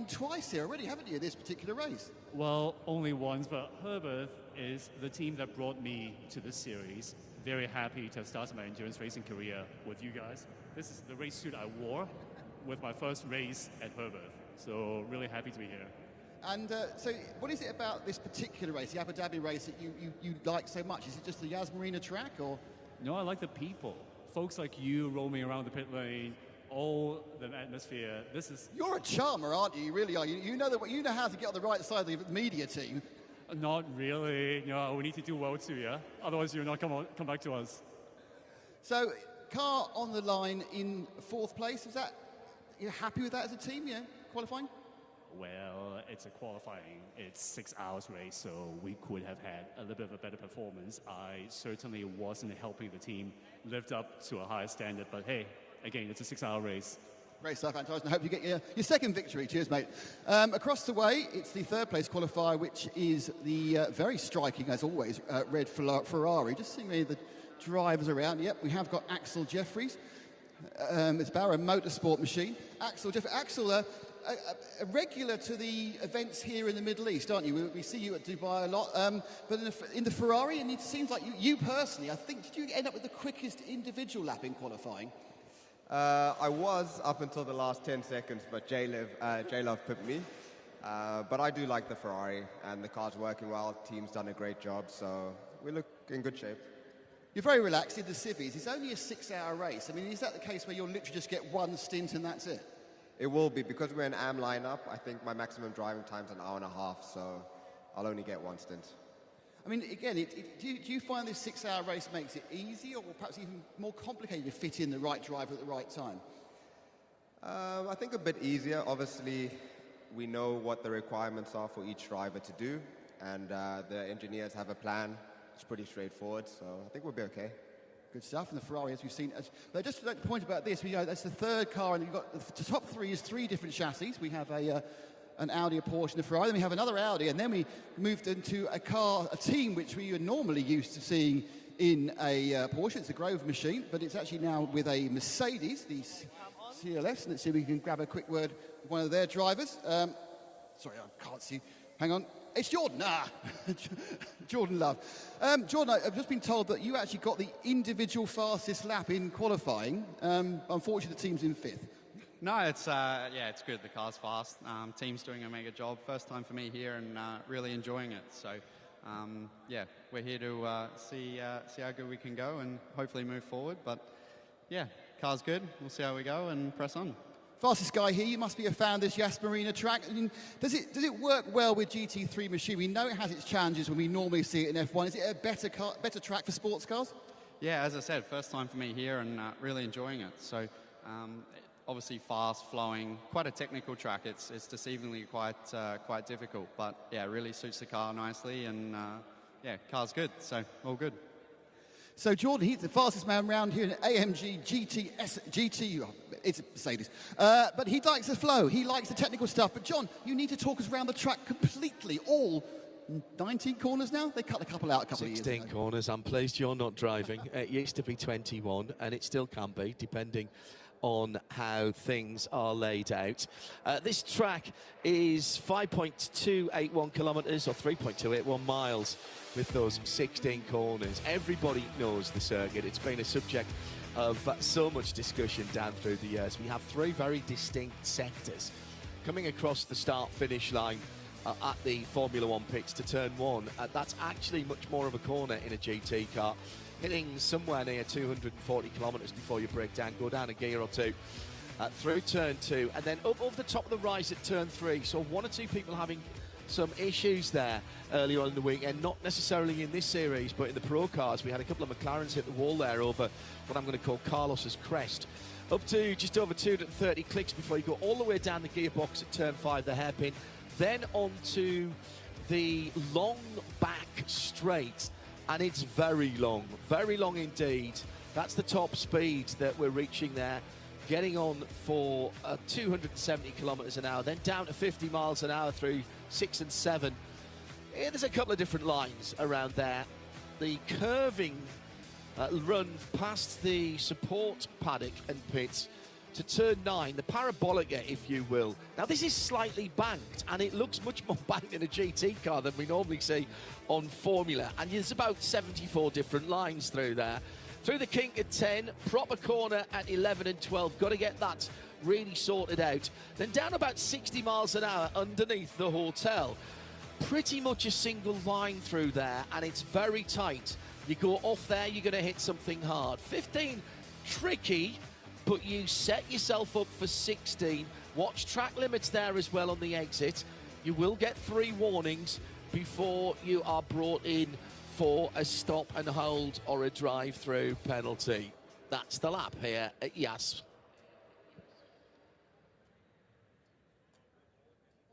Twice here already, haven't you, this particular race? Well, only once, but Herbert is the team that brought me to this series. Very happy to have started my endurance racing career with you guys. This is the race suit I wore with my first race at Herbert, so really happy to be here. And so what is it about this particular race, the Abu Dhabi race, that you like so much? Is it just the Yas Marina track, or? No, I like the people. Folks like you roaming around the pit lane, all the atmosphere. This is... You're a charmer, aren't you? You really are. You know how to get on the right side of the media team. Not really. No, we need to do well too, yeah? Otherwise you'll not come back to us. So, car on the line in 4th place. Is that, you're happy with that as a team, yeah? Qualifying? Well, it's a qualifying. It's 6 hours race, so we could have had a little bit of a better performance. I certainly wasn't helping the team live up to a higher standard, but hey, again, it's a 6-hour race. Great stuff, Anton. I hope you get your second victory. Cheers, mate. Across the way, it's the 3rd place qualifier, which is the very striking, as always, red Ferrari. Just seeing the drivers around. Yep, we have got Axel Jeffries. It's Barrow Motorsport machine. Axel, a regular to the events here in the Middle East, aren't you? We see you at Dubai a lot. But in the Ferrari, and it seems like you personally, I think, did you end up with the quickest individual lap in qualifying? I was up until the last 10 seconds, but J-Love pipped me. But I do like the Ferrari, and the car's working well. Team's done a great job, so we look in good shape. You're very relaxed in the civvies. It's only a 6-hour race. I mean, is that the case where you'll literally just get one stint and that's it? It will be. Because we're an AM lineup, I think my maximum driving time's an hour and a half, so I'll only get one stint. I mean, again, do you find this 6-hour race makes it easier or perhaps even more complicated to fit in the right driver at the right time? I think a bit easier. Obviously, we know what the requirements are for each driver to do, and the engineers have a plan. It's pretty straightforward, so I think we'll be okay. Good stuff. And the Ferrari, as we've seen. But just to point about this, that's the 3rd car, and you've got the top 3 is 3 different chassis. We have an Audi, a Porsche, and a Ferrari. Then we have another Audi, and then we moved into a team which we are normally used to seeing in a Porsche. It's a Grove machine, but it's actually now with a Mercedes, the CLS. Let's see if we can grab a quick word with one of their drivers. Sorry, I can't see. Hang on. It's Jordan. Jordan Love. Jordan, I've just been told that you actually got the individual fastest lap in qualifying. Unfortunately, the team's in 5th. No, it's good. The car's fast. Team's doing a mega job. First time for me here, and really enjoying it. So, we're here to see how good we can go and hopefully move forward. But yeah, car's good. We'll see how we go and press on. Fastest guy here, you must be a fan of this Yas Marina track. I mean, does it work well with GT3 machine? We know it has its challenges when we normally see it in F1. Is it a better track for sports cars? Yeah, as I said, first time for me here and really enjoying it. So obviously fast, flowing, quite a technical track. It's deceivingly quite difficult, but yeah, really suits the car nicely, and car's good, so all good. So Jordan, he's the fastest man around here in AMG GT, it's Mercedes. But he likes the flow, he likes the technical stuff. But John, you need to talk us around the track completely, all 19 corners now? They cut a couple out a couple of years ago. 16 corners. I'm pleased you're not driving. It used to be 21, and it still can be, depending on how things are laid out. This track is 5.281 kilometres or 3.281 miles with those 16 corners. Everybody knows the circuit. It's been a subject of so much discussion down through the years. We have 3 very distinct sectors coming across the start-finish line at the Formula 1 pits to turn 1. That's actually much more of a corner in a GT car, hitting somewhere near 240 kilometres before you break down, go down a gear or two through turn 2, and then up over the top of the rise at turn 3. So 1 or 2 people having some issues there earlier on in the weekend, not necessarily in this series, but in the pro cars. We had a couple of McLarens hit the wall there over what I'm going to call Carlos's crest. Up to just over 230 clicks before you go all the way down the gearbox at turn 5, the hairpin, then onto the long back straight, and it's very long indeed. That's the top speed that we're reaching there, getting on for 270 kilometres an hour, then down to 50 miles an hour through 6 and 7. There's a couple of different lines around there. The curving run past the support paddock and pits to turn 9, the parabolica, if you will. Now, this is slightly banked, and it looks much more banked in a GT car than we normally see on Formula. And there's about 74 different lines through there. Through the kink at 10, proper corner at 11 and 12. Got to get that really sorted out. Then down about 60 miles an hour underneath the hotel. Pretty much a single line through there, and it's very tight. You go off there, you're going to hit something hard. 15, tricky, but you set yourself up for 16. Watch track limits there as well on the exit. You will get 3 warnings before you are brought in for a stop and hold or a drive-through penalty. That's the lap here at Yas.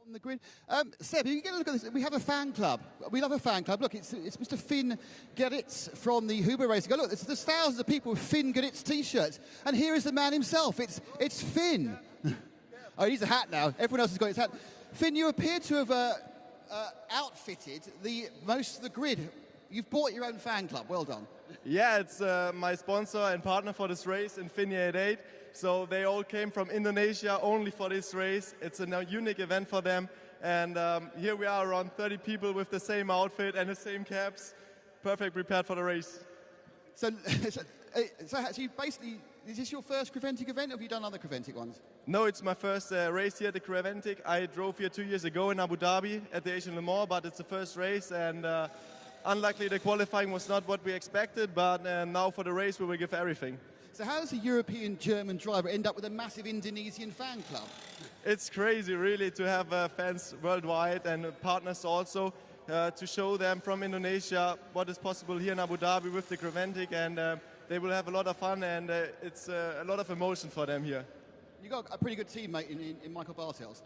On the grid. Seb, you can get a look at this. We have a fan club. We love a fan club. Look, it's Mr. Finn Gerritz from the Huber Racing. Go, look, there's thousands of people with Finn Gerritz t-shirts. And here is the man himself. It's Finn. Oh, he's a hat now. Everyone else has got his hat. Finn, you appear to have outfitted most of the grid. You've bought your own fan club. Well done. Yeah, it's my sponsor and partner for this race, Infini88. So they all came from Indonesia only for this race. It's a unique event for them. And here we are, around 30 people with the same outfit and the same caps, perfect prepared for the race. So you basically, is this your first Creventic event, or have you done other Creventic ones? No, it's my first race here at the Creventic. I drove here 2 years ago in Abu Dhabi at the Asian Le Mans, but it's the first race. And unluckily, the qualifying was not what we expected, but now for the race, we will give everything. So how does a European German driver end up with a massive Indonesian fan club? It's crazy, really, to have fans worldwide and partners also to show them from Indonesia what is possible here in Abu Dhabi with the Creventic, and they will have a lot of fun, and it's a lot of emotion for them here. You got a pretty good teammate in Michael Bartels.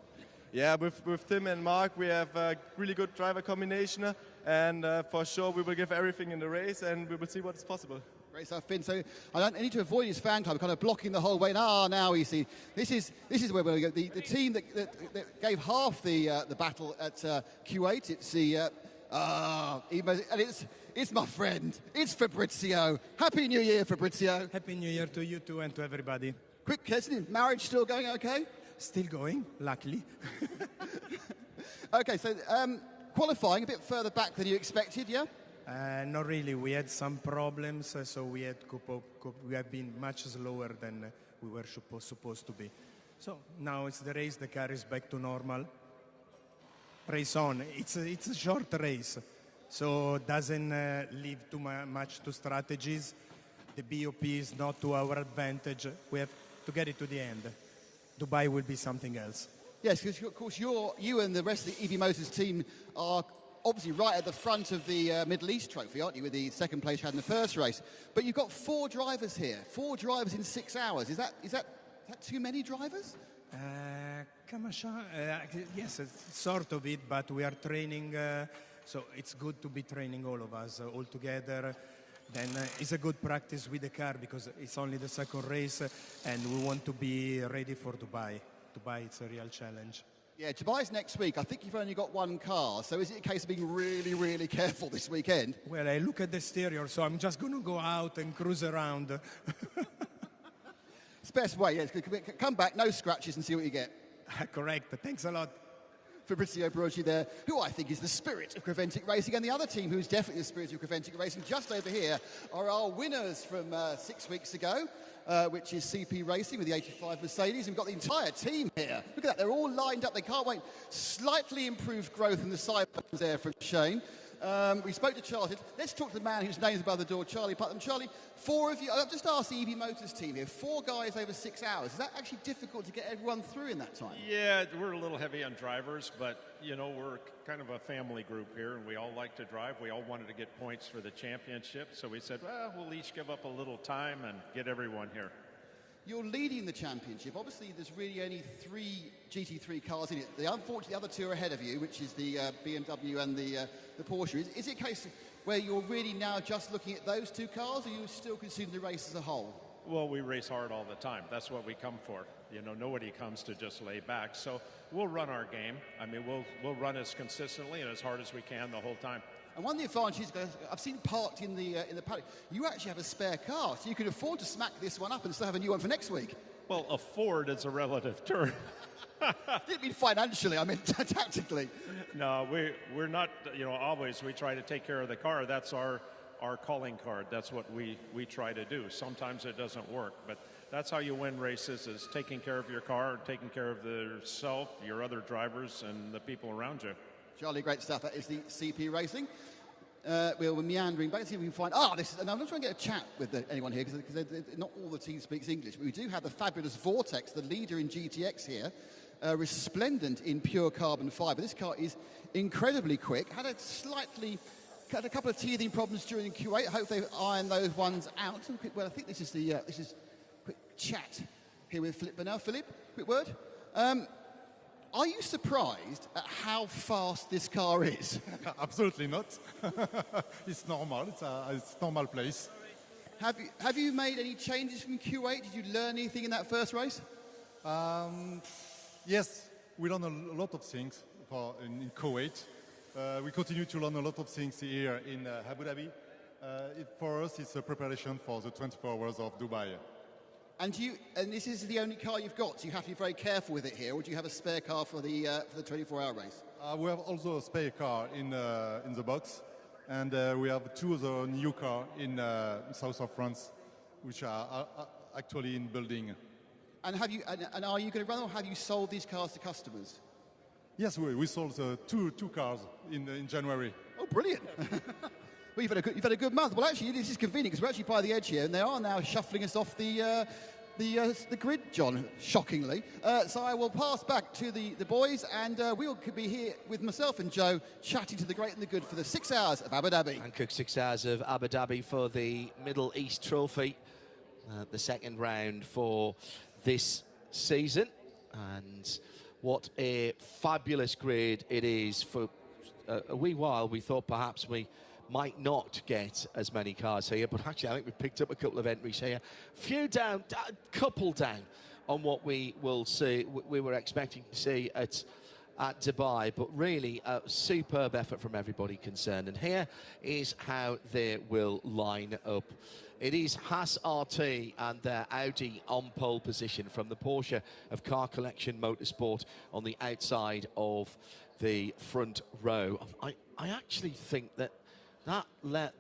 Yeah, with Tim and Mark, we have a really good driver combination, and for sure we will give everything in the race, and we will see what is possible. Great stuff, Finn. So I need to avoid his fan club, kind of blocking the whole way. Now you see, this is where we're going to go. The team that gave half the battle at Q8. It's the and it's my friend. It's Fabrizio. Happy New Year, Fabrizio. Happy New Year to you too and to everybody. Quick question: marriage still going okay? Still going, luckily. Okay, so qualifying a bit further back than you expected, yeah? Not really. We had some problems, so we have been much slower than we were supposed to be. So now it's the race. The car is back to normal. Race on. It's a short race, so doesn't leave too much to strategies. The BOP is not to our advantage. We have to get it to the end. Dubai will be something else. Yes, because of course you and the rest of the EV Motors team are obviously right at the front of the Middle East trophy, aren't you, with the second place you had in the first race. But you've got 4 drivers here, 4 drivers in 6 hours. Is that too many drivers? Yes, sort of it, but we are training, so it's good to be training all of us all together. Then it's a good practice with the car because it's only the second race and we want to be ready for Dubai. Dubai, it's a real challenge. Yeah, Dubai's next week. I think you've only got 1 car, so is it a case of being really, really careful this weekend? Well, I look at the stereo, so I'm just going to go out and cruise around. It's the best way, yes. Come back, no scratches, and see what you get. Correct. Thanks a lot. Fabrizio Barocci there, who I think is the spirit of Creventic Racing, and the other team who's definitely the spirit of Creventic Racing, just over here, are our winners from 6 weeks ago, which is CP Racing with the 85 Mercedes. We've got the entire team here. Look at that, they're all lined up. They can't wait. Slightly improved growth in the sideburns there from Shane. We spoke to Charlie. Let's talk to the man whose name's above the door, Charlie Putnam. Charlie, 4 of you, I've just asked the EV Motors team here, 4 guys over 6 hours. Is that actually difficult to get everyone through in that time? Yeah, we're a little heavy on drivers, but, you know, we're kind of a family group here, and we all like to drive. We all wanted to get points for the championship, so we said, well, we'll each give up a little time and get everyone here. You're leading the championship. Obviously, there's really only 3 GT3 cars in it. Unfortunately, the other 2 are ahead of you, which is the BMW and the Porsche. Is it a case where you're really now just looking at those 2 cars, or are you still considering the race as a whole? Well, we race hard all the time. That's what we come for. You know, nobody comes to just lay back. So we'll run our game. I mean, we'll run as consistently and as hard as we can the whole time. And one of the advantages, I've seen parked in the paddock, you actually have a spare car, so you can afford to smack this one up and still have a new one for next week. Well, afford is a relative term. I didn't mean financially, I meant tactically. No, we're not, always we try to take care of the car. That's our calling card. That's what we try to do. Sometimes it doesn't work, but that's how you win races, is taking care of your car, taking care of yourself, your other drivers, and the people around you. Charlie, great stuff. That is the CP Racing. We're meandering back to see if we can find... and I'm not trying to get a chat with anyone here, because not all the team speaks English, but we do have the fabulous Vortex, the leader in GTX here, resplendent in pure carbon fibre. This car is incredibly quick. Had a couple of teething problems during Q8. I hope they iron those ones out. Well, I think this is quick chat here with Philippe Bernal. Philippe, quick word. Are you surprised at how fast this car is? Absolutely not. It's normal. It's normal place. Have you made any changes from Q8? Did you learn anything in that first race? Yes, we learned a lot of things in Kuwait. We continue to learn a lot of things here in Abu Dhabi. For us, it's a preparation for the 24 hours of Dubai. And this is the only car you've got, so you have to be very careful with it here, or do you have a spare car for the 24-hour race? We have also a spare car in the box, and we have two other new cars in south of France, which are actually in building. And are you going to run, or have you sold these cars to customers? Yes, we sold two cars in January. Oh, brilliant! Well, you've had a good month. Well, actually, this is convenient because we're actually by the edge here, and they are now shuffling us off the grid, John, shockingly. So I will pass back to the boys, and we'll be here with myself and Joe chatting to the great and the good for the 6 hours of Abu Dhabi. Hankook 6 hours of Abu Dhabi for the Middle East Trophy, the second round for this season. And what a fabulous grid it is. For a wee while, we thought perhaps we might not get as many cars here, but actually I think we've picked up a couple of entries here. Few down, a couple down on what we will see, we were expecting to see at Dubai, but really a superb effort from everybody concerned. And here is how they will line up. It is Haas RT and their Audi on pole position, from the Porsche of Car Collection Motorsport on the outside of the front row. I actually think that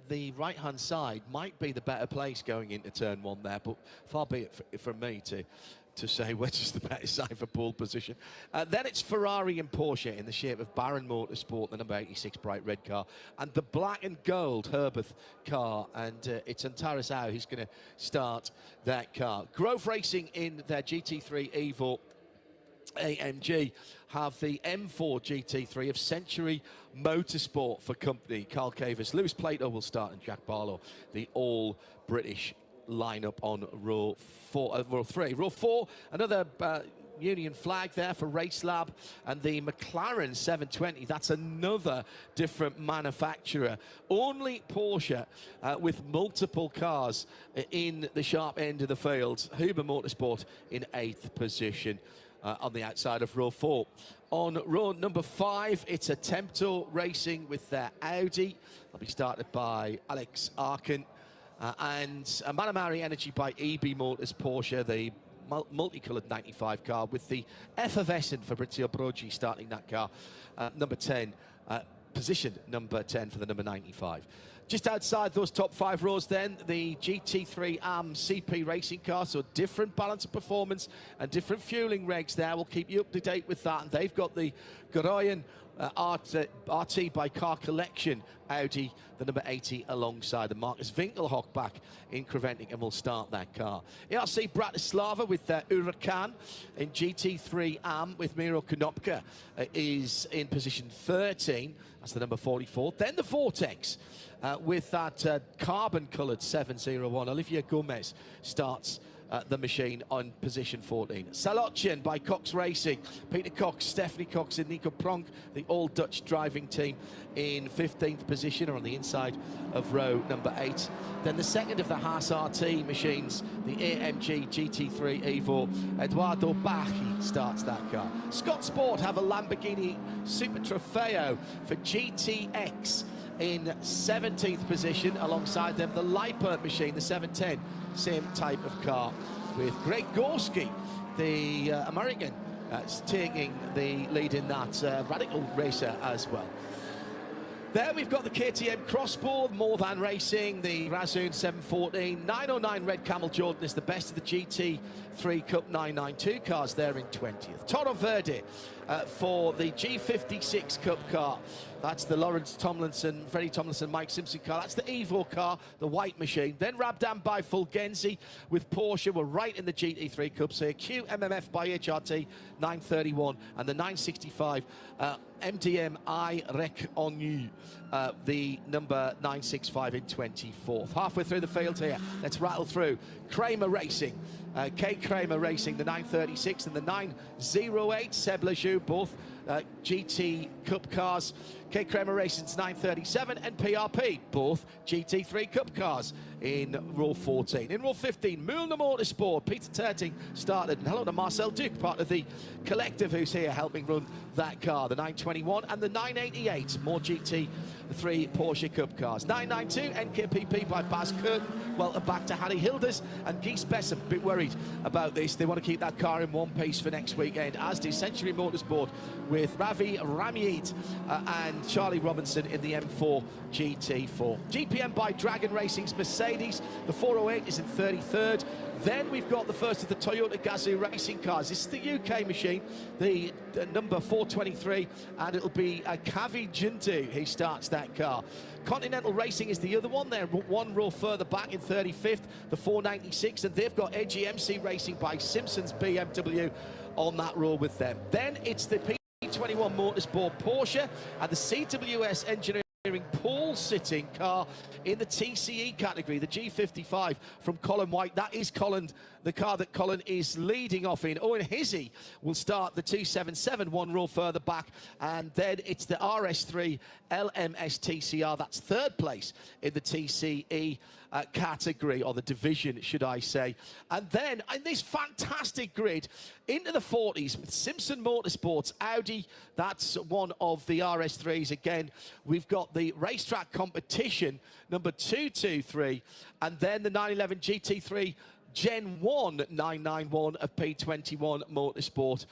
the right-hand side might be the better place going into turn one there, but far be it from me to say which is the better side for pole position. Then it's Ferrari and Porsche in the shape of Baron Motorsport, the number 86 bright red car, and the black and gold Herbeth car, and it's Antares Au who's going to start that car. Grove Racing in their GT3 Evo AMG have the M4 GT3 of Century Motorsport for company. Carl Cavers, Lewis Plato will start, and Jack Barlow, the all-British lineup on row 3. Row 4, another Union flag there for Race Lab, and the McLaren 720. That's another different manufacturer. Only Porsche with multiple cars in the sharp end of the field. Huber Motorsport in 8th position. On the outside of row 4. On row number 5, it's a Tempto Racing with their Audi. They'll be started by Alex Arkin. And a Manamari Energy by EB Motors Porsche, the multicoloured 95 car, with the effervescent Fabrizio Brogi starting that car. Number 10, position number 10 for the number 95. Just outside those top 5 rows then, the GT3 AM CP racing car, so different balance of performance and different fueling regs there. We'll keep you up to date with that. And they've got the Goroyan RT by Car Collection Audi, the number 80, alongside the Marcus Winkelhock back in Creventic, and will start that car. ERC Bratislava with their Huracan in GT3 AM with Miro Konopka is in position 13. That's the number 44. Then the Vortex with that carbon-coloured 701. Olivier Gomez starts the machine on position 14. Salochen by Cox Racing. Peter Cox, Stephanie Cox and Nico Pronk, the all-Dutch driving team, in 15th position, or on the inside of row number 8. Then the second of the Haas RT machines, the AMG GT3 Evo, Eduardo Bacchi starts that car. Scott Sport have a Lamborghini Super Trofeo for GTX in 17th position. Alongside them, the Leiper machine, the 710, same type of car. with Greg Gorski, the American, taking the lead in that radical racer as well. There we've got the KTM Crossbow, More Than Racing, the Razoon 714. 909 Red Camel Jordan is the best of the GT3 Cup 992 cars there in 20th. Toro Verde for the G56 Cup car. That's the Lawrence Tomlinson, Freddie Tomlinson, Mike Simpson car. That's the Evo car, the white machine. Then Rabdan by Fulgenzi with Porsche. We're right in the GT3 Cups here. QMMF by HRT 931 and the 965 MDM I Reconnue, the number 965 in 24th. Halfway through the field here, let's rattle through. Kramer Racing, K. Kramer Racing, the 936 and the 908. Seb Lejeune, both GT Cup cars. K. Kramer Racing's 937 and PRP, both GT3 Cup cars in row 14. In row 15, Mühlner Motorsport, Peter Terting started. And hello to Marcel Duc, part of the collective who's here helping run that car. The 921 and the 988, more GT3 Porsche Cup cars. 992 NKPP by Baz Curtin. Welcome back to Harry Hilders and Guy Spessem. A bit worried about this. They want to keep that car in one piece for next weekend, as do Century Motorsport with Ravi Ramyeet and Charlie Robinson in the M4 GT4. GPM by Dragon Racing's Mercedes. The 408 is in 33rd. Then we've got the first of the Toyota Gazoo racing cars. This is the UK machine, the number 423, and it'll be Kavi Jundu who starts that car. Continental Racing is the other one. They're one row further back in 35th, the 496, and they've got AGMC Racing by Simpson's BMW on that row with them. Then it's the P21 Motorsport Porsche and the CWS Engineering pole sitting car in the TCE category, the G55 from Colin White. That is Colin, the car that Colin is leading off in. Owen Hizzy will start the 277 one row further back, and then it's the RS3 LMS TCR. That's third place in the TCE category, or the division, should I say. And then in this fantastic grid into the 40s with Simpson Motorsports Audi, that's one of the RS3s again. We've got the racetrack competition number 223, and then the 911 GT3 Gen 1 991 of P21 Motorsport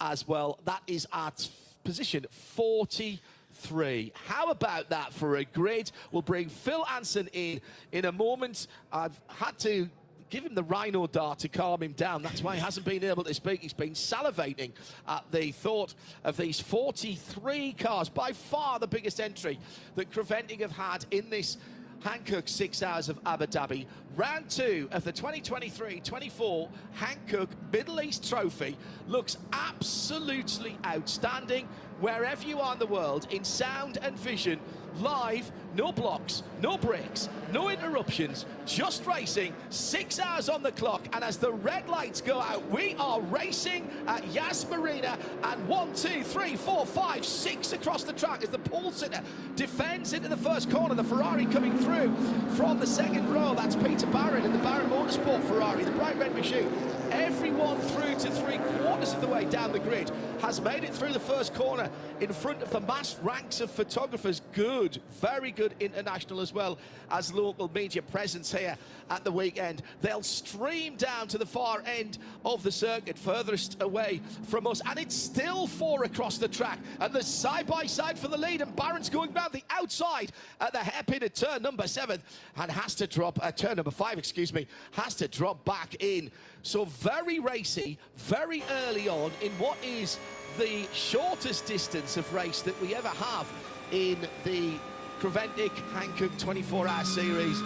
as well. That is at position 43. How about that for a grid? We'll bring Phil Anson in a moment. I've had to give him the rhino dart to calm him down. That's why he hasn't been able to speak. He's been salivating at the thought of these 43 cars, by far the biggest entry that Creventing have had in this Hankook 6 Hours of Abu Dhabi. Round 2 of the 2023-24 Hankook Middle East Trophy looks absolutely outstanding wherever you are in the world, in sound and vision, live, no blocks, no breaks, no interruptions, just racing, 6 hours on the clock, and as the red lights go out, we are racing at Yas Marina, and 1, 2, 3, 4, 5, 6 across the track as the pole sitter defends into the first corner. The Ferrari coming through from the second row, that's Peter Barron in the Barron Motorsport Ferrari, the bright red machine. Everyone through to 3/4 of the way down the grid has made it through the first corner in front of the massed ranks of photographers. Good, very good international as well as local media presence here at the weekend. They'll stream down to the far end of the circuit, furthest away from us, and it's still 4 across the track, and the side-by-side for the lead, and Barron's going round the outside at the hairpin at turn number 7 and has to drop, turn number 5, excuse me, has to drop back in. So very racy, very early on in what is the shortest distance of race that we ever have in the Creventic Hankook 24-hour series.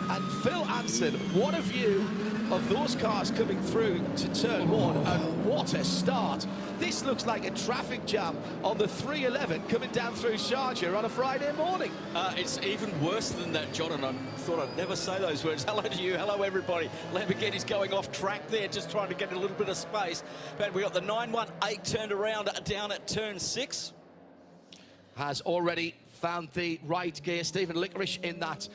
And Phil Anson, what a view of those cars coming through to turn 1, and what a start. This looks like a traffic jam on the 311 coming down through Sharjah on a Friday morning. It's even worse than that, John, and I thought I'd never say those words. Hello to you, hello everybody. Lamborghini's going off track there, just trying to get a little bit of space. But we got the 918 turned around down at turn 6. Has already found the right gear. Stephen Licorice in that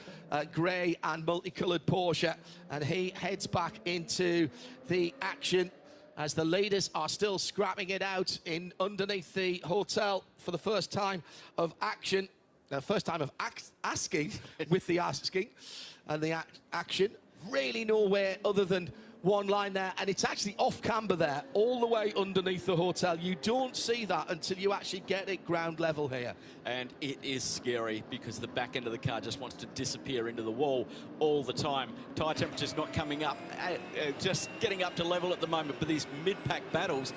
grey and multicoloured Porsche, and he heads back into the action as the leaders are still scrapping it out in underneath the hotel for the first time of action. First time of asking with the asking, and the action really nowhere other than one line there, and it's actually off camber there, all the way underneath the hotel. You don't see that until you actually get it ground level here. And it is scary because the back end of the car just wants to disappear into the wall all the time. Tyre temperature's not coming up, just getting up to level at the moment, but these mid-pack battles,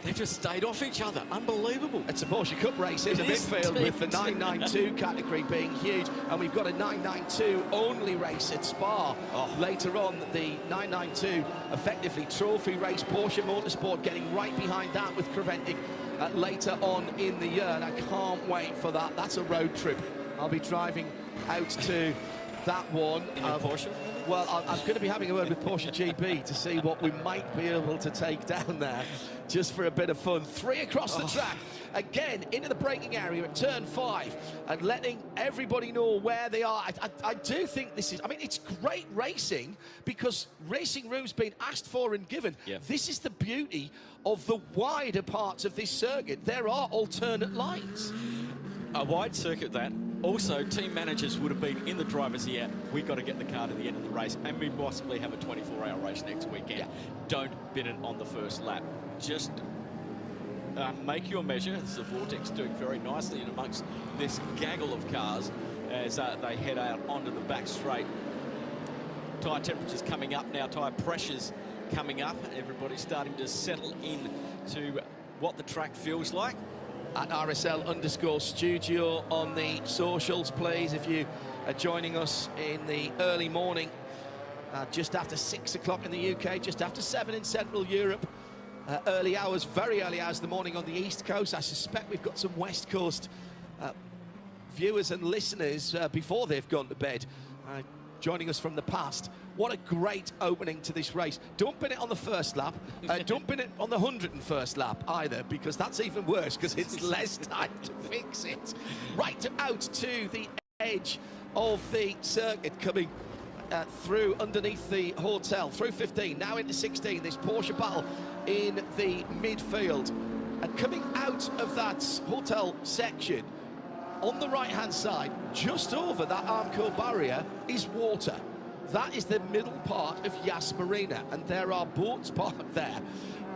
they just stayed off each other. Unbelievable. It's a Porsche Cup race in the midfield with the 992 category being huge, and we've got a 992 only race at Spa. Later on, the 992 effectively trophy race. Porsche Motorsport getting right behind that with Creventic later on in the year, and I can't wait for that. That's a road trip. I'll be driving out to that one. In your Porsche? Well, I'm going to be having a word with Porsche GB to see what we might be able to take down there, just for a bit of fun. 3 across the track, again into the braking area at turn 5, and letting everybody know where they are. I do think this is, I mean, it's great racing because racing room's been asked for and given. Yeah. This is the beauty of the wider parts of this circuit. There are alternate lines. A wide circuit that. Also, team managers would have been in the driver's ear. We've got to get the car to the end of the race, and we possibly have a 24-hour race next weekend. Yeah. Don't bid it on the first lap. Just make your measure. This is the Vortex doing very nicely in amongst this gaggle of cars as they head out onto the back straight. Tyre temperatures coming up now, tyre pressures coming up. Everybody's starting to settle in to what the track feels like. At RSL_studio on the socials, please, if you are joining us in the early morning, just after 6 o'clock in the UK, just after 7 in Central Europe, early hours, very early hours of the morning on the East Coast. I suspect we've got some West Coast viewers and listeners before they've gone to bed, joining us from the past. What a great opening to this race. Don't bin it on the first lap. Don't bin it on the 101st lap either, because that's even worse, because it's less time to fix it. Right out to the edge of the circuit, coming through underneath the hotel, through 15, now into 16, this Porsche battle in the midfield. And coming out of that hotel section, on the right-hand side, just over that Armco barrier, is water. That is the middle part of Yas Marina, and there are boats parked there.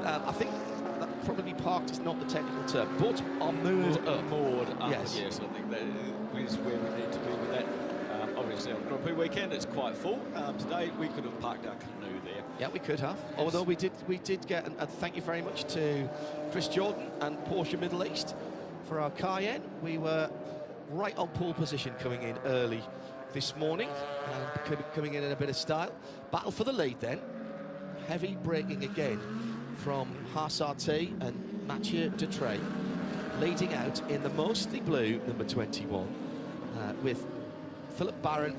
I think that probably parked is not the technical term. Boats are moored up. Moored up, yes. Yes, I think that is where we need to be with that. Obviously, on Grand Prix weekend, it's quite full. Today, we could have parked our canoe there. Yeah, we could have. Yes. Although we did get, and thank you very much to Chris Jordan and Porsche Middle East for our Cayenne. We were right on pole position coming in early this morning, coming in a bit of style. Battle for the lead then. Heavy braking again from Haas RT and Mijit88, leading out in the mostly blue number 21, with Philip Barron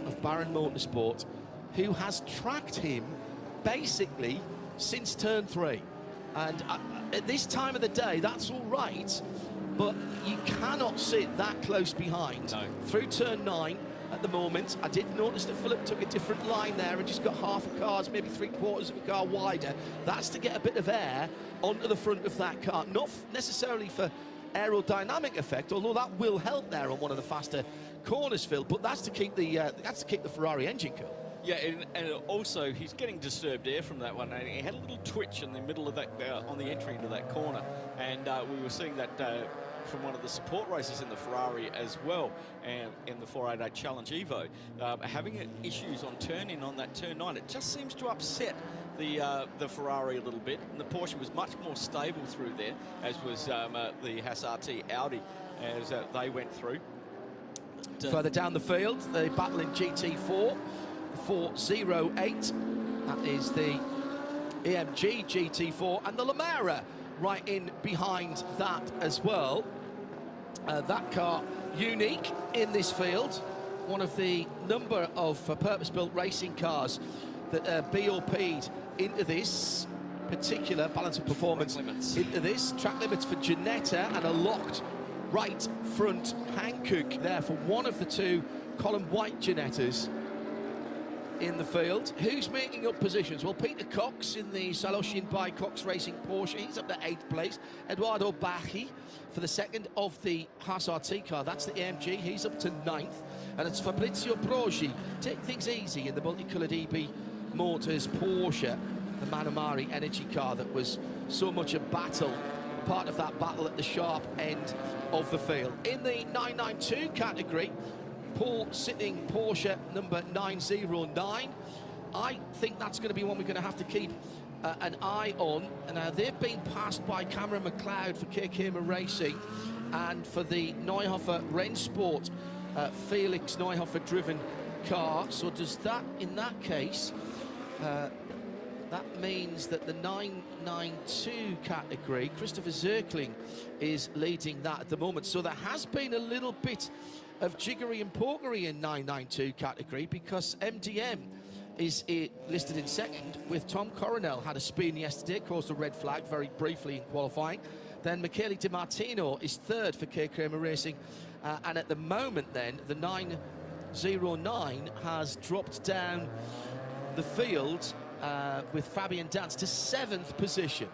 of Barron Motorsport, who has tracked him basically since turn 3. And at this time of the day, that's all right, but you cannot sit that close behind. No. Through turn 9 at the moment, I did notice that Philip took a different line there and just got half a car's, maybe 3/4 of a car wider. That's to get a bit of air onto the front of that car, not necessarily for aerodynamic effect, although that will help there on one of the faster corners, Phil, but that's to keep the Ferrari engine cool. Yeah, and also he's getting disturbed air from that one, and he had a little twitch in the middle of that, on the entry into that corner, and we were seeing that from one of the support races in the Ferrari as well, and in the 488 Challenge Evo, having issues on turn-in on that turn 9. It just seems to upset the Ferrari a little bit, and the Porsche was much more stable through there, as was the Haas RT Audi as they went through. Further down the field, the battle in GT4, 408. That is the AMG GT4, and the Lamara right in behind that as well. That car unique in this field, one of the number of purpose-built racing cars that are BOP'd into this particular balance of performance, into this track limits for Ginetta, and a locked right front Hankook there for one of the two column white Ginettas in the field. Who's making up positions? Well, Peter Cox in the Saloshin by Cox Racing Porsche, he's up to 8th place. Eduardo Bachi for the second of the Haas RT car, that's the AMG, he's up to 9th. And it's Fabrizio Brogi taking things easy in the multicoloured EB Motors Porsche, the Manamari energy car that was so much a battle, part of that battle at the sharp end of the field. In the 992 category, Paul Sitting Porsche number 909. I think that's going to be one we're going to have to keep an eye on. And they've been passed by Cameron McLeod for KKM Racing, and for the Neuhofer Rennsport, Felix Neuhofer driven car. So does that, in that case, that means that the 992 category, Christopher Zirkling is leading that at the moment. So there has been a little bit of jiggery and pokery in 992 category, because MDM is listed in second, with Tom Coronel had a spin yesterday, caused a red flag very briefly in qualifying. Then Michele Di Martino is third for KKM Racing, and at the moment then the 909 has dropped down the field with Fabian Dance to 7th position.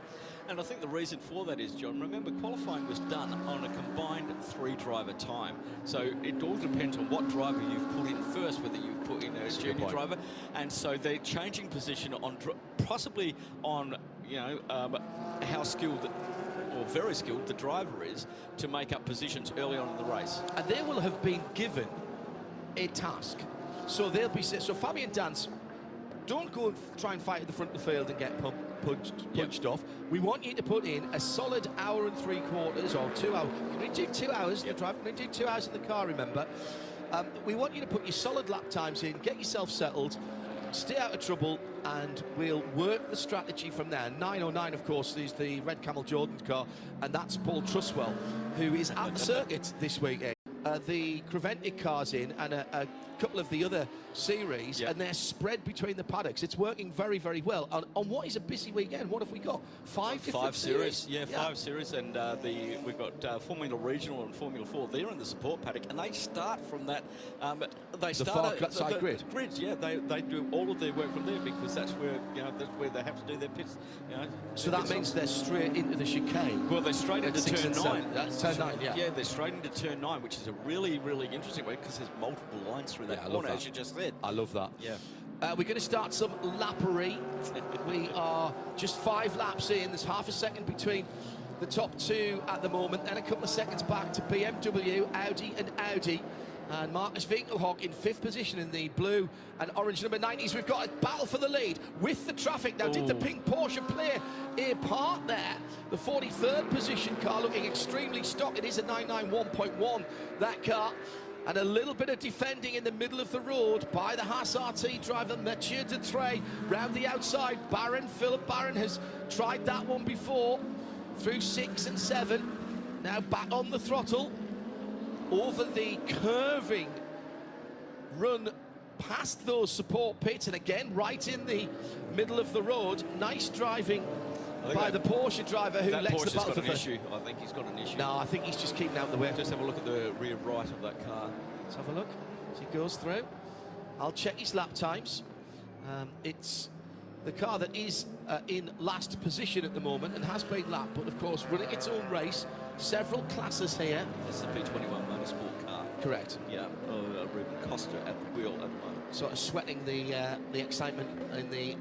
And I think the reason for that is, John, remember, qualifying was done on a combined 3-driver time. So it all depends on what driver you've put in first, whether you've put in a junior driver. And so they're changing position on possibly on, you know, how skilled or very skilled the driver is to make up positions early on in the race. And they will have been given a task. So they'll be... So Fabian Dance, don't go and try and fight at the front of the field and get punched off. We want you to put in a solid hour and 3/4 or 2 hours. You're going to do 2 hours in the drive, you're going to do 2 hours in the car, remember. We want you to put your solid lap times in, get yourself settled, stay out of trouble, and we'll work the strategy from there. 909, of course, is the Red Camel Jordan car, and that's Paul Truswell, who is at the circuit this weekend. The Creventic cars in, and a couple of the other series, and they're spread between the paddocks. It's working very, very well. On what is a busy weekend, what have we got? Five series? Yeah, 5 series, and we've got Formula Regional and Formula 4 there in the support paddock, and they start from that. They start far side grid. Grids, yeah, they do all of their work from there, because that's where, you know, that's where they have to do their pits. You know, so that means they're straight into the chicane. Well, they're straight into turn 9. That's turn 9, yeah. Yeah, they're straight into turn 9, which is a really, really interesting way, because there's multiple lines through that corner, as you just said. I love that. Yeah. We're going to start some lappery. We are just 5 laps in. There's half a second between the top 2 at the moment, then a couple of seconds back to BMW, Audi and Audi. And Marcus Winkelhock in 5th position in the blue and orange number 90s. We've got a battle for the lead with the traffic. Now, did the pink Porsche play a part there? The 43rd position car looking extremely stock. It is a 991.1, that car. And a little bit of defending in the middle of the road by the Haas RT driver, Mathieu Dutrey. Round the outside, Philip Barron has tried that one before. Through 6 and 7. Now back on the throttle. Over the curving run past those support pits, and again right in the middle of the road. Nice driving by the Porsche driver, who lets the battle for first. I think he's got an issue. No, I think he's just keeping out the way. Just have a look at the rear right of that car. Let's have a look as he goes through. I'll check his lap times. It's the car that is in last position at the moment and has been lapped, but of course running its own race. Several classes here. It's the P21 Motorsport car. Correct. Yeah, Ruben Costa at the wheel at the moment. Sort of sweating the excitement in the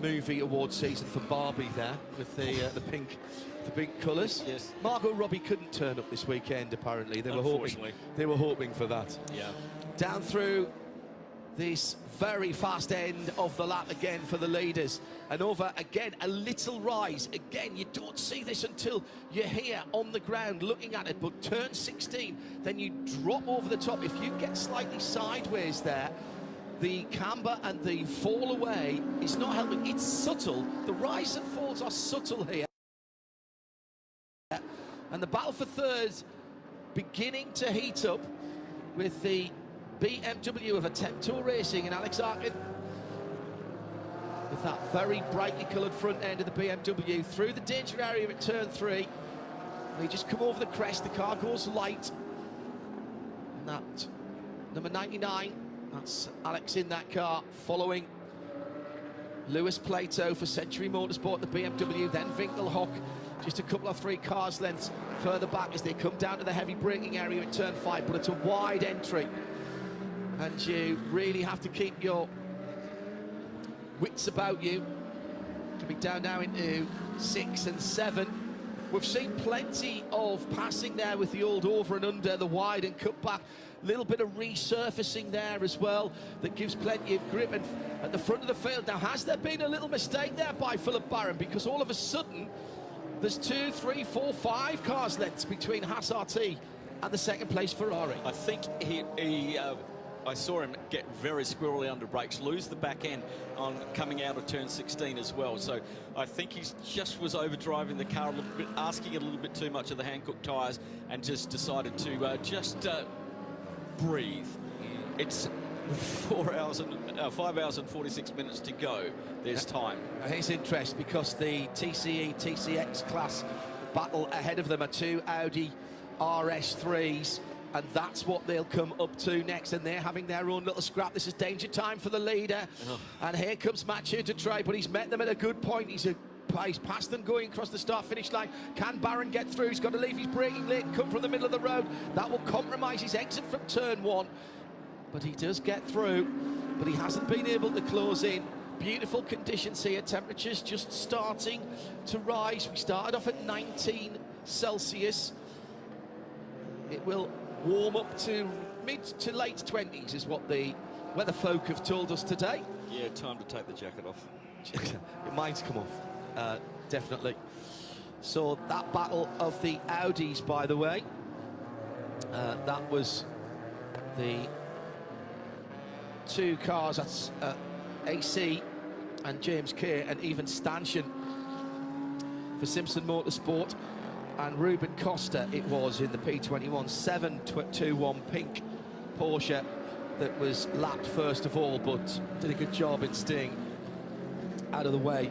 movie award season for Barbie there with the pink colours. Yes. Margot Robbie couldn't turn up this weekend apparently. They were hoping for that. Yeah. Down through this very fast end of the lap again for the leaders, and over again a little rise. Again, you don't see this until you're here on the ground looking at it, but turn 16, then you drop over the top. If you get slightly sideways there, the camber and the fall away is not helping. It's subtle. The rise and falls are subtle here, and the battle for third beginning to heat up with the BMW of Attemptour Racing and Alex Arkin with that very brightly coloured front end of the BMW through the danger area at turn 3. They just come over the crest, the car goes light. And that number 99, that's Alex in that car, following Lewis Plato for Century Motorsport, the BMW, then Winkelhock, just a couple of 3 cars lengths further back as they come down to the heavy braking area at turn 5, but it's a wide entry. And you really have to keep your wits about you. Coming down now into 6 and 7. We've seen plenty of passing there with the old over and under, the wide and cut back. A little bit of resurfacing there as well that gives plenty of grip. And at the front of the field now, has there been a little mistake there by Philip Barron? Because all of a sudden, there's 2, 3, 4, 5 cars lengths between Haas RT and the second place Ferrari. I think I saw him get very squirrely under brakes, lose the back end on coming out of turn 16 as well. So I think he just was overdriving the car a little bit, asking a little bit too much of the Hankook tyres, and just decided to breathe. It's 5 hours and 46 minutes to go. There's time. Here's interest because the TCE, TCX class battle ahead of them are 2 Audi RS3s. And that's what they'll come up to next, and they're having their own little scrap. This is danger time for the leader. And here comes Mathieu to try, but he's met them at a good point. He's past them going across the start-finish line. Can Barron get through? He's got to leave his braking late and come from the middle of the road. That will compromise his exit from turn 1. But he does get through, but he hasn't been able to close in. Beautiful conditions here. Temperatures just starting to rise. We started off at 19 Celsius. It will warm up to mid to late 20s is what the weather folk have told us today. Yeah, time to take the jacket off. Mine's come off, definitely. So that battle of the Audis, by the way, that was the 2 cars, that's AC and James Kerr, and even Stanchion for Simpson Motorsport. And Ruben Costa, it was in the P21 721 pink Porsche that was lapped first of all, but did a good job in staying out of the way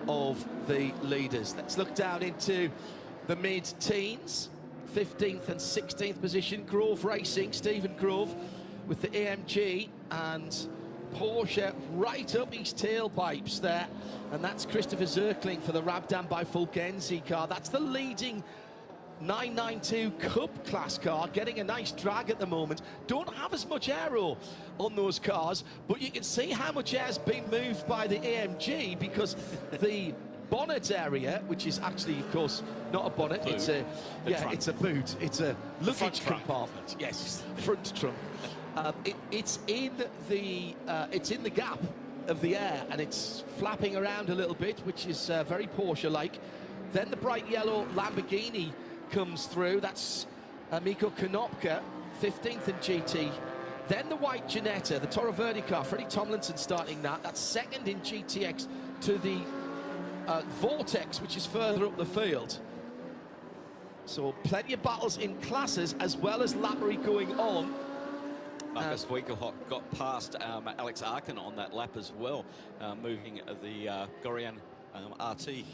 of the leaders. Let's look down into the mid-teens, 15th and 16th position. Grove Racing, Stephen Grove with the AMG, and Porsche right up his tailpipes there, and that's Christopher Zirkling for the Rabdan by Fulgenzi car. That's the leading 992 Cup class car, getting a nice drag at the moment. Don't have as much aero on those cars, but you can see how much air's been moved by the AMG, because the bonnet area, which is actually, of course, not a bonnet, it's a it's a boot, it's a luggage compartment. Yes, front trunk. It's in the gap of the air, and it's flapping around a little bit, which is very Porsche-like. Then the bright yellow Lamborghini comes through. That's Mikko Konopka, 15th in GT. Then the white Ginetta, the Toro Verde car, Freddie Tomlinson starting that. That's second in GTX to the Vortex, which is further up the field. So plenty of battles in classes as well as lappery going on. Marcus Wiegelhock got past Alex Arkin on that lap as well, moving the Gorian RT.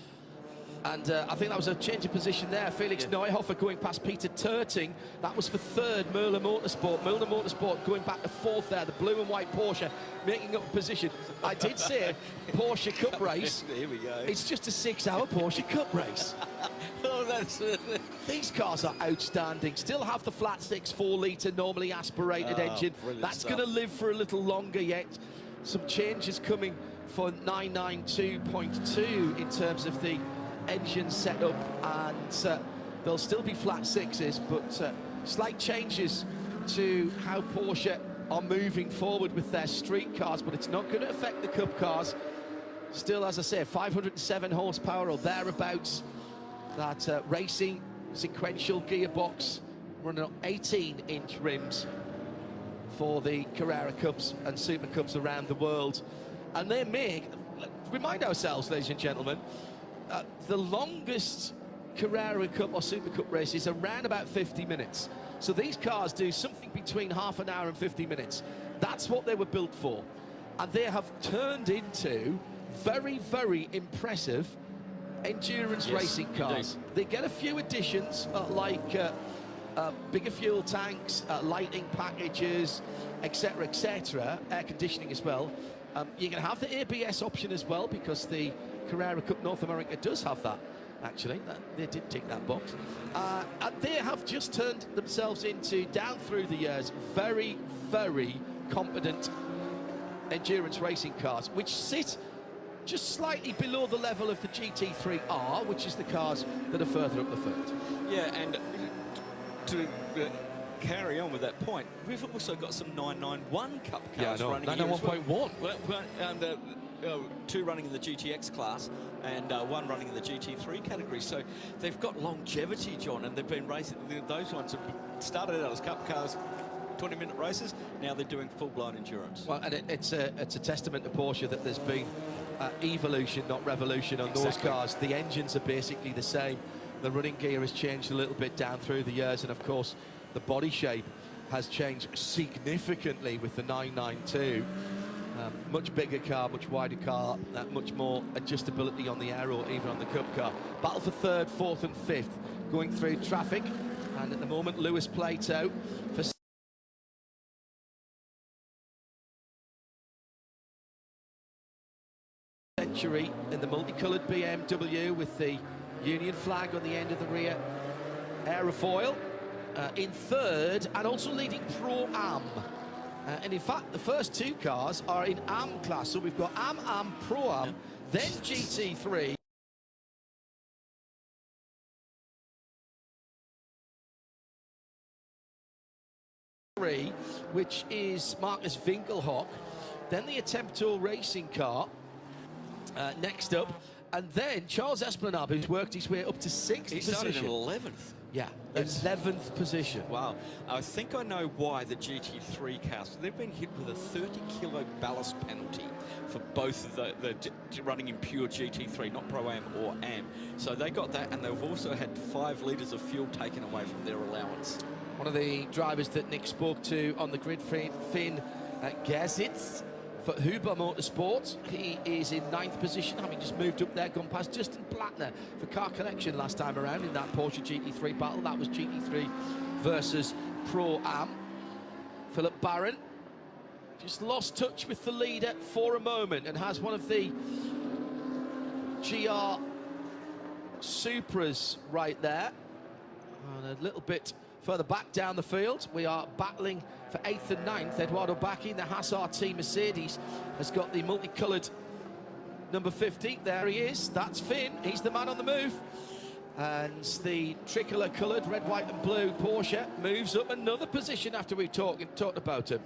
And I think that was a change of position there. Felix Neuhofer going past Peter Turting. That was for 3rd, Müller Motorsport. Müller Motorsport going back to 4th there. The blue and white Porsche making up a position. I did say Porsche Cup race. Here we go. It's just a 6-hour Porsche Cup race. Oh, that's it. These cars are outstanding. Still have the flat 6 4-litre normally aspirated engine. That's going to live for a little longer yet. Some changes coming for 992.2 in terms of the engine setup, and there'll still be flat 6s, but slight changes to how Porsche are moving forward with their street cars, but it's not going to affect the Cup cars. Still, as I say, 507 horsepower or thereabouts. That racing sequential gearbox running on 18-inch rims for the Carrera Cups and Super Cups around the world. And they make, remind ourselves, ladies and gentlemen, the longest Carrera Cup or Super Cup race is around about 50 minutes. So these cars do something between half an hour and 50 minutes. That's what they were built for. And they have turned into very, very impressive endurance racing cars. Indeed. They get a few additions, like bigger fuel tanks, lighting packages, etc., air conditioning as well. You can have the ABS option as well, because the Carrera Cup North America does have that, actually. They did tick that box. And they have just turned themselves into, down through the years, very, very competent endurance racing cars, which sit just slightly below the level of the GT3R, which is the cars that are further up the field. Yeah, and to carry on with that point, we've also got some 991 Cup cars running here as well. 991.1. Well, and 2 running in the GTX class and 1 running in the GT3 category. So they've got longevity, John, and they've been racing. Those ones have started out as Cup cars, 20-minute races. Now they're doing full-blown endurance. Well, and it's a testament to Porsche that there's been evolution, not revolution, on those cars. The engines are basically the same. The running gear has changed a little bit down through the years, and of course, the body shape has changed significantly with the 992. Much bigger car, much wider car, much more adjustability on the aero, even on the Cup car. Battle for 3rd, 4th and 5th going through traffic, and at the moment Lewis Plato for century in the multicoloured BMW with the Union flag on the end of the rear aerofoil. In 3rd, and also leading Pro-Am. And in fact, the first 2 cars are in AM class. So we've got AM, Pro-Am, then GT3. Which is Marcus Winkelhock. Then the Attempto racing car next up. And then Charles Esplanade, who's worked his way up to 6th position. He started in 11th. Yeah, 11th position. Wow. I think I know why the GT3 cars, they've been hit with a 30-kilo ballast penalty for both of the running in pure GT3, not Pro-Am or Am. So they got that, and they've also had 5 litres of fuel taken away from their allowance. One of the drivers that Nick spoke to on the grid, Finn Gersitz, for Huber Motorsport. He is in 9th position, having just moved up there, gone past Justin Plattner for car collection last time around in that Porsche GT3 battle. That was GT3 versus Pro-Am. Philip Barron just lost touch with the leader for a moment and has one of the GR Supras right there. And a little bit further back down the field, we are battling for 8th and 9th. Eduardo Bacchi, the Haas RT Mercedes, has got the multicoloured number 50. There he is. That's Finn. He's the man on the move. And the tricolour coloured red, white and blue Porsche moves up another position after we've talked about him.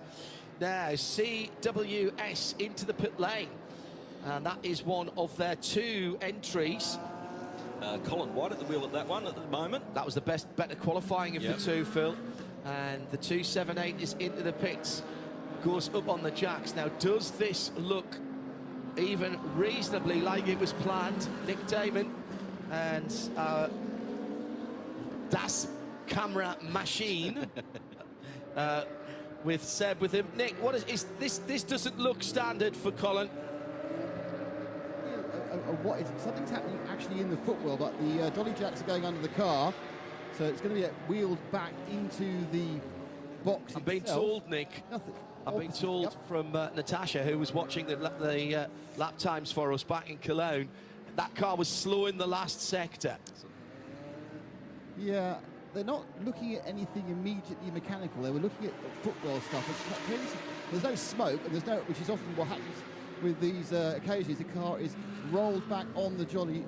Now, CWS into the pit lane. And that is one of their 2 entries. Colin White at the wheel at that one at the moment. That was the better qualifying of the 2, Phil. And the 278 is into the pits, goes up on the jacks. Now, does this look even reasonably like it was planned? Nick Damon and Das Camera Machine with Seb with him. Nick, what is this? This doesn't look standard for Colin. Something's happening actually in the footwell, but the dolly jacks are going under the car, so it's going to be wheeled back into the box. I'm being told, Nick. I'm being told from Natasha, who was watching the lap times for us back in Cologne, that car was slow in the last sector. Yeah, they're not looking at anything immediately mechanical. They were looking at footwell stuff. There's no smoke, and which is often what happens with these occasions. The car is rolled back on the dolly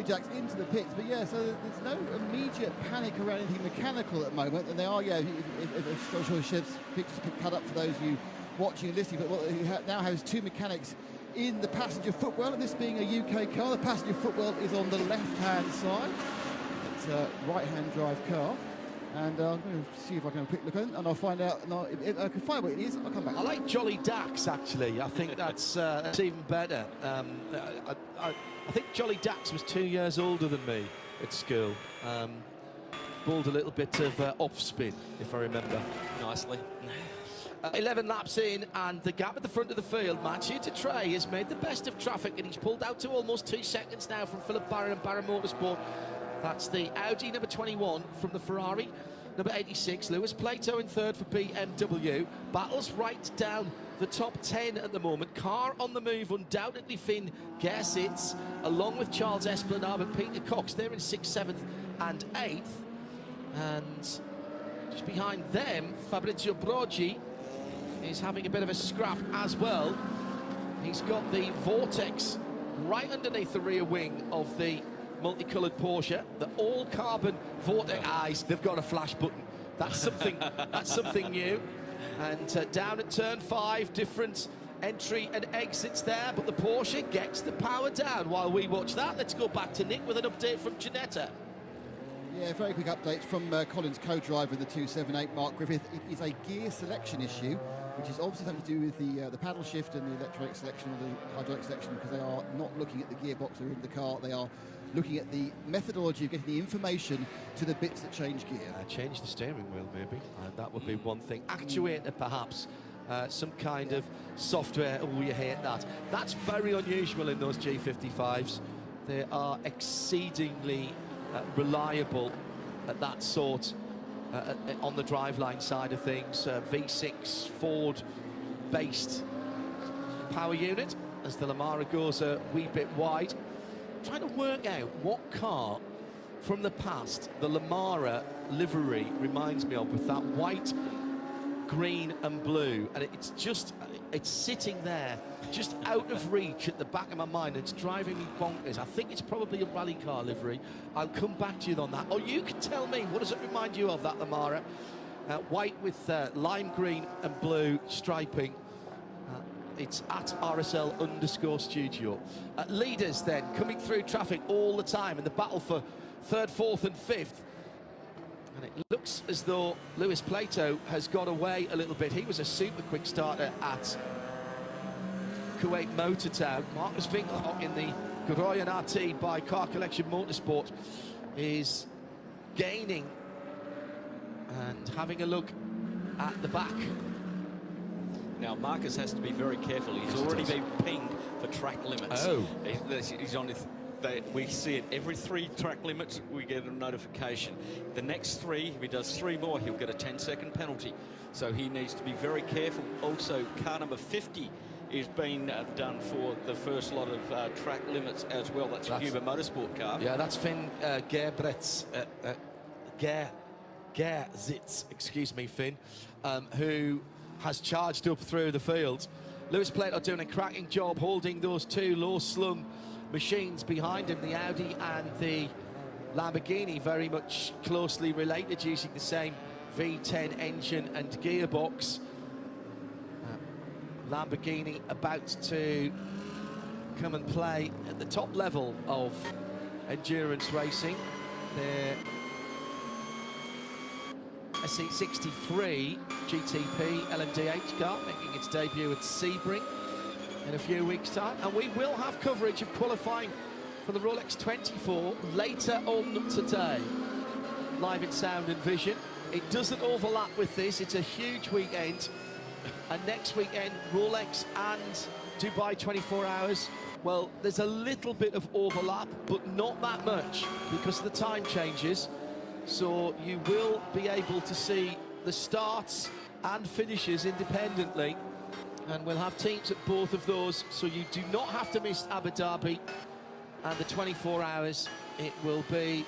jacks into the pits. But yeah, so there's no immediate panic around anything mechanical at the moment. And they are, yeah, if I'm sure Shev's pictures cut up for those of you watching and listening. But what he now has 2 mechanics in the passenger footwell, and this being a UK car, the passenger footwell is on the left-hand side. It's a right-hand drive car. And I'm going to see if I can have a quick look in, and I'll find out. And if I can find what it is, I'll come back. I like Jolly Dax, actually. I think that's even better. I think Jolly Dax was 2 years older than me at school. Balled a little bit of off-spin, if I remember. Nicely. 11 laps in, and the gap at the front of the field. Mijit88 has made the best of traffic, and he's pulled out to almost 2 seconds now from Philip Barron and Barron Motorsport. That's the Audi number 21 from the Ferrari number 86. Lewis Plato in 3rd for BMW. Battles right down the top 10 at the moment. Car on the move, undoubtedly Finn Gersitz, along with Charles Esplanade and Peter Cox. They're in 6th, 7th and 8th. And just behind them, Fabrizio Brogi is having a bit of a scrap as well. He's got the Vortex right underneath the rear wing of the multicoloured Porsche. The all-carbon Vortex eyes, they've got a flash button. That's something, that's something new. And down at turn 5, different entry and exits there, but the Porsche gets the power down. While we watch that, let's go back to Nick with an update from Ginetta. Yeah, very quick update from Colin's co-driver in the 278, Mark Griffith. It is a gear selection issue, which is obviously something to do with the paddle shift and the electronic selection or the hydraulic selection, because they are not looking at the gearbox or in the car. They are looking at the methodology of getting the information to the bits that change gear. Change the steering wheel, maybe. That would be one thing. Actuator, perhaps. Some kind of software. Oh, you hate that. That's very unusual in those G55s. They are exceedingly reliable at that sort on the driveline side of things. V6 Ford-based power unit as the Lamara goes a wee bit wide. Trying to work out what car from the past the Lamara livery reminds me of, with that white, green and blue, and it's sitting there just out of reach at the back of my mind. It's driving me bonkers. I think it's probably a rally car livery. I'll come back to you on that, or you can tell me, what does it remind you of, that Lamara? White with lime green and blue striping. It's at RSL_studio. Leaders then coming through traffic all the time in the battle for 3rd, 4th and 5th. And it looks as though Lewis Plato has got away a little bit. He was a super quick starter at Kuwait Motor Town. Marcus Winkelhock in the Goroyan RT by Car Collection Motorsport is gaining and having a look at the back. Now, Marcus has to be very careful. He's already been pinged for track limits. Oh. He's on his... We see it every 3 track limits, we get a notification. The next 3, if he does 3 more, he'll get a 10-second penalty. So he needs to be very careful. Also, car number 50 is being done for the first lot of track limits as well. That's a Huber Motorsport car. Yeah, that's Finn Gerzitz, excuse me, Finn, who has charged up through the field. Lewis Plato doing a cracking job holding those 2 low-slung machines behind him, the Audi and the Lamborghini, very much closely related, using the same V10 engine and gearbox. Lamborghini about to come and play at the top level of endurance racing. Their SE63 GTP LMDH car making its debut at Sebring in a few weeks' time, and we will have coverage of qualifying for the Rolex 24 later on today, live in sound and vision. It doesn't overlap with this. It's a huge weekend, and next weekend Rolex and Dubai 24 hours, well, there's a little bit of overlap, but not that much because of the time changes. So you will be able to see the starts and finishes independently, and we'll have teams at both of those, so you do not have to miss Abu Dhabi and the 24 hours. It will be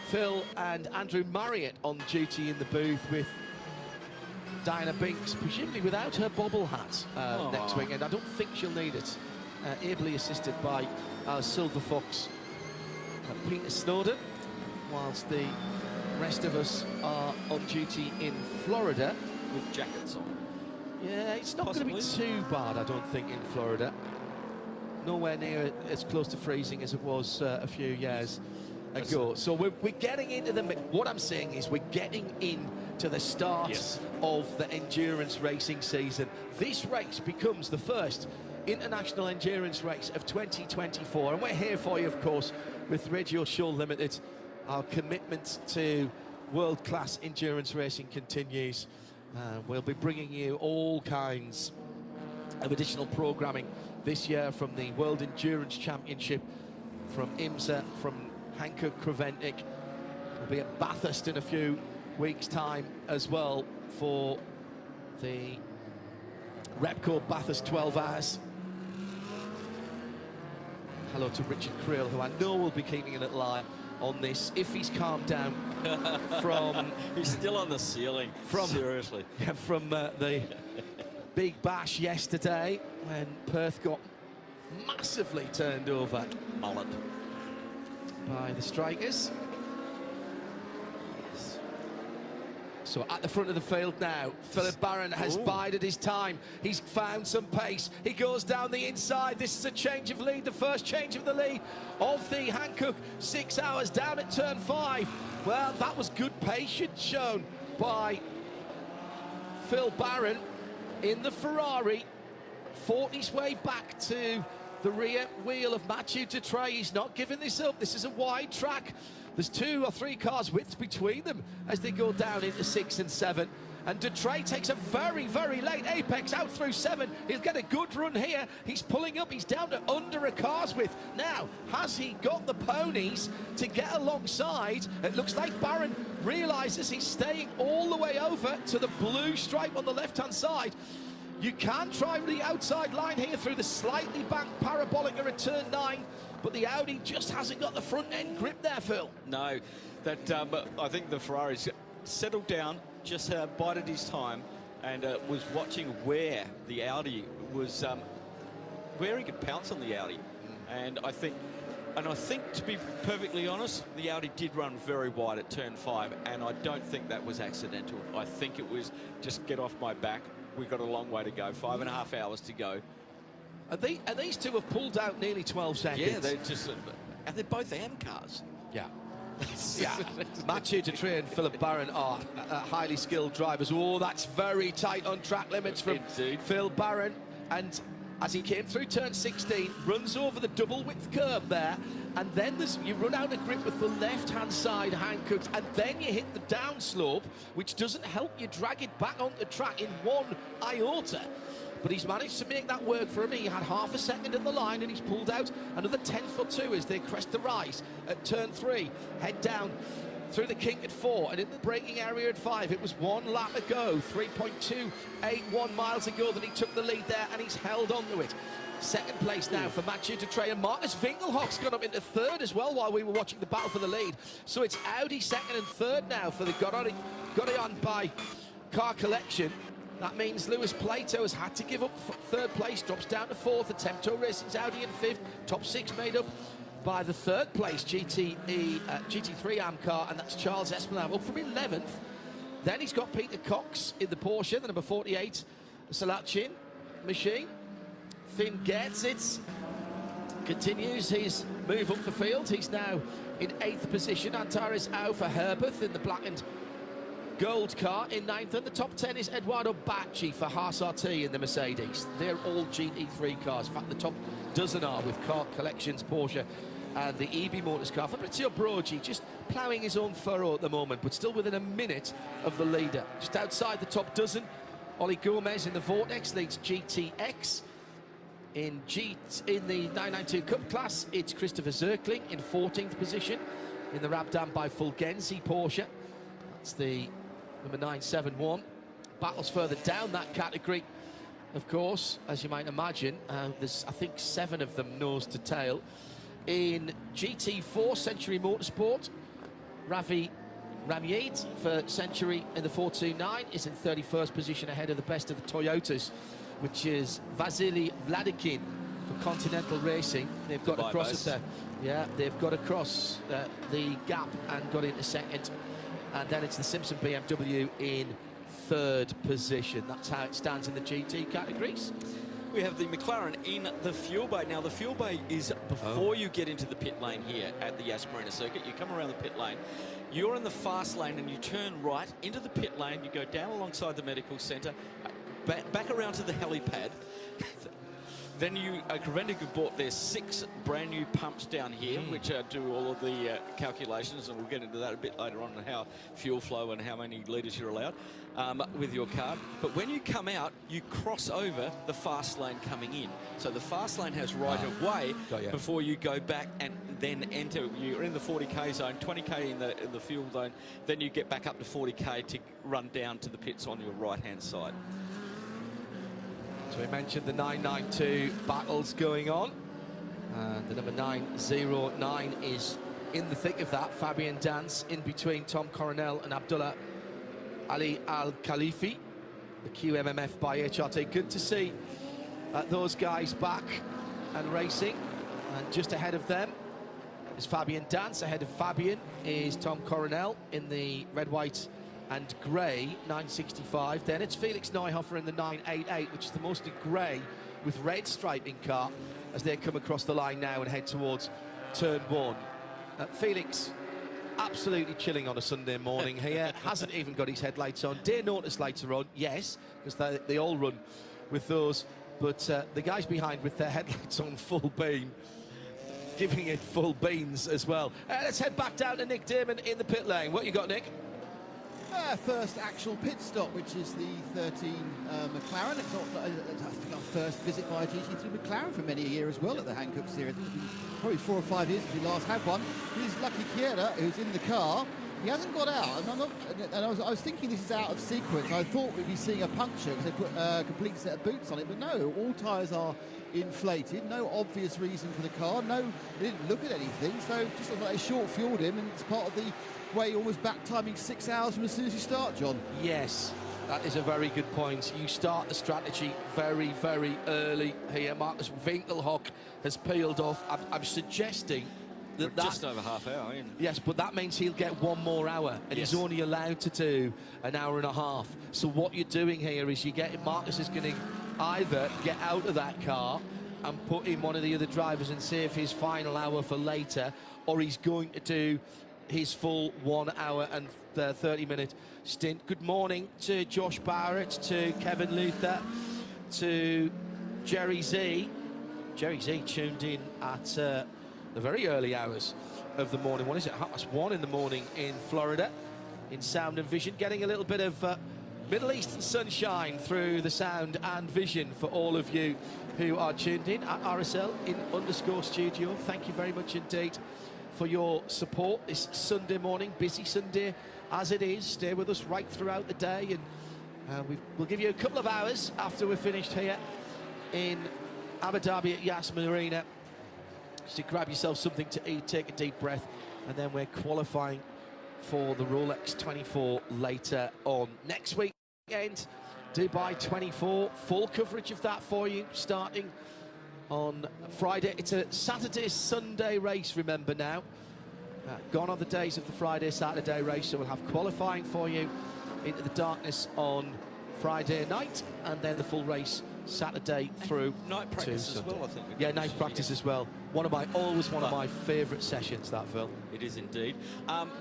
Phil and Andrew Marriott on duty in the booth, with Diana Binks, presumably without her bobble hat next weekend. I don't think she'll need it. Ably assisted by our Silver Fox, Peter Snowden, whilst the rest of us are on duty in Florida. With jackets on. Yeah, it's not going to be too bad, I don't think, in Florida. Nowhere near as close to freezing as it was a few years ago. So we're getting into the... What I'm saying is we're getting into the start of the endurance racing season. This race becomes the first international endurance race of 2024. And we're here for you, of course, with Radio Show Limited. Our commitment to world-class endurance racing continues. We'll be bringing you all kinds of additional programming this year, from the World Endurance Championship, from IMSA, from Hankook Creventic. We'll be at Bathurst in a few weeks' time as well for the Repco Bathurst 12 hours. Hello to Richard Creel, who I know will be keeping a little eye on this if he's calmed down from... He's still on the ceiling, seriously. Yeah, from the big bash yesterday when Perth got massively turned over. Mullet. By the strikers. Yes. So at the front of the field now, Philip Barron has bided his time. He's found some pace. He goes down the inside. This is a change of lead, the first change of the lead of the Hankook 6 hours down at turn 5. Well, that was good patience shown by Phil Barron in the Ferrari. Fought his way back to the rear wheel of Mijit88. He's not giving this up. This is a wide track. There's 2 or 3 cars width between them as they go down into 6 and 7. And DHABI takes a very, very late apex out through 7. He'll get a good run here. He's pulling up. He's down to under a car's width. Now, has he got the ponies to get alongside? It looks like Barron realises he's staying all the way over to the blue stripe on the left-hand side. You can try the outside line here through the slightly banked parabolic at turn 9, but the Audi just hasn't got the front end grip there, Phil. No, but I think the Ferrari's settled down, just bided his time, and was watching where the Audi was, where he could pounce on the Audi. And I think, to be perfectly honest, the Audi did run very wide at turn 5, and I don't think that was accidental. I think it was just get off my back. We've got a long way to go, 5.5 hours to go. And these two have pulled out nearly 12 seconds. Yeah, and they're both AM cars. Yeah. Yeah. Mijit88 and Philip Barron are highly skilled drivers. Oh, that's very tight on track limits from Phil Barron. And as he came through turn 16, runs over the double width curb there, and then you run out of grip with the left-hand side Hankook, and then you hit the downslope, which doesn't help you drag it back onto track in 1 iota. But he's managed to make that work for him. He had half a second at the line, and he's pulled out another 10th or 2 as they crest the rise at turn 3. Head down through the kink at 4, and in the braking area at 5. It was 1 lap ago, 3.281 miles ago that he took the lead there, and he's held on to it. Second place now for Mijit88, and Marcus Winkelhock's gone up into 3rd as well while we were watching the battle for the lead. So it's Audi 2nd and 3rd now for the got on by Car Collection. That means Lewis Plato has had to give up 3rd place, drops down to 4th. Attempto Racing's Audi in 5th. Top 6 made up by the 3rd place GT3 AM car, and that's Charles Espinal up from 11th. Then he's got Peter Cox in the Porsche, the number 48 Salachin machine. Finn Gertzitz continues his move up the field. He's now in 8th position. Antares Au for Herbert in the black and gold car in 9th, and the top 10 is Eduardo Bacci for Haas RT in the Mercedes. They're all GT3 cars. In fact, the top dozen are with Car Collections, Porsche, and the EB Motors car. Fabrizio Brogi just ploughing his own furrow at the moment, but still within a minute of the leader. Just outside the top dozen, Oli Gomez in the Vortex leads GTX. In the 992 Cup class, it's Christopher Zirkling in 14th position in the Rabdan by Fulgenzi Porsche. That's the number 971. Battles further down that category, of course, as you might imagine. There's, I think, 7 of them nose to tail. In GT4 Century Motorsport, Ravi Ramyed for Century in the 429 is in 31st position ahead of the best of the Toyotas, which is Vasily Vladikin for Continental Racing. They've got across it. Yeah, they've got across the gap and got into 2nd. And then it's the Simpson BMW in 3rd position. That's how it stands in the GT categories. We have the McLaren in the fuel bay. Now, the fuel bay is before you get into the pit lane here at the Yas Marina circuit. You come around the pit lane, you're in the fast lane, and you turn right into the pit lane. You go down alongside the medical centre, back around to the helipad. Then Crevendic bought their 6 brand new pumps down here, which do all of the calculations, and we'll get into that a bit later on how fuel flow and how many litres you're allowed with your car. But when you come out, you cross over the fast lane coming in. So the fast lane has right of way before you go back and then enter. You're in the 40k zone, 20k in the fuel zone. Then you get back up to 40k to run down to the pits on your right-hand side. So we mentioned the 992 battles going on. And the number 909 is in the thick of that. Fabian Dance in between Tom Coronel and Abdullah Ali Al-Khalifi. the QMMF by HRT. Good to see those guys back and racing. And just ahead of them is Fabian Dance. Ahead of Fabian is Tom Coronel in the red, white and grey 965. Then it's Felix Neuhofer in the 988, which is the mostly grey with red striping car, as they come across the line now and head towards turn 1. Felix absolutely chilling on a Sunday morning here. Hasn't even got his headlights on. Day notice lights are on, yes, because they all run with those. But the guys behind with their headlights on full beam, giving it full beans as well. Let's head back down to Nick Damon in the pit lane. What you got, Nick? First actual pit stop, which is the 13 McLaren. It's not our first visit by a GT3 McLaren for many a year as well at the Hankook series. It's been probably 4 or 5 years since we last had one. Here's Lucky Kieda, who's in the car. He hasn't got out, and I was thinking this is out of sequence. I thought we'd be seeing a puncture because they put a complete set of boots on it, but no, all tyres are inflated. No obvious reason for the car. No, they didn't look at anything, so just looks like they short-fueled him, and it's part of the way almost back timing 6 hours from as soon as you start, John. Yes, that is a very good point. You start the strategy very, very early here. Marcus Winkelhock has peeled off. I'm suggesting that just over half hour, isn't it? Yes, but that means he'll get 1 more hour, and yes, he's only allowed to do an hour and a half. So what you're doing here is Marcus is going to either get out of that car and put in one of the other drivers and save his final hour for later, or he's going to do his full 1 hour and 30-minute stint. Good morning to Josh Barrett, to Kevin Luther, to Jerry Z. Jerry Z tuned in at the very early hours of the morning. What is it? 1:30 in the morning in Florida, in sound and vision, getting a little bit of Middle Eastern sunshine through the sound and vision for all of you who are tuned in at RSL in _studio. Thank you very much indeed for your support this Sunday morning, busy Sunday as it is. Stay with us right throughout the day, and we'll give you a couple of hours after we're finished here in Abu Dhabi at Yas Marina, just to grab yourself something to eat, take a deep breath, and then we're qualifying for the Rolex 24 later on. Next weekend, Dubai 24, full coverage of that for you, starting on Friday. It's a Saturday-Sunday race, remember now. Gone are the days of the Friday-Saturday race, so we'll have qualifying for you into the darkness on Friday night, and then the full race Saturday through night practice as well, I think. Yeah, night practice as well. Always one of my favourite sessions, that, Phil. It is indeed.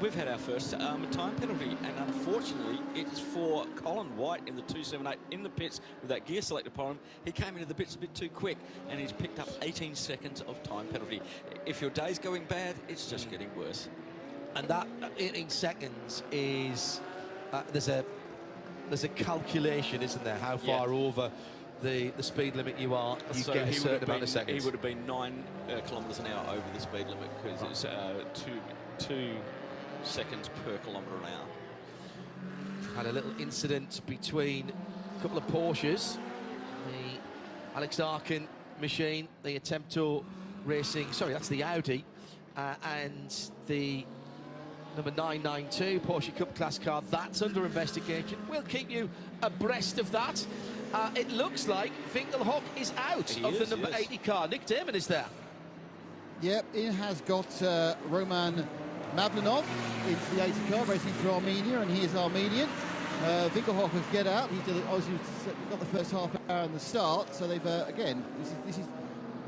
We've had our first time penalty, and unfortunately it's for Colin White in the 278 in the pits with that gear selector problem. He came into the pits a bit too quick, and he's picked up 18 seconds of time penalty. If your day's going bad, it's just getting worse. And that 18 seconds is there's a calculation, isn't there? How far over the speed limit you are, you so get a certain amount of seconds. He would have been 9 kilometres an hour over the speed limit, because it's 2 seconds per kilometre an hour. Had a little incident between a couple of Porsches, the Alex Arkin machine, the Attempto Racing, sorry, that's the Audi, and the number 992 Porsche Cup Class car. That's under investigation. We'll keep you abreast of that. It looks like Winkelhock is out the number 80 car. Nick Damon is there. Yep, it has got Roman Mavlinov into the 80 car, racing for Armenia, and he is Armenian. Winkelhock has get out. He did obviously got the first half hour in the start, so they've again. This is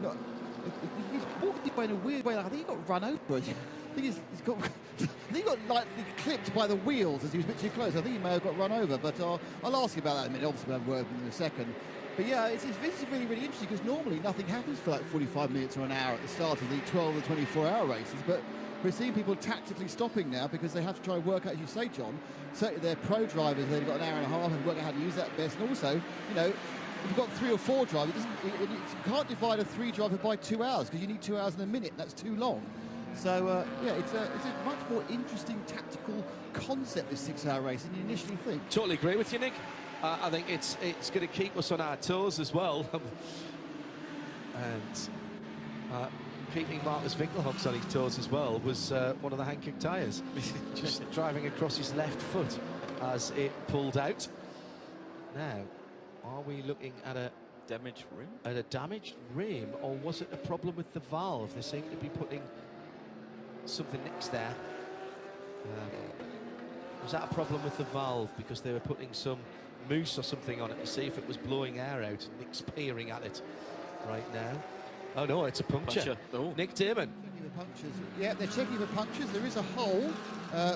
not. He's walking by in a weird way. Like, I think he got run over. I think he got lightly clipped by the wheels as he was a bit too close. I think he may have got run over, but I'll ask you about that in a minute. Obviously, we'll have a word with him in a second. But yeah, this is really, really interesting, because normally nothing happens for like 45 minutes or an hour at the start of the 12 or 24-hour races, but we're seeing people tactically stopping now because they have to try and work out, as you say, John, certainly they're pro drivers, they've got an hour and a half and work out how to use that best, and also, you know, if you've got 3 or 4 drivers, you can't divide a 3 driver by 2 hours, because you need 2 hours and a minute, and that's too long. So, yeah, it's a much more interesting tactical concept, this 6-hour race, than you initially think. Totally agree with you, Nick. I think it's going to keep us on our toes as well. And keeping Marcus Winkelhock on his toes as well was one of the Hankook tyres. Just driving across his left foot as it pulled out. Now, are we looking at a damaged rim? At a damaged rim, or was it a problem with the valve? They seem to be putting something next there. Was that a problem with the valve because they were putting some mousse or something on it to see if it was blowing air out? Nick's peering at it right now. Oh no, it's a puncture. Oh. Nick Damon. Checking for punctures. Yeah, they're checking for punctures. There is a hole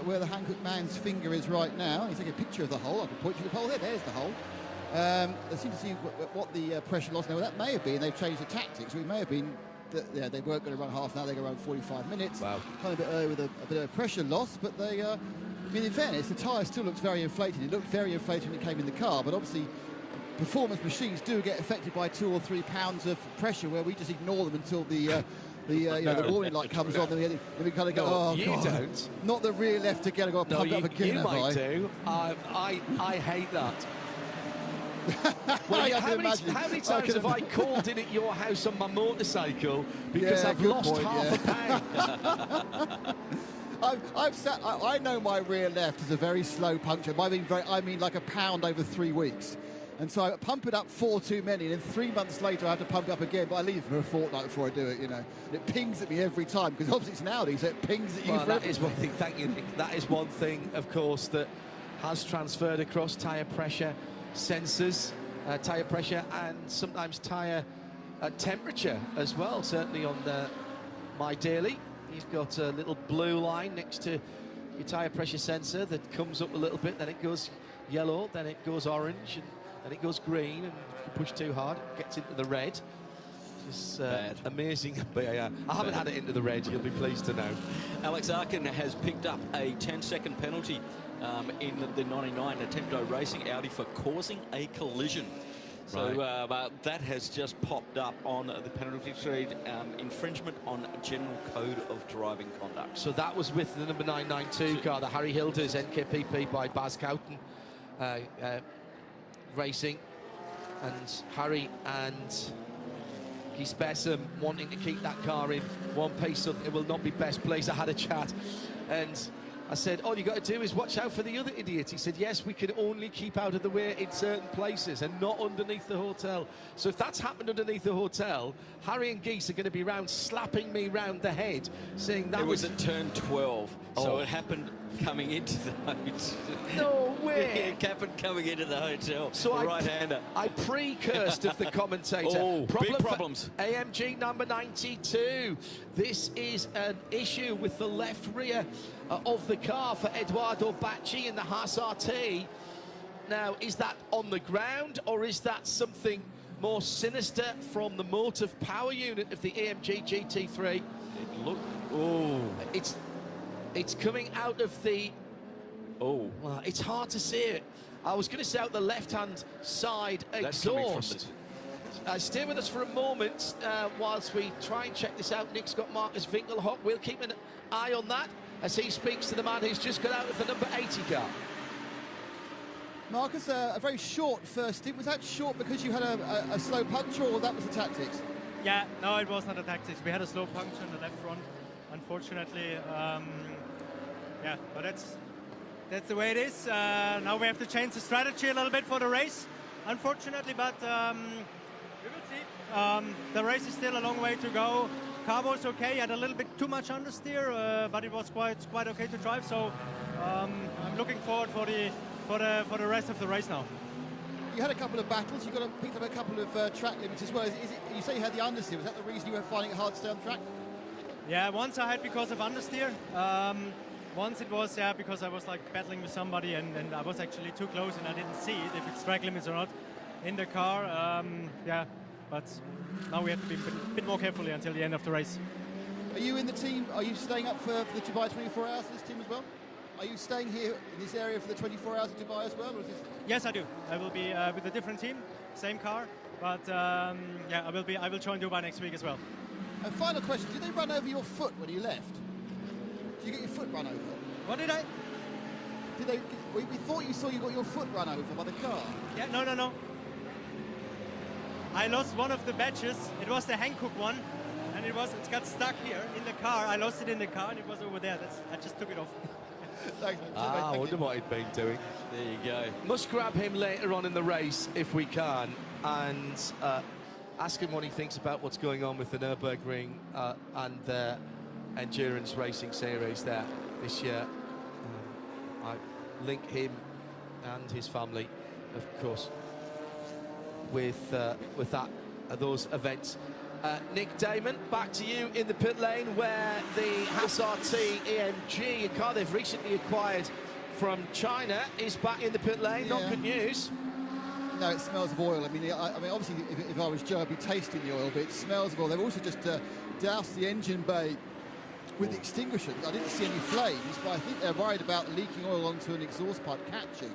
where the Hankook man's finger is right now. He's taking a picture of the hole. I can point you to the hole there. There's the hole. They seem to see what the pressure loss. Now, that may have been they've changed the tactics. It may have been that they weren't going to run half an hour. They're going to run 45 minutes. Wow. Kind of a bit early with a bit of a pressure loss, but they. I mean, in fairness, the tyre still looks very inflated. It looked very inflated when it came in the car, but obviously performance machines do get affected by 2 or 3 pounds of pressure, where we just ignore them until the the warning light comes on, and we kind of go, No, oh, you God. Don't. Not the rear left again. I've got to pump it up again. You might do. I hate that. Well, how many times have I called in at your house on my motorcycle because I've lost half a pound? I know my rear left is a very slow puncture. I mean like a pound over 3 weeks. And so I pump it up 4 too many, and then 3 months later I have to pump it up again, but I leave it for a fortnight before I do it, you know. And it pings at me every time, because obviously it's an Audi, so it pings at you Well, for that is one thing, thank you, Nick. That is one thing, of course, that has transferred across tyre pressure sensors, tyre pressure, and sometimes tyre temperature as well. Certainly on my daily, you've got a little blue line next to your tyre pressure sensor that comes up a little bit, then it goes yellow, then it goes orange, and then it goes green, and if you push too hard, it gets into the red. It's amazing. But yeah, I haven't had it into the red, you'll be pleased to know. Alex Arkin has picked up a 10-second penalty in the 99 Attempto Racing Audi for causing a collision. So that has just popped up on the penalty sheet, infringement on General Code of Driving Conduct. So that was with the number 992 car, the Harry Hilders NKPP by Baz Cowton Racing, and Harry and Keith Bessam wanting to keep that car in one piece, so it will not be best place. I had a chat and I said, all you got to do is watch out for the other idiot. He said, yes, we can only keep out of the way in certain places and not underneath the hotel. So if that's happened underneath the hotel, Harry and Geese are going to be round slapping me round the head, saying that it was at turn 12, so it happened coming into the hotel. No way! It happened coming into the hotel. So right-hander. I pre-cursed of the commentator. Oh, big problems. AMG number 92. This is an issue with the left rear of the car for Eduardo Bacci in the Haas RT. Now, is that on the ground, or is that something more sinister from the motive power unit of the AMG GT3? It's coming out of the... Well, it's hard to see it. I was going to say out the left-hand side exhaust. Stay with us for a moment whilst we try and check this out. Nick's got Marcus Winkelhock. We'll keep an eye on that as he speaks to the man who's just got out of the number 80 car. Marcus, a very short first stint. Was that short because you had a slow puncture, or that was the tactics? Yeah, no, it was not the tactics. We had a slow puncture on the left front, unfortunately. Yeah, but that's the way it is. Now we have to change the strategy a little bit for the race, unfortunately, but we will see. The race is still a long way to go. Car was okay, had a little bit too much understeer, but it was quite okay to drive. So I'm looking forward for the rest of the race now. You had a couple of battles. You picked up a couple of track limits as well. You say you had the understeer. Was that the reason you were finding it hard to stay on track? Yeah, once I had because of understeer. Once it was because I was like battling with somebody and I was actually too close and I didn't see it, if it's track limits or not in the car. Yeah, but now we have to be a bit more carefully until the end of the race. Are you in the team? Are you staying up for the Dubai 24 hours, this team as well? Are you staying here in this area for the 24 hours of Dubai as well? Or is this... Yes, I do. I will be with a different team, same car, but yeah, I will join Dubai next week as well. And final question, did they run over your foot when you left? Did you get your foot run over? What did I? We thought you got your foot run over by the car. Yeah, no. I lost one of the badges. It was the Hankook one, and it got stuck here in the car. I lost it in the car, and it was over there. I just took it off. Thanks. I wonder what he'd been doing. There you go. Must grab him later on in the race if we can, and ask him what he thinks about what's going on with the Nürburgring and the endurance racing series there this year. I link him and his family, of course, with those events. Nick Damon, back to you in the pit lane, where the HASRT EMG, a car they've recently acquired from China, is back in the pit lane. Not good news. No, it smells of oil. I mean, obviously, if I was Joe, I'd be tasting the oil, but it smells of oil. They've also just doused the engine bay with the extinguisher. I didn't see any flames, but I think they're worried about leaking oil onto an exhaust pipe catching.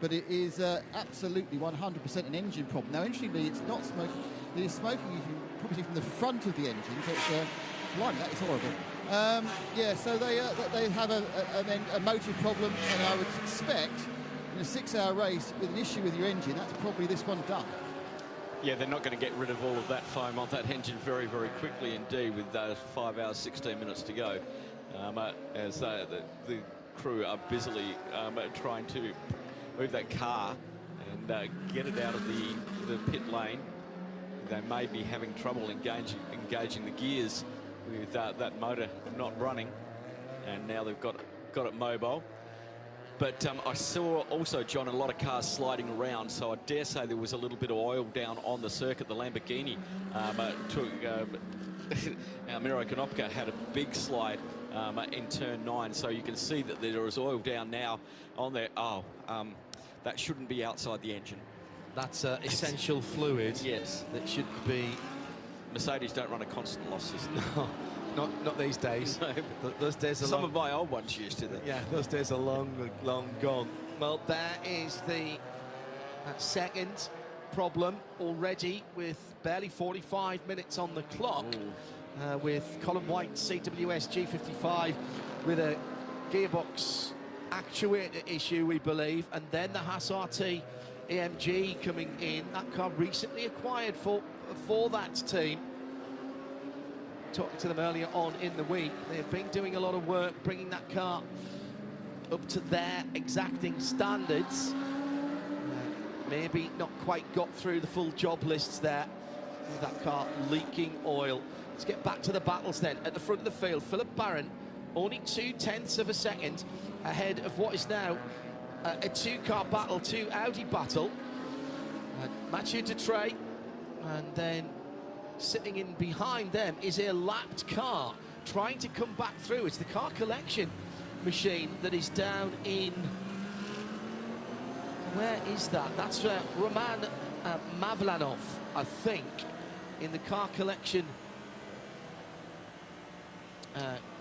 But it is absolutely 100% an engine problem. Now, interestingly, it's not smoking. It is smoking, you can probably see from the front of the engine, so it's blimey, that is horrible. Yeah, so they have a motive problem, and I would expect in a 6-hour race with an issue with your engine, that's probably this one done. Yeah, they're not going to get rid of all of that foam on that engine very, very quickly indeed, with 5 hours, 16 minutes to go, as the crew are busily trying to move that car and get it out of the pit lane. They may be having trouble engaging the gears with that motor not running, and now they've got it mobile. But I saw also, John, a lot of cars sliding around, so I dare say there was a little bit of oil down on the circuit. The Lamborghini Miro Konopka had a big slide in turn 9, so you can see that there is oil down now on there. That shouldn't be outside the engine. That's essential fluid. Yes. That should be... Mercedes don't run a constant loss system. No, not these days. No. Those days are Some of my old ones used to. Yeah, those days are long, long gone. Well, there is the second problem already, with barely 45 minutes on the clock, with Colin White's CWS G55 with a gearbox actuator issue, we believe, and then the HASRT EMG coming in. That car recently acquired for that team. Talking to them earlier on in the week, they've been doing a lot of work bringing that car up to their exacting standards. Maybe not quite got through the full job lists there, with that car leaking oil. Let's get back to the battles then. At the front of the field, Philip Barron, only 0.2 of a second ahead of what is now a two-car battle, two Audi battle. Mijit88, and then sitting in behind them is a lapped car trying to come back through. It's the car collection machine that is down in... Where is that? That's Roman Mavlanov, I think, in the car collection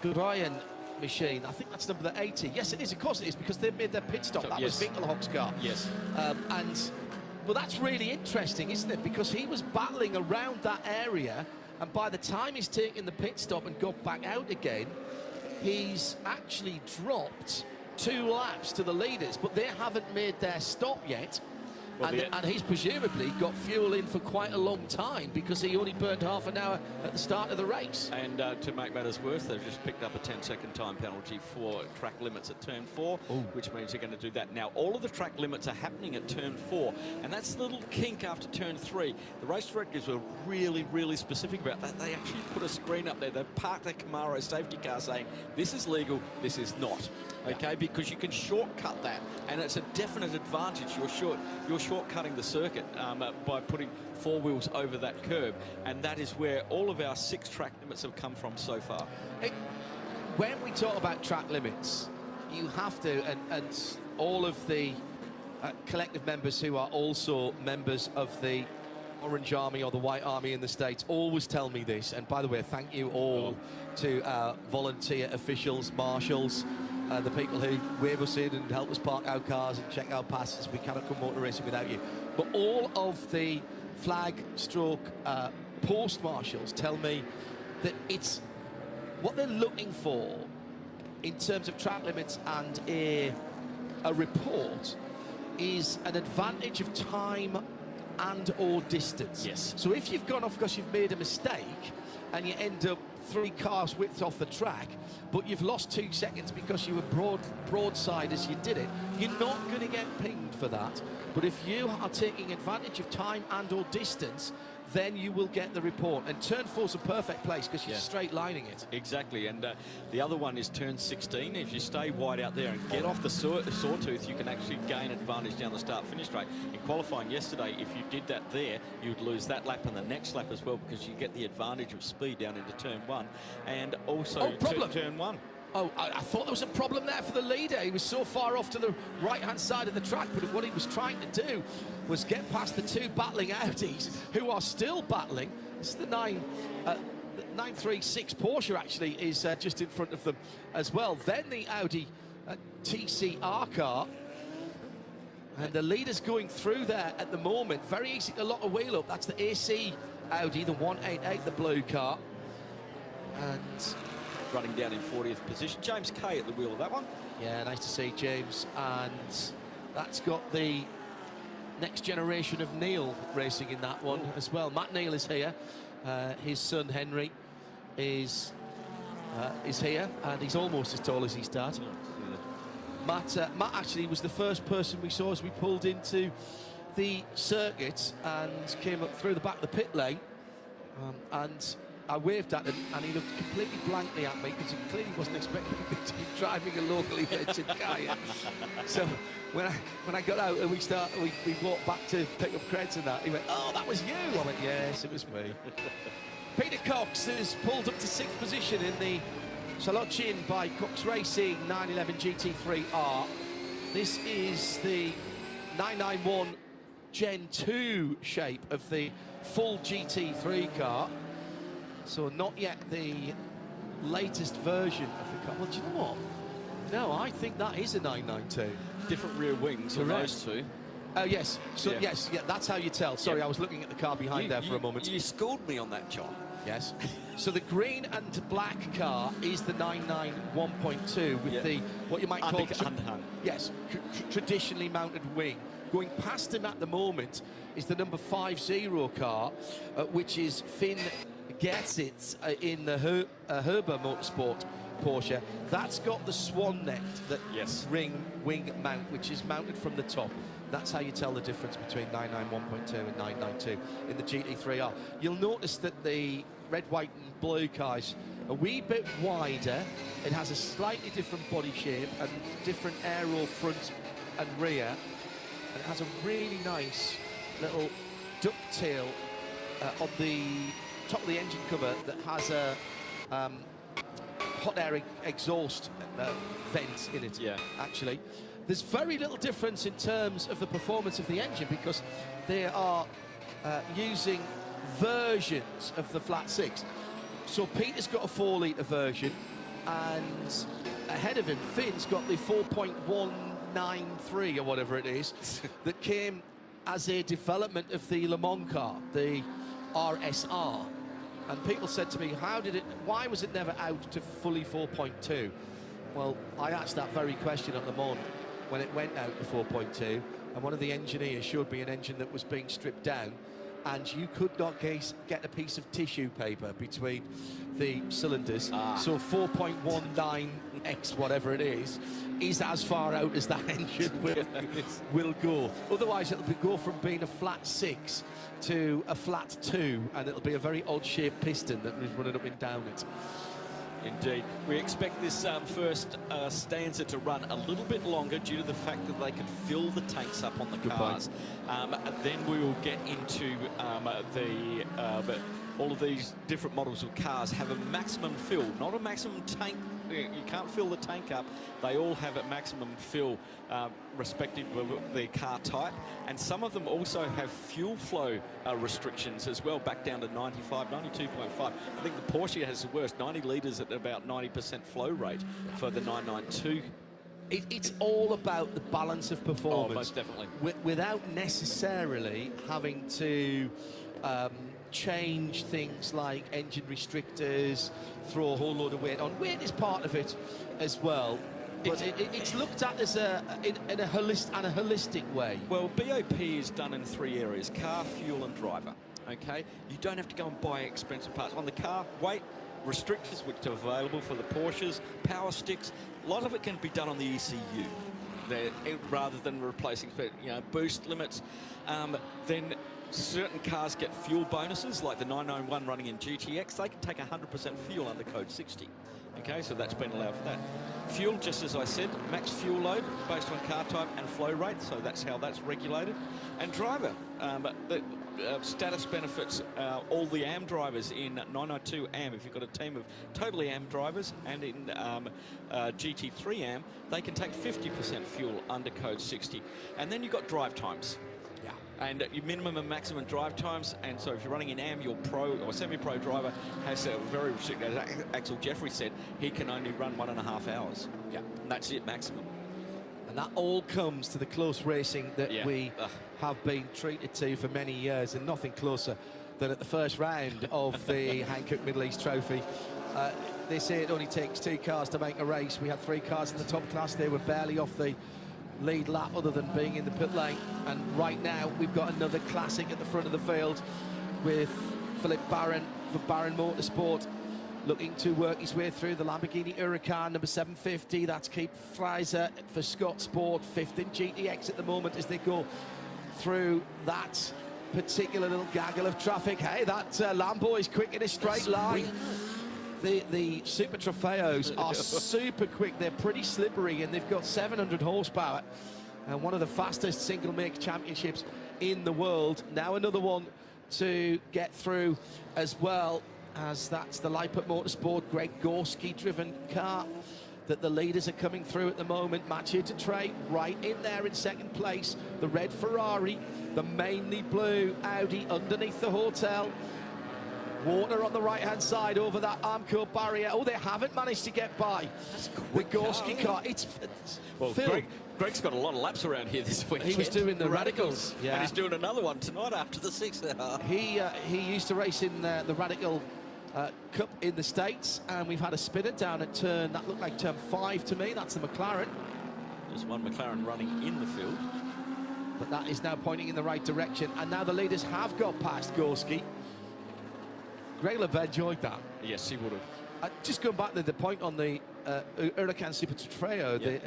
Gurian machine. I think that's number 80. Yes, it is. Of course it is, because they made their pit stop. That was Winkelhock's car. Yes. Well, that's really interesting, isn't it? Because he was battling around that area, and by the time he's taken the pit stop and got back out again, he's actually dropped 2 laps to the leaders, but they haven't made their stop yet. Well, and he's presumably got fuel in for quite a long time, because he only burned half an hour at the start of the race. And to make matters worse, they've just picked up a 10-second time penalty for track limits at turn 4, which means they're going to do that. Now, all of the track limits are happening at turn 4, and that's the little kink after turn 3. The race directors were really, really specific about that. They actually put a screen up there. They parked their Camaro safety car saying, this is legal, this is not. Okay, because you can shortcut that, and it's a definite advantage. You're shortcutting the circuit by putting 4 wheels over that curb, and that is where all of our 6 track limits have come from so far. When we talk about track limits, you have to, and all of the collective members who are also members of the Orange Army or the White Army in the States always tell me this, and by the way, thank you all to our volunteer officials, marshals, the people who wave us in and help us park our cars and check our passes. We cannot come motor racing without you. But all of the flag stroke post marshals tell me that it's what they're looking for in terms of track limits and a report is an advantage of time and or distance. Yes. So if you've gone off because you've made a mistake and you end up 3 cars width off the track, but you've lost 2 seconds because you were broadside as you did it, you're not going to get pinged for that. But if you are taking advantage of time and or distance, then you will get the report. And turn 4's a perfect place because you're straight lining it. Exactly, and the other one is turn 16. If you stay wide out there and get off the sawtooth, you can actually gain advantage down the start-finish straight. In qualifying yesterday, if you did that there, you'd lose that lap and the next lap as well, because you get the advantage of speed down into turn 1 and also turn 1. Oh, I thought there was a problem there for the leader. He was so far off to the right-hand side of the track, but what he was trying to do was get past the 2 battling Audis, who are still battling. This is the 936 Porsche, actually, is just in front of them as well. Then the Audi TCR car. And the leader's going through there at the moment. Very easy to lock a wheel up. That's the AC Audi, the 188, the blue car. And running down in 40th position. James Kay at the wheel of that one. Yeah, nice to see James. And that's got the next generation of Neil racing in that one as well. Matt Neil is here. His son Henry is here, and he's almost as tall as his dad. Matt actually was the first person we saw as we pulled into the circuit and came up through the back of the pit lane. And I waved at him, and he looked completely blankly at me because he clearly wasn't expecting me to be driving a locally registered car yet. So when I got out and we walked back to pick up creds and that, he went, "Oh, that was you." I went, "Yes, it was me." Peter Cox has pulled up to 6th position in the Salochin by Cox Racing 911 GT3R. This is the 991 Gen 2 shape of the full GT3 car. So not yet the latest version of the car. Well, do you know what? No, I think that is a 992. Different rear wings on those two. Oh, yes. So, yes, that's how you tell. Sorry, I was looking at the car behind there for a moment. You schooled me on that, John. Yes. So the green and black car is the 991.2 with the, what you might call... Underhung. Yes, traditionally mounted wing. Going past him at the moment is the number 50 car, which is Finn Geertz in the Herber Motorsport Porsche. That's got the swan neck, that wing mount, which is mounted from the top. That's how you tell the difference between 991.2 and 992 in the GT3R. You'll notice that the red, white and blue car is a wee bit wider. It has a slightly different body shape and different aero front and rear. And it has a really nice little ducktail on the top of the engine cover that has a hot air exhaust vent in it, actually. There's very little difference in terms of the performance of the engine because they are using versions of the flat 6. So Peter's got a 4-litre version, and ahead of him, Finn's got the 4.193 or whatever it is that came as a development of the Le Mans car, the RSR. And people said to me, why was it never out to fully 4.2? Well, I asked that very question at Le Mans when it went out to 4.2, and one of the engineers showed me an engine that was being stripped down, and you could not get a piece of tissue paper between the cylinders. So 4.19x, whatever it is as far out as that engine will go. Otherwise, it'll go from being a flat 6 to a flat 2, and it'll be a very odd-shaped piston that is running up and down it. Indeed. We expect this first stanza to run a little bit longer due to the fact that they can fill the tanks up on the cars. Then we will get into all of these different models of cars have a maximum fill, not a maximum tank. You can't fill the tank up. They all have a maximum fill respective of their car type, and some of them also have fuel flow restrictions as well, back down to 95, 92.5. I think the Porsche has the worst, 90 litres at about 90% flow rate for the 992. It's all about the balance of performance. Oh, most definitely. Without necessarily having to change things like engine restrictors, throw a whole load of weight on. Weight is part of it as well. But it's looked at as in a holistic way. Well, BOP is done in 3 areas: car, fuel and driver. Okay, you don't have to go and buy expensive parts. On the car, weight, restrictors which are available for the Porsches, power sticks. A lot of it can be done on the ECU there, rather than replacing, you know, boost limits. Then certain cars get fuel bonuses, like the 991 running in GTX. They can take 100% fuel under code 60. Okay, so that's been allowed for that. Fuel, just as I said, max fuel load based on car type and flow rate, so that's how that's regulated. And driver, the status benefits all the AM drivers in 992 AM. If you've got a team of totally AM drivers, and in GT3 AM, they can take 50% fuel under code 60. And then you've got drive times. And your minimum and maximum drive times, and so if you're running in AM, your pro or semi-pro driver has a very restricted, as Axel Jeffrey said, he can only run 1.5 hours. Yeah. And that's it, maximum. And that all comes to the close racing that we have been treated to for many years, and nothing closer than at the first round of the Hankook Middle East Trophy. They say it only takes 2 cars to make a race. We had 3 cars in the top class. They were barely off the lead lap other than being in the pit lane, and right now we've got another classic at the front of the field with Philip Barron for Barron Motorsport looking to work his way through the Lamborghini Huracan number 750. That's Keith Fraser for Scott Sport, 5th in GTX at the moment as they go through that particular little gaggle of traffic. Hey, that Lambo is quick in a straight line. The Super Trofeos are super quick. They're pretty slippery, and they've got 700 horsepower and one of the fastest single make championships in the world. Now another one to get through as well, as that's the Leipert Motorsport Greg Gorski driven car that the leaders are coming through at the moment. Mijit88 right in there in second place. The red Ferrari, the mainly blue Audi underneath the hotel. Water on the right-hand side over that Armco barrier. Oh, they haven't managed to get by the Gorski car. Well, Greg's got a lot of laps around here this weekend. He was doing the radicals. Yeah. And he's doing another one tonight after the 6 hour. He used to race in the Radical Cup in the States, and we've had a spinner down at turn, that looked like turn 5 to me. That's the McLaren. There's one McLaren running in the field. But that is now pointing in the right direction, and now the leaders have got past Gorski. Greg LeBed enjoyed that. Yes, he would have. Just going back to the point on the Huracan Super Trofeo,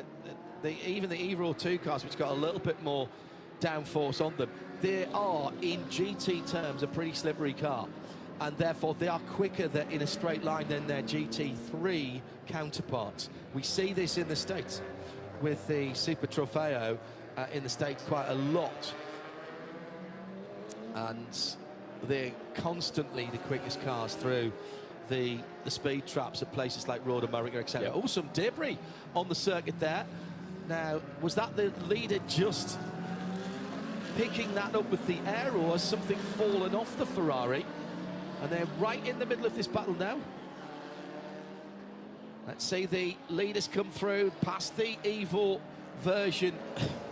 even the Evo 2 cars, which got a little bit more downforce on them, they are, in GT terms, a pretty slippery car. And therefore, they are quicker in a straight line than their GT3 counterparts. We see this in the States with the Super Trofeo in the States quite a lot. And they're constantly the quickest cars through the speed traps at places like Road America, etc. Oh, some debris on the circuit there. Now, was that the leader just picking that up with the air, or has something fallen off the Ferrari? And they're right in the middle of this battle now. Let's see the leaders come through past the Evo version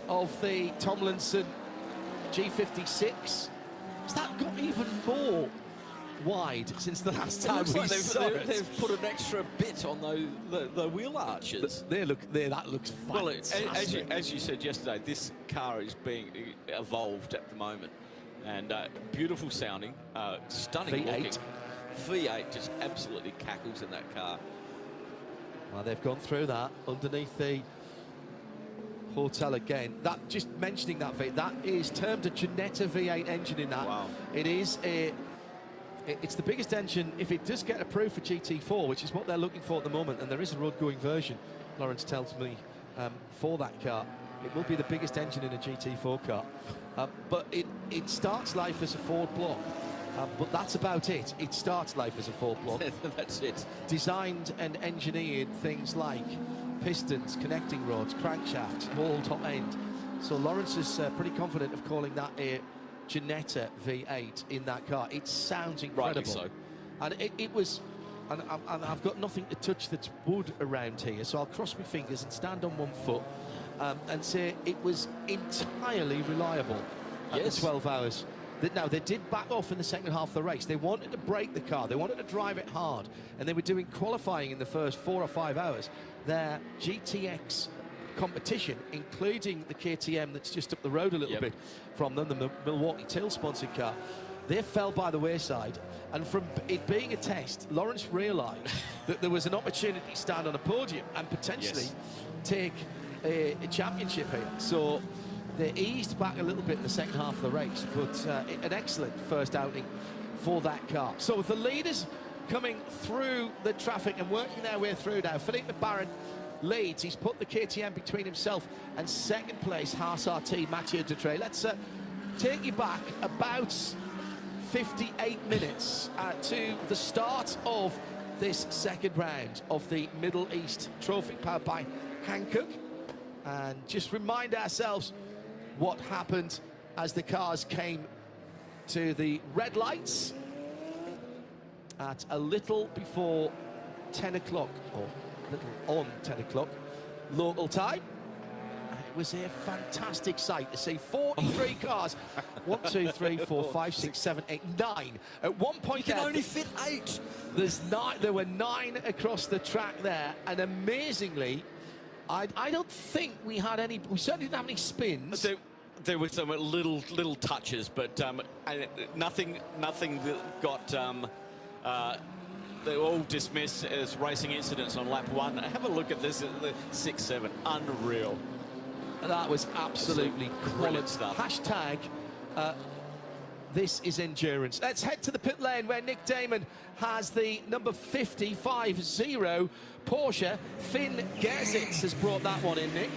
of the Tomlinson G56. Has that got even more wide since the last time we saw it? They've put an extra bit on the wheel arches. That looks fantastic. Well, as you said yesterday, this car is being evolved at the moment. And beautiful sounding, stunning V8. looking. V8 just absolutely cackles in that car. Well, they've gone through that underneath the hotel again. That, just mentioning that V8, that is termed a Ginetta V8 engine in that. Wow. It is it's the biggest engine if it does get approved for GT4, which is what they're looking for at the moment, and there is a road-going version, Lawrence tells me, for that car. It will be the biggest engine in a GT4 car. But it starts life as a Ford block. But that's about it. It starts life as a Ford block. That's it. Designed and engineered things like pistons, connecting rods, crankshafts, all top end. So Lawrence is pretty confident of calling that a Ginetta V8 in that car. It sounds incredible. Rightly so. And it was, and I've got nothing to touch that's wood around here, so I'll cross my fingers and stand on one foot and say it was entirely reliable at the 12 hours. Now, they did back off in the second half of the race. They wanted to break the car. They wanted to drive it hard. And they were doing qualifying in the first 4 or 5 hours. Their GTX competition, including the KTM that's just up the road a little bit from them, the Milwaukee Till sponsored car, they fell by the wayside. And from it being a test, Lawrence realised that there was an opportunity to stand on a podium and potentially take a championship here. So they eased back a little bit in the second half of the race, but an excellent first outing for that car. So with the leaders coming through the traffic and working their way through now, Philippe Barron leads. He's put the KTM between himself and second place Haas RT Mathieu Dutré. Let's take you back about 58 minutes to the start of this second round of the Middle East Trophy powered by Hankook, and just remind ourselves what happened as the cars came to the red lights at a little before 10 o'clock, or little on 10 o'clock local time. It was a fantastic sight to see 43 cars. 1, 2, 3, 4, 5, 6, 7, 8, 9. At one point, you can only fit 8. There were 9 across the track there, and amazingly, I don't think we had any. We certainly didn't have any spins. There were some little touches, but nothing that got. They were all dismissed as racing incidents on lap 1. Have a look at this, the 6-7, unreal. That was absolutely brilliant stuff. Hashtag, this is endurance. Let's head to the pit lane where Nick Damon has the number 50 Porsche. Finn Gersitz has brought that one in, Nick.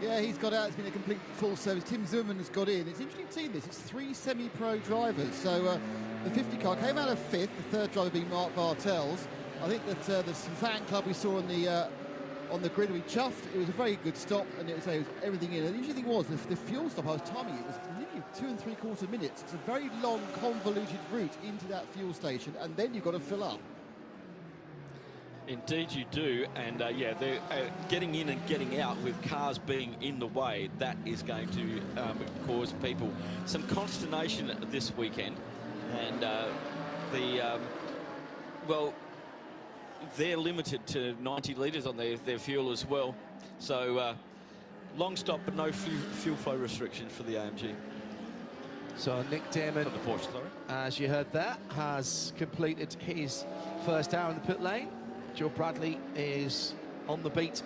Yeah, he's got out. It's been a complete full service. Tim Zimmerman has got in. It's interesting to see this. It's 3 semi-pro drivers. So the 50 car came out of 5th, the third driver being Mark Bartels. I think that the fan club we saw on the grid, we chuffed. It was a very good stop, and it was everything in. And the interesting thing was the fuel stop. I was timing it was nearly 2 3/4 minutes. It's a very long, convoluted route into that fuel station, and then you've got to fill up. Indeed you do, and yeah, they're getting in and getting out with cars being in the way. That is going to cause people some consternation this weekend, and well, they're limited to 90 litres on their fuel as well, so long stop but no fuel flow restrictions for the AMG. So Nick Damon, for the Porsche, sorry, as you heard that, has completed his first hour in the pit lane. Joe Bradley is on the beat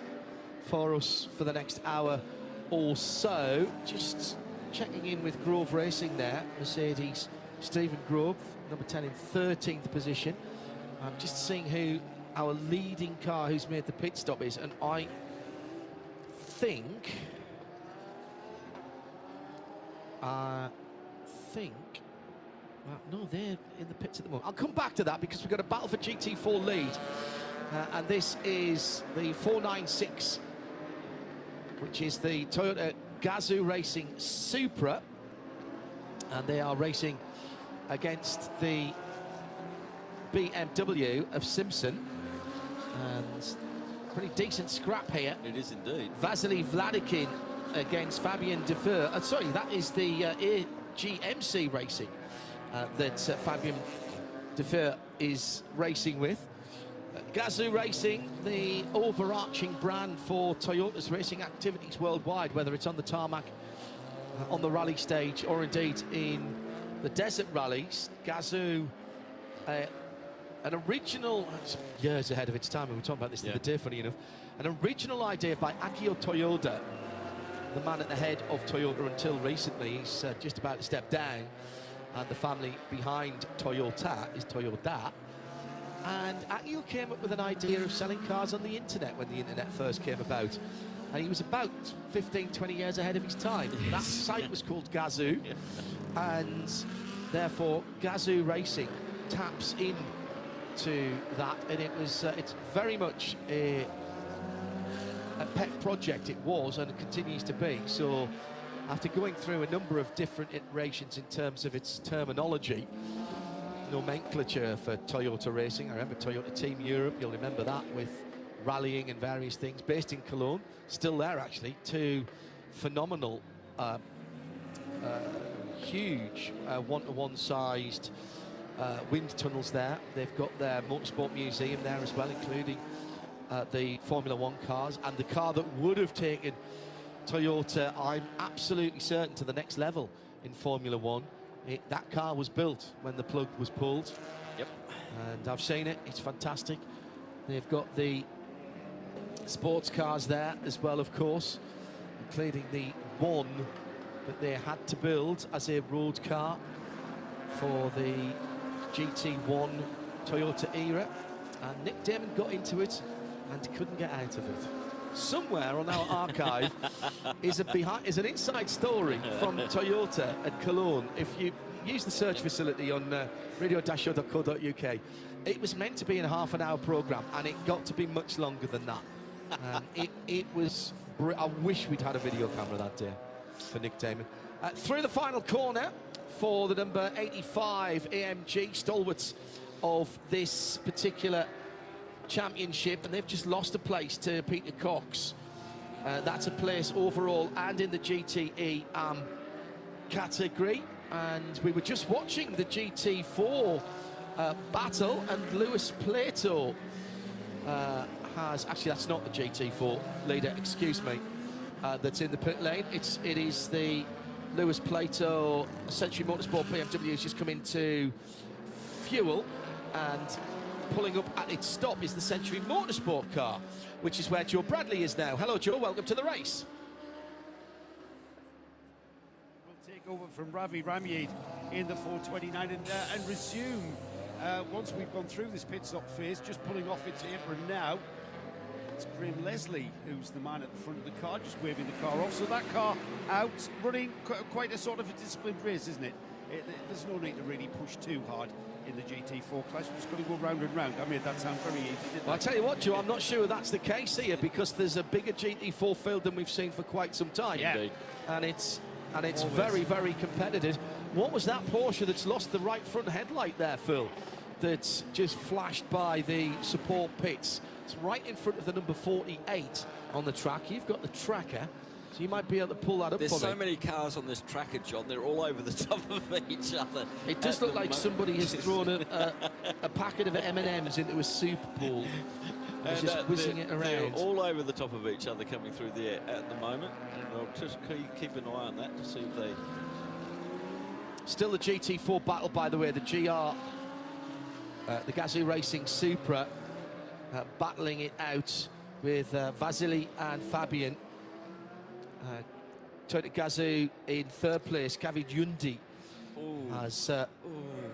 for us for the next hour or so. Just checking in with Grove Racing there. Mercedes, Stephen Grove, number 10 in 13th position. I'm just seeing who our leading car who's made the pit stop is, and I think... well, no, they're in the pits at the moment. I'll come back to that because we've got a battle for GT4 lead. And this is the 496, which is the Toyota Gazoo Racing Supra. And they are racing against the BMW of Simpson. And pretty decent scrap here. It is indeed. Vasily Vladikin against Fabien Defer. Sorry, that is the GMC Racing that Fabien Defer is racing with. Gazoo Racing, the overarching brand for Toyota's racing activities worldwide, whether it's on the tarmac, on the rally stage, or indeed in the desert rallies. Gazoo, an original, years ahead of its time, we were talking about this the other day, funny enough, an original idea by Akio Toyoda, the man at the head of Toyota until recently. He's just about to step down, and the family behind Toyota is Toyota. And Akio came up with an idea of selling cars on the internet when the internet first came about. And he was about 15, 20 years ahead of his time. That site was called Gazoo. And therefore, Gazoo Racing taps into that. And it was, it's very much a pet project. It was and it continues to be. So after going through a number of different iterations in terms of its terminology, nomenclature for Toyota racing. I remember Toyota Team Europe, you'll remember that, with rallying and various things, based in Cologne, still there actually. 2 phenomenal, huge one-to-one sized wind tunnels there. They've got their motorsport museum there as well, including the Formula One cars, and the car that would have taken Toyota, I'm absolutely certain, to the next level in Formula One That car was built when the plug was pulled. Yep. And I've seen it, it's fantastic. They've got the sports cars there as well, of course, including the one that they had to build as a road car for the GT1 Toyota era. And Nick Damon got into it and couldn't get out of it. Somewhere on our archive is an inside story from Toyota at Cologne. If you use the search facility on radio-show.co.uk, it was meant to be in a half-an-hour programme, and it got to be much longer than that. It was... I wish we'd had a video camera that day for Nick Damon. Through the final corner for the number 85 AMG stalwarts of this particular championship, and they've just lost a place to Peter Cox. That's a place overall and in the GTE category. And we were just watching the GT4 battle, and Lewis Plato has... Actually, that's not the GT4 leader, excuse me, that's in the pit lane. It is the Lewis Plato Century Motorsport BMW who's just come into fuel, and pulling up at its stop is the Century Motorsport car, which is where Joe Bradley is now. Hello, Joe, welcome to the race. We'll take over from Ravi Ramyade in the 429 and resume once we've gone through this pit stop phase, just pulling off its apron now. It's Graham Leslie who's the man at the front of the car, just waving the car off. So that car out, running quite a sort of a disciplined race, isn't it? There's no need to really push too hard in the GT4 class. We're just going to go round and round. I made that sound very easy, didn't Well, I'll tell you what, Joe, I'm not sure that's the case here, because there's a bigger GT4 field than we've seen for quite some time. Yeah. Indeed. And it's very, very competitive. What was that Porsche that's lost the right front headlight there, Phil? That's just flashed by the support pits. It's right in front of the number 48 on the track. You've got the tracker, so you might be able to pull that up. There's for so me. many cars on this tracker, John. They're all over the top of each other. It does look like somebody has thrown a packet of M&Ms into a soup pool and just whizzing it around. They're all over the top of each other coming through there at the moment. And I'll just keep an eye on that to see if they... Still the GT4 battle, by the way. The GR, the Gazoo Racing Supra, battling it out with Vasily and Fabian. Toyota Gazoo in third place. Kavi Jundi has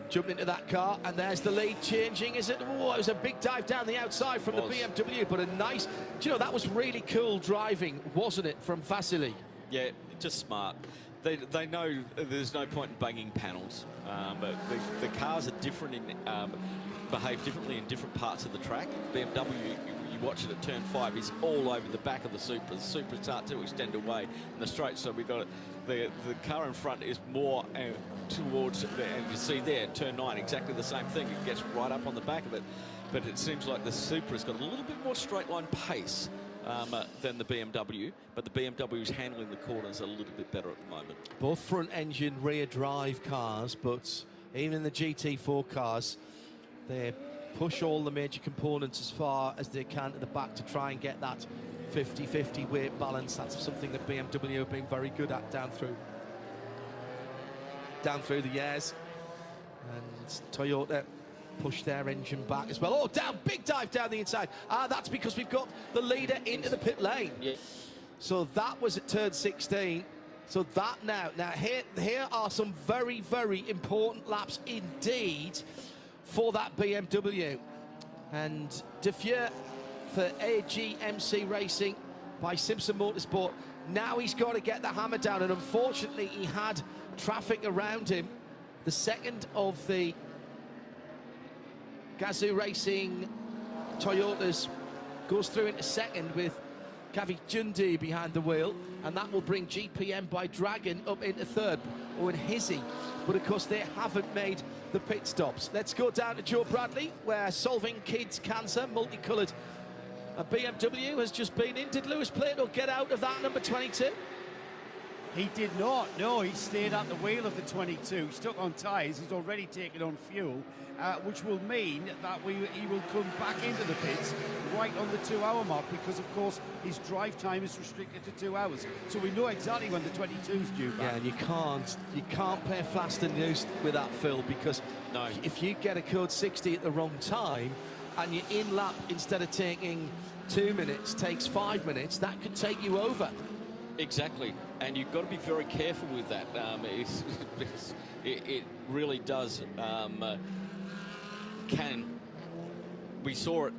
jumped into that car, and there's the lead changing. Is it? Oh, it was a big dive down the outside from the BMW, but a nice... Do you know, that was really cool driving, wasn't it, from Vasily? Yeah, just smart. They know there's no point in banging panels, but the cars are different in... behave differently in different parts of the track. BMW, you watch it at turn 5, is all over the back of the Supra. The Supra start to extend away in the straight, so we've got the car in front is more towards, and you see there, turn 9, exactly the same thing. It gets right up on the back of it, but it seems like the Supra's got a little bit more straight line pace than the BMW, but the BMW is handling the corners a little bit better at the moment. Both front engine, rear drive cars, but even in the GT4 cars, they push all the major components as far as they can to the back to try and get that 50-50 weight balance. That's something that BMW have been very good at down through the years. And Toyota push their engine back as well. Oh, down, big dive down the inside. That's because we've got the leader into the pit lane. Yeah. So that was at turn 16. So that now here are some very, very important laps indeed for that BMW. And Defier for AGMC Racing by Simpson Motorsport. Now he's got to get the hammer down, and unfortunately he had traffic around him. The second of the Gazoo Racing Toyotas goes through into second with Kavi Jundi behind the wheel, and that will bring GPM by Dragon up into third, Owen Hizzy. But of course they haven't made the pit stops. Let's go down to Joe Bradley, where Solving Kids Cancer, multicoloured BMW has just been in. Did Lewis Plato get out of that, number 22? He did not. No, he stayed at the wheel of the 22. He stuck on tyres. He's already taken on fuel, which will mean that he will come back into the pits right on the 2-hour mark because, of course, his drive time is restricted to 2 hours. So we know exactly when the 22's due back. Yeah, and you can't play fast and loose with that, Phil, because if you get a code 60 at the wrong time and your in-lap, instead of taking 2 minutes, takes 5 minutes, that could take you over. Exactly, and you've got to be very careful with that. It really does we saw it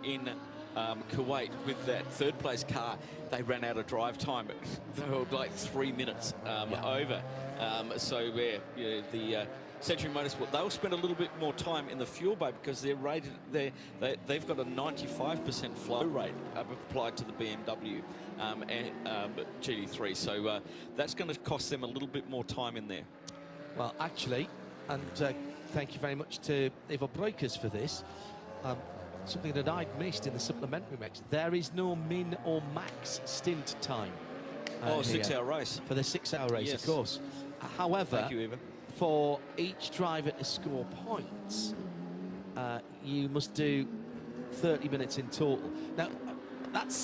in Kuwait with that third place car. They ran out of drive time. They were like 3 minutes over. The Century Motorsport, they'll spend a little bit more time in the fuel bay because they're rated. They've got a 95% flow rate applied to the BMW and GT3. So that's going to cost them a little bit more time in there. Well, actually, and thank you very much to Ivo Breukers for this. Something that I'd missed in the supplementary mix. There is no min or max stint time. 6-hour race. For the 6-hour race, yes. Of course. However, thank you, Eva. For each driver to score points, you must do 30 minutes in total. Now, that's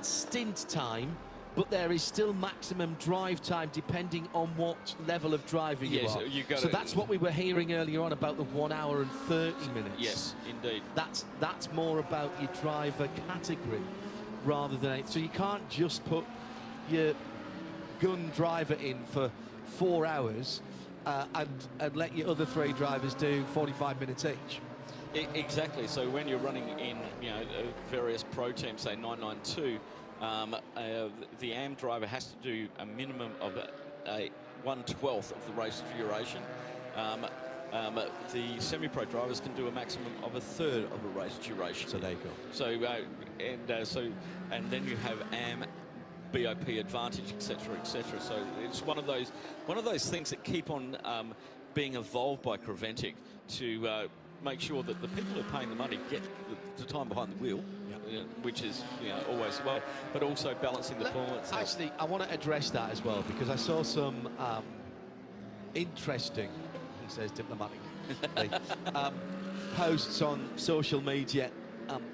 stint time, but there is still maximum drive time depending on what level of driver you are. So that's what we were hearing earlier on about the 1 hour and 30 minutes. Yes, indeed. That's more about your driver category rather than... So you can't just put your gun driver in for 4 hours and let your other 3 drivers do 45 minutes each. Exactly. So when you're running in, various pro teams, say 992, the AM driver has to do a minimum of a 1/12 of the race then the semi-pro drivers can do a maximum of a third of a race duration. So there you go. So and then you have AM, BOP advantage, etc., etc. So it's one of those things that keep on being evolved by Creventic to make sure that the people who are paying the money get the time behind the wheel. Which is always well, but also balancing the points. Actually, I want to address that as well because I saw some interesting, he says diplomatically, posts on social media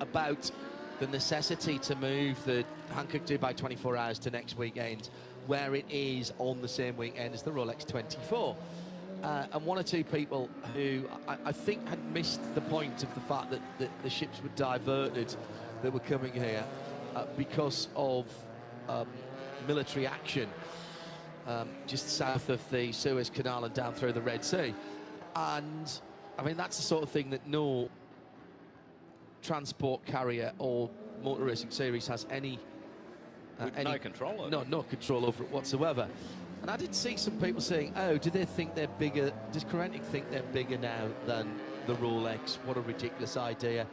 about the necessity to move the Hankook Dubai 24 Hours to next weekend, where it is on the same weekend as the Rolex 24. And 1 or 2 people who I think had missed the point of the fact that the ships were diverted that were coming here because of military action just south of the Suez Canal and down through the Red Sea. And I mean, that's the sort of thing that no transport carrier or motor racing series has any control over. No control over it whatsoever. And I did see some people saying, oh, do they think they're bigger? Does Creventic think they're bigger now than the Rolex? What a ridiculous idea.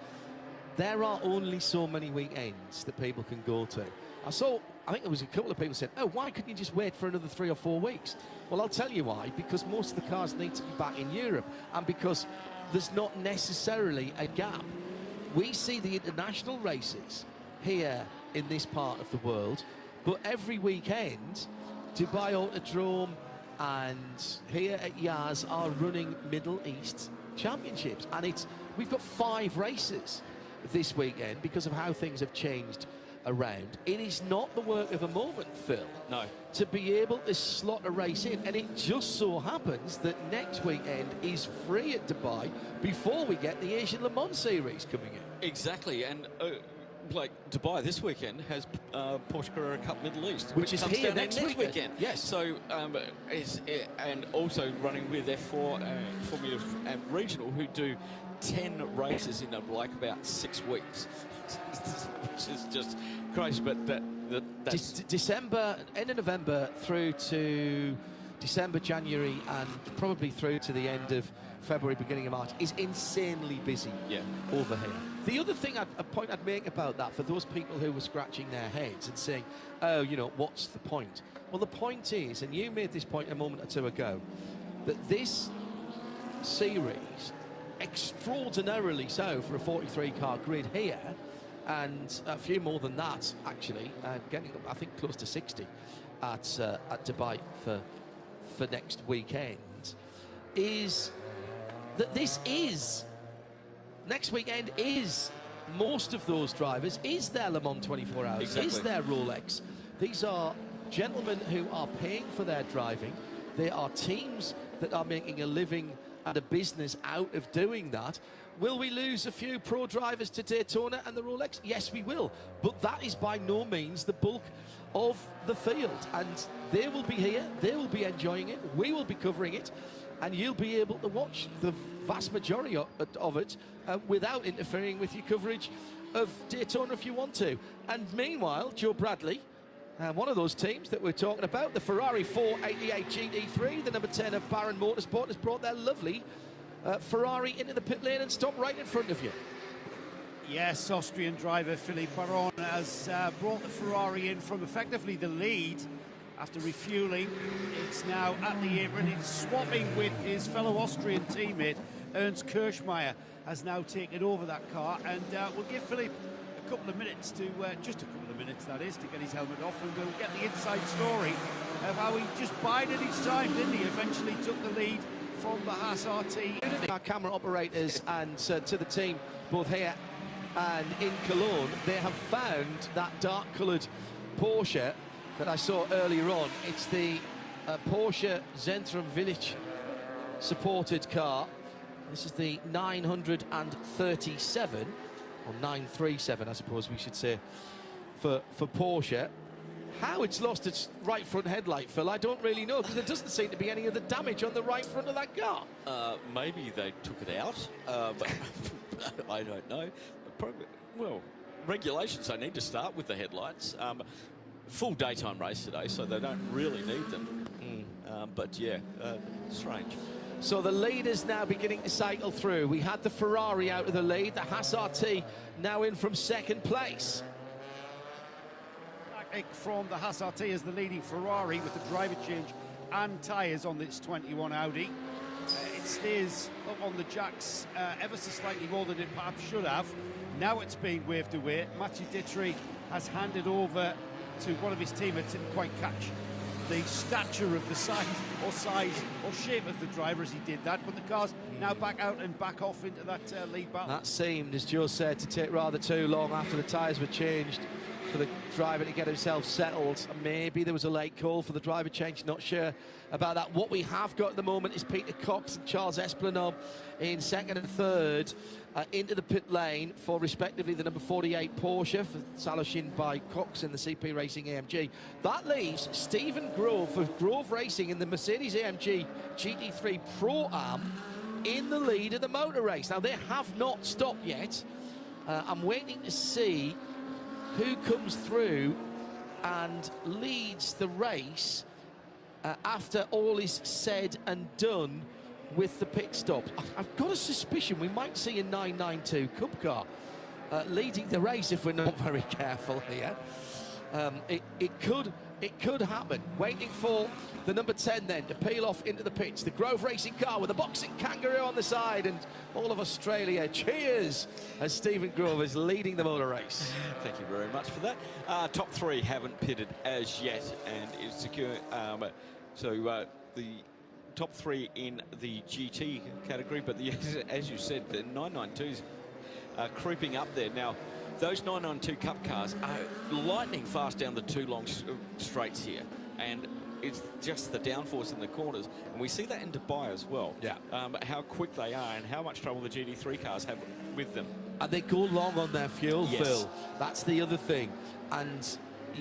There are only so many weekends that people can go to. I think there was a couple of people said, oh, why couldn't you just wait for another 3 or 4 weeks? Well, I'll tell you why. Because most of the cars need to be back in Europe. And because there's not necessarily a gap. We see the international races here in this part of the world, but every weekend, Dubai Autodrome and here at Yas are running Middle East Championships. And we've got 5 races this weekend because of how things have changed around. It is not the work of a moment, Phil. No. To be able to slot a race in, and it just so happens that next weekend is free at Dubai before we get the Asian Le Mans Series coming in. Exactly, and like Dubai this weekend has Porsche Carrera Cup Middle East, which is comes here down next weekend. Yes. So and also running with F4 Formula Regional, who do 10 races in like about 6 weeks, which is just crazy. But that's December, end of November through to December, January, and probably through to the end of February, beginning of March is insanely busy over here. The other thing, a point I'd make about that for those people who were scratching their heads and saying, oh, what's the point? Well, the point is, and you made this point a moment or 2 ago, that this series, extraordinarily so for a 43-car grid here, and a few more than that, actually, getting, I think, close to 60, at Dubai for next weekend is that next weekend is most of those drivers, is their Le Mans 24 Hours, Exactly. is their Rolex. These are gentlemen who are paying for their driving. They are teams that are making a living and a business out of doing that. Will we lose a few pro drivers to Daytona and the Rolex? Yes, we will. But that is by no means the bulk of the field. And they will be here, they will be enjoying it, we will be covering it, and you'll be able to watch the vast majority of it without interfering with your coverage of Daytona if you want to. And meanwhile, Joe Bradley, one of those teams that we're talking about, the Ferrari 488 GT3, the number 10 of Baron Motorsport, has brought their lovely Ferrari into the pit lane and stopped right in front of you. Yes, Austrian driver Philippe Baron has brought the Ferrari in from effectively the lead after refueling. It's now at the apron. He's swapping with his fellow Austrian teammate Ernst Kirschmeier, has now taken over that car, and we'll give Philippe a couple of minutes to just a couple of minutes, that is, to get his helmet off, and we'll get the inside story of how he just bided his time, didn't he? Eventually took the lead from the Haas RT. Our camera operators and to the team both here and in Cologne, they have found that dark-coloured Porsche that I saw earlier on. It's the Porsche Zentrum Village supported car. This is the 937, or 937 I suppose we should say, for Porsche. How it's lost its right front headlight, Phil, I don't really know, because there doesn't seem to be any other damage on the right front of that car. Maybe they took it out, but I don't know. Probably, well, regulations, they need to start with the headlights. Full daytime race today, so they don't really need them. But yeah, strange. So the lead is now beginning to cycle through. We had the Ferrari out of the lead, the Haas RT now in from second place. From the Haas RT as the leading Ferrari with the driver change and tyres on this 21 Audi. It stays up on the jacks ever so slightly more than it perhaps should have. Now it's being waved away. Mijit88 has handed over to one of his teammates. Didn't quite catch the stature of the size or shape of the driver as he did that, but the car's now back out and back off into that lead battle. That seemed, as Joe said, to take rather too long after the tyres were changed for the driver to get himself settled. Maybe there was a late call for the driver change, not sure about that. What we have got at the moment is Peter Cox and Charles Esplanade in second and third into the pit lane for respectively the number 48 Porsche for Saloshin by Cox in the CP Racing AMG. That leaves Stephen Grove of Grove Racing in the Mercedes AMG GT3 Pro-Am in the lead of the motor race. Now, they have not stopped yet. I'm waiting to see who comes through and leads the race after all is said and done with the pit stop. I've got a suspicion we might see a 992 Cup car leading the race if we're not very careful here. It could happen. Waiting for the number 10 then to peel off into the pits. The Grove Racing car with a boxing kangaroo on the side, and all of Australia cheers as Stephen Grove is leading the motor race. Thank you very much for that. Top three haven't pitted as yet, and is secure. So the top three in the GT category, but as you said, the 992s are creeping up there now. Those 992 Cup cars are lightning fast down the two long straights here, and it's just the downforce in the corners, and we see that in Dubai as well. Yeah. How quick they are and how much trouble the GT3 cars have with them. And they go long on their fuel, Yes. Phil. That's the other thing. And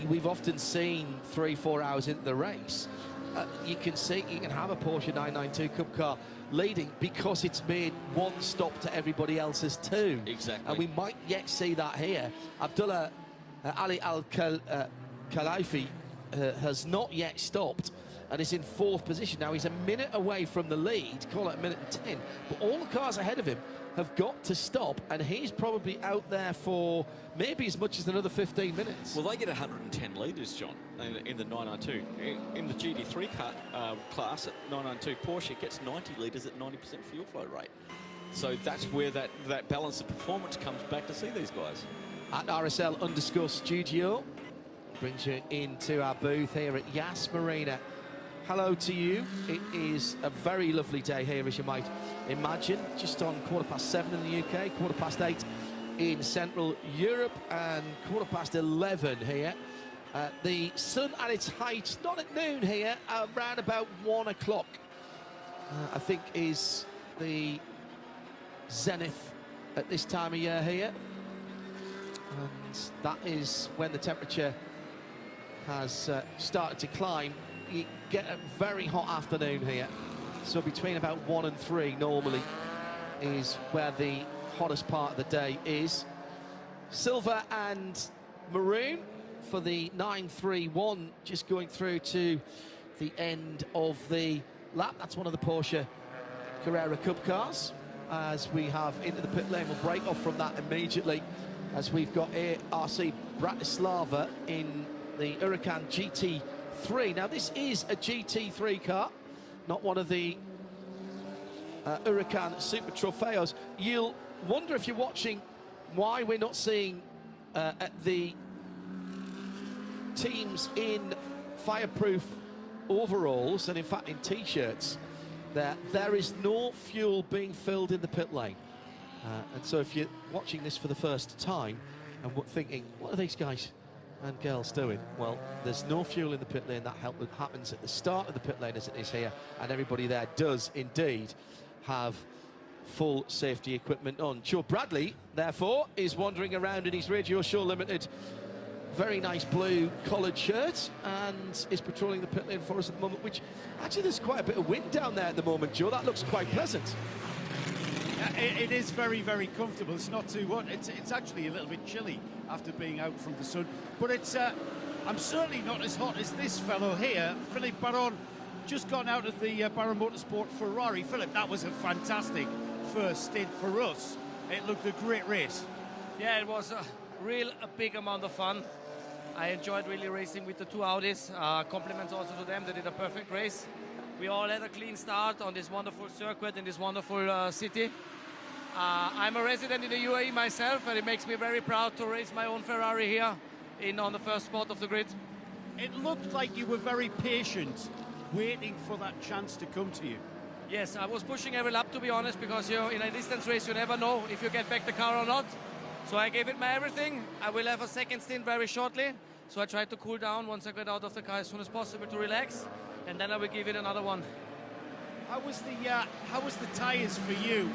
we've often seen 3-4 hours into the race, you can have a Porsche 992 Cup car leading because it's made one stop to everybody else's two. Exactly. And we might yet see that here. Abdullah Ali Al-Khalifi has not yet stopped and is in fourth position. Now, he's a minute away from the lead, call it a minute and 10, but all the cars ahead of him have got to stop, and he's probably out there for maybe as much as another 15 minutes. Well, they get 110 litres, John, in the 992. In the GT3 class at 992, Porsche gets 90 litres at 90% fuel flow rate. So that's where that balance of performance comes back to see these guys. At RSL_studio, brings you into our booth here at Yas Marina. Hello to you. It is a very lovely day here, as you might imagine. Just on 7:15 in the UK, 8:15 in Central Europe, and 11:15 here. The sun at its height, not at noon here, around about 1 o'clock, I think is the zenith at this time of year here. And that is when the temperature has started to climb. You get a very hot afternoon here. So between about 1 and 3 normally is where the hottest part of the day is. Silver and maroon for the 931, just going through to the end of the lap. That's one of the Porsche Carrera Cup cars. As we have into the pit lane, we'll break off from that immediately, as we've got RC Bratislava in the Huracan GT3. Now, this is a GT3 car, not one of the Huracan Super Trofeos. You'll wonder, if you're watching, why we're not seeing the teams in fireproof overalls and, in fact, in T-shirts. There is no fuel being filled in the pit lane. And so if you're watching this for the first time and thinking, what are these guys and girls doing? Well, there's no fuel in the pit lane. That happens at the start of the pit lane, as it is here, and everybody there does indeed have full safety equipment on. Joe Bradley, therefore, is wandering around in his Radio Show Limited very nice blue collared shirt and is patrolling the pit lane for us at the moment, which actually there's quite a bit of wind down there at the moment, Joe. That looks quite pleasant. It is very, very comfortable. It's not too hot. It's actually a little bit chilly after being out from the sun. But it's I'm certainly not as hot as this fellow here, Philippe Baron, just gone out of the Baron Motorsport Ferrari. Philip, that was a fantastic first stint for us. It looked a great race. Yeah, it was a big amount of fun. I enjoyed really racing with the two Audis. Compliments also to them. They did a perfect race. We all had a clean start on this wonderful circuit in this wonderful city. I'm a resident in the UAE myself, and it makes me very proud to race my own Ferrari here on the first spot of the grid. It looked like you were very patient, waiting for that chance to come to you. Yes, I was pushing every lap, to be honest, because in a distance race you never know if you get back the car or not. So I gave it my everything. I will have a second stint very shortly. So I tried to cool down once I get out of the car as soon as possible to relax, and then I will give it another one. How was the tyres for you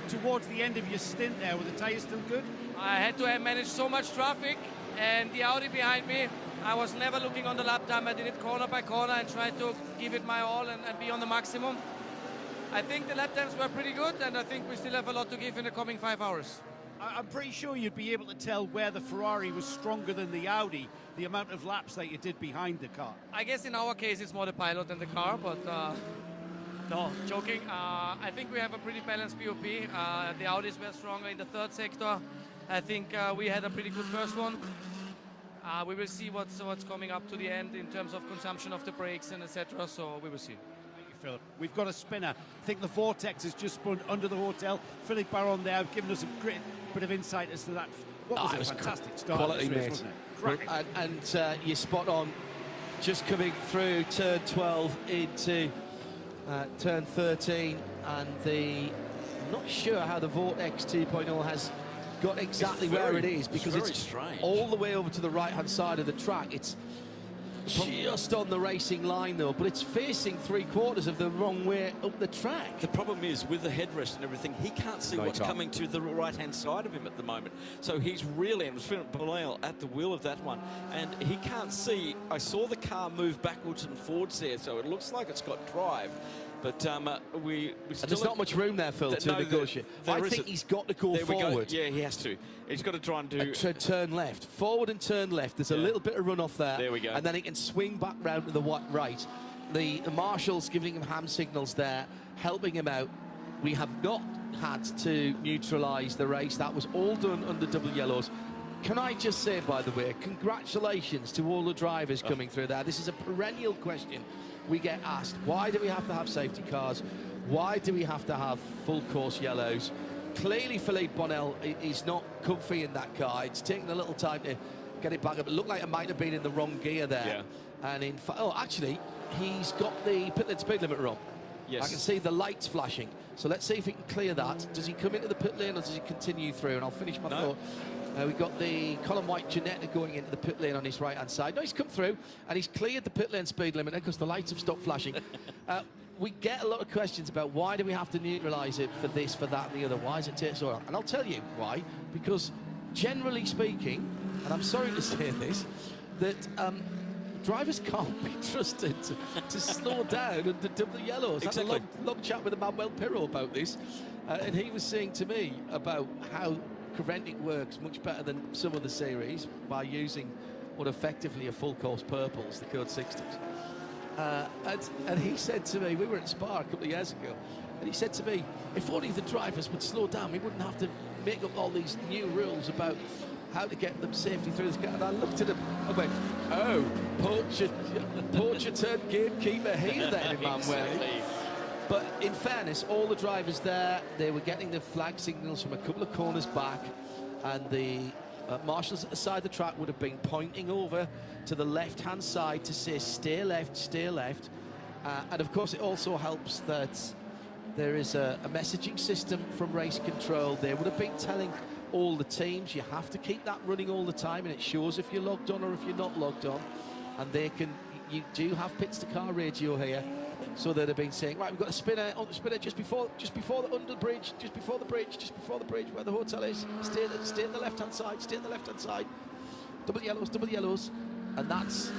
towards the end of your stint there? Were the tyres still good? I had to manage so much traffic, and the Audi behind me, I was never looking on the lap time. I did it corner by corner and tried to give it my all and be on the maximum. I think the lap times were pretty good, and I think we still have a lot to give in the coming 5 hours. I'm pretty sure you'd be able to tell where the Ferrari was stronger than the Audi, the amount of laps that you did behind the car. I guess in our case it's more the pilot than the car, but no, joking. I think we have a pretty balanced POP. The Audis were stronger in the third sector. I think we had a pretty good first one. We will see what's coming up to the end in terms of consumption of the brakes and etc. So we will see. Philip, we've got a spinner. I think the Vortex has just spun under the hotel. Philippe Baron there, giving us a great bit of insight as to that. What was a fantastic start. Quality, mate. And you're spot on. Just coming through turn 12 into turn 13, and I'm not sure how the Vortex 2.0 has got exactly where it is, because it's strange. All the way over to the right-hand side of the track. It's just on the racing line, though, but it's facing 3/4 of the wrong way up the track. The problem is, with the headrest and everything, he can't see what's coming to the right-hand side of him at the moment. So he's really, and it was Philip Baron at the wheel of that one, and he can't see. I saw the car move backwards and forwards there, so it looks like it's got drive. But we still... There's not much room there, Phil, to negotiate. I think he's got to go forward. Yeah, he has to. He's got to try and do... turn left. Forward and turn left. There's a little bit of runoff there. There we go. And then he can swing back round to the right. The marshals giving him hand signals there, helping him out. We have not had to neutralise the race. That was all done under double yellows. Can I just say, by the way, congratulations to all the drivers coming through there. This is a perennial question we get asked. Why do we have to have safety cars? Why do we have to have full course yellows? Clearly Philippe Bonnell is not comfy in that car. It's taken a little time to get it back up. It looked like it might have been in the wrong gear there. Yeah. And in fact, oh, actually, he's got the pit lane speed limit wrong. Yes. I can see the lights flashing. So let's see if he can clear that. Does he come into the pit lane or does he continue through? And I'll finish my thought. We've got the Colin White Janetta going into the pit lane on his right-hand side. No, he's come through and he's cleared the pit lane speed limit because the lights have stopped flashing. We get a lot of questions about why do we have to neutralise it for this, for that, and the other. Why does it take so long? And I'll tell you why. Because generally speaking, and I'm sorry to say this, that drivers can't be trusted to slow down under double yellows. Exactly. I had a long chat with Emmanuel Pirro about this, and he was saying to me about how Creventic works much better than some of the series by using what effectively are full course purples, the code 60s. And he said to me, we were at Spa a couple of years ago, and he said to me, if only the drivers would slow down, we wouldn't have to make up all these new rules about how to get them safely through this car. And I looked at him and went, oh, poacher turned gamekeeper here then, Emmanuel. Exactly. But in fairness, all the drivers there, they were getting the flag signals from a couple of corners back, and the marshals at the side of the track would have been pointing over to the left-hand side to say, stay left, stay left. And of course, it also helps that there is a messaging system from race control. They would have been telling all the teams, you have to keep that running all the time, and it shows if you're logged on or if you're not logged on. And they can, you do have pits to car radio here. So they'd have been saying, right, we've got a spinner on the spinner just before the under bridge, just before the bridge where the hotel is. Stay at the left-hand side, stay at the left-hand side. Double yellows. And that's,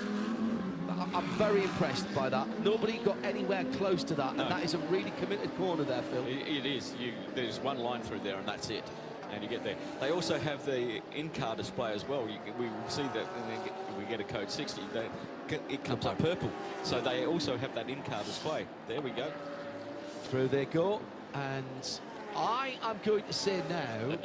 I'm very impressed by that. Nobody got anywhere close to that, and that is a really committed corner there, Phil. It is. There's one line through there, and that's it. And you get there. They also have the in-car display as well. We see that, and then we get a code 60. It comes up purple. So they also have that in-car display. There we go. Through they go. And I am going to say now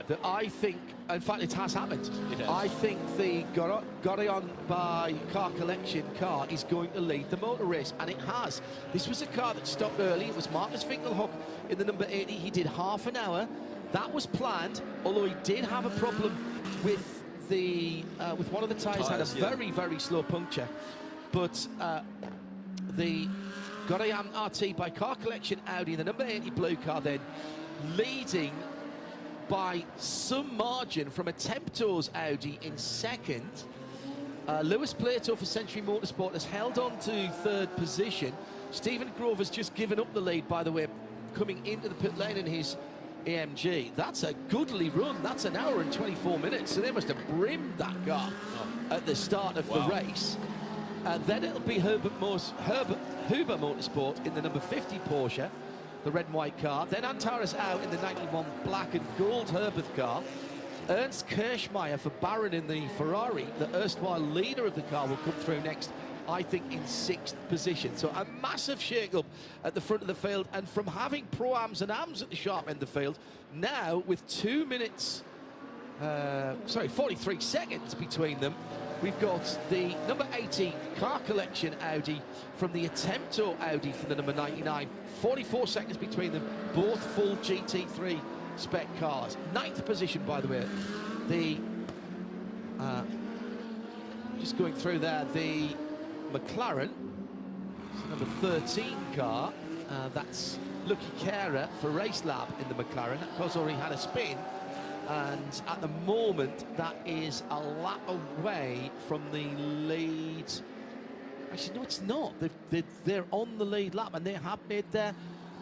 that I think, in fact, it has happened. I think the Gorion by Car Collection car is going to lead the motor race, and it has. This was a car that stopped early. It was Marcus Finkelhoek in the number 80. He did half an hour. That was planned, although he did have a problem with with one of the tyres had a very, very slow puncture. But the Gorion RT by Car Collection Audi, the number 80 blue car, then leading by some margin from a Temptor's Audi in second. Lewis Plato for Century Motorsport has held on to third position. Stephen Grover's just given up the lead, by the way, coming into the pit lane in his AMG. That's a goodly run. That's an hour and 24 minutes. So they must have brimmed that car at the start of the race. Then it'll be Huber Motorsport in the number 50 Porsche, the red and white car. Then Antares out in the 91 black and gold Herbert car. Ernst Kirschmeier for Baron in the Ferrari. The erstwhile leader of the car will come through next, I think, in 6th position. So a massive shake-up at the front of the field. And from having pro-ams and ams at the sharp end of the field, now with 43 seconds between them, we've got the number 80 Car Collection Audi from the Attempto Audi for the number 99. 44 seconds between them, both full GT3 spec cars. 9th position, by the way. The just going through there, the McLaren, number 13 car, that's Lucky Kera for Race Lab in the McLaren. That car's already had a spin, and at the moment that is a lap away from the lead. Actually, no, it's not. They're on the lead lap, and they have made their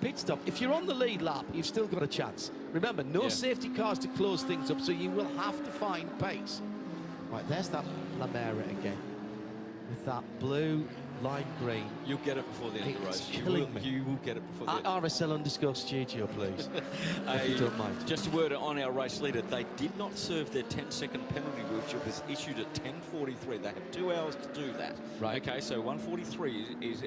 pit stop. If you're on the lead lap, you've still got a chance. Remember, no safety cars to close things up, so you will have to find pace. Right, there's that Lamera again, with that blue lime green. You'll get it before the end of the race. You will get it before the end. RSL_studio, please. If you don't mind. Just a word on our race leader. They did not serve their 10-second penalty, which was issued at 10:43. They have 2 hours to do that. Right. Okay, so 1:43 is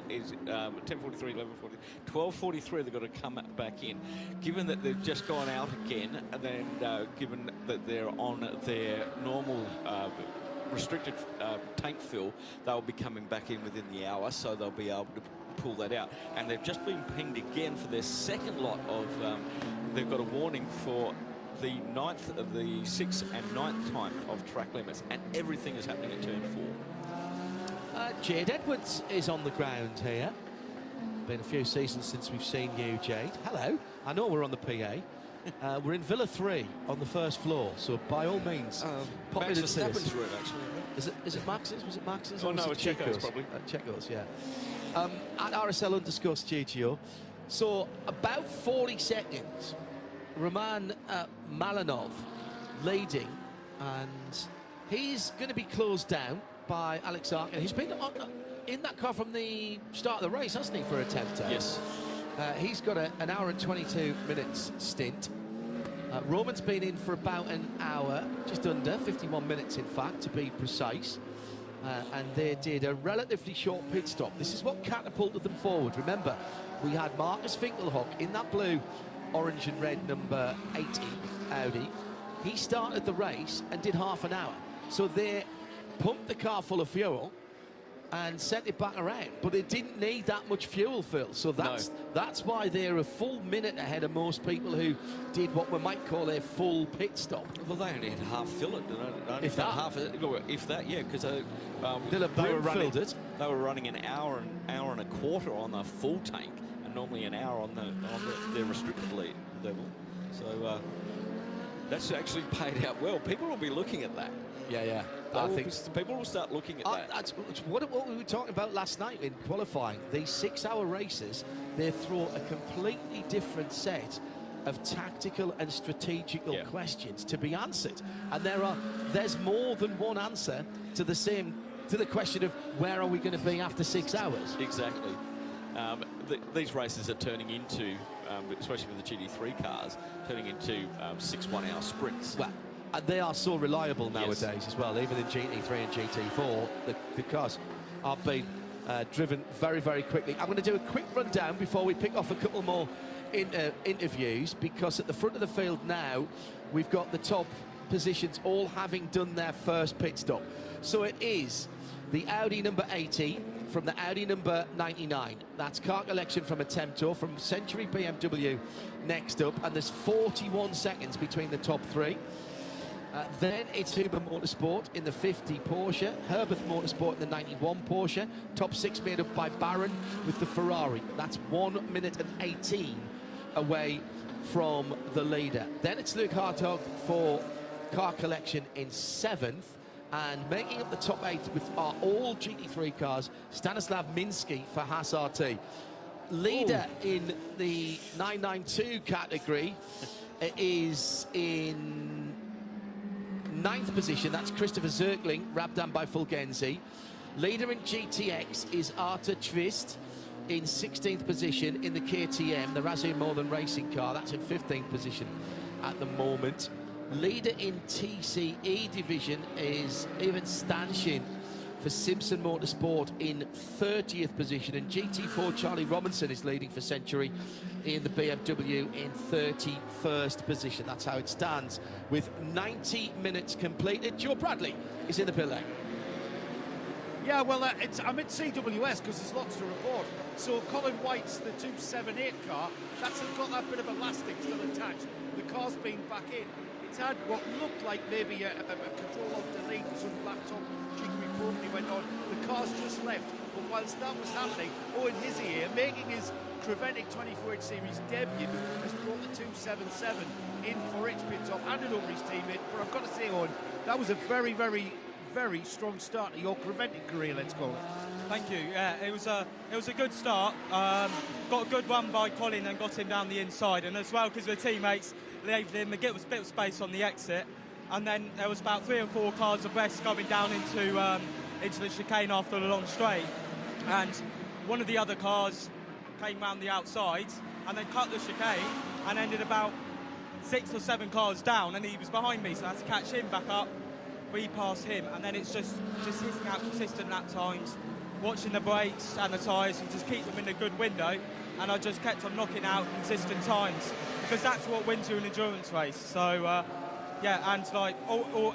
10:43, 11:40, 12:43. They've got to come back in. Given that they've just gone out again, and then given that they're on their normal restricted tank fill, they'll be coming back in within the hour, so they'll be able to pull that out. And they've just been pinged again for their second lot of they've got a warning for the 6th and 9th time of track limits, and everything is happening at turn 4. Jade Edwards is on the ground here. Been a few seasons since we've seen you, Jade. Hello. I know we're on the PA. We're in Villa 3 on the first floor, so by all means, pop Max in and see us. Verstappen's room, actually. Is it Max's? Was it Max's? Oh, or was no, it it's Checo's, Checo's? probably. Checo's, yeah. At RSL_studio. So about 40 seconds, Roman Malinov leading, and he's going to be closed down by Alex Arkin. He's been in that car from the start of the race, hasn't he, for a Tempter? Yes. He's got an hour and 22 minutes stint. Roman's been in for about an hour, just under, 51 minutes in fact, to be precise. And they did a relatively short pit stop. This is what catapulted them forward. Remember, we had Marcus Finkelhock in that blue, orange and red number 80 Audi. He started the race and did half an hour. So they pumped the car full of fuel and sent it back around, but it didn't need that much fuel, Phil. So that's why they're a full minute ahead of most people who did what we might call a full pit stop. Well, they only had half fill it. If that, if that, yeah, because they were running an hour and a quarter on the full tank, and normally an hour on their restricted level. So that's actually paid out well. People will be looking at that. Yeah. I think people will start looking at that. That's what we were talking about last night in qualifying. These 6-hour races, they throw a completely different set of tactical and strategical questions to be answered, and there's more than one answer to the question of where are we going to be after 6 hours. Exactly. These races are turning into, especially with the GT3 cars, turning into 6 one-hour sprints. Well, and they are so reliable nowadays as well. Even in GT3 and GT4, the cars are being driven very, very quickly. I'm going to do a quick rundown before we pick off a couple more interviews, because at the front of the field now, we've got the top positions all having done their first pit stop. So it is the Audi number 80 from the Audi number 99. That's car collection from a Temptor from Century BMW next up, and there's 41 seconds between the top three. Then it's Huber Motorsport in the 50 Porsche, Herbert Motorsport in the 91 Porsche, top 6 made up by Barron with the Ferrari. That's 1 minute and 18 away from the leader. Then it's Luke Hartog for car collection in 7th, and making up the top 8 are all GT3 cars, Stanislav Minsky for Haas RT. Leader in the 992 category is in 9th position, that's Christopher Zirkling, Rabdan by Fulgenzi. Leader in GTX is Artur Tvist in 16th position in the KTM, the Razoo Modern racing car. That's in 15th position at the moment. Leader in TCE division is Ivan Stanshin for Simpson Motorsport in 30th position, and GT4 Charlie Robinson is leading for Century in the BMW in 31st position. That's how it stands with 90 minutes completed. Joe Bradley is in the pit lane. Yeah, well, I'm at CWS because there's lots to report. So Colin White's the 278 car, that's got that bit of elastic still attached. The car's been back in. It's had what looked like maybe a control of delete, some laptop jiggery pokery went on. The car's just left. But whilst that was happening, Owen Hizzy here, making his Creventic 24H Series debut, has brought the 277 in for its pit top, handed over his teammate. But I've got to say, Owen, that was a very, very, very strong start to your Creventic career, let's call it. Thank you. Yeah, it was a good start. Got a good run by Colin and got him down the inside, and as well because the teammates gave him a bit of space on the exit, and then there was about 3 or 4 cars abreast going down into the chicane after the long straight, and one of the other cars came round the outside and then cut the chicane and ended about 6 or 7 cars down, and he was behind me, so I had to catch him back up, repass him, and then it's just hitting out consistent lap times, watching the brakes and the tyres and just keep them in a good window, and I just kept on knocking out consistent times because that's what wins you an endurance race. So yeah, and like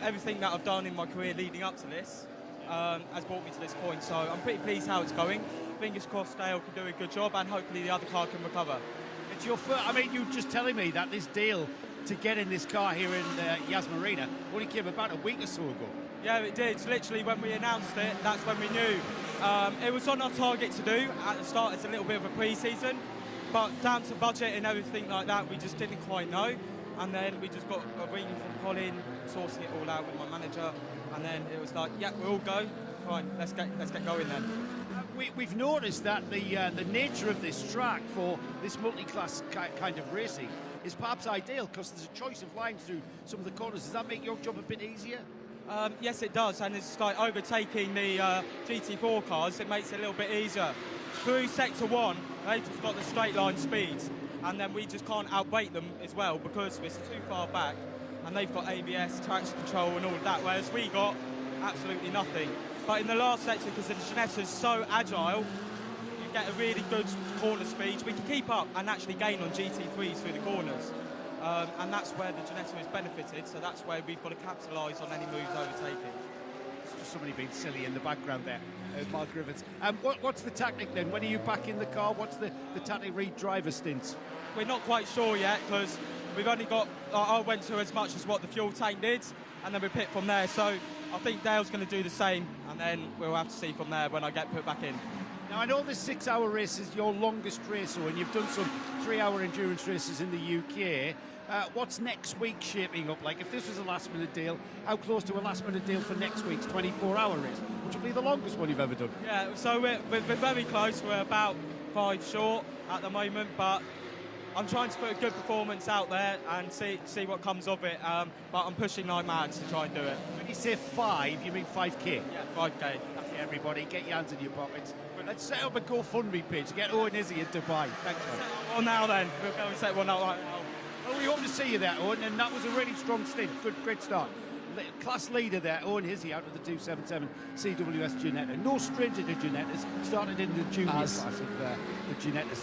everything that I've done in my career leading up to this has brought me to this point, so I'm pretty pleased how it's going. Fingers crossed Dale can do a good job and hopefully the other car can recover. It's your first, I mean, you were just telling me that this deal to get in this car here in Yas Marina only came about a week or so ago. Yeah, it did. Literally, when we announced it, that's when we knew. It was on our target to do. At the start, it's a little bit of a pre-season, but down to budget and everything like that, we just didn't quite know. And then we just got a ring from Colin, sourcing it all out with my manager, and then it was like, yeah, we'll all go. Right, let's get going then. We've noticed that the nature of this track for this multi-class kind of racing is perhaps ideal because there's a choice of lines through some of the corners. Does that make your job a bit easier? Yes, it does, and it's like overtaking the GT4 cars. It makes it a little bit easier. Through Sector 1, they've just got the straight line speeds, and then we just can't outweight them as well because we're too far back, and they've got ABS, traction control and all of that, whereas we got absolutely nothing. But in the last sector, because the Ginetta is so agile, you get a really good corner speed. We can keep up and actually gain on GT3s through the corners. And that's where the Ginetta has benefited, so that's where we've got to capitalise on any moves overtaking. It's just somebody being silly in the background there, Mark Rivets. What's the tactic then? When are you back in the car? What's the tactic re-driver stints? We're not quite sure yet, because we've only got, I went to as much as what the fuel tank did, and then we picked from there, so I think Dale's going to do the same, and then we'll have to see from there when I get put back in. Now, I know this 6-hour race is your longest race, and you've done some 3-hour endurance races in the UK. What's next week shaping up like? If this was a last-minute deal, how close to a last-minute deal for next week's 24-hour race, which will be the longest one you've ever done? Yeah, so we're very close. We're about 5 short at the moment, but I'm trying to put a good performance out there and see what comes of it. But I'm pushing like mad to try and do it. When you say 5, you mean 5K? Yeah, 5K. Okay, everybody, get your hands in your pockets. Let's set up a GoFundMe page to get Owen Izzy in Dubai. Thanks, man. Well, now then, we'll go and set one up right now. Well, we hope to see you there, Owen, and that was a really strong stint. Great start. Class leader there, Owen Izzy, out of the 277 CWS Ginetta. No stranger to Ginettas. Started in the junior class of the Ginetta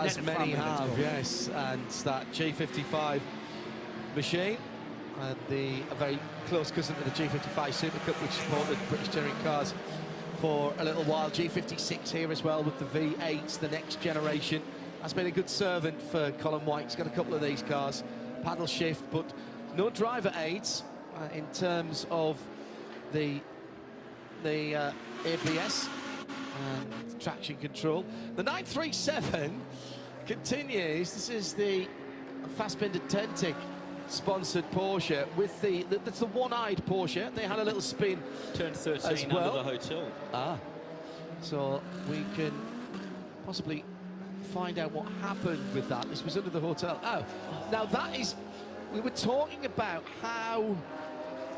As many have, yes. And that G55 machine, and a very close cousin to the G55 Super Cup, which supported British touring cars for a little while. G56 here as well with the V8s, the next generation. Has been a good servant for Colin White. He's got a couple of these cars, paddle shift, but no driver aids in terms of the ABS and traction control. The 937 continues. This is the Fassbinder Tentic sponsored Porsche with that's the one-eyed Porsche. They had a little spin. Turn 13 as well. under the hotel. So we can possibly find out what happened with that. This was under the hotel. Now that is, we were talking about how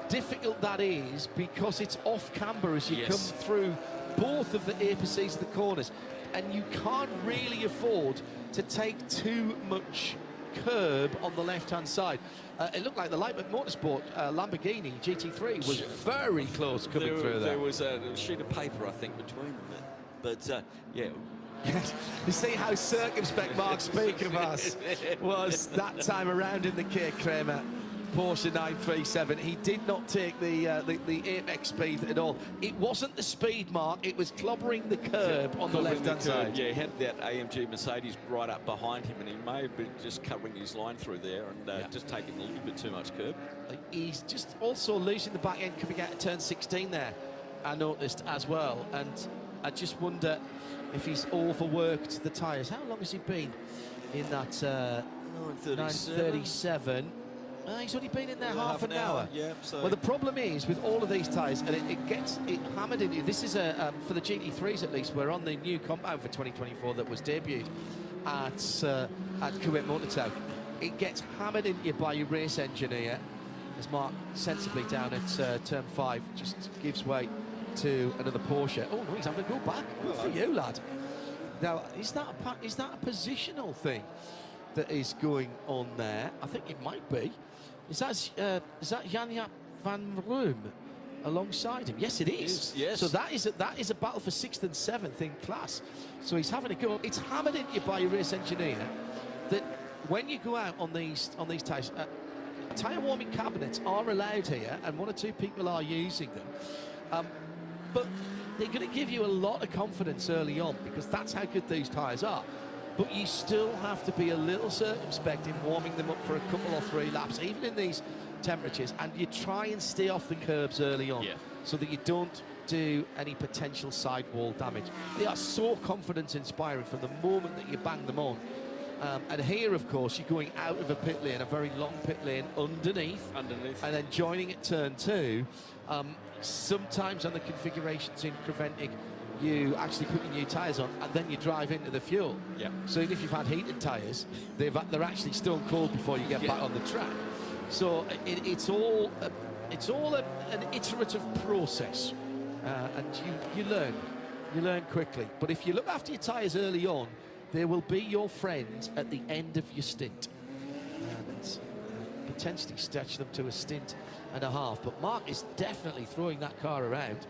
difficult that is because it's off camber as you come through both of the apeces of the corners, and you can't really afford to take too much curb on the left-hand side. It looked like the Lightman Motorsport Lamborghini GT3 was very close coming through there. There was a sheet of paper, I think, between them. But, yeah. Yes, you see how circumspect Mark, speaking of us, was that time around in the K. Kramer Porsche 937. He did not take the apex speed at all. It wasn't the speed, Mark, it was clobbering the curb on the left-hand side. Yeah, he had that AMG Mercedes right up behind him, and he may have been just covering his line through there and just taking a little bit too much curb. He's just also losing the back end coming out of turn 16 there, I noticed as well, and I just wonder if he's overworked the tyres. How long has he been in that 937? He's only been in there half an hour. Yeah, so. Well, the problem is with all of these tyres, and it gets hammered into. This is for the GT3s at least. We're on the new compound for 2024 that was debuted at Kuwait Motor Town. It gets hammered into you by your race engineer, as Mark sensibly down at turn 5 just gives way to another Porsche. Oh no, he's having to go back. Good for you, lad. Now, is that a positional thing that is going on there? I think it might be. Is that Jan-Jaap van Roem alongside him? Yes, it is. Yes. So that is a battle for 6th and 7th in class. So he's having a go. It's hammered into you by your race engineer that when you go out on these tyres, tyre warming cabinets are allowed here, and 1 or 2 people are using them. But they're going to give you a lot of confidence early on because that's how good these tyres are. but you still have to be a little circumspect in warming them up for a couple or 3 laps, even in these temperatures, and you try and stay off the curbs early on so that you don't do any potential sidewall damage. They are so confidence inspiring from the moment that you bang them on. And here, of course, you're going out of a pit lane, a very long pit lane underneath, and then joining at turn 2. Sometimes on the configurations in Creventic, you actually put your new tyres on and then you drive into the fuel. So even if you've had heated tyres, they're actually stone cold before you get back on the track. So it's all an iterative process, and you learn quickly. But if you look after your tyres early on, they will be your friend at the end of your stint, and potentially stretch them to a stint and a half. But Mark is definitely throwing that car around.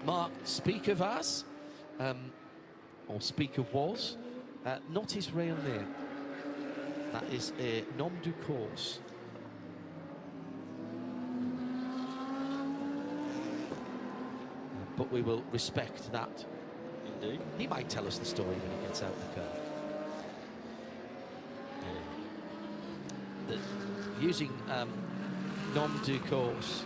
Mark Speaker Vaz, or Speaker was, not his real name. That is a nom du course. But we will respect that. Indeed. He might tell us the story when he gets out of the car. Using nom du course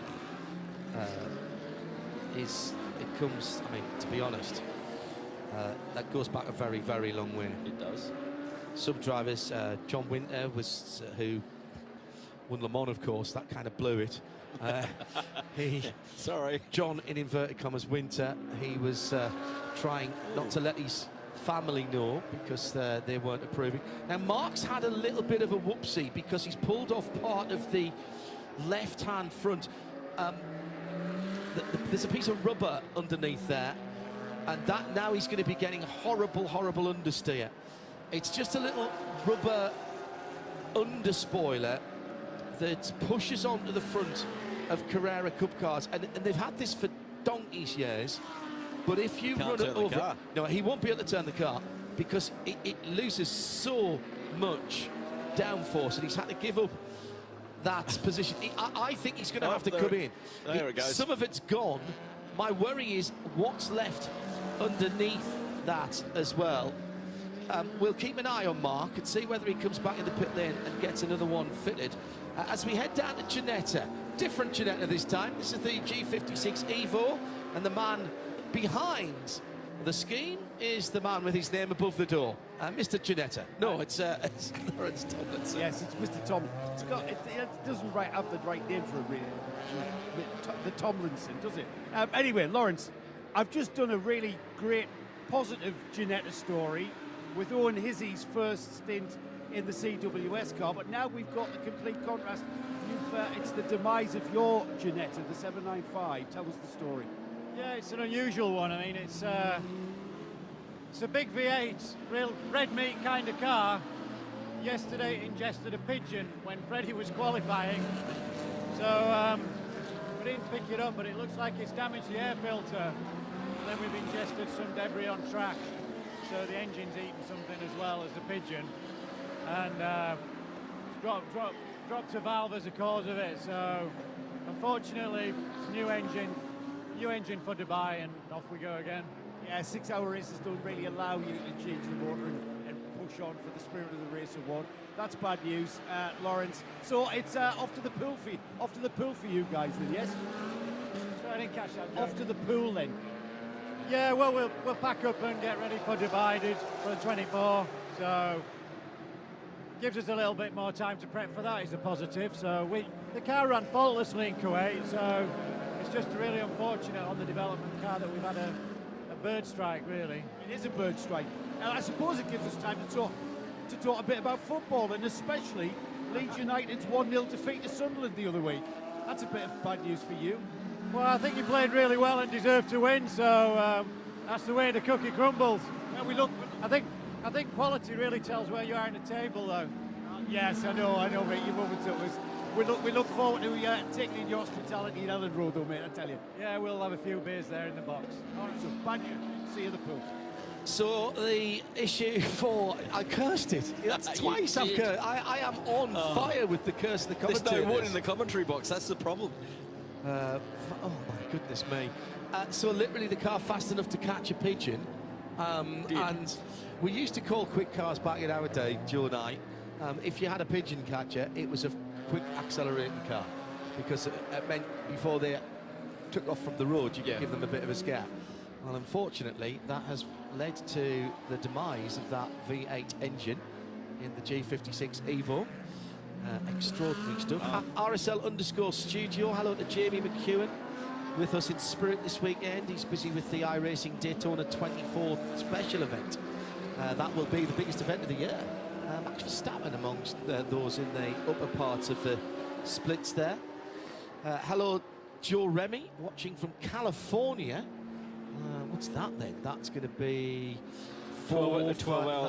comes, I mean, to be honest, that goes back a very, very long way. It does. Some drivers, John Winter was who won Le Mans, of course, that kind of blew it. John, in inverted commas, Winter, he was trying not to let his family know because they weren't approving. Now, Mark's had a little bit of a whoopsie because he's pulled off part of the left-hand front. There's a piece of rubber underneath there, and that now he's going to be getting horrible, horrible understeer. It's just a little rubber underspoiler that pushes onto the front of Carrera Cup cars, and they've had this for donkey's years. But if you run it over, no, he won't be able to turn the car because it loses so much downforce, and he's had to give up that position. I think he's going to have to come in. There it goes. Some of it's gone. My worry is what's left underneath that as well. We'll keep an eye on Mark and see whether he comes back in the pit lane and gets another one fitted. As we head down to Ginetta, different Ginetta this time. This is the G56 Evo, and the man behind the scheme is the man with his name above the door, Mr. Ginetta. No, it's Lawrence Tomlinson. Yes, it's Mr. Tom. It doesn't have the right name for the Tomlinson, does it? Anyway, Lawrence, I've just done a really great, positive Ginetta story with Owen Hizzy's first stint in the CWS car, but now we've got the complete contrast. It's the demise of your Ginetta, the 795. Tell us the story. Yeah, it's an unusual one. I mean, it's a big V8, real red meat kind of car. Yesterday it ingested a pigeon when Freddie was qualifying, so we didn't pick it up, but it looks like it's damaged the air filter. And then we've ingested some debris on track, so the engine's eaten something as well as the pigeon, and dropped a valve as a cause of it. So unfortunately, new engine for Dubai, and off we go again. Yeah, 6-hour races don't really allow you to change the motor and push on for the spirit of the race of one. That's bad news, Lawrence. So it's off to the pool for you guys then, yes? So I didn't catch that, Joe. Off to the pool then. Yeah, well, we'll pack up and get ready for Dubai for the 24. So gives us a little bit more time to prep for that is a positive. So the car ran faultlessly in Kuwait, so it's just really unfortunate on the development car that we've had a bird strike, really. It is a bird strike. And I suppose it gives us time to talk a bit about football, and especially Leeds United's 1-0 defeat to Sunderland the other week. That's a bit of bad news for you. Well, I think he played really well and deserved to win, so that's the way the cookie crumbles. Well, I think quality really tells where you are in the table, though. Yes, I know, mate. You've opened up us. We look forward to taking in your hospitality in Ellen Road, though, mate, I tell you. Yeah, we'll have a few beers there in the box. All right, so bad news. See you at the pool. So the issue for... I cursed it. That's twice I've cursed. I am on fire with the curse of the commentary. There's no wood in the commentary box. That's the problem. Oh, my goodness me. So literally the car fast enough to catch a pigeon And we used to call quick cars back in our day, Joe and I, if you had a pigeon catcher, it was a quick accelerating car, because it meant before they took off from the road, you could give them a bit of a scare. Well, unfortunately, that has led to the demise of that V8 engine in the G56 Evo. Extraordinary stuff. RSL_studio, hello to Jamie McEwen, with us in spirit this weekend. He's busy with the iRacing Daytona 24 special event. That will be the biggest event of the year. Max Verstappen amongst those in the upper parts of the splits there. Hello, Joe Remy, watching from California. What's that then? That's going to be 12 hours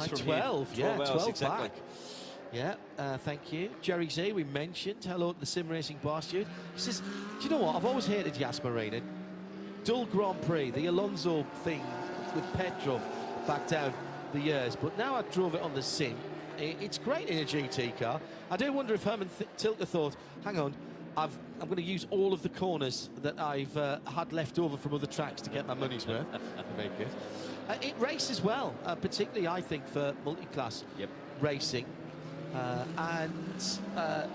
from 12, here. 12 hours, exactly. Back. Yeah, thank you. Jerry Z, we mentioned. Hello to the Sim Racing Bar Steward. He says, do you know what? I've always hated Yas Marina. Dull Grand Prix, the Alonso thing with Pedro back down the years. But now I drove it on the Sim. It's great in a GT car. I do wonder if Herman Tilke thought, hang on, I'm going to use all of the corners that I've had left over from other tracks to get my money's worth. Very good. It races well, particularly, I think, for multi-class racing. And I've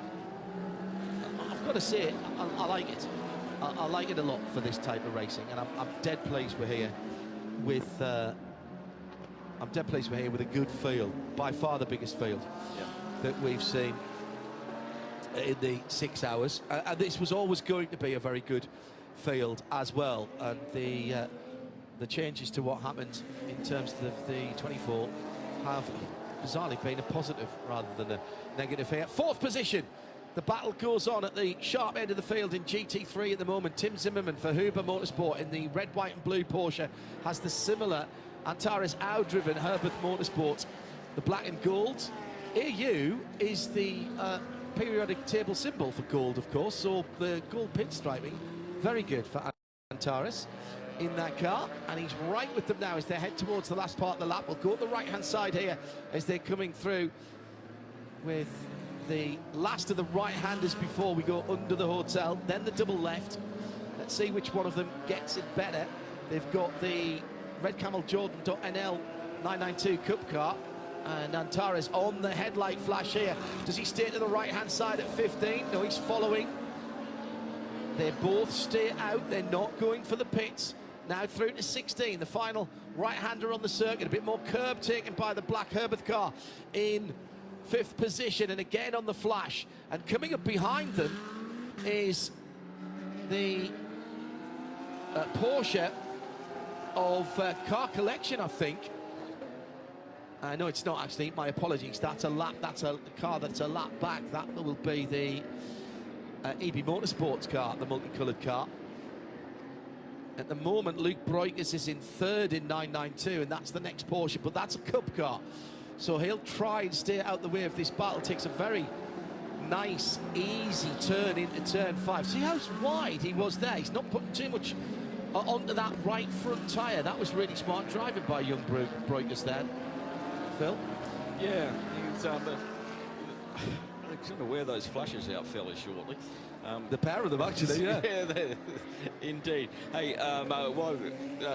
got to say, I like it. I like it a lot for this type of racing, and I'm dead pleased we're here with. I'm dead pleased we're here with a good field, by far the biggest field that we've seen in the 6 hours. And this was always going to be a very good field as well. And the changes to what happened in terms of the 24 have bizarrely been a positive rather than a negative here. Fourth position. The battle goes on at the sharp end of the field in GT3 at the moment. Tim Zimmerman for Huber Motorsport in the red, white and blue Porsche has the similar Antares Au-driven Herbert Motorsport, the black and gold. AU is the periodic table symbol for gold, of course, so the gold pinstriping, very good for Antares in that car, and he's right with them now as they head towards the last part of the lap. We'll go to the right-hand side here as they're coming through with the last of the right-handers before we go under the hotel, then the double left. Let's see which one of them gets it better. They've got the Red Camel Jordan.NL 992 Cup car, and Antares on the headlight flash here. Does he stay to the right-hand side at 15? No, he's following. They both stay out. They're not going for the pits. Now through to 16, the final right-hander on the circuit. A bit more curb taken by the black Herbert car in 5th position, and again on the flash. And coming up behind them is the Porsche of Car Collection, I think. No, it's not actually. My apologies. That's a lap. That's a car that's a lap back. That will be the EB Motorsports car, the multicoloured car. At the moment, Luke Breukers is in 3rd in 992, and that's the next Porsche, but that's a Cup car. So he'll try and stay out the way of this battle. Takes a very nice, easy turn into turn 5. See how wide he was there? He's not putting too much onto that right front tyre. That was really smart driving by young Breukers there. Phil? Yeah, he's going to wear those flashes out fairly shortly. The pair of them, actually, yeah. Yeah, indeed. Hey,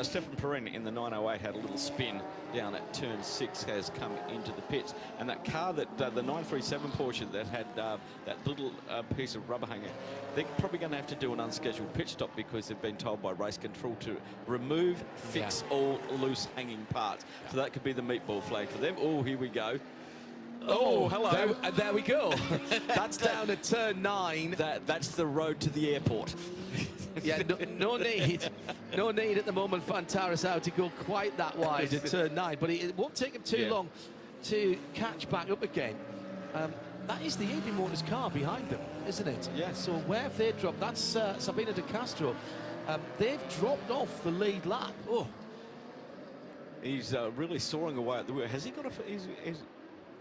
Stefan Perrin in the 908 had a little spin down at turn 6, has come into the pits. And that car, that the 937 Porsche that had that little piece of rubber hanger, they're probably going to have to do an unscheduled pit stop because they've been told by race control to remove, fix all loose hanging parts. So that could be the meatball flag for them. Oh, here we go. Oh, hello. There we go. That's down at turn 9. That's the road to the airport. Yeah, no need at the moment for Antares out to go quite that wide at turn 9, but it won't take him too long to catch back up again. That is the EB Motors car behind them, isn't it? Yeah. So where have they dropped? That's Sabina de Castro. They've dropped off the lead lap. Oh, he's really soaring away at the wheel. Has he got a?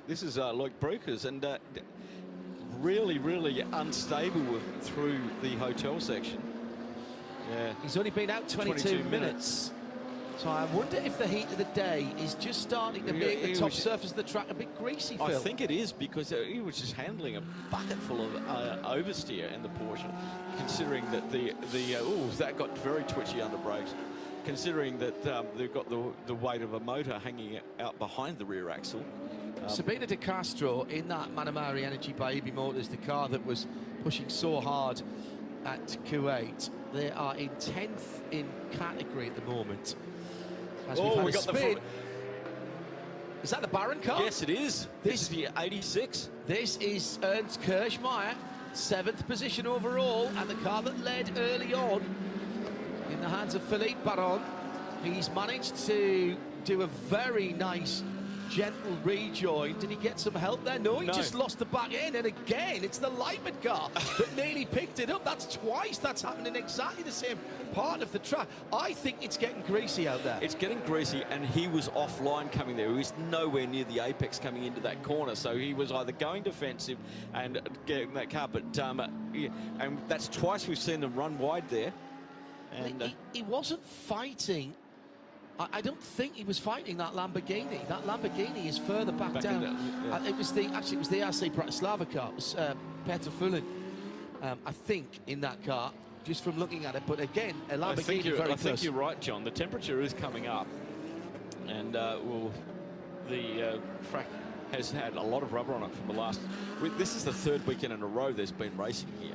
This is Luke Breukers, and really, really unstable through the hotel section. Yeah, he's only been out 22 minutes. So I wonder if the heat of the day is just starting to make the top surface of the track a bit greasy, Phil. I think it is, because he was just handling a bucket full of oversteer in the Porsche, considering that that got very twitchy under brakes. considering that they've got the weight of a motor hanging out behind the rear axle. Sabina De Castro in that Manamari Energy by EB Motors, the car that was pushing so hard at Kuwait. They are in 10th in category at the moment. As we got the... Is that the Baron car? Yes, it is. This is the 86. This is Ernst Kirschmeier, 7th position overall, and the car that led early on in the hands of Philippe Baron. He's managed to do a very nice gentle rejoin. Did he get some help there? No, he just lost the back end, and again it's the Lightman car that nearly picked it up. That's twice that's happened in exactly the same part of the track. I think it's getting greasy out there. It's getting greasy, and he was offline coming there. He was nowhere near the apex coming into that corner, so he was either going defensive and getting that car, but yeah, and that's twice we've seen them run wide there. And he wasn't fighting. I don't think he was fighting that Lamborghini. That Lamborghini is further back down. It was the RC Bratislava car. It was Peter Fullen, I think, in that car, just from looking at it. But again, a Lamborghini I think you're right, John. The temperature is coming up, and the track has had a lot of rubber on it from the last... This is the third weekend in a row there's been racing here.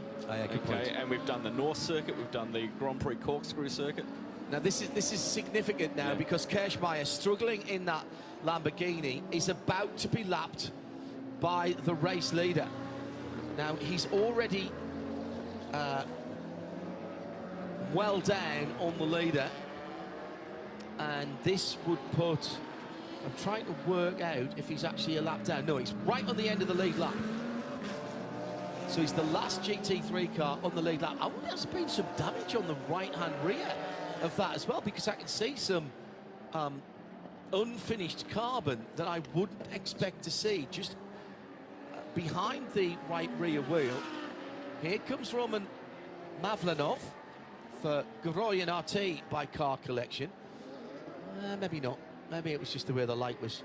Good point. And we've done the North Circuit, we've done the Grand Prix Corkscrew Circuit. Now this is significant now because Kirschmeier, struggling in that Lamborghini, is about to be lapped by the race leader. Now he's already well down on the leader, and this would put... I'm trying to work out if he's actually a lap down. No, he's right on the end of the lead lap. So he's the last GT3 car on the lead lap. I wonder if there's been some damage on the right-hand rear of that as well, because I can see some unfinished carbon that I wouldn't expect to see just behind the right rear wheel. Here comes Roman Mavlanov for Goroyan RT by Car Collection. Maybe not. Maybe it was just the way the light was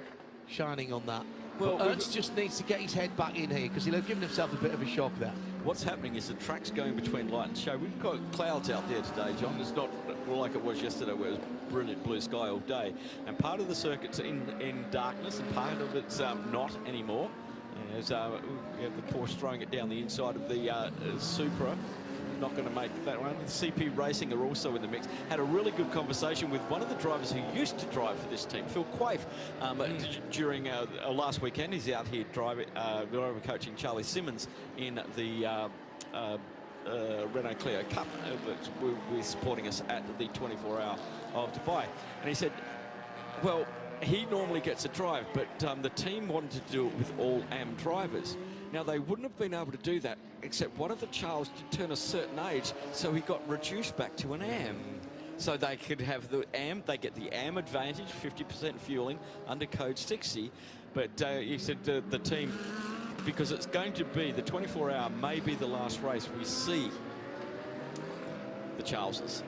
shining on that. Well, Ernst just needs to get his head back in here because he'll have given himself a bit of a shock there. What's happening is the track's going between light and shade. We've got clouds out there today, John. It's not like it was yesterday where it was brilliant blue sky all day. And part of the circuit's in darkness and part of it's not anymore. As we have the Porsche throwing it down the inside of the Supra. Not going to make that one. The CP Racing are also in the mix. Had a really good conversation with one of the drivers who used to drive for this team, Phil Quaife, during last weekend. He's out here driving, coaching Charlie Simmons in the Renault Clio Cup. We're supporting us at the 24 Hour of Dubai. And he said, well, he normally gets a drive, but the team wanted to do it with all AM drivers. Now, they wouldn't have been able to do that, except one of the Charles did turn a certain age, so he got reduced back to an AM. So they could have the AM, they get the AM advantage, 50% fueling under code 60. But he said the team, because it's going to be, the 24 Hour may be the last race we see the Charleses.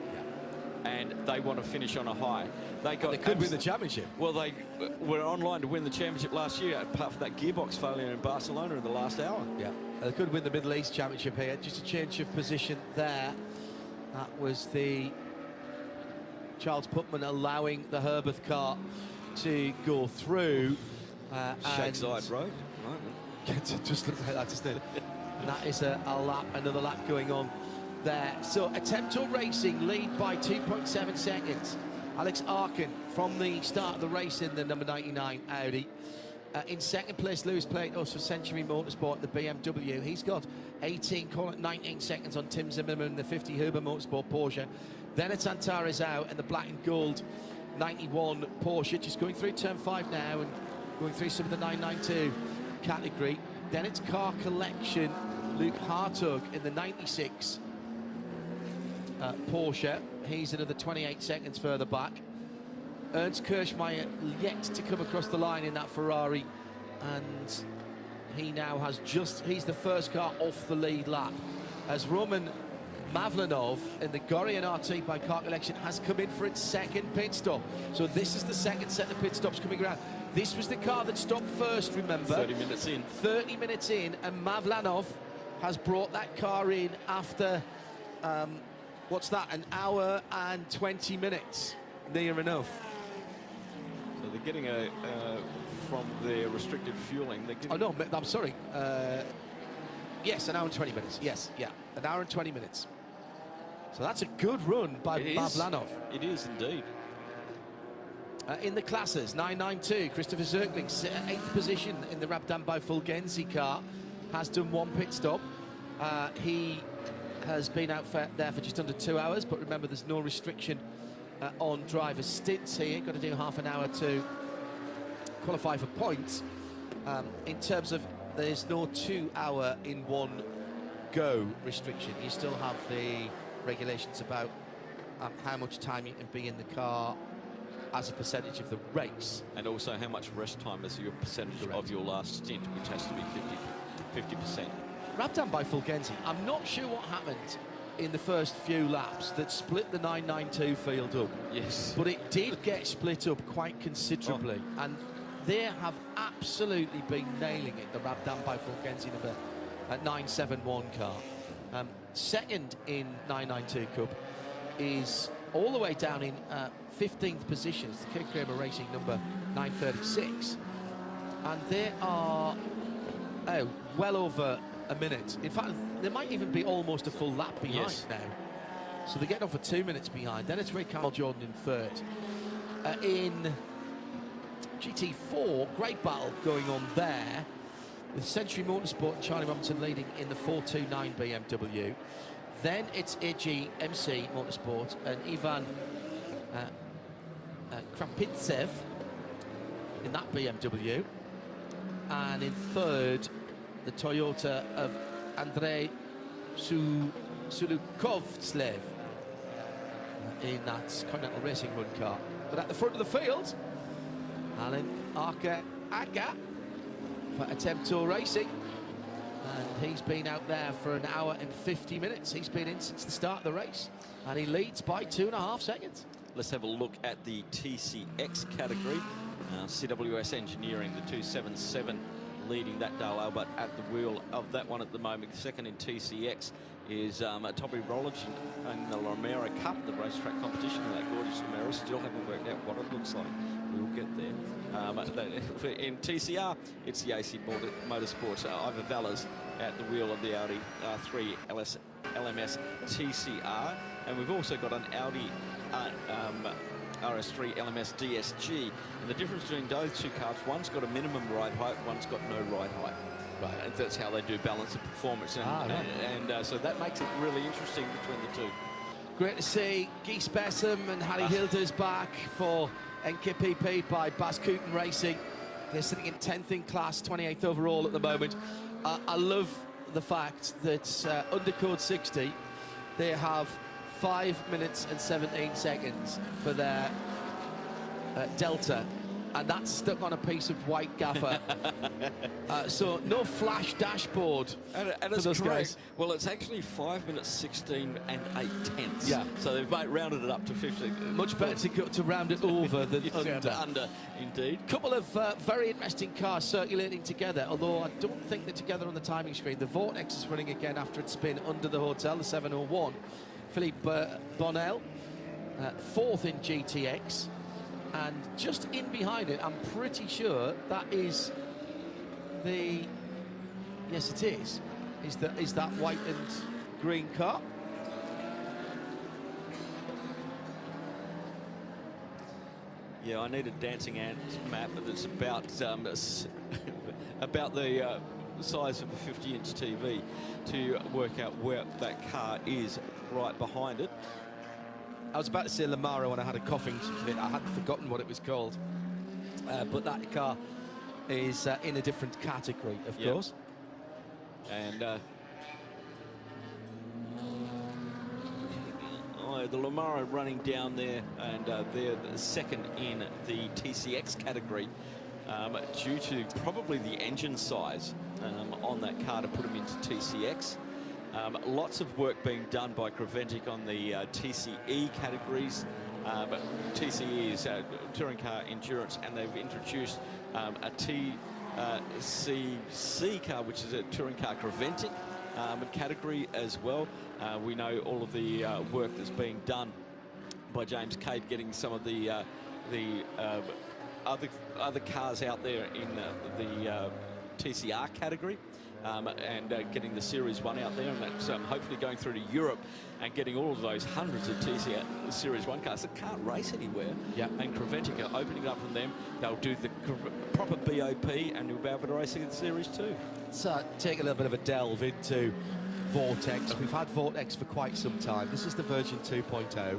And they want to finish on a high. They could win the championship. Well, they were online to win the championship last year, apart from that gearbox failure in Barcelona in the last hour. Yeah, they could win the Middle East championship here. Just a change of position there. That was the Charles Putman allowing the Herberth car to go through. Shakeside Road. Right. Just look like that, doesn't it? And that is a lap, another lap going on there. So Attempto Racing lead by 2.7 seconds. Alex Arkin from the start of the race in the number 99 Audi. In second place, Lewis Platos for Century Motorsport, the BMW. He's got 19 seconds on Tim Zimmerman, the 50 Huber Motorsport Porsche. Then it's Antares out and the black and gold 91 Porsche, just going through turn 5 now and going through some of the 992 category. Then it's Car Collection, Luke Hartog in the 96 Porsche. He's another 28 seconds further back. Ernst Kirschmeier yet to come across the line in that Ferrari, and he now has he's the first car off the lead lap, as Roman Mavlanov in the Gorian RT by Car Collection has come in for its second pit stop. So this is the second set of pit stops coming around. This was the car that stopped first, remember? 30 minutes in. 30 minutes in, and Mavlanov has brought that car in after, what's that, an hour and 20 minutes. near enough. So they're getting from their restricted fueling. They're getting... Oh no, I'm sorry. Yes, an hour and 20 minutes. Yes, yeah, an hour and 20 minutes. So that's a good run by Bablanov. It is indeed. In the classes, 992, Christopher Zirkling, 8th position in the Rabdan by Fulgenzi car, has done 1 pit stop. He has been out there for just under 2 hours, but remember there's no restriction on driver stints here. Got to do half an hour to qualify for points. In terms of, there's no 2 hour in one go restriction. You still have the regulations about how much time you can be in the car as a percentage of the race. And also how much rest time is your percentage of your last stint, which has to be 50%. Rabdan by Fulgenzi, I'm not sure what happened in the first few laps that split the 992 field up. Yes. But it did get split up quite considerably. And they have absolutely been nailing it, the Rabdan by Fulgenzi number 971 car. Second in 992 Cup is all the way down in 15th position. It's the Kid Kramer Racing number 936. And they are well over a minute. In fact, they might even be almost a full lap behind now. So they're getting off for 2 minutes behind. Then it's Ray Carl Jordan in third. In GT4, great battle going on there, with Century Motorsport and Charlie Robinson leading in the 429 BMW. Then it's AGMC Motorsport and Ivan Krapintsev in that BMW. And in third, the Toyota of Andrei Sulukovslev in that Continental Racing Run car. But at the front of the field, Alan Arca for Attempt Tour Racing. And he's been out there for an hour and 50 minutes. He's been in since the start of the race. And he leads by 2.5 seconds. Let's have a look at the TCX category. CWS Engineering, the 277, leading that Dale Albert at the wheel of that one at the moment. Second in TCX is Toby Rollins in the Lamera Cup, the racetrack competition in that gorgeous Lamera. Still haven't worked out what it looks like. We'll get there. In TCR, it's the AC Motorsports, Ivor Valles at the wheel of the Audi R3 LMS TCR. And we've also got an Audi RS3 LMS DSG. And the difference between those two cars, one's got a minimum ride height, one's got no ride height. Right, and that's how they do balance the performance. And, so that makes it really interesting between the two. Great to see Guy Spessum and Harry Hilders back for NKPP by Baskuten Racing. They're sitting in 10th in class, 28th overall at the moment. I love the fact that under code 60, they have 5 minutes and 17 seconds for their Delta, and that's stuck on a piece of white gaffer. So no flash dashboard and for those guys. Well, it's actually 5 minutes 16 and 8/10. Yeah. So they've rounded it up to 15. Much better to round it over than under, indeed. Couple of very interesting cars circulating together, although I don't think they're together on the timing screen. The Vortex is running again after its spin under the hotel, the 701. Philippe Bonnell, fourth in GTX. And just in behind it, I'm pretty sure that is the... Yes, it is. Is that white and green car? Yeah, I need a dancing ants map that's about about the size of a 50-inch TV to work out where that car is right behind it. I was about to say Lamara when I had a coughing fit. I had forgotten what it was called. But that car is in a different category, of course. And the Lamara running down there, and they're the second in the TCX category due to probably the engine size on that car to put them into TCX. Lots of work being done by Creventic on the TCE categories. But TCE is Touring Car Endurance, and they've introduced a TCC car, which is a Touring Car Creventic category as well. We know all of the work that's being done by James Cade getting some of the other cars out there in the TCR category. And getting the Series 1 out there, and that's hopefully going through to Europe and getting all of those hundreds of TCR Series 1 cars that can't race anywhere. And preventing it, opening up from them. They'll do the proper BOP and you'll be able to race in Series 2. Let's take a little bit of a delve into Vortex. We've had Vortex for quite some time. This is the version 2.0,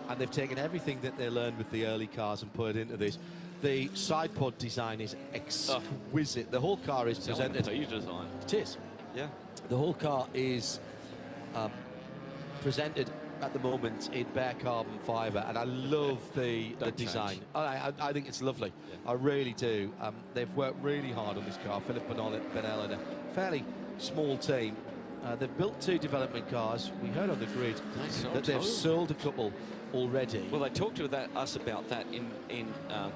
and they've taken everything that they learned with the early cars and put it into this. The side pod design is exquisite. The whole car is presented. Design. It is. Yeah. The whole car is presented at the moment in bare carbon fibre, and I love the design. I think it's lovely. Yeah. I really do. They've worked really hard on this car. Philip Bennell and a fairly small team. They've built 2 development cars. We heard on the grid that they've sold a couple already. Well, they talked to us about that in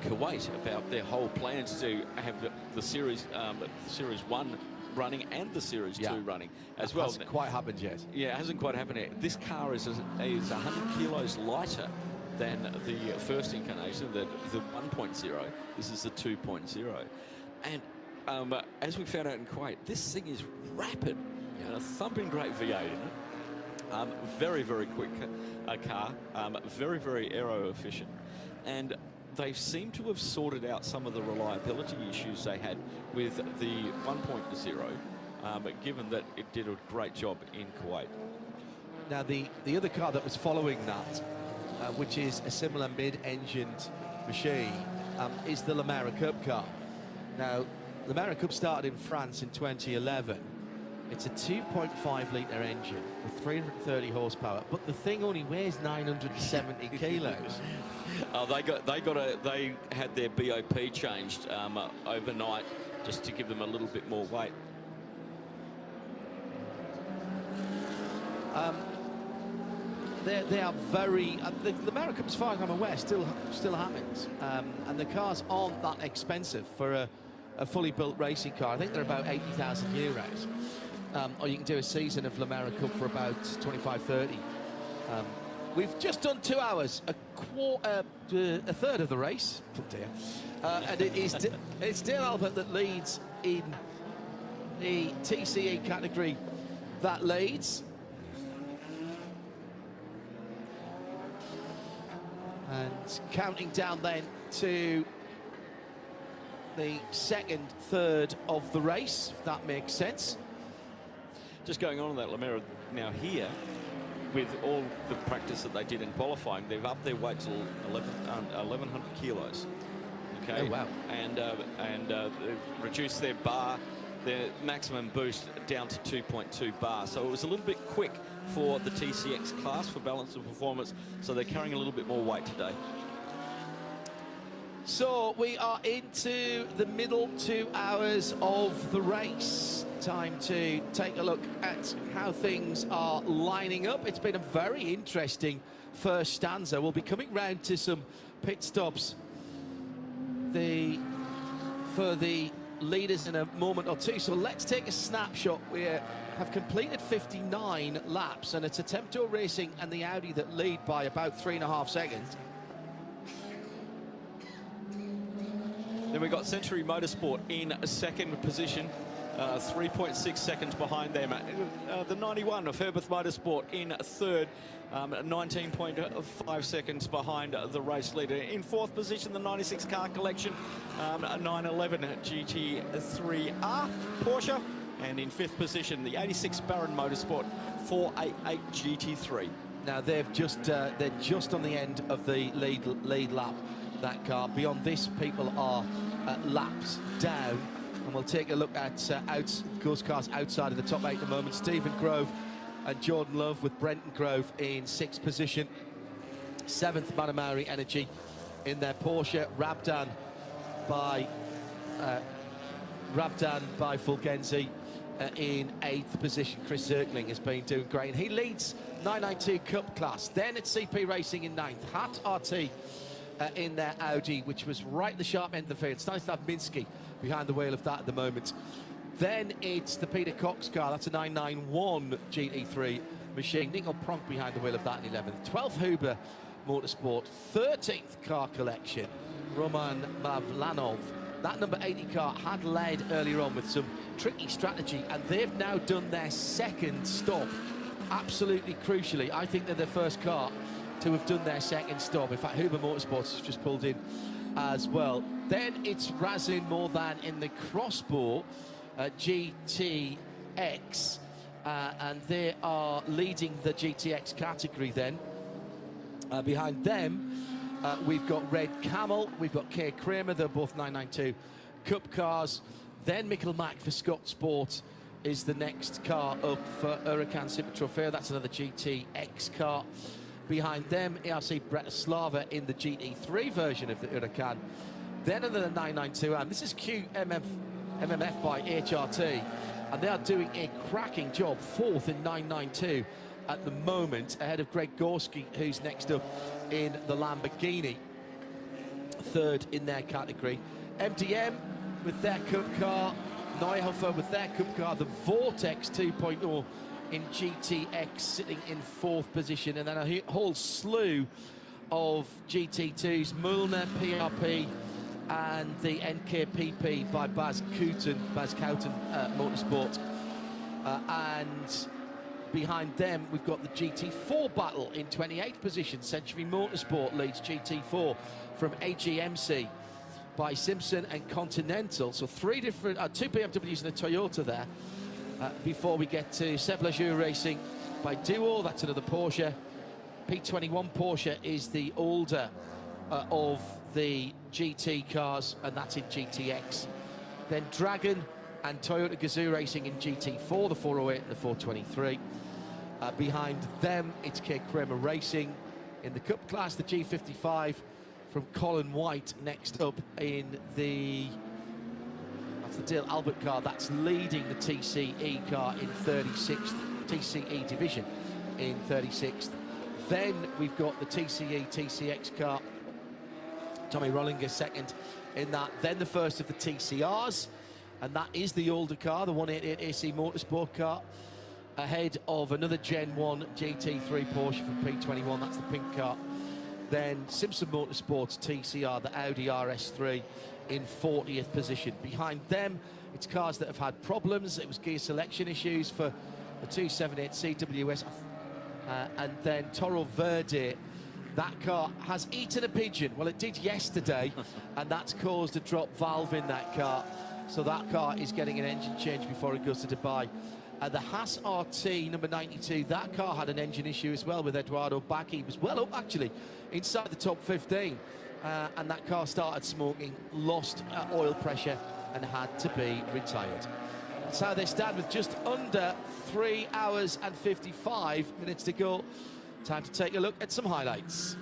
Kuwait, about their whole plans to have the Series 1 running and the Series 2 running as well. Hasn't quite happened yet. Yeah, it hasn't quite happened yet. This car is 100 kilos lighter than the first incarnation, the 1.0. This is the 2.0. And as we found out in Kuwait, this thing is rapid. A thumping great V8 in it. Very, very quick car. Very, very aero efficient. And they seem to have sorted out some of the reliability issues they had with the 1.0, given that it did a great job in Kuwait. Now, the other car that was following that, which is a similar mid-engined machine, is the Le Mans Cup car. Now, Le Mans Cup started in France in 2011. It's a 2.5-litre engine with 330 horsepower, but the thing only weighs 970 kilos. They had their BOP changed overnight just to give them a little bit more weight. They are very. The American, as far as I'm aware, still happens, and the cars aren't that expensive for a fully built racing car. I think they're about 80,000 euros. Or you can do a season of Le Mans Cup for about 25-30. We've just done 2 hours, a third of the race. Oh dear. And it's Dale Albert that leads in the TCE category. That leads. And counting down then to the second third of the race, if that makes sense. Just going on that Le Mans now here, with all the practice that they did in qualifying, they've upped their weight to 1,100 kilos. Okay. Oh wow! And they've reduced their maximum boost down to 2.2 bar. So it was a little bit quick for the TCX class for balance of performance. So they're carrying a little bit more weight today. So we are into the middle 2 hours of the race. Time to take a look at how things are lining up. It's been a very interesting first stanza. We'll be coming round to some pit stops for the leaders in a moment or two. So let's take a snapshot. We have completed 59 laps, and it's a Temptor Racing and the Audi that lead by about 3.5 seconds. Then we've got Century Motorsport in second position, 3.6 seconds behind them. The 91 of Herbert Motorsport in third, 19.5 seconds behind the race leader. In fourth position, the 96 Car Collection, 911 GT3R Porsche. And in fifth position, the 86 Baron Motorsport 488 GT3. Now they're just on the end of the lead lap, that car. Beyond this, people are laps down, and we'll take a look at those cars outside of the top 8 at the moment. Stephen Grove and Jordan Love with Brenton Grove in 6th position. 7th, Manamari Energy in their Porsche. Rabdan by Fulgenzi in 8th position. Chris Zirkling has been doing great, and he leads 992 Cup class. Then it's CP Racing in 9th. Hat RT in their Audi, which was right at the sharp end of the field. Stanislav Minsky behind the wheel of that at the moment. Then it's the Peter Cox car. That's a 991 GT3 machine. Nico Pronk behind the wheel of that in 11th. 12th, Huber Motorsport. 13th car collection, Roman Mavlanov. That number 80 car had led earlier on with some tricky strategy, and they've now done their second stop. Absolutely crucially, I think they're the first car to have done their second stop. In fact, Huber Motorsports has just pulled in as well. Then it's Razin Mordan in the crossbar GTX, and they are leading the GTX category then. Behind them, we've got Red Camel, we've got Kay Kramer, they're both 992 Cup cars. Then Mikkel Mack for Scott Sport is the next car up for Huracan Super Trofeo. That's another GTX car. Behind them, ERC Bratislava in the GT3 version of the Huracan. Then another 992, and this is MMF by HRT, and they are doing a cracking job, 4th in 992 at the moment, ahead of Greg Gorski, who's next up in the Lamborghini, 3rd in their category. MDM with their Cup car, Neuhofer with their Cup car, the Vortex 2.0 in GTX sitting in 4th position, and then a whole slew of GT2s, Mullner, PRP, and the NKPP by Bas Kouten Motorsport. And behind them, we've got the GT4 battle in 28th position. Century Motorsport leads GT4 from AGMC by Simpson and Continental. So 3 different, 2 BMWs and a Toyota there. Before we get to Seb Lejoux Racing by Duo, that's another Porsche. P21 Porsche is the older of the GT cars, and that's in GTX. Then Dragon and Toyota Gazoo Racing in GT4, the 408 and the 423. Behind them, it's Kay Kramer Racing in the Cup class, the G55 from Colin White next up in the, that's the Dale Albert car, that's leading the TCE car in 36th, TCE division in 36th. Then we've got the TCE TCX car, Tommy Rollinger second in that. Then the first of the TCRs, and that is the older car, the 188 AC Motorsport car, ahead of another Gen 1 GT3 Porsche from P21, that's the pink car. Then Simpson Motorsports TCR, the Audi RS3 in 40th position. Behind them, it's cars that have had problems. It was gear selection issues for the 278 CWS. And then Toro Verde, that car has eaten a pigeon. Well, it did yesterday, and that's caused a drop valve in that car. So that car is getting an engine change before it goes to Dubai. The Haas RT number 92, that car had an engine issue as well with Eduardo Bacchi. He was well up actually inside the top 15, and that car started smoking, lost oil pressure and had to be retired. That's how they stand with just under 3 hours and 55 minutes to go. Time to take a look at some highlights.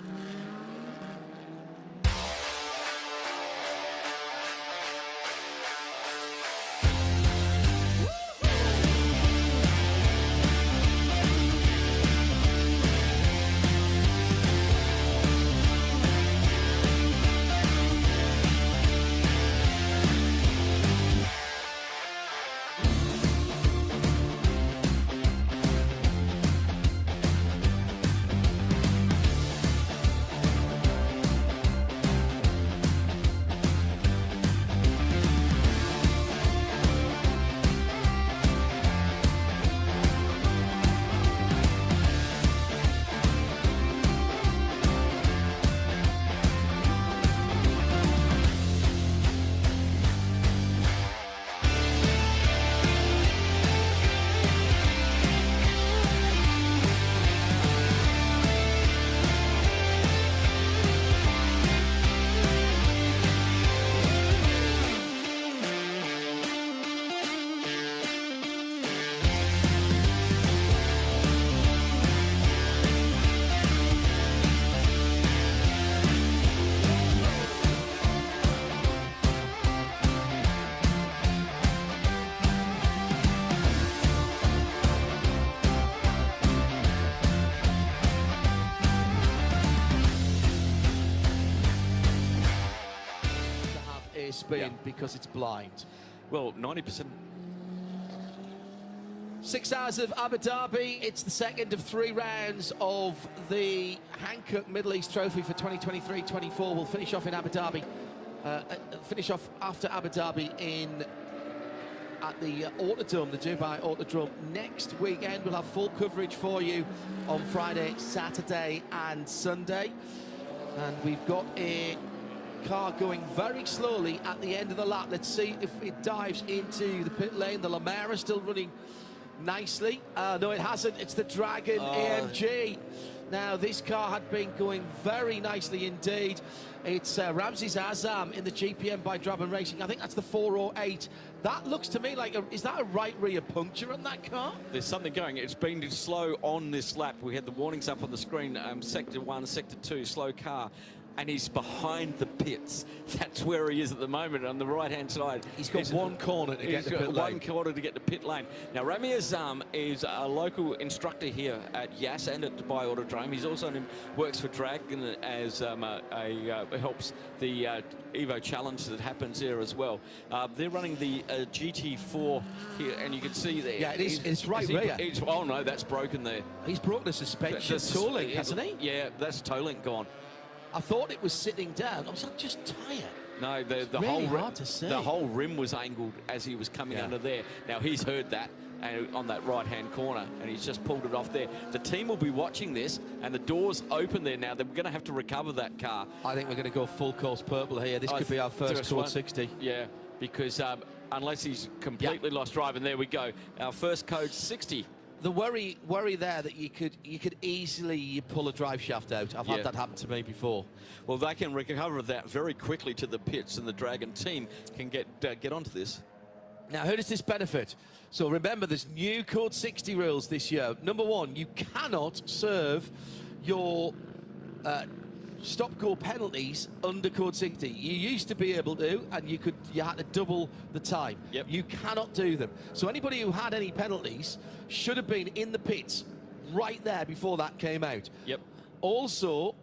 Spin because it's blind. Well, 90%. 6 hours of Abu Dhabi. It's the second of 3 rounds of the Hankook Middle East Trophy for 2023-24. We'll finish off in Abu Dhabi. Finish off after Abu Dhabi at the Autodrome, the Dubai Autodrome. Next weekend, we'll have full coverage for you on Friday, Saturday and Sunday. And we've got a car going very slowly at the end of the lap. Let's see if it dives into the pit lane. The Lamara still running nicely. No, it hasn't. It's the Dragon AMG. Now, this car had been going very nicely indeed. It's Ramses Azam in the GPM by Draben Racing. I think that's the 408. That looks to me like is that a right rear puncture on that car? There's something going. It's been slow on this lap. We had the warnings up on the screen. Sector 1, Sector 2, slow car. And he's behind the pits. That's where he is at the moment on the right-hand side. He's got one corner to get to pit lane. One corner to get to pit lane. Now, Rami Azam is a local instructor here at Yas and at Dubai Autodrome. He's also works for Dragon as helps the Evo Challenge that happens there as well. They're running the GT4 here, and you can see there. Yeah, it's right rear. Oh, no, that's broken there. He's broken the suspension toe link, hasn't he? Yeah, that's toe link gone. I thought it was sitting down. I was just tired. No, the whole rim was angled as he was coming under there. Now he's heard that on that right-hand corner, and he's just pulled it off there. The team will be watching this, and the door's open there now. They're going to have to recover that car. I think we're going to go full course purple here. This could be our first Code 60. Yeah, because unless he's completely lost drive, and there we go, our first Code 60. The worry there that you could easily pull a drive shaft out. I've had that happen to me before. Well, they can recover that very quickly to the pits, and the Dragon team can get onto this. Now, who does this benefit? So remember, there's new Code 60 rules this year. Number 1, you cannot serve your stop-go penalties under Code 60. You used to be able to, and you had to double the time. Yep. You cannot do them. So anybody who had any penalties should have been in the pits right there before that came out. Yep. Also,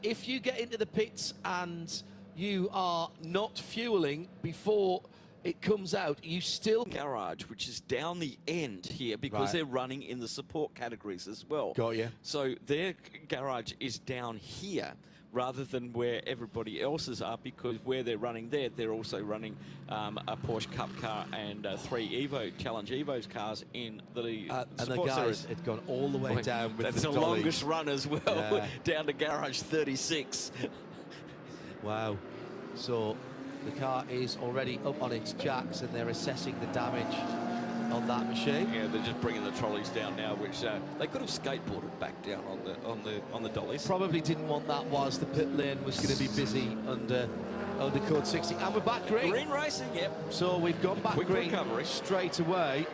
if you get into the pits and you are not fueling before it comes out, you still... Garage, which is down the end here, because they're running in the support categories as well. Got you. So their garage is down here rather than where everybody else's are, because where they're running there, they're also running a Porsche Cup car and 3 Evo Challenge Evos cars in the and the guys had gone all the way down with that's the the longest run as well, down to garage 36. Wow. So the car is already up on its jacks, and they're assessing the damage on that machine. Yeah, they're just bringing the trolleys down now, which they could have skateboarded back down on the dollies. Probably didn't want that whilst the pit lane was going to be busy under Code 60. And we're back green. Green racing, yep. So we've gone back Quick green recovery straight away.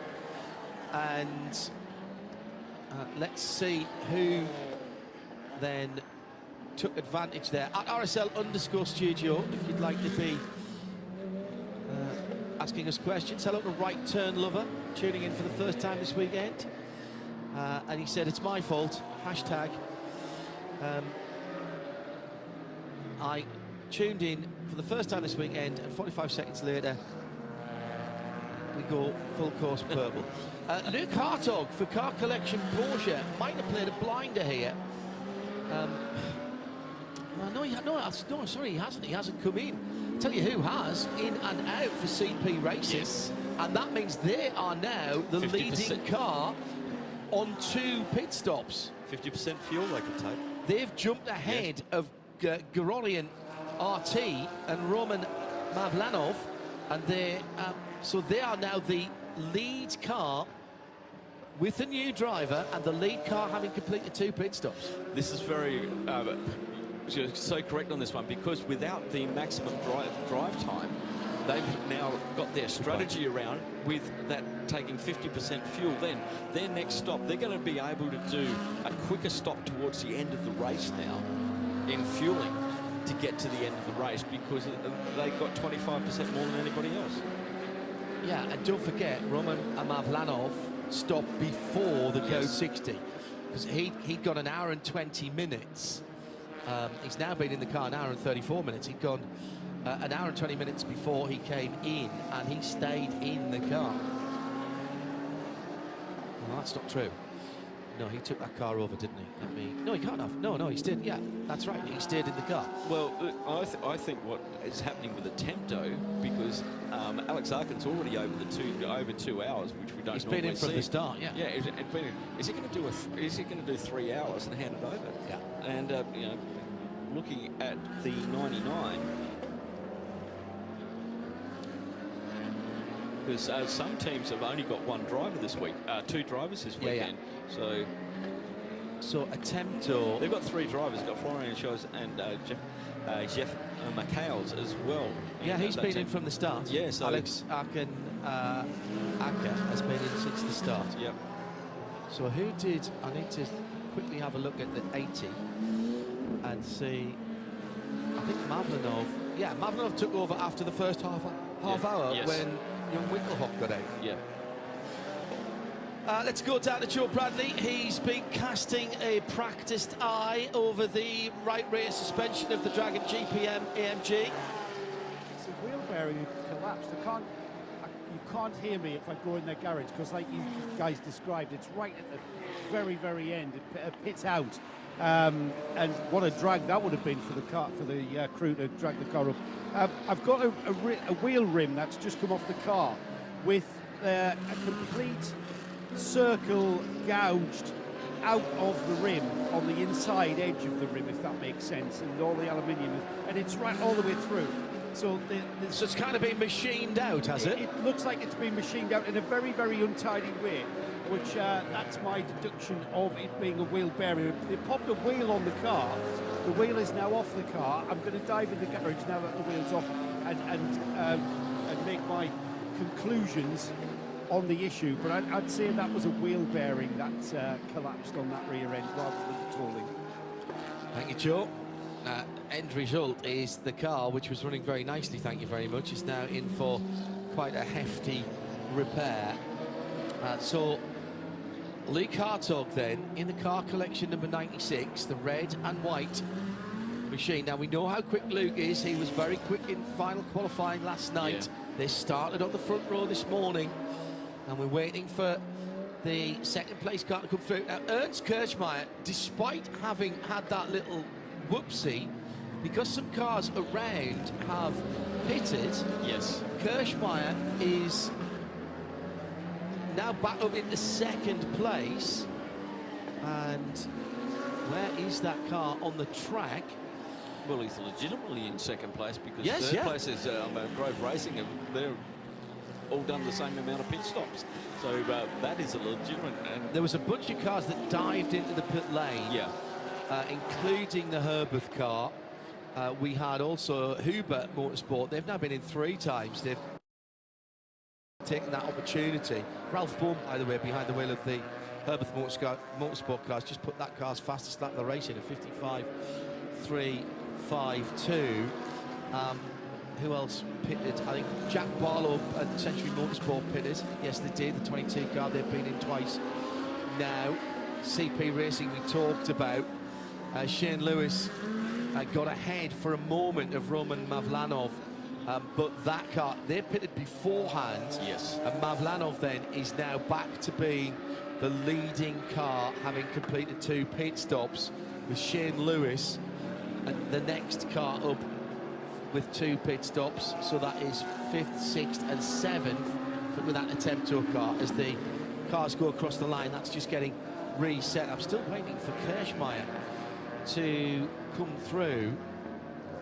And let's see who then took advantage there. At RSL_studio, if you'd like to be asking us questions. Hello to Right Turn Lover, tuning in for the first time this weekend. And he said, it's my fault, hashtag. I tuned in for the first time this weekend, and 45 seconds later, we go full course purple. Luke Hartog for Car Collection Porsche might have played a blinder here. No, sorry, he hasn't. He hasn't come in. Tell you who has, in and out for CP Racing. Yes. And that means they are now the 50%. leading car on 2 pit stops. 50% fuel they can take. They've jumped ahead of Garonian RT and Roman Mavlanov, and so they are now the lead car with the new driver, and the lead car having completed 2 pit stops. This is very you're so correct on this one, because without the maximum drive time, they've now got their strategy around with that taking 50% fuel. Then their next stop, they're going to be able to do a quicker stop towards the end of the race now in fueling to get to the end of the race, because they've got 25% more than anybody else. Yeah, and don't forget, Roman Mavlanov stopped before the Code 60, because he'd got an hour and 20 minutes. He's now been in the car an hour and 34 minutes. He'd gone an hour and 20 minutes before he came in, and he stayed in the car. No, that's not true. No, he took that car over, didn't he? No, he can't have. No, he stayed. Yeah, that's right. He stayed in the car. Well, I think what is happening with the Tempto, because Alex Arkin's already over 2 hours, which we don't. He's been in from the start. Yeah. Yeah. Is he going to do 3 hours and hand it over? Yeah. And you know, looking at the 99. Because some teams have only got one driver this week, 2 drivers this weekend. Yeah. So a Tempto. They've got 3 drivers. They've got Florian Schoes and Jeff McHale's as well. Yeah, he's been in from the start. Yeah, so Alex Arkin Acker has been in since the start. Yep. So who did? I need to quickly have a look at the 80 and see. I think Mavlanov. Yeah, Mavlanov took over after the first half hour when young Winkelhock got out. Yeah. Let's go down to Joe Bradley. He's been casting a practiced eye over the right rear suspension of the Dragon GPM AMG. It's a wheel bearing collapsed. You can't hear me if I go in their garage, because like you guys described, it's right at the very, very end. It pits out. And what a drag that would have been for the car, for the crew to drag the car up. I've got a wheel rim that's just come off the car with a complete circle gouged out of the rim on the inside edge of the rim, if that makes sense, and all the aluminium, and it's right all the way through. So, so it's kind of been machined out, has it? It looks like it's been machined out in a very, very untidy way, which that's my deduction of it being a wheel bearing. They popped a wheel on the car. The wheel is now off the car. I'm going to dive in the garage now that the wheel's off and make my conclusions on the issue. But I'd say that was a wheel bearing that collapsed on that rear end rather than the tooling. Thank you, Joe. End result is the car, which was running very nicely, thank you very much, is now in for quite a hefty repair. So Luke Hartog then in the car collection number 96, the red and white machine. Now we know how quick Luke is. He was very quick in final qualifying last night. Yeah. They started on the front row this morning, and we're waiting for the second place car to come through. Now Ernst Kirchmeier, despite having had that little whoopsie, because some cars around have pitted, yes, Kirchmeier is now back up into second place. And where is that car on the track? Well, he's legitimately in second place, because third place is Grove Racing, and they're all done the same amount of pit stops. So that is a legitimate. And there was a bunch of cars that dived into the pit lane. Yeah. Including the Herberth car. We had also Huber Motorsport. They've now been in 3 times. They've taken that opportunity. Ralph Bohm, by the way, behind the wheel of the Herberth Motorsport cars, just put that car's fastest lap of the race in a 55.352. Who else pitted? I think Jack Barlow and Century Motorsport pitted. Yes, they did. The 22 car, they've been in twice now. CP Racing we talked about. Shane Lewis got ahead for a moment of Roman Mavlanov, but that car, they pitted beforehand. Yes. And Mavlanov then is now back to being the leading car, having completed 2 pit stops, with Shane Lewis and the next car up with 2 pit stops. So that is 5th, 6th and 7th with that Attempto car. As the cars go across the line, that's just getting reset. I'm still waiting for Kirchmeier to come through,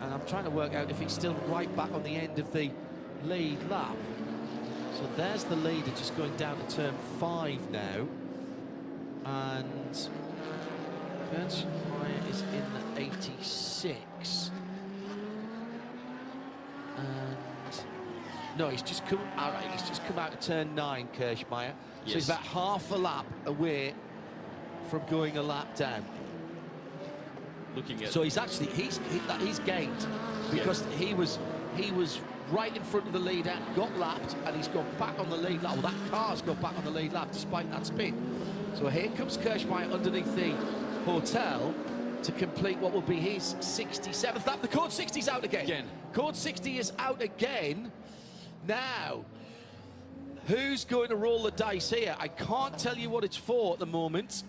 and I'm trying to work out if he's still right back on the end of the lead lap. So there's the leader just going down to turn 5 now, and Kirchmeier is in the 86, and no, he's just come all right, he's just come out to turn 9, Kirchmeier. So he's about half a lap away from going a lap down. Looking at, so he's actually he's gained, because he was right in front of the leader, got lapped, and he's got back on the lead lap. Well, that car's got back on the lead lap despite that spin. So here comes Kirchmeier underneath the hotel to complete what will be his 67th lap. The Code 60's out again. Code 60 is out again. Now, Who's going to roll the dice here? I can't tell you what it's for at the moment.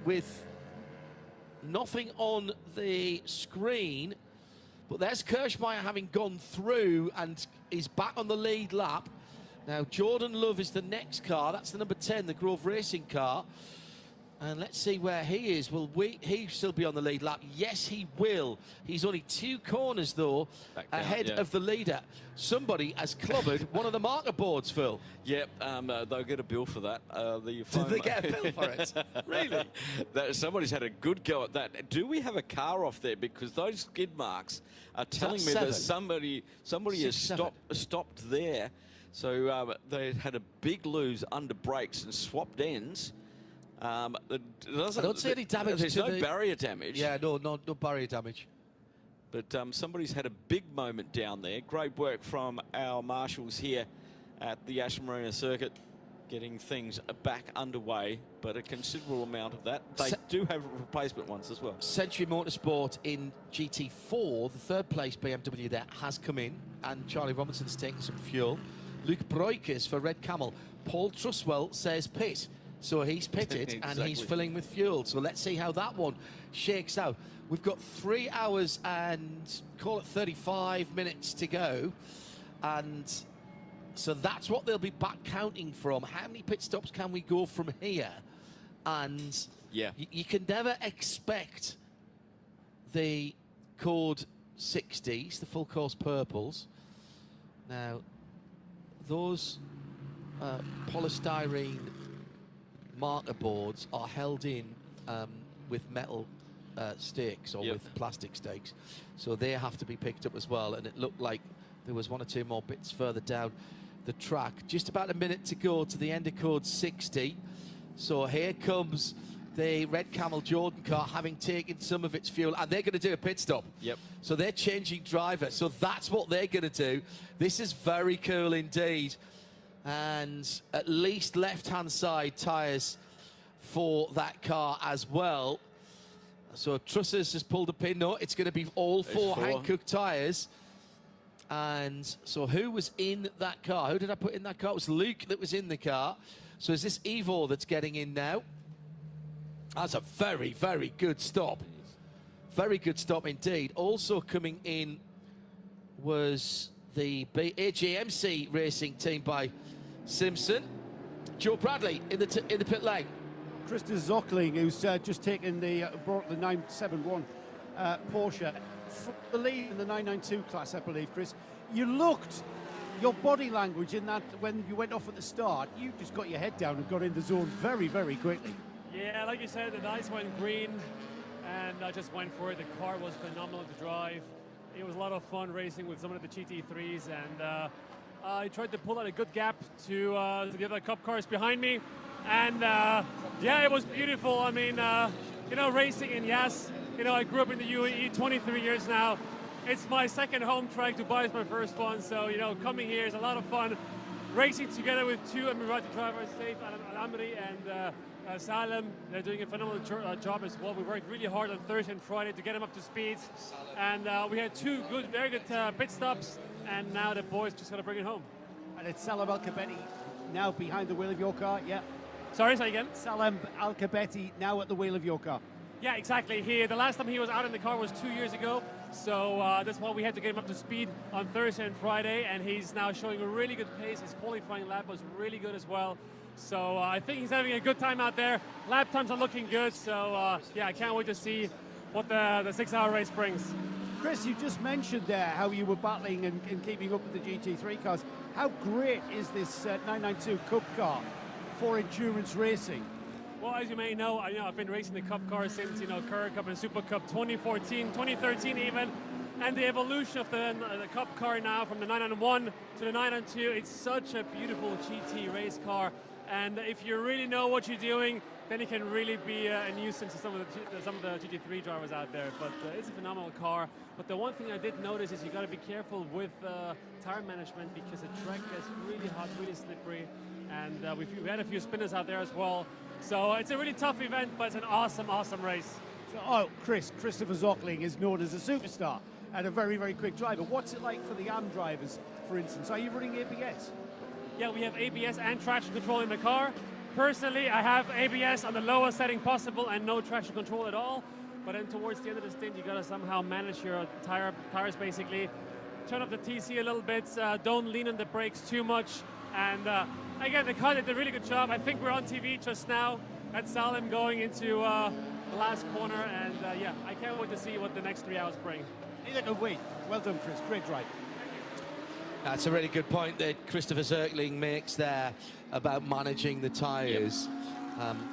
With nothing on the screen. But there's Kirschmeyer having gone through and is back on the lead lap. Now, Jordan Love is the next car. That's the number 10, the Grove Racing car. And let's see where he is. Will he still be on the lead lap? Yes, he will. He's only 2 corners, though, ahead of the leader. Somebody has clobbered one of the marker boards, Phil. Yep, they'll get a bill for that. Did they get a bill for it? Really? Somebody's had a good go at that. Do we have a car off there? Because those skid marks are telling me that somebody has stopped there. So they had a big lose under brakes and swapped ends. I don't see any damage. There's no barrier damage. Yeah, no barrier damage. But somebody's had a big moment down there. Great work from our marshals here at the Ashton Marina circuit, getting things back underway, but a considerable amount of that. They do have replacement ones as well. Century Motorsport in GT4, the third place BMW there, has come in, and Charlie Robinson's taken some fuel. Luke Broikers for Red Camel. Paul Truswell says pit. So he's pitted and he's filling with fuel. So let's see how that one shakes out. We've got 3 hours and call it 35 minutes to go. And so that's what they'll be back counting from. How many pit stops can we go from here? And you can never expect the code 60s, the full course purples. Now, those polystyrene marker boards are held in with metal stakes or with plastic stakes, so they have to be picked up as well. And it looked like there was 1 or 2 more bits further down the track. Just about a minute to go to the end of code 60. So here comes the Red Camel Jordan car, having taken some of its fuel, and they're going to do a pit stop. Yep. So they're changing driver, so that's what they're going to do. This is very cool indeed. And at least left-hand side tyres for that car as well. So Trussers has pulled a pin. No, it's going to be all 4 Hankook tyres. And so who was in that car? Who did I put in that car? It was Luke that was in the car. So is this Ivor that's getting in now? That's a very, very good stop. Very good stop indeed. Also coming in was the AJMC racing team by Simpson. Joe Bradley in the pit lane. Christa Zockling, who's just taken brought the 971 Porsche from the lead in the 992 class, I believe, Chris. You looked, your body language in that, when you went off at the start, you just got your head down and got in the zone very, very quickly. Yeah, like you said, the lights went green and I just went for it. The car was phenomenal to drive. It was a lot of fun racing with some of the GT3s, and I tried to pull out a good gap to the other Cup cars behind me. And yeah, it was beautiful. I mean, you know, racing in Yas, you know, I grew up in the UAE 23 years now. It's my second home track. Dubai is my first one. So, you know, coming here is a lot of fun. Racing together with 2 Emirati drivers, Saif Al-Amri and Salem. They're doing a phenomenal job as well. We worked really hard on Thursday and Friday to get them up to speed. And we had 2 very good pit stops. And now the boys just got to bring it home. And it's Salem Al-Kabeti now behind the wheel of your car, yeah. Sorry, say again? Salem Al-Kabeti now at the wheel of your car. Yeah, exactly. The last time he was out in the car was 2 years ago. So that's why we had to get him up to speed on Thursday and Friday. And he's now showing a really good pace. His qualifying lap was really good as well. So I think he's having a good time out there. Lap times are looking good. So yeah, I can't wait to see what the 6-hour race brings. Chris, you just mentioned there how you were battling and keeping up with the GT3 cars. How great is this 992 Cup car for endurance racing? Well, as you may know, I've been racing the Cup cars since, you know, Curragh Cup and Super Cup 2014, 2013 even. And the evolution of the Cup car now from the 991 to the 992, it's such a beautiful GT race car. And if you really know what you're doing, then it can really be a nuisance to some of the GT3 drivers out there. But it's a phenomenal car. But the one thing I did notice is you got to be careful with tire management, because the track gets really hot, really slippery. And we had a few spinners out there as well. So it's a really tough event, but it's an awesome, awesome race. So, Christopher Zockling is known as a superstar and a very, very quick driver. What's it like for the AM drivers, for instance? Are you running ABS? yeah, we have ABS and traction control in the car. Personally, I have ABS on the lowest setting possible and no traction control at all. But then towards the end of the stint, you gotta somehow manage your tires basically. Turn up the TC a little bit, don't lean on the brakes too much. And again, the car did a really good job. I think we're on TV just now at Salem going into the last corner. And yeah, I can't wait to see what the next 3 hours bring. Neither can wait. Well done, Chris. Great drive. That's a really good point that Christopher Zirkling makes there about managing the tyres.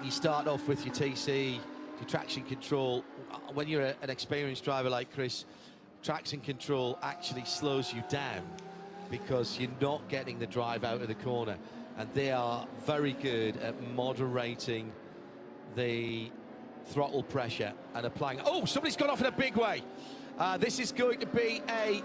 You start off with your TC, your traction control. When you're an experienced driver like Chris, traction control actually slows you down because you're not getting the drive out of the corner. And they are very good at moderating the throttle pressure and applying. Oh, somebody's gone off in a big way. This is going to be a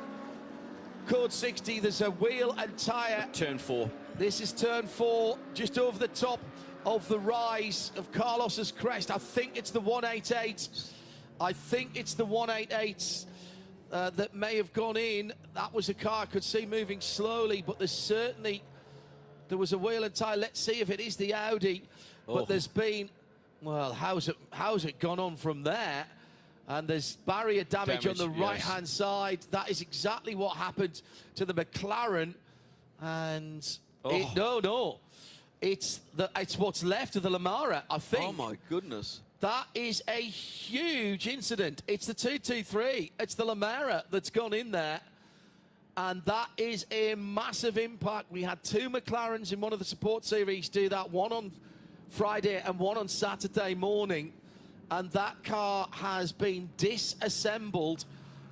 Code 60. There's a wheel and tyre. Turn 4. This is turn 4, just over the top of the rise of Carlos's crest. I think it's the 188. I think it's the 188 that may have gone in. That was a car I could see moving slowly, but there was a wheel and tyre. Let's see if it is the Audi. But there's been, well, how's it gone on from there? And there's barrier damage on the right-hand side. That is exactly what happened to the McLaren. And it's what's left of the Lamara, I think. Oh my goodness. That is a huge incident. It's the 223. It's the Lamara that's gone in there. And that is a massive impact. We had 2 McLarens in one of the support series do that, one on Friday and one on Saturday morning. And that car has been disassembled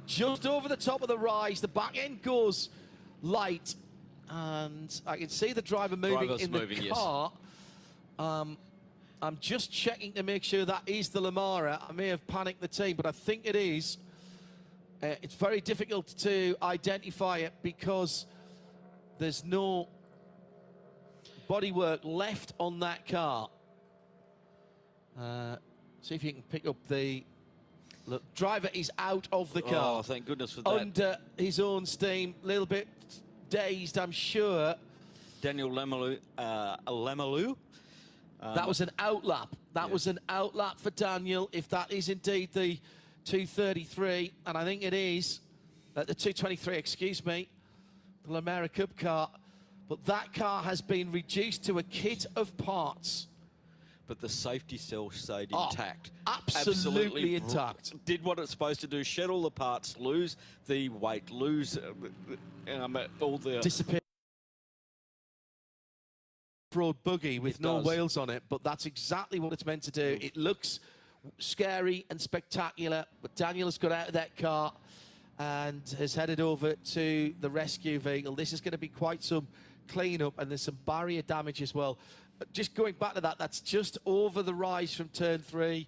just over the top of the rise. The back end goes light, and I can see the driver moving in the car. Yes. I'm just checking to make sure that is the Lamara. I may have panicked the team, but I think it is. It's very difficult to identify it because there's no bodywork left on that car. See if you can pick up the driver is out of the car. Oh, thank goodness for that. Under his own steam, a little bit dazed, I'm sure. Daniel Lamalou. That was an outlap. That was an outlap for Daniel, if that is indeed the 233, and I think it is, the 223, excuse me, the Lamara Cup car. But that car has been reduced to a kit of parts. But the safety cell stayed intact. Absolutely intact. Did what it's supposed to do, shed all the parts, lose the weight, lose all the... Disappear. Broad buggy with no wheels on it, but that's exactly what it's meant to do. It looks scary and spectacular, but Daniel has got out of that car and has headed over to the rescue vehicle. This is going to be quite some clean-up, and there's some barrier damage as well. Just going back to that, that's just over the rise from turn 3.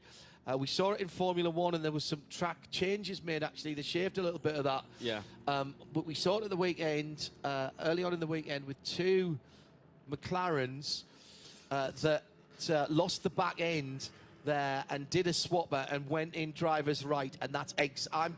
We saw it in Formula 1, and there was some track changes made, actually. They shaved a little bit of that. Yeah. But we saw it at the weekend, early on in the weekend, with 2 McLarens that lost the back end there and did a swapper and went in driver's right. And that's I'm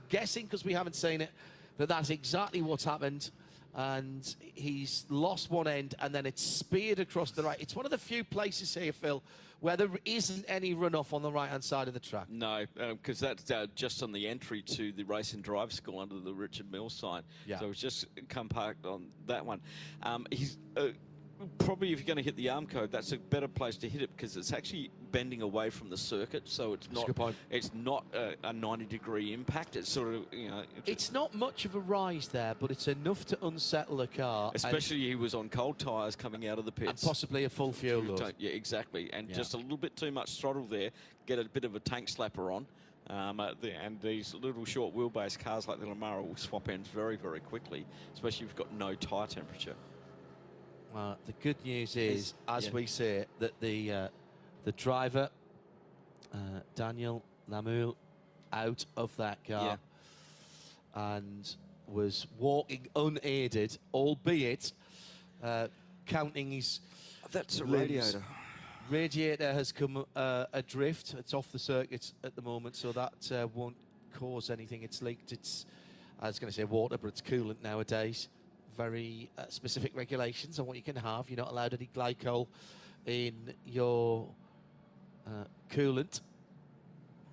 guessing, because we haven't seen it, that's exactly what's happened. And he's lost one end, and then it's speared across the right. It's one of the few places here, Phil, where there isn't any runoff on the right-hand side of the track. No, because that's just on the entry to the Race and Drive School under the Richard Mills sign. Yeah. So it's just come parked on that one. He's probably, if you're going to hit the arm code, that's a better place to hit it because it's actually bending away from the circuit, so it's not. Good point. It's not a 90-degree impact. It's sort of, you know. It's not much of a rise there, but it's enough to unsettle a car. Especially he was on cold tyres coming out of the pits. And possibly a full fuel load. Yeah, exactly. And just a little bit too much throttle there. Get a bit of a tank slapper on. And these little short wheelbase cars like the Lamara will swap ends very, very quickly, especially if you've got no tyre temperature. The good news is, as we see it, that the driver, Daniel Lamoule, out of that car and was walking unaided, albeit counting his... That's a limbs. radiator. Radiator has come adrift. It's off the circuit at the moment, so that won't cause anything. It's leaked. It's, I was going to say water, but it's coolant nowadays. very specific regulations on what you can have. You're not allowed any glycol in your coolant,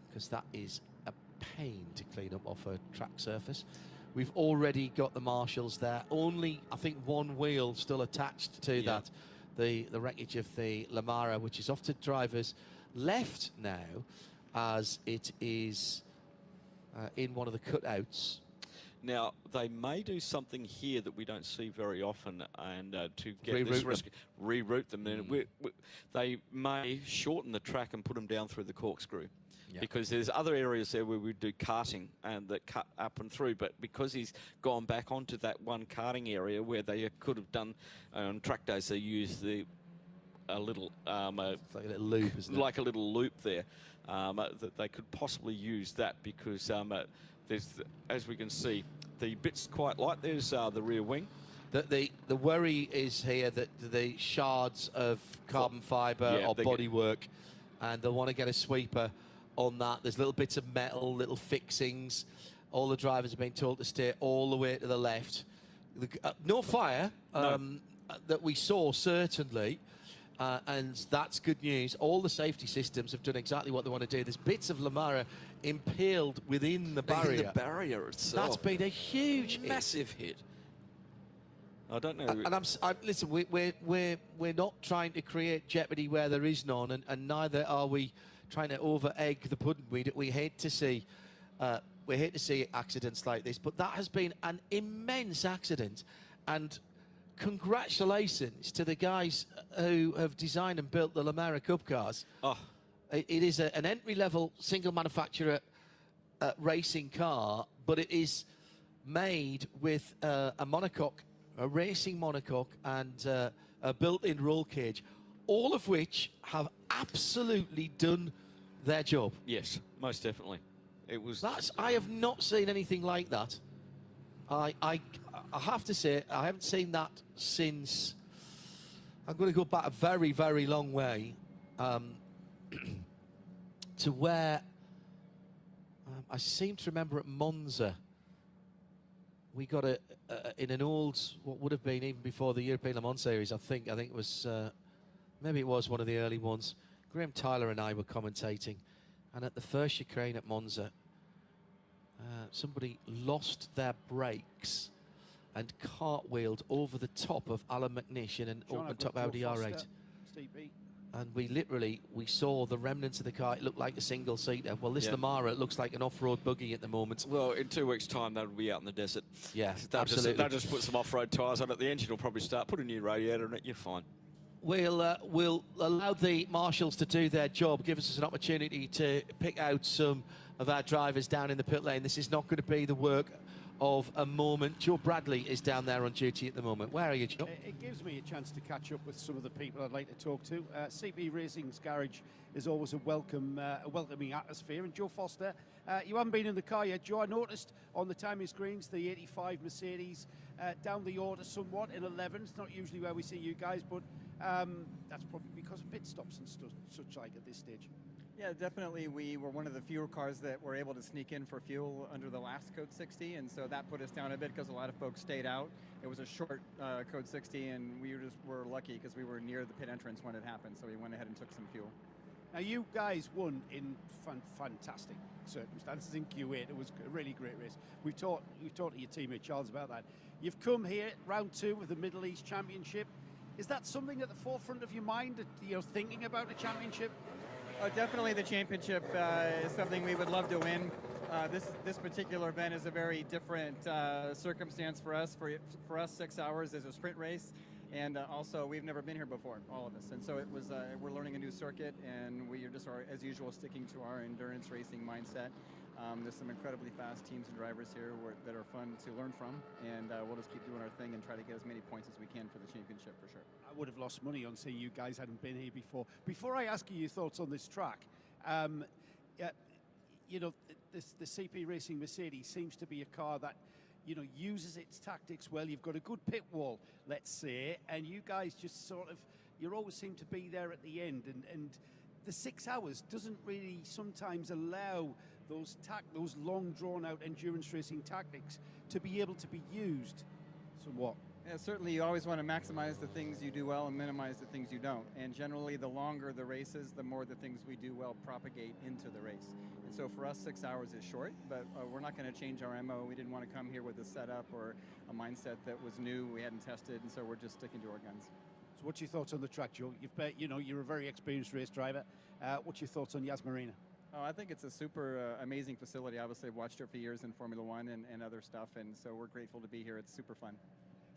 because that is a pain to clean up off a track surface. We've already got the marshals there. Only, I think, one wheel still attached to that, the wreckage of the Lamara, which is off to drivers left now, as it is in one of the cutouts. Now, they may do something here that we don't see very often, and to get this risk, reroute them. And they may shorten the track and put them down through the corkscrew. Yeah. Because there's other areas there where we do karting and that cut up and through, but because he's gone back onto that one karting area where they could have done on track days, they used a little like a little loop, isn't it? Like a little loop there, that they could possibly use that, because there's, as we can see, the bit's quite light. There's the rear wing. The worry is here that the shards of carbon fibre or bodywork, and they'll want to get a sweeper on that. There's little bits of metal, little fixings. All the drivers have been told to steer all the way to the left. No fire that we saw, certainly, and that's good news. All the safety systems have done exactly what they want to do. There's bits of Lamara impaled within the barrier. The barrier itself. That's been a huge massive hit. I don't know. And listen, we're not trying to create jeopardy where there is none, and neither are we trying to over-egg the pudding. We hate to see accidents like this, but that has been an immense accident, and congratulations to the guys who have designed and built the Lamara Cup cars. Oh. It is an entry-level single manufacturer racing car, but it is made with a monocoque, a racing monocoque, and a built-in roll cage, all of which have absolutely done their job. Yes, most definitely. It was. I have not seen anything like that. I have to say, I haven't seen that since. I'm going to go back a very, very long way to where I seem to remember at Monza. We got in an old, what would have been even before the European Le Mans Series. I think it was. Maybe it was one of the early ones. Graham Tyler and I were commentating, and at the first chicane at Monza, somebody lost their brakes and cartwheeled over the top of Alan McNish in an open-top Audi R8. And we saw the remnants of the car. It looked like a single-seater. Well, this Lamara, it looks like an off-road buggy at the moment. Well, in 2 weeks' time, that'll be out in the desert. Yeah, absolutely. They'll just put some off-road tyres on it. The engine will probably start. Put a new radiator in it. You're fine. We'll allow the marshals to do their job, give us an opportunity to pick out some of our drivers down in the pit lane. This is not going to be the work of a moment. Joe Bradley is down there on duty at the moment. Where are you, Joe? It gives me a chance to catch up with some of the people I'd like to talk to. CP Racing's garage is always a welcoming atmosphere. And Joe Foster, you haven't been in the car yet, Joe. I noticed on the timing screens the 85 Mercedes down the order somewhat in 11. It's not usually where we see you guys, but that's probably because of pit stops and such like at this stage. Yeah, definitely. We were one of the fewer cars that were able to sneak in for fuel under the last Code 60, and so that put us down a bit because a lot of folks stayed out. It was a short Code 60, and we were lucky because we were near the pit entrance when it happened, so we went ahead and took some fuel. Now, you guys won in fantastic circumstances in Q8. It was a really great race. We've talked to your teammate Charles about that. You've come here, round 2 of the Middle East Championship. Is that something at the forefront of your mind, thinking about a championship? Definitely the championship is something we would love to win. This particular event is a very different circumstance for us. For us, 6 hours is a sprint race, and also we've never been here before, all of us. And so it was we're learning a new circuit, and we are just, as usual, sticking to our endurance racing mindset. There's some incredibly fast teams and drivers here that are fun to learn from, and we'll just keep doing our thing and try to get as many points as we can for the championship, for sure. I would have lost money on seeing you guys hadn't been here before. Before I ask you your thoughts on this track, the CP Racing Mercedes seems to be a car that, uses its tactics well. You've got a good pit wall, let's say, and you guys just you always seem to be there at the end, and the 6 hours doesn't really sometimes allow those long drawn out endurance racing tactics to be able to be used somewhat. certainly you always want to maximize the things you do well and minimize the things you don't. And generally, the longer the race is, the more the things we do well propagate into the race. And so for us, 6 hours is short, but we're not going to change our MO. We didn't want to come here with a setup or a mindset that was new, we hadn't tested, and so we're just sticking to our guns. So what's your thoughts on the track, Joe? You're a very experienced race driver. What's your thoughts on Yas Marina? Oh, I think it's a super amazing facility. Obviously, I've watched her for years in Formula One and other stuff, and so we're grateful to be here. It's super fun.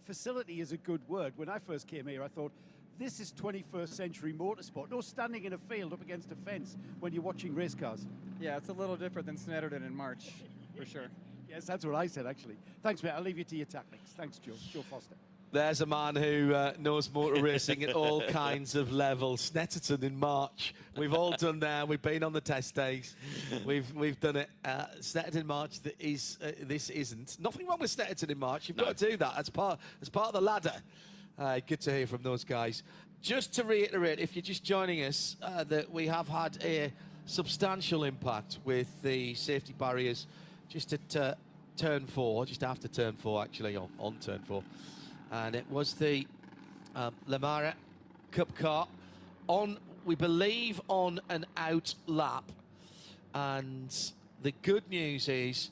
Facility is a good word. When I first came here, I thought, this is 21st century motorsport. No standing in a field up against a fence when you're watching race cars. Yeah, it's a little different than Snetterton in March, for sure. Yes, that's what I said, actually. Thanks, mate. I'll leave you to your tactics. Thanks, Joe. Joe Foster. There's a man who knows motor racing at all kinds of levels. Snetterton in March. We've all done that. We've been on the test days. We've done it. Snetterton in March. This isn't. Nothing wrong with Snetterton in March. You've got to do that as part of the ladder. Good to hear from those guys. Just to reiterate, if you're just joining us, that we have had a substantial impact with the safety barriers just at turn 4, just after turn 4 actually, on turn 4. And it was the Lamara Cup car on, we believe, on an out lap. And the good news is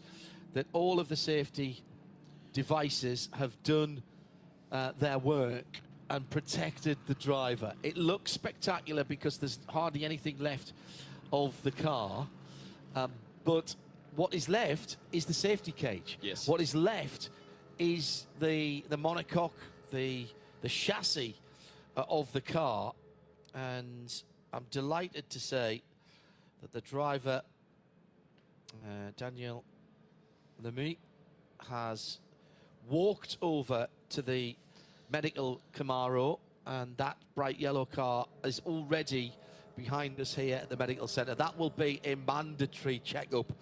that all of the safety devices have done their work and protected the driver. It looks spectacular because there's hardly anything left of the car. But what is left is the safety cage. Yes. What is left is the monocoque, the chassis of the car, and I'm delighted to say that the driver, Daniel Lamy, has walked over to the medical Camaro, and that bright yellow car is already behind us here at the medical centre. That will be a mandatory checkup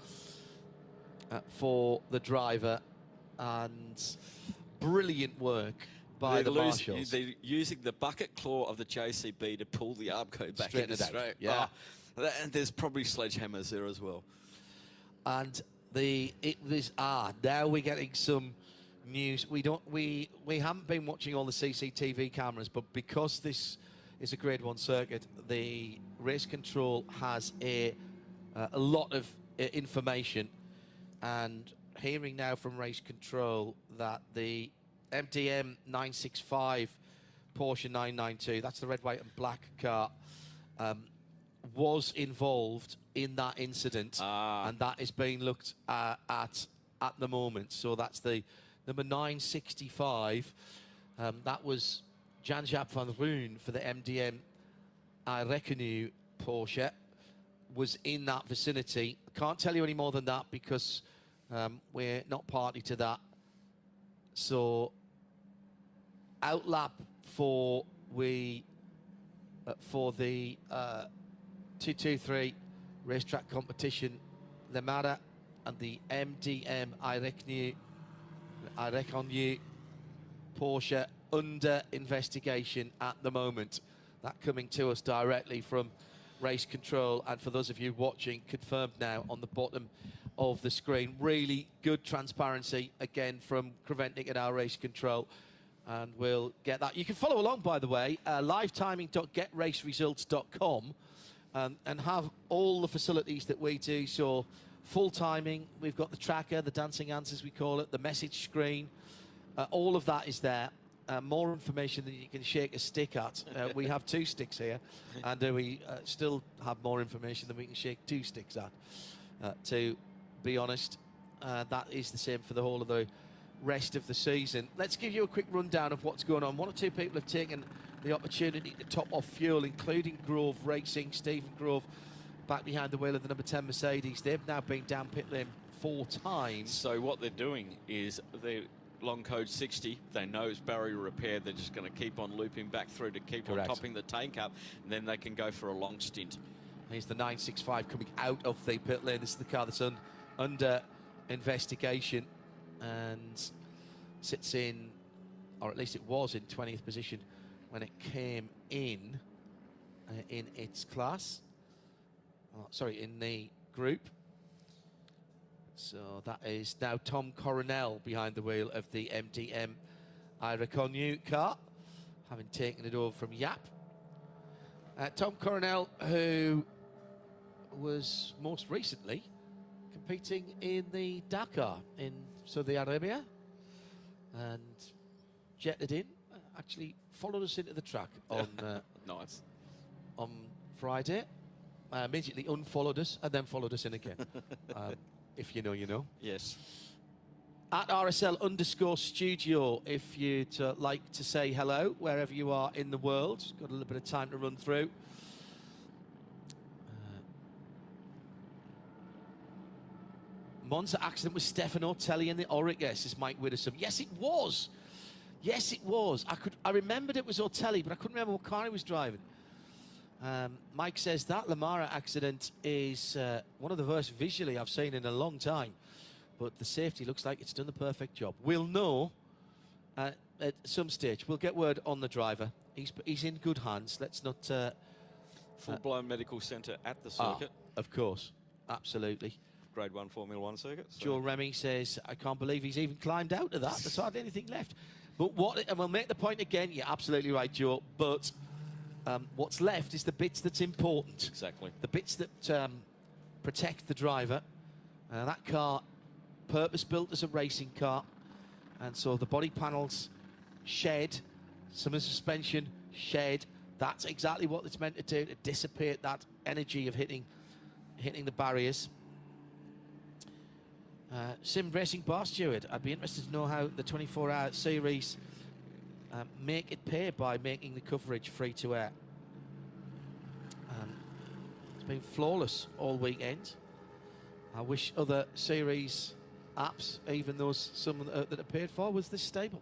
for the driver. And brilliant work by the marshals. They're using the bucket claw of the JCB to pull the Armco back Straighten into it out. straight. Yeah. And there's probably sledgehammers there as well. And now we're getting some news. We haven't been watching all the CCTV cameras, but because this is a Grade 1 circuit, the race control has a lot of information. And hearing now from race control that the MDM 965 Porsche 992, that's the red, white and black car, was involved in that incident, and that is being looked at the moment. So that's the number 965. That was Jan-Jaap van Roon for the MDM I reckon Porsche, was in that vicinity. Can't tell you any more than that because we're not party to that. So outlap for the 223 racetrack competition, Le Mara and the MDM I reckon you Porsche under investigation at the moment. That coming to us directly from race control, and for those of you watching, confirmed now on the bottom of the screen. Really good transparency again from Creventic and our race control, and we'll get that. You can follow along, by the way, livetiming.getraceresults.com, and have all the facilities that we do. So full timing, we've got the tracker, the dancing answers we call it, the message screen, all of that is there. More information than you can shake a stick at. We have 2 sticks here, and we still have more information than we can shake 2 sticks at. To be honest, that is the same for the whole of the rest of the season. Let's give you a quick rundown of what's going on. 1 or 2 people have taken the opportunity to top off fuel, including Grove Racing. Stephen Grove back behind the wheel of the number 10 Mercedes. They've now been down pit lane 4 times. So what they're doing is they're long code 60, they know it's barrier repair, they're just going to keep on looping back through to keep on topping the tank up, and then they can go for a long stint. Here's the 965 coming out of the pit lane. This is the car that's under investigation and sits in, or at least it was in 20th position when it came in its class. Sorry, in the group. So that is now Tom Coronel behind the wheel of the MDM Ira car, having taken it over from Yap. Tom Coronel, who was most recently competing in the Dakar in Saudi Arabia and jetted in, actually followed us into the track on nice. On Friday, immediately unfollowed us and then followed us in again. If you know, you know. Yes. At RSL_studio, if you'd like to say hello wherever you are in the world. Got a little bit of time to run through. Monza accident with Stefano Telly in the Orica, says Mike Widdowson. Yes, it was. Yes, it was. I remembered it was Ortelli, but I couldn't remember what car he was driving. Mike says that Lamara accident is one of the worst visually I've seen in a long time. But the safety looks like it's done the perfect job. We'll know at some stage. We'll get word on the driver. He's in good hands. Let's not... Full-blown medical centre at the circuit. Of course. Absolutely. Grade 1 Formula 1 circuit. So. Joe Remy says, I can't believe he's even climbed out of that. There's hardly anything left. But and we'll make the point again. You're absolutely right, Joe. But what's left is the bits that's important. Exactly. The bits that protect the driver. That car... purpose-built as a racing car, and so the body panels shed, some of the suspension shed. That's exactly what it's meant to do, to dissipate that energy of hitting the barriers. Sim Racing Bar Steward, I'd be interested to know how the 24-hour series make it pay by making the coverage free to air. It's been flawless all weekend. I wish other series apps, even those some that are paid for, was this stable.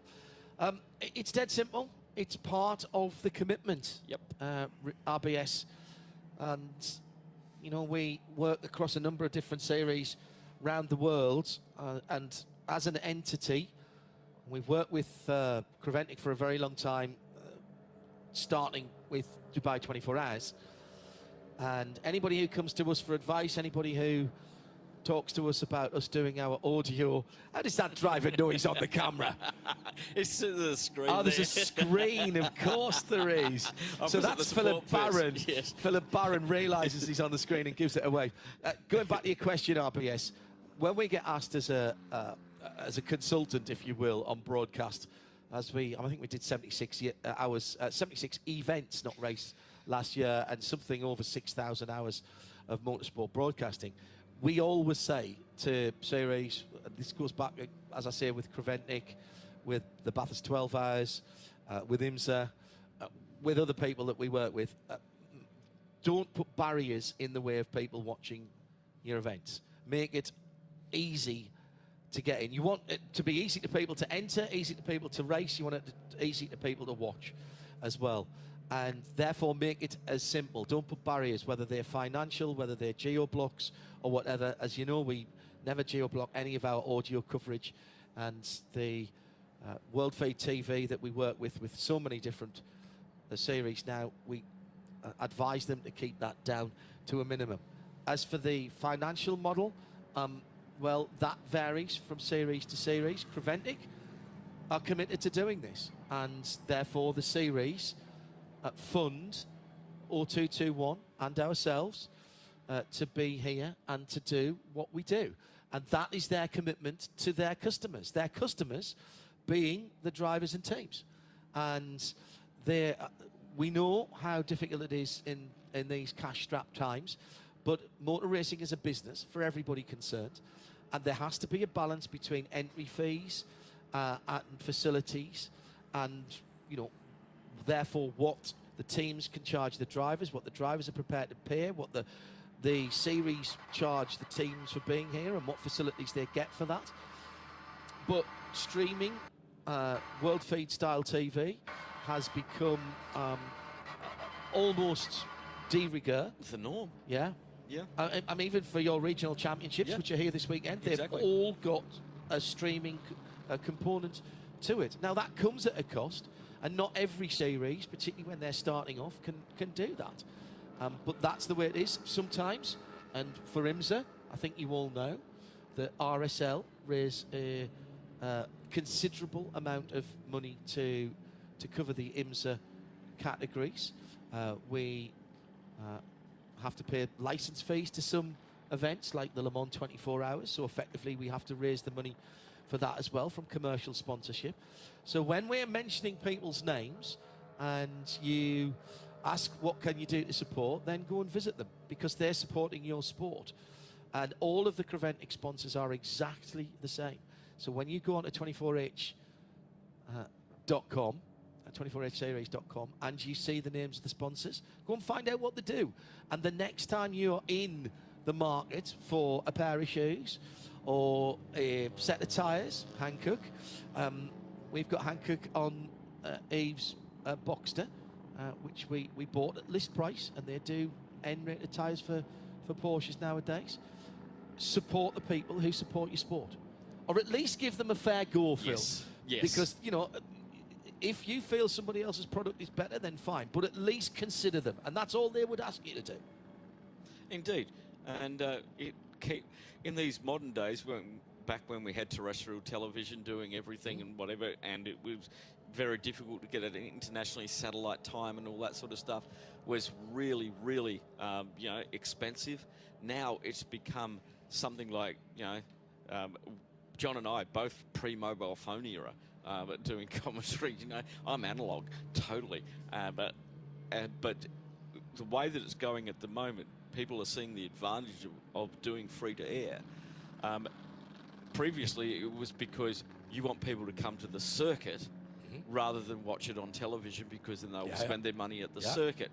It's dead simple. It's part of the commitment. Yep. RBS, and you know, we work across a number of different series around the world, and as an entity, we've worked with Creventic for a very long time, starting with Dubai 24 Hours. And anybody who comes to us for advice, anybody who talks to us about us doing our audio. How does that driver know he's on the camera? It's the screen. Oh, there's a screen, of course there is. So that's Philip Barron. Yes. Philip Barron realises he's on the screen and gives it away. Going back to your question, RBS, when we get asked as a consultant, if you will, on broadcast, I think we did 76 hours, 76 events, not race, last year, and something over 6,000 hours of motorsport broadcasting. We always say to series, this goes back, as I say, with Creventic, with the Bathurst 12 Hours, with IMSA, with other people that we work with, don't put barriers in the way of people watching your events. Make it easy to get in. You want it to be easy to people to enter, easy to people to race. You want it easy to people to watch as well. And therefore make it as simple. Don't put barriers, whether they're financial, whether they're geo-blocks or whatever. As you know, we never geo-block any of our audio coverage, and the World Feed TV that we work with so many different series now, we advise them to keep that down to a minimum. As for the financial model, well, that varies from series to series. Creventic are committed to doing this, and therefore the series fund O221 and ourselves to be here and to do what we do. And that is their commitment to their customers being the drivers and teams. And we know how difficult it is in these cash-strapped times, but motor racing is a business for everybody concerned, and there has to be a balance between entry fees and facilities, and, you know, therefore what the teams can charge the drivers, what the drivers are prepared to pay, what the series charge the teams for being here, and what facilities they get for that. But streaming, World Feed style TV has become almost de rigueur. It's the norm. Yeah. Yeah. I mean, even for your regional championships, which are here this weekend, they've all got a streaming component to it. Now, that comes at a cost, and not every series, particularly when they're starting off, can do that. But that's the way it is sometimes. And for IMSA, I think you all know that RSL raise a considerable amount of money to cover the IMSA categories. We have to pay license fees to some events like the Le Mans 24 Hours, so effectively we have to raise the money for that as well from commercial sponsorship. So when we're mentioning people's names and you ask what can you do to support, then go and visit them, because they're supporting your sport. And all of the Creventic sponsors are exactly the same. So when you go on to 24h.com, 24hseries.com, and you see the names of the sponsors, go and find out what they do. And the next time you're in the market for a pair of shoes or a set of tyres, Hankook, we've got Hankook on Eve's Boxster, which we bought at list price, and they do N-rated tyres for Porsches nowadays. Support the people who support your sport, or at least give them a fair go, Phil. Yes. Because, you know, if you feel somebody else's product is better, then fine, but at least consider them, and that's all they would ask you to do. Indeed. And in these modern days, back when we had terrestrial television doing everything and whatever, and it was very difficult to get it internationally, satellite time and all that sort of stuff was really, really, expensive. Now it's become something like, John and I, both pre-mobile phone era, doing commentary. I'm analog, totally. But the way that it's going at the moment, people are seeing the advantage of doing free-to-air. Previously, it was because you want people to come to the circuit rather than watch it on television, because then they'll spend their money at the circuit.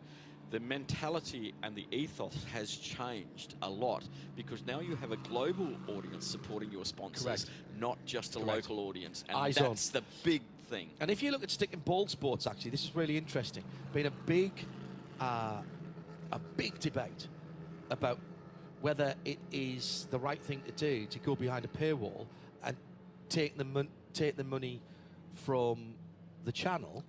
The mentality and the ethos has changed a lot, because now you have a global audience supporting your sponsors, not just a local audience. And Eyes that's the big thing. And if you look at stick and ball sports, actually, this is really interesting. Been a big debate about whether it is the right thing to do to go behind a paywall and take the money from the channel,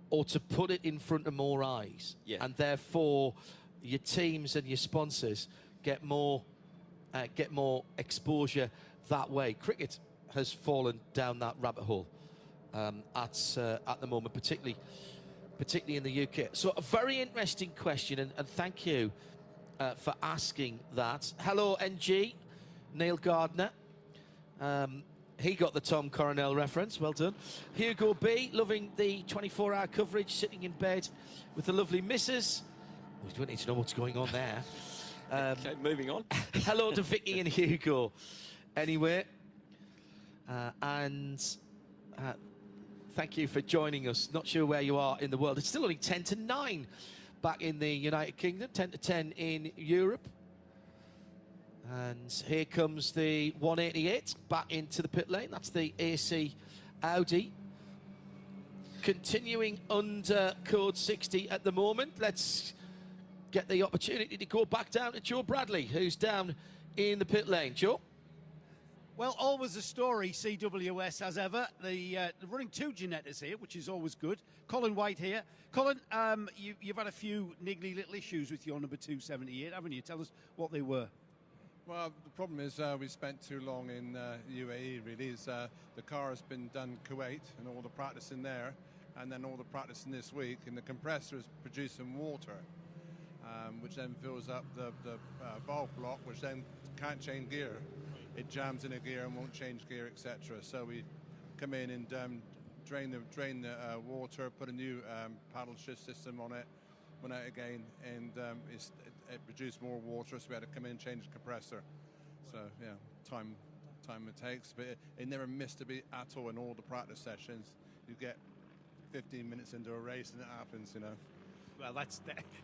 or to put it in front of more eyes, and therefore your teams and your sponsors get more exposure that way. Cricket has fallen down that rabbit hole at the moment, particularly in the UK. So a very interesting question, and thank you for asking that. Hello, NG, Neil Gardner. He got the Tom Coronel reference, well done. Hugo B, loving the 24-hour coverage, sitting in bed with the lovely missus. We don't need to know what's going on there. Okay, moving on. Hello to Vicky and Hugo. Anyway, thank you for joining us. Not sure where you are in the world. It's still only 10 to 9 back in the United Kingdom, 10 to 10 in Europe. And here comes the 188 back into the pit lane. That's the AC Audi. Continuing under code 60 at the moment. Let's get the opportunity to go back down to Joe Bradley, who's down in the pit lane. Joe? Well, always a story, CWS, as ever. They're running two Ginettas here, which is always good. Colin White here. Colin, you've had a few niggly little issues with your number 278, haven't you? Tell us what they were. Well, the problem is we spent too long in UAE, really. The car has been done Kuwait and all the practicing there, and then all the practicing this week, and the compressor is producing water, which then fills up the valve block, which then can't change gear. It jams in a gear and won't change gear, etc. So we come in and drain the water, put a new paddle shift system on it, went out again, and it produced more water, so we had to come in and change the compressor. So yeah, time it takes, but it never missed a beat at all in all the practice sessions. You get 15 minutes into a race and it happens, you know. Well,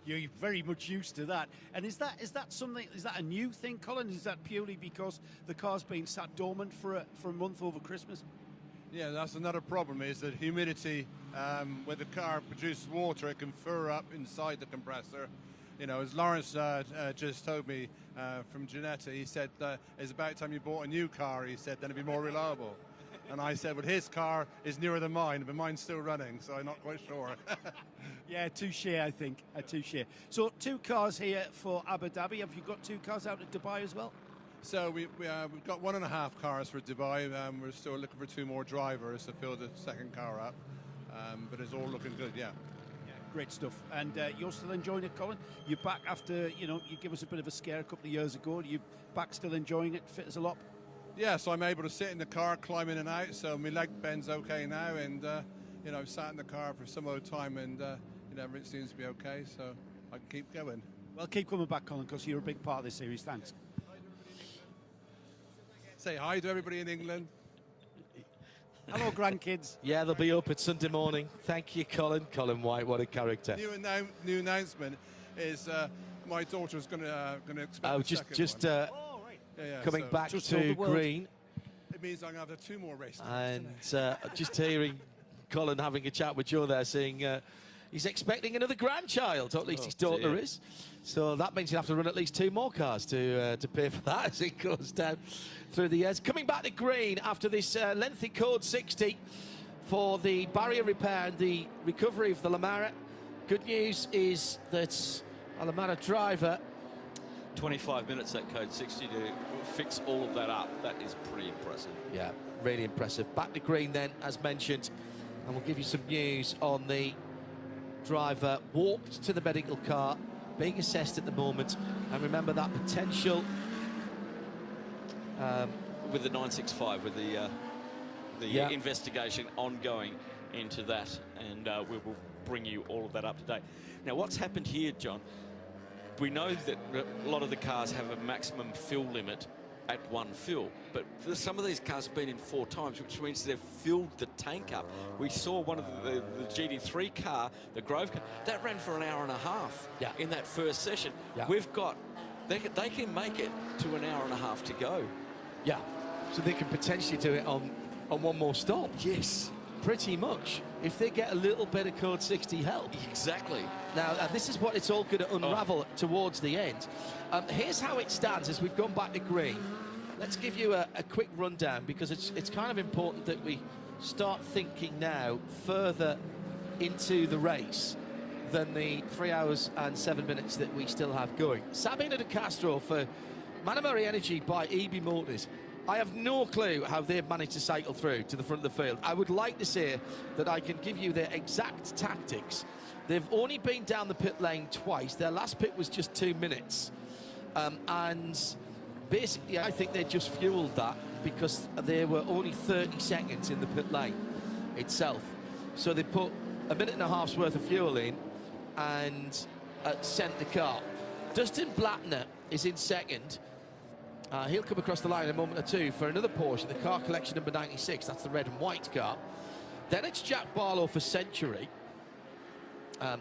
you're very much used to that. And is that a new thing, Colin? Is that purely because the car's been sat dormant for a month over Christmas? Yeah, that's another problem, is that humidity, where the car produces water, it can fur up inside the compressor. You know, as Lawrence just told me from Ginetta, he said, it's about time you bought a new car, he said, then it'd be more reliable. And I said, well, his car is newer than mine, but mine's still running, so I'm not quite sure. Yeah, touche, I think. Touche. So 2 cars here for Abu Dhabi. Have you got 2 cars out at Dubai as well? So we've got 1.5 cars for Dubai. We're still looking for 2 more drivers to fill the second car up. But it's all looking good, yeah. Great stuff. And you're still enjoying it, Colin? You're back after, you give us a bit of a scare a couple of years ago. Are you back still enjoying it? Fit as a lot? Yeah, so I'm able to sit in the car, climb in and out. So my leg bend's okay now. And, I've sat in the car for some other time and, everything seems to be okay. So I can keep going. Well, keep coming back, Colin, because you're a big part of this series. Thanks. Say hi to everybody in England. Hello, grandkids. Yeah, they'll be up at Sunday morning. Thank you, Colin. Colin White, what a character. New announcement is my daughter's going to expect. Oh, just coming back to green. It means I'm going to have 2 more races. And just hearing Colin having a chat with Joe there, saying he's expecting another grandchild, or at least his daughter is. So that means he'll have to run at least 2 more cars to pay for that as it goes down through the years. Coming back to green after this lengthy code 60 for the barrier repair and the recovery of the Lamara. Good news is that a Lamara driver... 25 minutes that code 60 to fix all of that up. That is pretty impressive. Yeah, really impressive. Back to green then, as mentioned, and we'll give you some news on the driver walked to the medical car, being assessed at the moment, and remember that potential with the 965, with the investigation ongoing into that, and we will bring you all of that up to date. Now, what's happened here, John? We know that a lot of the cars have a maximum fill limit at 1 fill, but some of these cars have been in 4 times, which means they've filled the tank up. We saw one of the GT3 car, the Grove car, that ran for an hour and a half in that first session. We've got, they can make it to an hour and a half to go. Yeah, so they can potentially do it on 1 more stop. Yes. Pretty much, if they get a little bit of code 60 help. Exactly. Now, this is what it's all going to unravel towards the end. Here's how it stands as we've gone back to green. Let's give you a quick rundown, because it's kind of important that we start thinking now further into the race than the 3 hours and 7 minutes that we still have going. Sabina de Castro for Manamari Energy by EB Motors. I have no clue how they've managed to cycle through to the front of the field. I would like to say that I can give you their exact tactics. They've only been down the pit lane twice. Their last pit was just 2 minutes. And basically, I think they just fueled that because there were only 30 seconds in the pit lane itself. So they put 1.5 minutes worth of fuel in and sent the car. Dustin Blattner is in second. He'll come across the line in a moment or two for another Porsche, the car collection number 96. That's the red and white car. Then it's Jack Barlow for Century.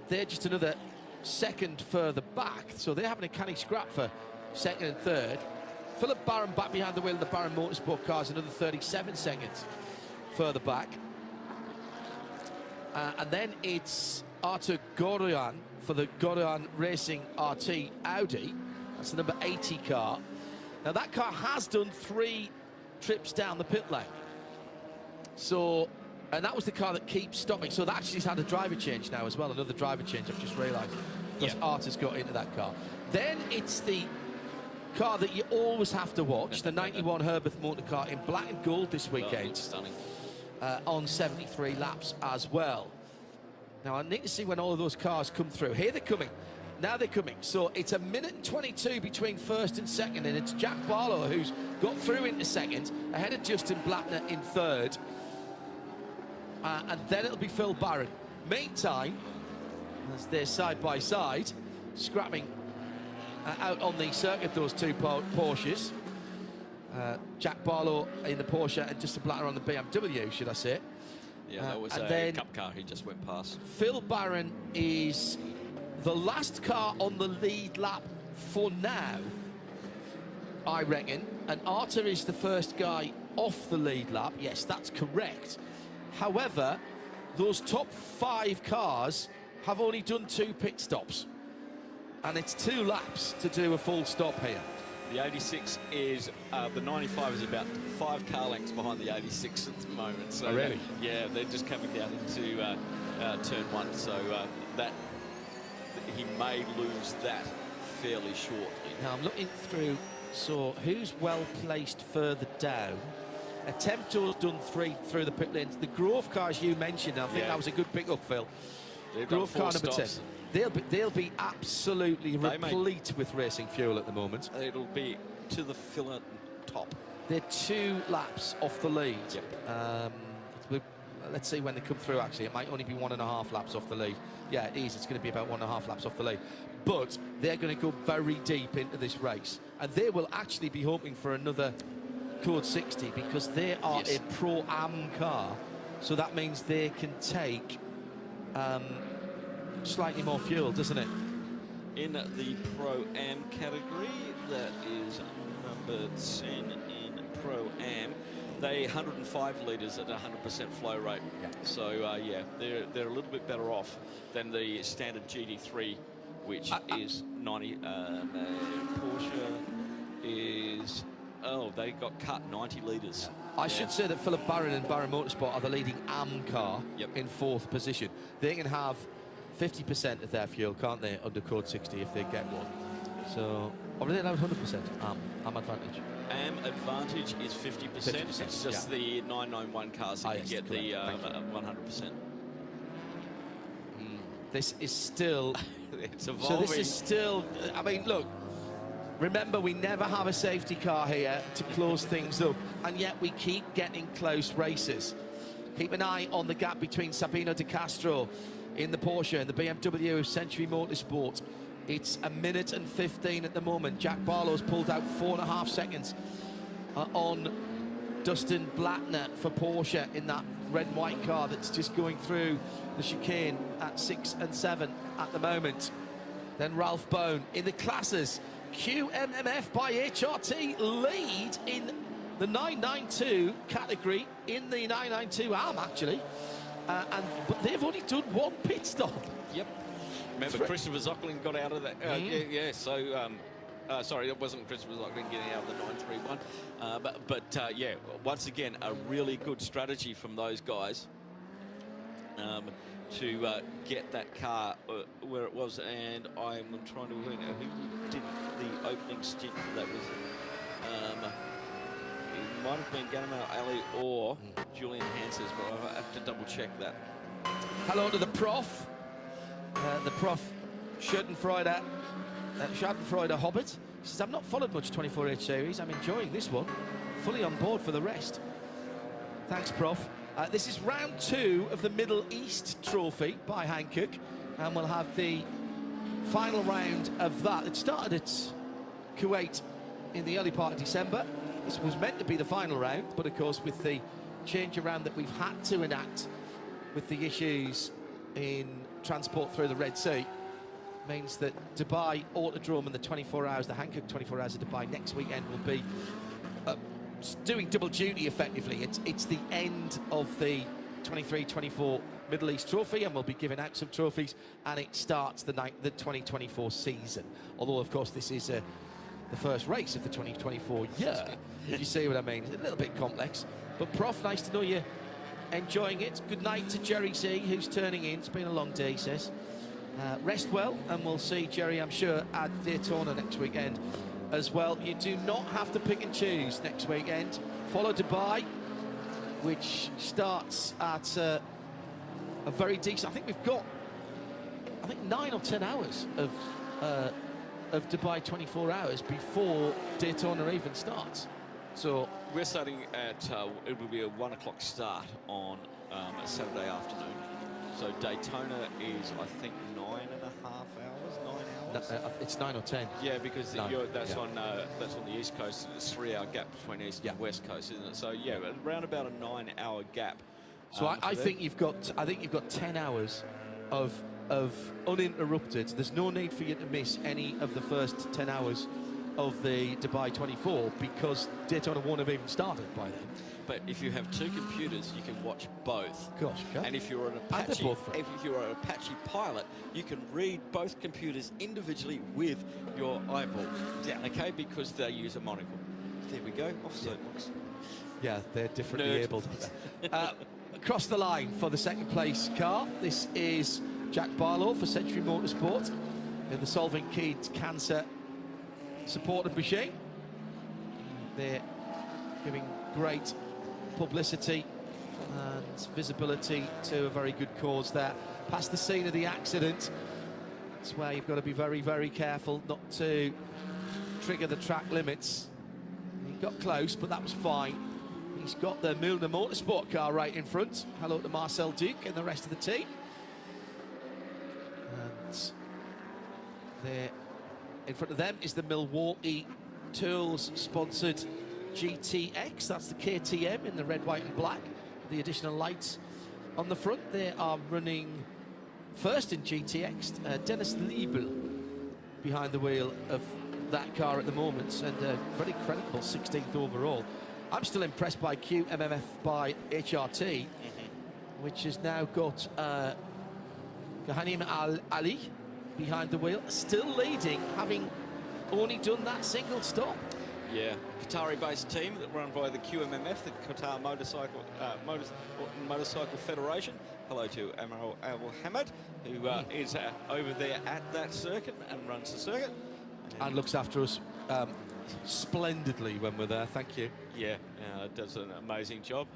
They're just another second further back, so they're having a canny scrap for second and third. Philip Barron back behind the wheel of the Barron Motorsport cars, another 37 seconds further back. And then it's Artur Gorian for the Gorian Racing RT Audi. That's the number 80 car. Now, that car has done 3 trips down the pit lane. So, and that was the car that keeps stopping. So that actually's had a driver change now as well, another driver change, I've just realised, because Arthur's got into that car. Then it's the car that you always have to watch, the 91 Herbert motor car in black and gold this weekend. Stunning. On 73 laps as well. Now, I need to see when all of those cars come through. Here they're coming. Now they're coming. So it's 1 minute and 22 between first and second, and it's Jack Barlow who's got through into second, ahead of Justin Blattner in third. And then it'll be Phil Barron. Meantime, as they're side by side, scrapping out on the circuit, those 2 Porsches. Jack Barlow in the Porsche and Justin Blattner on the BMW, should I say. Yeah, that was a cup car he just went past. Phil Barron is the last car on the lead lap for now, I reckon. And Arthur is the first guy off the lead lap. Yes, that's correct. However, those top 5 cars have only done 2 pit stops. And it's 2 laps to do a full stop here. The 86 is, the 95 is about 5 car lengths behind the 86 at the moment. So, really? Yeah, they're just coming down into turn 1. So that he may lose that fairly shortly. Now I'm looking through So who's well placed further down? Attempto's done 3 through the pit lanes. The Grove cars you mentioned, I think that was a good pick-up, Phil. They've done Grove 4 car number 10. stops. They'll be absolutely replete with racing fuel at the moment. It'll be to the fillet top. They're 2 laps off the lead. Let's see when they come through, actually. It might only be 1.5 laps off the lead. Yeah, it is. It's going to be about 1.5 laps off the lead. But they're going to go very deep into this race. And they will actually be hoping for another Code 60 because they are a Pro-Am car. So that means they can take slightly more fuel, doesn't it? In the Pro-Am category, that is number 10 in Pro-Am. They 105 litres at 100% flow rate. So, they're a little bit better off than the standard GT3, which is 90. Porsche is... Oh, they got cut 90 litres. I should say that Philip Barron and Barron Motorsport are the leading AM car in 4th position. They can have 50% of their fuel, can't they, under Code 60 if they get one. So, or are they allowed 100% AM advantage? AM advantage is 50%. It's just the 991 cars that get the 100%. This is still... it's evolving. So this is still... I mean, look, remember, we never have a safety car here to close things up, and yet we keep getting close races. Keep an eye on the gap between Sabino De Castro in the Porsche and the BMW of Century Motorsport. It's 1 minute and 15 at the moment. Jack Barlow's pulled out 4.5 seconds on Dustin Blattner for Porsche in that red and white car that's just going through the chicane at 6 and 7 at the moment. Then Ralph Bone in the classes. QMMF by HRT lead in the 992 category, in the 992 AM actually, but they've only done 1 pit stop. Yep. Remember, Christopher Zocklin got out of that. So, sorry, it wasn't Christopher Zocklin getting out of the 931. But once again, a really good strategy from those guys to get that car where it was. And I'm trying to work out who did the opening stint for that. It might have been Ganamel Ali or Julian Hanses, but I have to double check that. Hello to the Prof. The Prof Schadenfreude Hobbit. He says, I've not followed much 24H series. I'm enjoying this one. Fully on board for the rest. Thanks, Prof. This is round 2 of the Middle East Trophy by Hankook, and we'll have the final round of that. It started at Kuwait in the early part of December. This was meant to be the final round, but of course with the change around that we've had to enact with the issues in transport through the Red Sea, means that Dubai Autodrome and the 24 hours, the Hankook 24 hours of Dubai next weekend will be doing double duty effectively. It's the end of the 23-24 Middle East Trophy, and we'll be giving out some trophies, and it starts the 2024 season. Although, of course, this is the first race of the 2024 year, if you see what I mean. It's a little bit complex. But, Prof, nice to know you're enjoying it. Good night to Jerry C, who's turning in. It's been a long day, he says. Rest well, and we'll see Jerry, I'm sure, at Daytona next weekend as well. You do not have to pick and choose next weekend. Follow Dubai, which starts at a very decent... I think we've got, 9 or 10 hours of Dubai 24 hours before Daytona even starts. So we're starting at, it will be a 1 o'clock start on a Saturday afternoon. So Daytona is, I think, 9.5 hours, 9 hours? It's 9 or 10. Yeah, because that's on the East Coast. It's a 3-hour gap between East and West Coast, isn't it? So, yeah, around about a 9-hour gap. So I think you've got 10 hours of uninterrupted. There's no need for you to miss any of the first 10 hours of the Dubai 24 because Daytona won't have even started by then. But if you have 2 computers, you can watch both. Gosh, okay. And if you're an Apache pilot, you can read both computers individually with your eyeball. Yeah. Okay, because they use a monocle. There we go. Offset box. Yeah, they're differently abled. Across the line for the second place car, this is Jack Barlow for Century Motorsport in the Solving Kids Cancer supported machine. they're giving great publicity and visibility to a very good cause there. Past the scene of the accident, that's where you've got to be very, very careful not to trigger the track limits. He got close, but that was fine. He's got the Milner Motorsport car right in front. Hello to Marcel Duke and the rest of the team. And there, in front of them is the Milwaukee Tools-sponsored GTX. That's the KTM in the red, white and black. The additional lights on the front. They are running first in GTX. Dennis Liebel behind the wheel of that car at the moment, and a very credible 16th overall. I'm still impressed by QMMF by HRT, which has now got Ghanim Ali behind the wheel, still leading, having only done that single stop. Yeah, Qatari-based team that run by the QMMF, the Qatar Motorcycle Federation. Hello to Amar Al-Hamad, who is over there at that circuit and runs the circuit. And looks after us splendidly when we're there, thank you. Yeah, does an amazing job.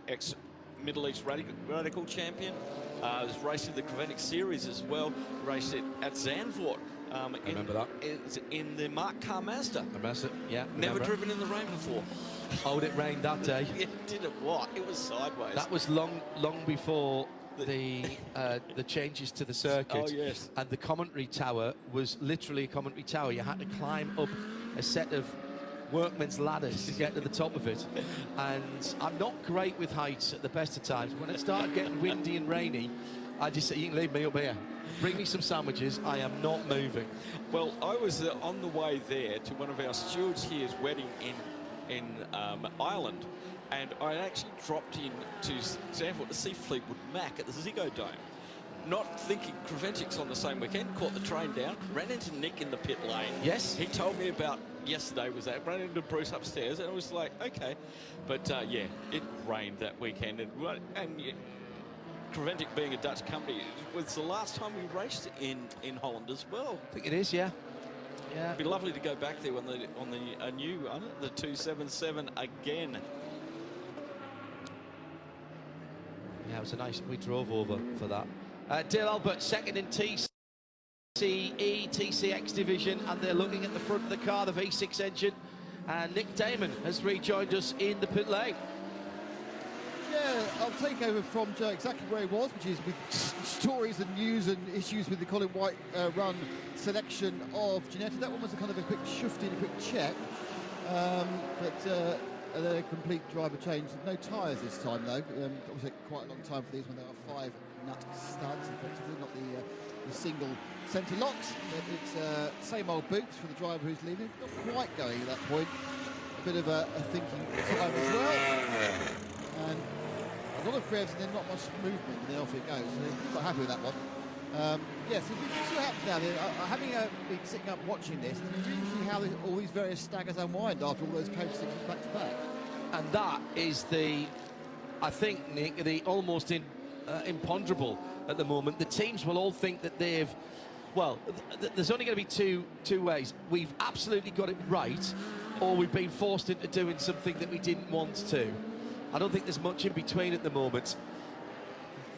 Ex-Middle East Radical champion. Was racing the Creventic Series as well. Raced it at Zandvoort. I remember that. It's in the Mark Car Mazda. The Mazda, yeah. Never driven in the rain before. Oh, it rained that day. Yeah, did it what? It was sideways. That was long before the changes to the circuit. Oh, yes. And the commentary tower was literally a commentary tower. You had to climb up a set of workmen's ladders to get to the top of it. And I'm not great with heights at the best of times. When it started getting windy and rainy, I just said, you can leave me up here. Bring me some sandwiches. I am not moving. Well, I was on the way there to one of our stewards here's wedding in Ireland, and I actually dropped in to Zandvoort to see Fleetwood Mac at the Ziggo Dome. Not thinking Creventic's on the same weekend, caught the train down, ran into Nick in the pit lane. Yes. He told me about yesterday was that, ran into Bruce upstairs, and I was like, okay. But yeah, it rained that weekend, and Creventic being a Dutch company, it was the last time we raced in Holland as well. I think it is, yeah. Yeah. It'd be lovely to go back there on the new one, the 277 again. Yeah, it was a nice. We drove over for that. Dale Albert second in TCX division, and they're looking at the front of the car, the V6 engine, and Nick Damon has rejoined us in the pit lane. Yeah, I'll take over from Joe exactly where he was, which is with stories and news and issues with the Colin White run selection of Ginetta. That one was a kind of a quick shifting, a quick check, but a complete driver change. No tyres this time though. Obviously quite a long time for these when there are 5 nut studs, effectively, not the single centre locks. But it's same old boots for the driver who's leaving. Not quite going at that point. A bit of a thinking time as well. And a lot of revs and then not much movement, and then off it goes. So they're quite happy with that one. Yes, so we see what happens now. Having been sitting up watching this, and you really see how all these various staggers unwind after all those coach sixes back to back. And that is I think, Nick, the almost imponderable at the moment. The teams will all think that they've, well, there's only going to be two ways. We've absolutely got it right, or we've been forced into doing something that we didn't want to. I don't think there's much in between at the moment.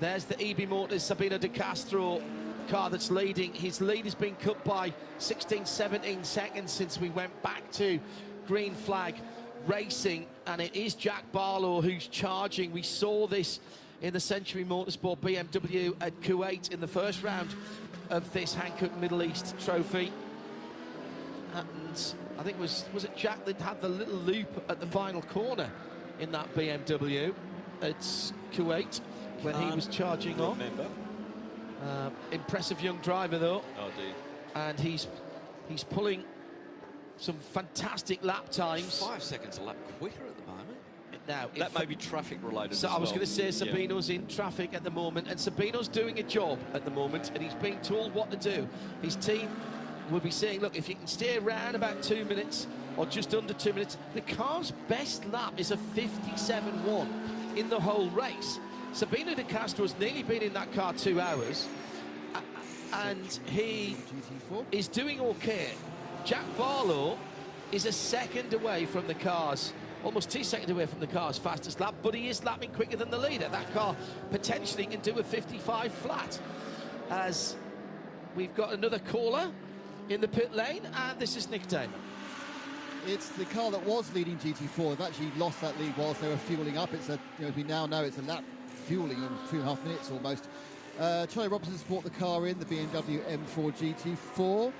There's the EB Motors Sabino De Castro car that's leading. His lead has been cut by 16, 17 seconds since we went back to green flag racing, and it is Jack Barlow who's charging. We saw this in the Century Motorsport BMW at Kuwait in the first round of this Hankook Middle East Trophy. And I think was it Jack that had the little loop at the final corner in that BMW at Kuwait when he was charging on. Impressive young driver though. Oh, dude. And he's pulling some fantastic lap times. 5 seconds a lap quicker at the moment. Now that may be traffic related. So as I was well. going to say Sabino's in traffic at the moment, and Sabino's doing a job at the moment, and he's being told what to do. His team will be saying, look, if you can stay around about 2 minutes or just under 2 minutes. The car's best lap is a 57.1 in the whole race. Sabino De Castro has nearly been in that car 2 hours, and he is doing okay. Jack Barlow is a second away from the car's, almost 2 seconds away from the car's fastest lap, but he is lapping quicker than the leader. That car potentially can do a 55 flat, as we've got another caller in the pit lane, and this is Nick Damon. It's the car that was leading GT4. They've actually lost that lead whilst they were fueling up. It's a, as we now know, it's a lap fueling in 2.5 minutes almost. Charlie Robinson's brought the car in, the BMW M4 GT4.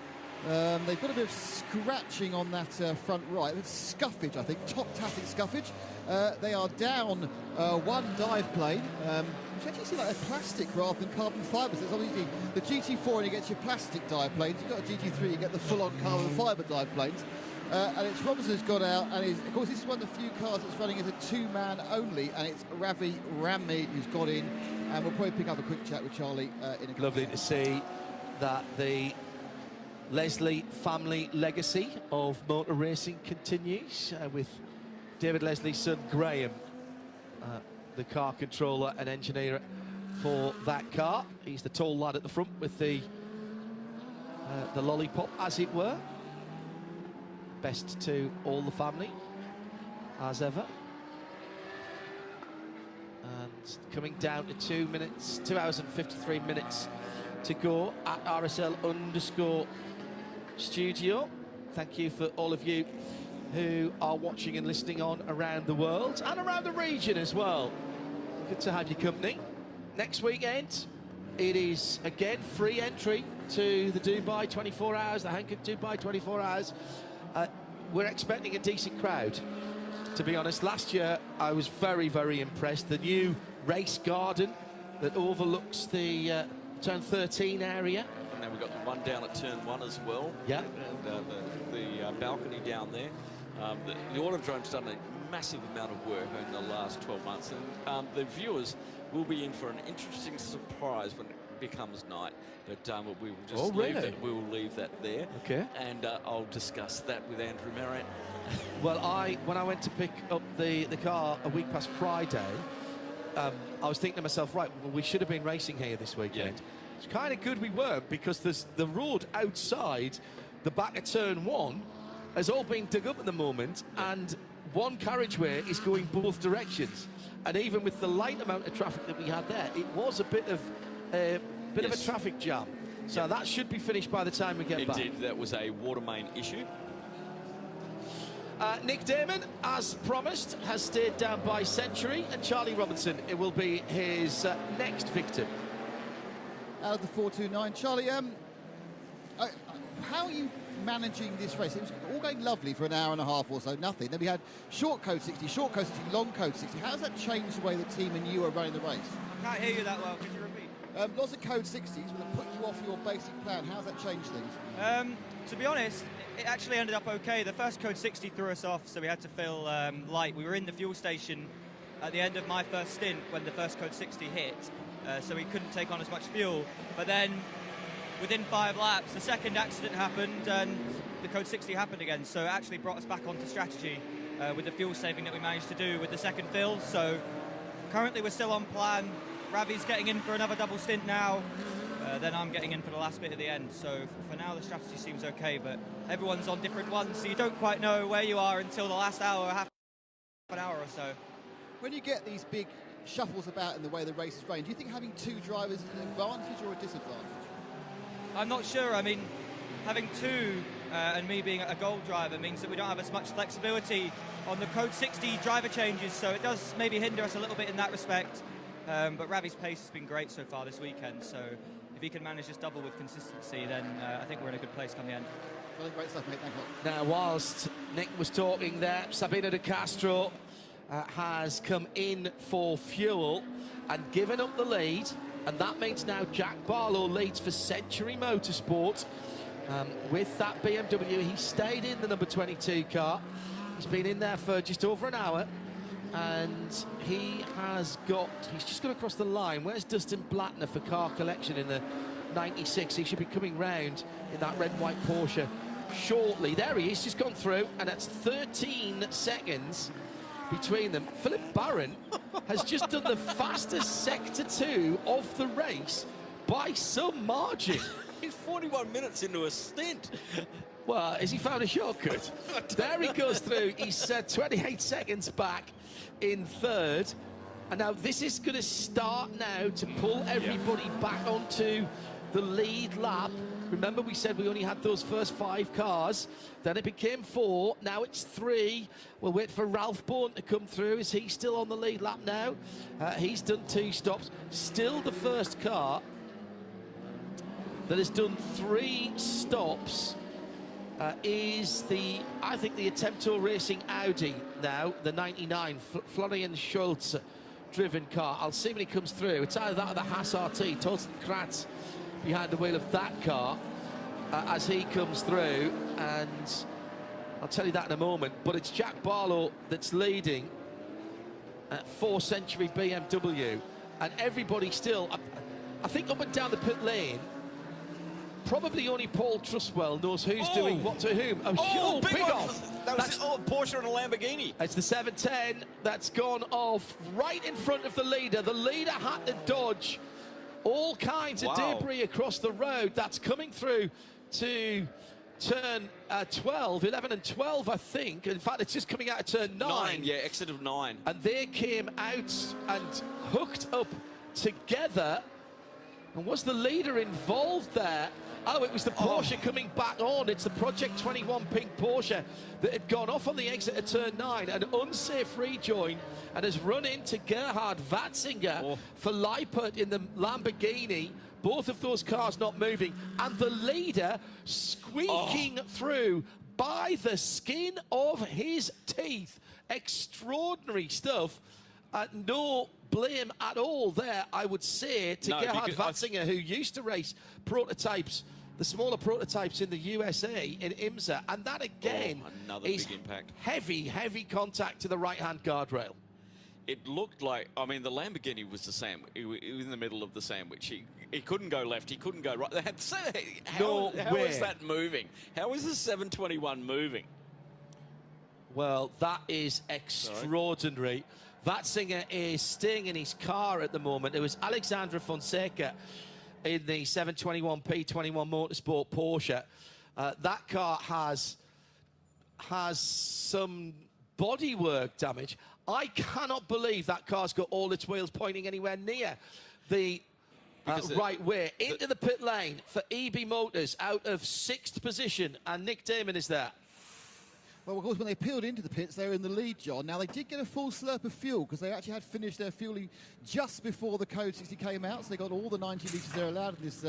They've got a bit of scratching on that front right. It's scuffage, I think, top-tastic scuffage. They are down one dive plane, which actually seems like a plastic rather than carbon fibre. So it's obviously the GT4 and you get your plastic dive planes. You've got a GT3, you get the full-on carbon fibre dive planes. And it's Robinson who's got out, and of course this is one of the few cars that's running as a two-man only, and it's Ravi Rammeed who's got in, and we'll probably pick up a quick chat with Charlie in a couple. Lovely to see that the Leslie family legacy of motor racing continues with David Leslie's son Graham, the car controller and engineer for that car. He's the tall lad at the front with the lollipop, as it were. Best to all the family, as ever. And coming down to 2 hours and 53 minutes to go at RSL_studio. Thank you for all of you who are watching and listening on around the world and around the region as well. Good to have your company. Next weekend, it is again free entry to the Dubai 24 hours, the Hankook Dubai 24 hours. We're expecting a decent crowd, to be honest. Last year, I was very, very impressed. The new race garden that overlooks the turn 13 area. And then we've got the one down at turn 1 as well. Yeah. And the balcony down there. The Autodrome's done a massive amount of work in the last 12 months. And the viewers will be in for an interesting surprise when it becomes night. But we will just we will leave that there. Okay. And I'll discuss that with Andrew Marriott. Well, when I went to pick up the car a week past Friday, I was thinking to myself, right, well, we should have been racing here this weekend. Yeah. It's kind of good we weren't, because there's the road outside the back of turn 1 has all been dug up at the moment, and one carriageway is going both directions. And even with the light amount of traffic that we had there, it was a bit of a traffic jam. So that should be finished by the time we get back. Indeed, that was a water main issue. Nick Damon, as promised, has stayed down by Century, and Charlie Robinson, it will be his next victim. Out of the 429, Charlie, how are you managing this race? It was all going lovely for an hour and a half or so, nothing. Then we had short code 60, short code 60, long code 60. How has that changed the way the team and you are running the race? I can't hear you that well. Could you repeat? Lots of code 60s will have put you off your basic plan. How's that changed things? To be honest, it actually ended up okay. The first code 60 threw us off, so we had to fill light. We were in the fuel station at the end of my first stint when the first code 60 hit, so we couldn't take on as much fuel. But then, within 5 laps, the second accident happened and the code 60 happened again, so it actually brought us back onto strategy with the fuel saving that we managed to do with the second fill. So currently we're still on plan. Ravi's getting in for another double stint now, then I'm getting in for the last bit at the end. So for now the strategy seems okay, but everyone's on different ones, so you don't quite know where you are until the last hour, half an hour or so. When you get these big shuffles about in the way the race is running, do you think having 2 drivers is an advantage or a disadvantage? I'm not sure. I mean, having 2 and me being a gold driver means that we don't have as much flexibility on the code 60 driver changes, so it does maybe hinder us a little bit in that respect. But Ravi's pace has been great so far this weekend, so if he can manage this double with consistency, then I think we're in a good place come the end. Really great stuff, mate. Thank you. Now, whilst Nick was talking there, Sabina de Castro has come in for fuel and given up the lead, and that means now Jack Barlow leads for Century Motorsport. With that BMW, he stayed in the number 22 car. He's been in there for just over an hour, and he's just gone across the line. Where's Dustin Blattner for car collection in the 96? He should be coming round in that red-white Porsche shortly. There he is, just gone through, and that's 13 seconds between them. Philip Barron has just done the fastest Sector 2 of the race by some margin. He's 41 minutes into a stint. Well, has he found a shortcut? There he goes through. He's 28 seconds back in third. And now this is going to start now to pull everybody back onto the lead lap. Remember, we said we only had those first 5 cars. Then it became 4. Now it's 3. We'll wait for Ralph Bourne to come through. Is he still on the lead lap now? He's done 2 stops. Still the first car that has done 3 stops is I think the Attemptor Racing Audi now, the 99, Florian Schultz driven car. I'll see when he comes through. It's either that or the Haas RT, Torsten Kratz behind the wheel of that car as he comes through, and I'll tell you that in a moment. But it's Jack Barlow that's leading at 4th Century BMW, and everybody still, I think up and down the pit lane, probably only Paul Trustwell knows who's doing what to whom. Big off. That's Porsche and a Lamborghini. It's the 710 that's gone off right in front of the leader. The leader had to dodge all kinds of debris across the road. That's coming through to turn 12, 11 and 12, I think. In fact, it's just coming out of turn 9. Yeah, exit of 9. And they came out and hooked up together. And was the leader involved there? Oh, it was the Porsche coming back on. It's the Project 21 pink Porsche that had gone off on the exit of turn 9, an unsafe rejoin, and has run into Gerhard Watzinger for Leipert in the Lamborghini. Both of those cars not moving, and the leader squeaking through by the skin of his teeth. Extraordinary stuff. No blame at all there, I would say, to Gerhard Watzinger, who used to race prototypes, the smaller prototypes in the USA, in IMSA, and that again is big impact. Heavy contact to the right-hand guardrail. It looked like, I mean, the Lamborghini was the sandwich. He was in the middle of the sandwich. He couldn't go left, he couldn't go right. How is that moving? How is the 721 moving? Well, that is extraordinary. Watzinger is staying in his car at the moment. It was Alexandra Fonseca in the 721 P21 Motorsport Porsche. That car has some bodywork damage. I cannot believe that car's got all its wheels pointing anywhere near the right way. Into the pit lane for EB Motors out of 6th position, and Nick Damon is there. Well, of course, when they peeled into the pits, they were in the lead, John. Now, they did get a full slurp of fuel because they actually had finished their fueling just before the Code 60 came out, so they got all the 90 litres they're allowed in this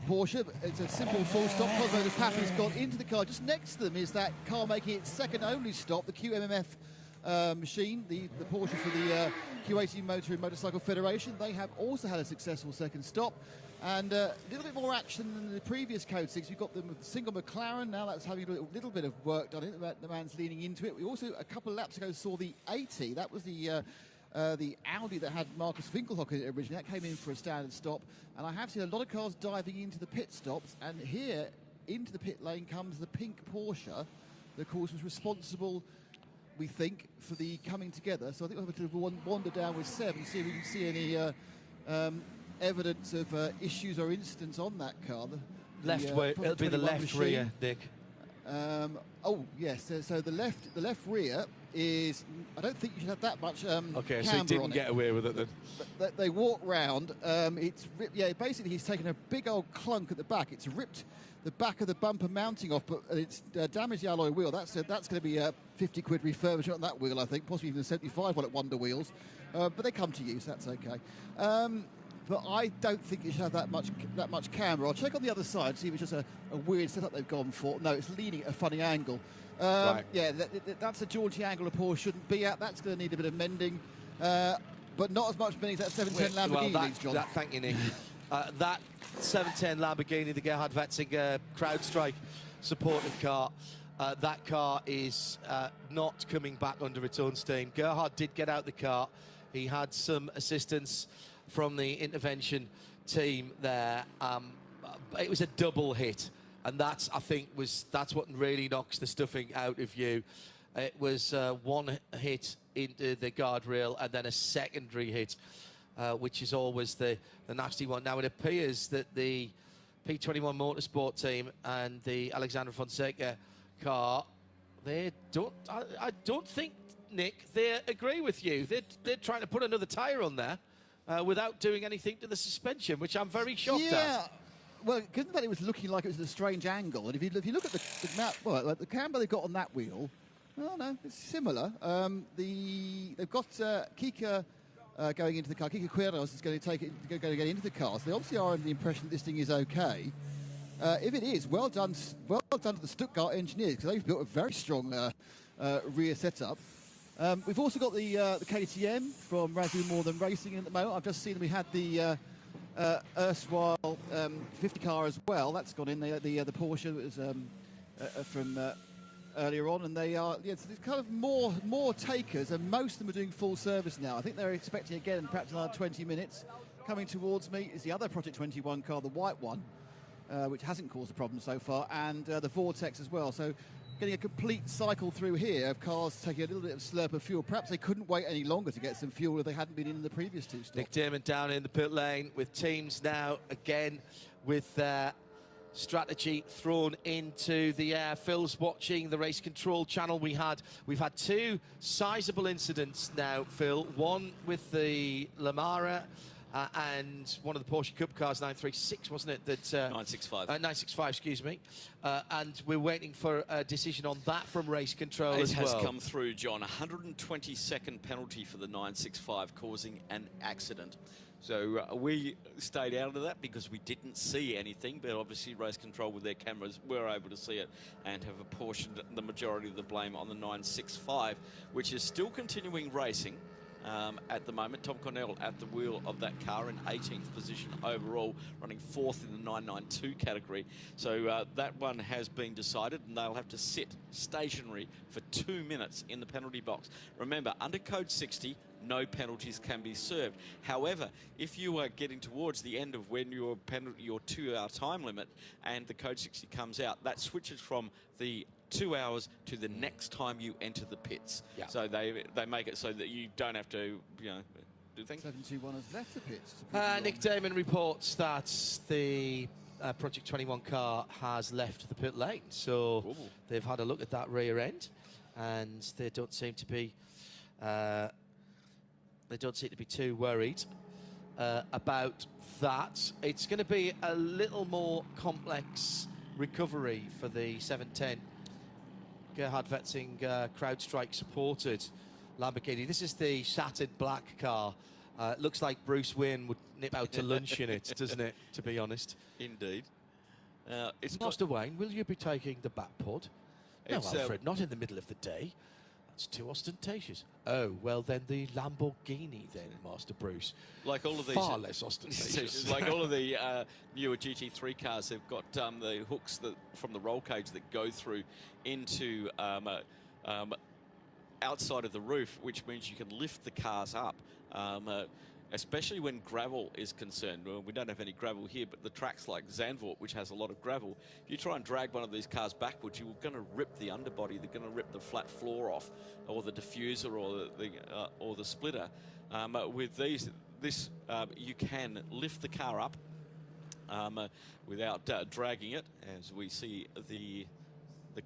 Porsche. It's a simple full stop. Cosmo de Papa's got into the car. Just next to them is that car making its second only stop, the QMMF machine, the Porsche for the Q80 Motor and Motorcycle Federation. They have also had a successful second stop. And a little bit more action than the previous Code 6. We've got the single McLaren. Now that's having a little bit of work done. The man's leaning into it. We also, a couple of laps ago, saw the 80. That was the Audi that had Marcus Finkelhock in it originally. That came in for a standard stop. And I have seen a lot of cars diving into the pit stops. And here, into the pit lane, comes the pink Porsche that, of course, was responsible, we think, for the coming together. So I think we'll have to wander down with Seb and see if we can see any evidence of issues or incidents on that car. It'll be the left rear, Dick. Oh yes, so the left rear is. I don't think you should have that much. Okay, so he didn't get away with it then. But they walk round. It's basically he's taken a big old clunk at the back. It's ripped the back of the bumper mounting off, but it's damaged the alloy wheel. That's going to be 50 quid refurbishment on that wheel, I think, possibly even a 75 one at Wonder Wheels. But they come to use. That's okay. But I don't think it should have that much camber. I'll check on the other side, see if it's just a weird setup they've gone for. No, it's leaning at a funny angle. Right. Yeah, that's a jaunty angle a Porsche shouldn't be at. That's going to need a bit of mending. But not as much mending as that 710 Lamborghini needs, John. Thank you, Nick. That 710 Lamborghini, the Gerhard Watzinger CrowdStrike supported car, that car is not coming back under its own steam. Gerhard did get out the car. He had some assistance from the intervention team there. It was a double hit, and that's, I think, that's what really knocks the stuffing out of you. It was one hit into the guardrail and then a secondary hit, which is always the nasty one. Now, it appears that the P21 Motorsport team and the Alexander Fonseca car, I don't think, Nick, they agree with you. They're trying to put another tyre on there without doing anything to the suspension, which I'm very shocked at. Well, given that it was looking like it was at a strange angle, and if you look at the camber they've got on that wheel, oh no, it's similar. They've got Kika going into the car. Kika Quiros is going to get into the car. So they obviously are under the impression that this thing is okay. If it is, well done to the Stuttgart engineers, because they've built a very strong rear setup. We've also got the KTM from Razu More Than Racing at the moment. I've just seen we had the erstwhile 50 car as well. That's gone in. The Porsche was from earlier on, and they are so there's kind of more takers, and most of them are doing full service now. I think they're expecting again perhaps another 20 minutes. Coming towards me is the other Project 21 car, the white one, which hasn't caused a problem so far, and the Vortex as well. So getting a complete cycle through here of cars taking a little bit of slurp of fuel. Perhaps they couldn't wait any longer to get some fuel if they hadn't been in the previous two stops. Nick Damon down in the pit lane with teams now again with their strategy thrown into the air. Phil's watching the race control channel. We've had two sizable incidents now, Phil. One with the Lamara and one of the Porsche Cup cars, 936, wasn't it? 965. 965, excuse me. And we're waiting for a decision on that from race control as well. It has come through, John. 120-second penalty for the 965, causing an accident. So we stayed out of that because we didn't see anything, but obviously race control with their cameras were able to see it and have apportioned the majority of the blame on the 965, which is still continuing racing. At the moment, Tom Cornell at the wheel of that car in 18th position overall, running 4th in the 992 category. So that one has been decided, and they'll have to sit stationary for 2 minutes in the penalty box. Remember, under Code 60, no penalties can be served. However, if you are getting towards the end of when your 2-hour time limit and the Code 60 comes out, that switches from the 2 hours to the next time you enter the pits. Yeah. So they make it so that you don't have to, do things. 721 has left the pits. Nick Damon reports that the Project 21 car has left the pit lane. So they've had a look at that rear end, and they don't seem to be too worried about that. It's going to be a little more complex recovery for the 710 Gerhard Wetzing CrowdStrike supported Lamborghini. This is the shattered black car. Looks like Bruce Wayne would nip out to lunch in it, doesn't it, to be honest? Indeed. Master Wayne, will you be taking the back pod? No, Alfred, not in the middle of the day. That's too ostentatious. Oh, well, then the Lamborghini then, Master Bruce. Like all of these... Far less ostentatious. Like all of the newer GT3 cars, they've got the hooks from the roll cage that go through into outside of the roof, which means you can lift the cars up. Especially when gravel is concerned. Well, we don't have any gravel here, but the tracks like Zandvoort, which has a lot of gravel, if you try and drag one of these cars backwards, you're going to rip the underbody, they're going to rip the flat floor off, or the diffuser, or the splitter. With this, you can lift the car up without dragging it, as we see the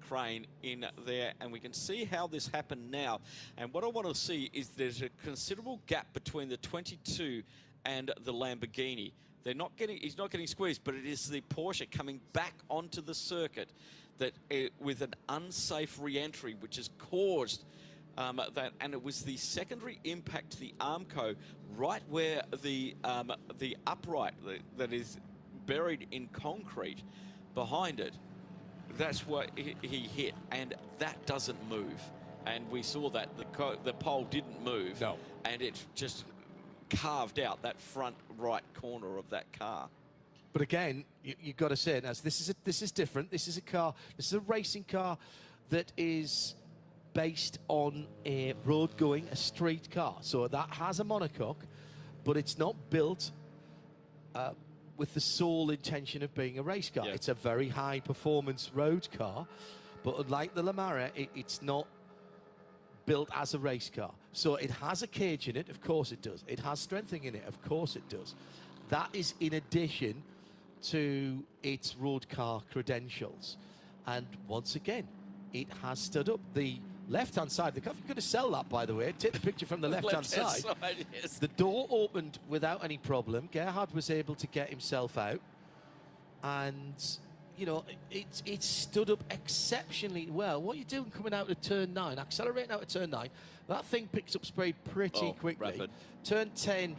crane in there, and we can see how this happened now. And what I want to see is there's a considerable gap between the 22 and the Lamborghini. He's not getting squeezed, but it is the Porsche coming back onto the circuit that with an unsafe re-entry, which has caused that, and it was the secondary impact to the Armco right where the upright that is buried in concrete behind it. That's what he hit, and that doesn't move. And we saw that the pole didn't move, no, and it just carved out that front right corner of that car. But again, you've got to say it as this is different. This is a car. This is a racing car that is based on a road-going, a street car. So that has a monocoque, but it's not built with the sole intention of being a race car. Yeah. It's a very high-performance road car, but unlike the Lamara, it's not built as a race car. So it has a cage in it, of course it does. It has strengthening in it, of course it does. That is in addition to its road car credentials. And once again, it has stood up. The left-hand side, the car, if you're going to sell that, by the way, take the picture from the left-hand side. Yes. The door opened without any problem. Gerhard was able to get himself out. And, you know, it stood up exceptionally well. What are you doing coming out of turn 9? Accelerating out of turn 9. That thing picks up speed pretty quickly. Rapid. Turn 10,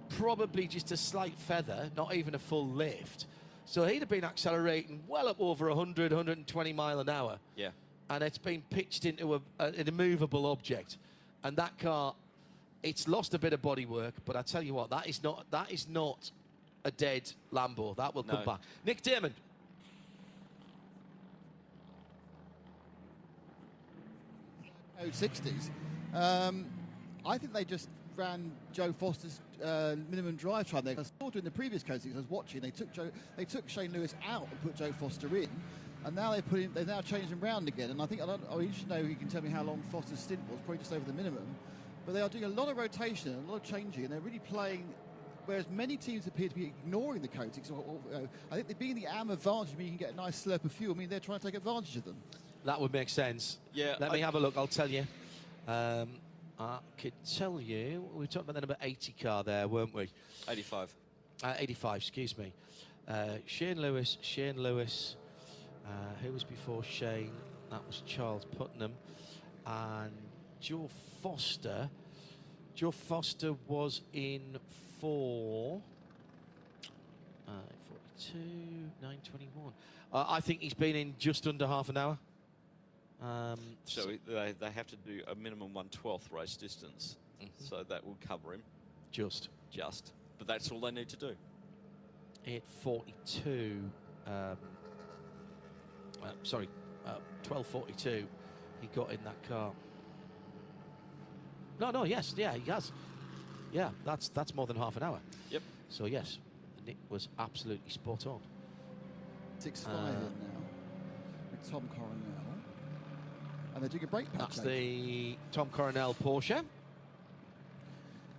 probably just a slight feather, not even a full lift. So he'd have been accelerating well up over 100, 120 mile an hour. Yeah. And it's been pitched into an immovable object. And that car, it's lost a bit of bodywork, but I tell you what, that is not a dead Lambo. That will come back. Nick Damon. Code 60s. I think they just ran Joe Foster's minimum drive time there. I saw during the previous Code 60s, I was watching. They took Shane Lewis out and put Joe Foster in, and now they've now changed him round again. And I think you should know. You can tell me how long Foster's stint was. Probably just over the minimum. But they are doing a lot of rotation, a lot of changing, and they're really playing. Whereas many teams appear to be ignoring the Code 60s. I think they're being the AM advantage, meaning you can get a nice slurp of fuel. I mean, they're trying to take advantage of them. That would make sense. Yeah. Let me have a look. I'll tell you. I could tell you. We talked about the number 80 car there, weren't we? 85. 85, excuse me. Shane Lewis. Who was before Shane? That was Charles Putnam. And Joe Foster. Joe Foster was in 42, 9:21. I think he's been in just under half an hour. So they have to do a minimum 1/12 race distance. So that will cover him. Just. But that's all they need to do. 8:42. 12:42. He got in that car. Yes, he has. Yeah, that's more than half an hour. Yep. So yes, Nick was absolutely spot on. 6.5 now with Tom Coronel, and they're doing a brake pad. That's the Tom Coronel Porsche.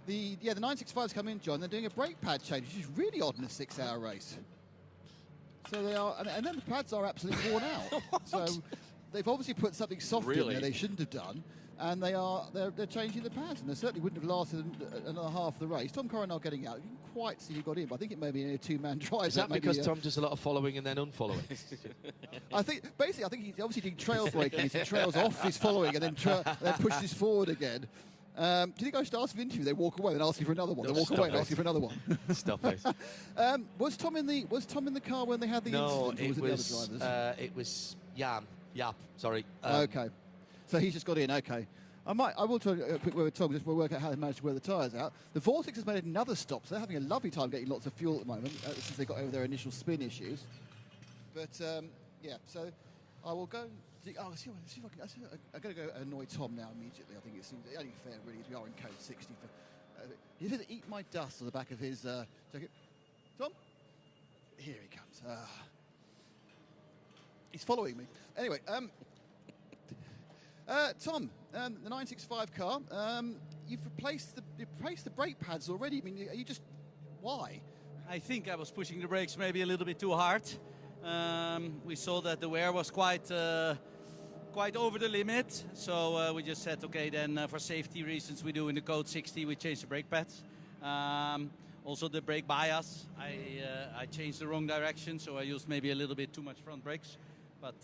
The 965's come in, John. They're doing a brake pad change, which is really odd in a 6-hour race. So they are, and then the pads are absolutely worn out. So they've obviously put something soft in there they shouldn't have done. And they're changing the pads, and they certainly wouldn't have lasted another half of the race. Tom Coronel getting out, you can quite see who got in, but I think it may be a two-man drive. Is that because Tom does a lot of following and then unfollowing? I think he's obviously doing trail braking. He trails off his following and then pushes forward again. Do you think I should ask for an interview? They walk away and ask you for another one. They walk away and ask you for another one. Stop it. Was Tom in the car when they had the incident? No, it was the other drivers? It was Yap. Sorry. Okay. So he's just got in, okay. I will try a quick word with Tom, just to work out how they managed to wear the tyres out. The Vortex has made another stop, so they're having a lovely time getting lots of fuel at the moment, since they got over their initial spin issues. But, yeah, so I will go... see if I can... I'm going to go annoy Tom now immediately. I think it seems only fair, really, as we are in Code 60. He did eat my dust on the back of his jacket. Tom? Here he comes. He's following me. Anyway, Tom, the 965 car, you've replaced the brake pads already. I mean, are you just... Why? I think I was pushing the brakes maybe a little bit too hard. We saw that the wear was quite over the limit. So we just said, okay, then for safety reasons, we do in the Code 60, we change the brake pads. Also the brake bias, I changed the wrong direction, so I used maybe a little bit too much front brakes. But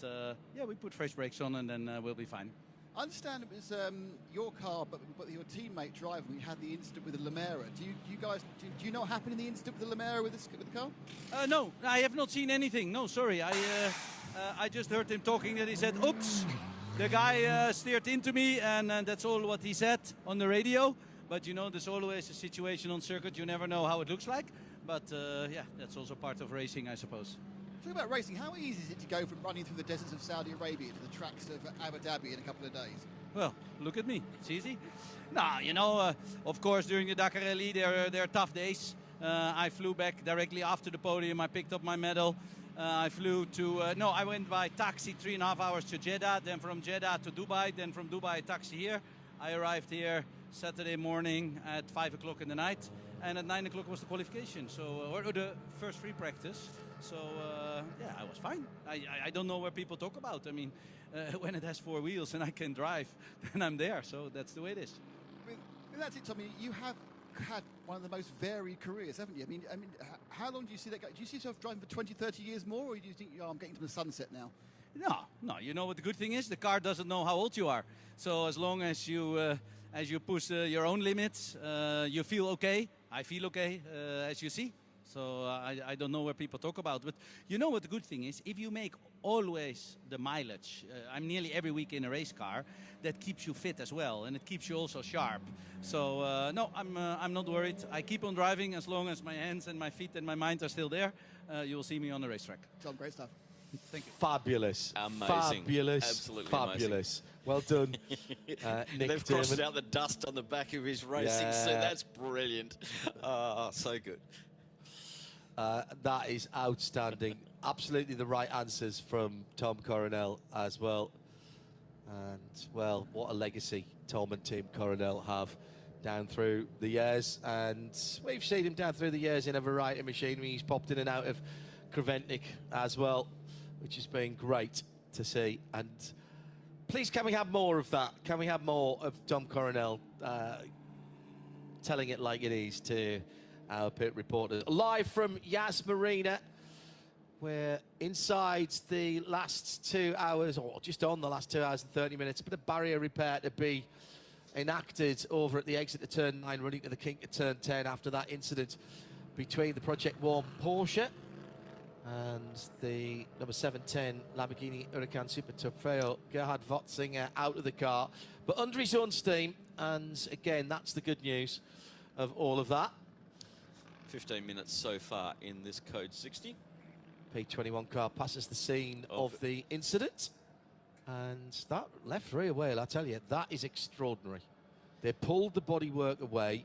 yeah, we put fresh brakes on and then we'll be fine. I understand it was your car, but your teammate driving. We had the incident with the Lamera. Do you know what happened in the incident with the Lamera with the car? No, I have not seen anything. No, sorry. I just heard him talking that he said, "Oops," the guy steered into me, and that's all what he said on the radio. But you know, there's always a situation on circuit. You never know how it looks like. But yeah, that's also part of racing, I suppose. Talking about racing, how easy is it to go from running through the deserts of Saudi Arabia to the tracks of Abu Dhabi in a couple of days? Well, look at me. It's easy. Nah, you know, of course, during the Dakar Rally, there are tough days. I flew back directly after the podium. I picked up my medal. I flew to... I went by taxi 3.5 hours to Jeddah, then from Jeddah to Dubai, then from Dubai taxi here. I arrived here Saturday morning at 5 o'clock in the night. and at 9 o'clock was the qualification, so or the first free practice. So yeah, I was fine. I don't know where people talk about. I mean, when it has 4 wheels and I can drive, then I'm there. So that's the way it is. I mean, that's it, Tommy. You have had one of the most varied careers, haven't you? I mean, how long do you see that go? Do you see yourself driving for 20, 30 years more, or do you think, oh, I'm getting to the sunset now? No. You know what the good thing is? The car doesn't know how old you are. So as long as you push your own limits, you feel okay. I feel okay, as you see. So I don't know where people talk about. But you know what the good thing is? If you make always the mileage, I'm nearly every week in a race car, that keeps you fit as well, and it keeps you also sharp. So no, I'm not worried. I keep on driving as long as my hands and my feet and my mind are still there. You will see me on the racetrack. Tom, great stuff. Thank you. Fabulous. Amazing. Fabulous. Absolutely fabulous. Well done, Nick They've crossed Damon. out the dust on the back of his racing suit. That's brilliant. So good. That is outstanding. Absolutely the right answers from Tom Coronel as well. And, well, what a legacy Tom and Tim Coronel have down through the years. And we've seen him down through the years in a variety of machinery. He's popped in and out of Creventic as well, which has been great to see. And please, can we have more of that? Can we have more of Tom Coronel telling it like it is to our pit reporters? Live from Yas Marina, we're inside the last 2 hours, or just on the last 2 hours and 30 minutes. A bit of barrier repair to be enacted over at the exit to turn 9, running to the kink at turn 10 after that incident between the Project One Porsche and the number 710 Lamborghini Huracan Super Trofeo. Gerhard Votzinger out of the car, but under his own steam. And again, that's the good news of all of that. 15 minutes so far in this Code 60. P21 car passes the scene of the incident. And that left rear wheel, I tell you, that is extraordinary. They pulled the bodywork away,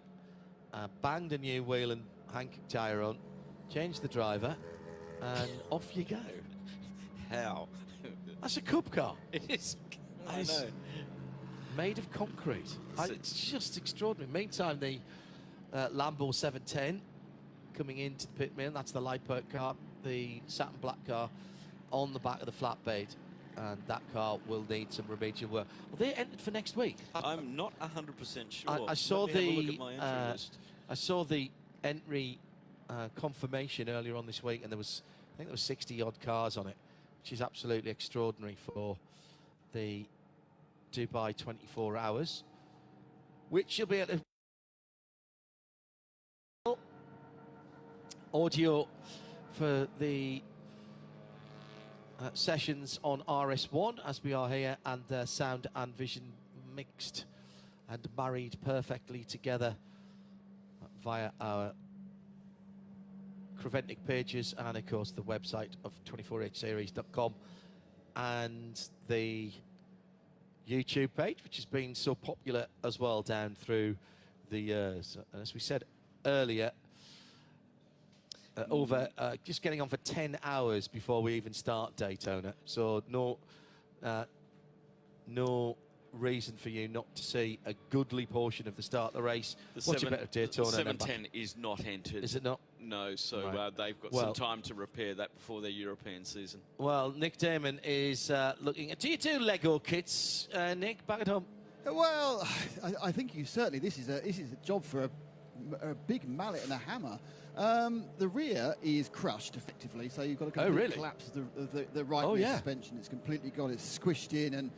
banged a new wheel and Hankook tyre on, changed the driver, and off you go. How? That's a Cup car. It is. I It's know. made of concrete. It's just extraordinary. Meantime, the Lambo 710 coming into the pit lane. That's the Leipert car, the satin black car on the back of the flatbed. And that car will need some remedial work. Well, they entered for next week. I'm not 100% sure. I saw Let me have a look the at my entry list. I saw the entry confirmation earlier on this week, and I think there was 60 odd cars on it, which is absolutely extraordinary for the Dubai 24 hours, which you'll be able to audio for the sessions on RS1 as we are here, and sound and vision mixed and married perfectly together via our Creventic pages and of course the website of 24hseries.com and the YouTube page, which has been so popular as well down through the years. And as we said earlier, over just getting on for 10 hours before we even start Daytona. So no reason for you not to see a goodly portion of the start of the race. What's your bet of Daytona? The 710 is not entered. Is it not? No, so Right. they've got some time to repair that before their European season. Well, Nick Damon is looking at... Do you do Lego kits, Nick, back at home? Well, I think you certainly... This is a job for a big mallet and a hammer. The rear is crushed effectively, so you've got a complete collapse of the right rear suspension. It's completely gone. It's squished in, and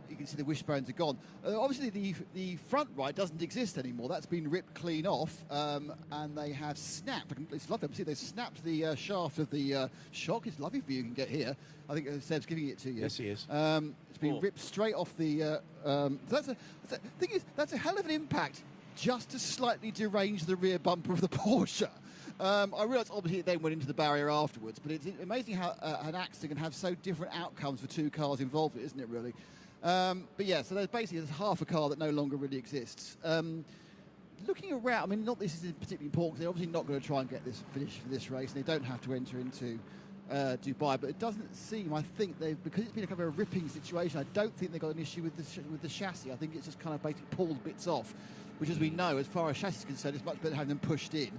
you can see the wishbones are gone. Obviously, the front right doesn't exist anymore. That's been ripped clean off, and they have snapped. It's lovely. See, they snapped the shaft of the shock. It's a lovely view you can get here. I think Seb's giving it to you. Yes, he is. It's been ripped straight off the. That's a hell of an impact just to slightly derange the rear bumper of the Porsche. I realise obviously it then went into the barrier afterwards, but it's amazing how an accident can have so different outcomes for two cars involved, isn't it, really? But yeah, so there's half a car that no longer really exists. Looking around, I mean, not this is particularly important. They're obviously not going to try and get this finished for this race, and they don't have to enter into Dubai. But it doesn't seem, I think, because it's been a kind of a ripping situation, I don't think they've got an issue with the chassis. I think it's just kind of basically pulled bits off. which, as we know, as far as chassis is concerned, is much better than having them pushed in.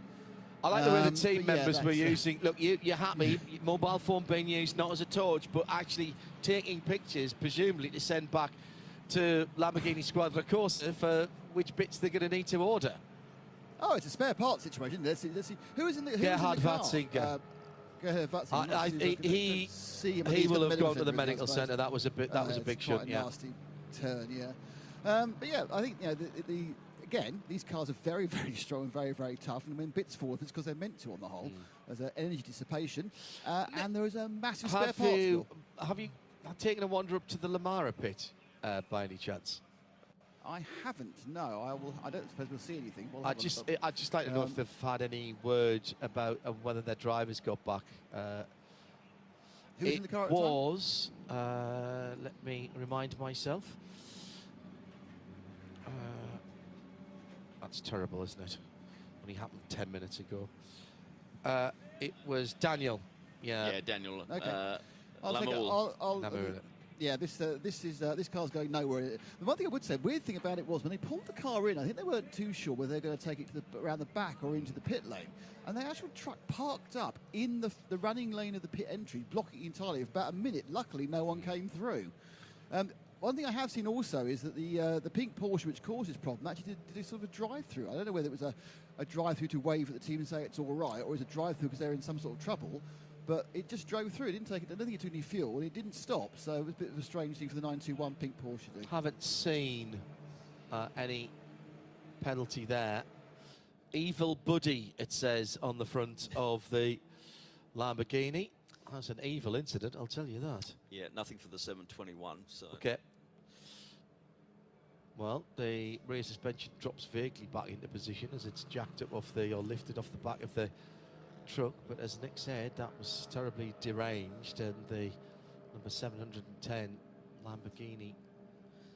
I like the way the team But yeah, members were that's, using. Look, you're happy. Mobile phone being used not as a torch, but actually taking pictures, presumably to send back to Lamborghini Squadra Corsa for which bits they're going to need to order. Oh, it's a spare part situation. Let's see. Who is in the Gerhard car? Vatzinger. Gerhard Vatzinger. He will have gone to the medical centre. That was a bit. That was a big shot. shot. Yeah. Nasty turn. Yeah. But yeah, I think again, these cars are very, very strong and very, very tough. And when bits forward, it's because they're meant to on the whole. There's an energy dissipation, and there is a massive spare parts bill. Have you taken a wander up to the Lamara pit by any chance? I haven't. No, I don't suppose we'll see anything. We'll I'd just like to know if they've had any word about whether their drivers got back. Who was in the car at the time? Let me remind myself. That's terrible, isn't it? Only happened 10 minutes ago. It was Daniel. Yeah, Daniel. Okay. Yeah, this car's going nowhere. The one thing I would say, weird thing about it was when they pulled the car in, I think they weren't too sure whether they're going to take it to around the back or into the pit lane. And the actual truck parked up in the running lane of the pit entry, blocking entirely for about a minute. Luckily, no one came through. One thing I have seen also is that the pink Porsche, which caused this problem, actually did a sort of a drive-through. I don't know whether it was a drive-through to wave at the team and say it's all right, or is it a drive-through because they're in some sort of trouble. But it just drove through. It didn't take it. I don't think it took any fuel, and it didn't stop. So it was a bit of a strange thing for the 921 pink Porsche to do. Haven't seen any penalty there. Evil Buddy, it says on the front of the Lamborghini. That's an evil incident, I'll tell you that. Yeah, nothing for the 721. So. Okay. Well, the rear suspension drops vaguely back into position as it's jacked up off or lifted off the back of the truck, but as Nick said, that was terribly deranged, and the number 710 Lamborghini.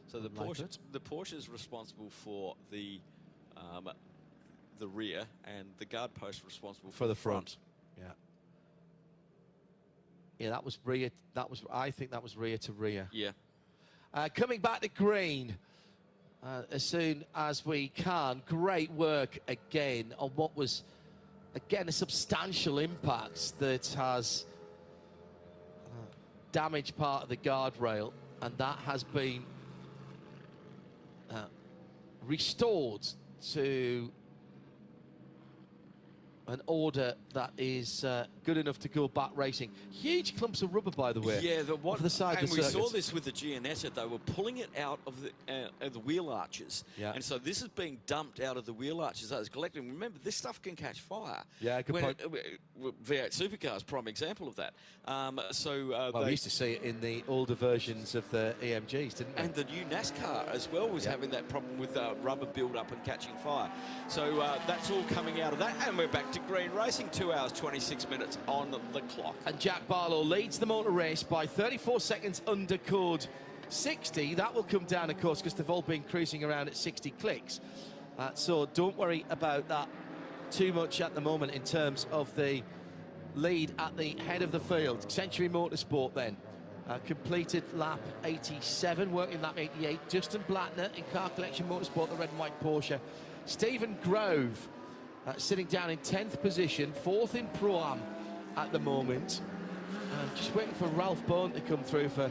So the Porsche is responsible for the rear, and the guard post responsible for the front. Yeah. Yeah, that was rear. I think that was rear to rear. Yeah. Coming back to green as soon as we can. Great work again on what was. Again, a substantial impact that has damaged part of the guardrail, and that has been restored to an order that is good enough to go back racing. Huge clumps of rubber, by the way. Yeah, off the side and of the we circuit. saw this with the Giannetta. They were pulling it out of the wheel arches. Yeah. And so this is being dumped out of the wheel arches that is collecting. Remember, this stuff can catch fire. Yeah, good point. V8 Supercars, prime example of that. We used to see it in the older versions of the EMGs, didn't we? And the new NASCAR as well was having that problem with rubber build-up and catching fire. So that's all coming out of that. And we're back to green racing, 2 hours, 26 minutes on the clock. And Jack Barlow leads the motor race by 34 seconds under code 60. That will come down, of course, because they've all been cruising around at 60 clicks. So don't worry about that too much at the moment in terms of the lead at the head of the field. Century Motorsport then. Completed lap 87, working lap 88. Justin Blattner in Car Collection Motorsport, the red and white Porsche. Stephen Grove sitting down in 10th position, 4th in Pro-Am at the moment. Just waiting for Ralph Bone to come through for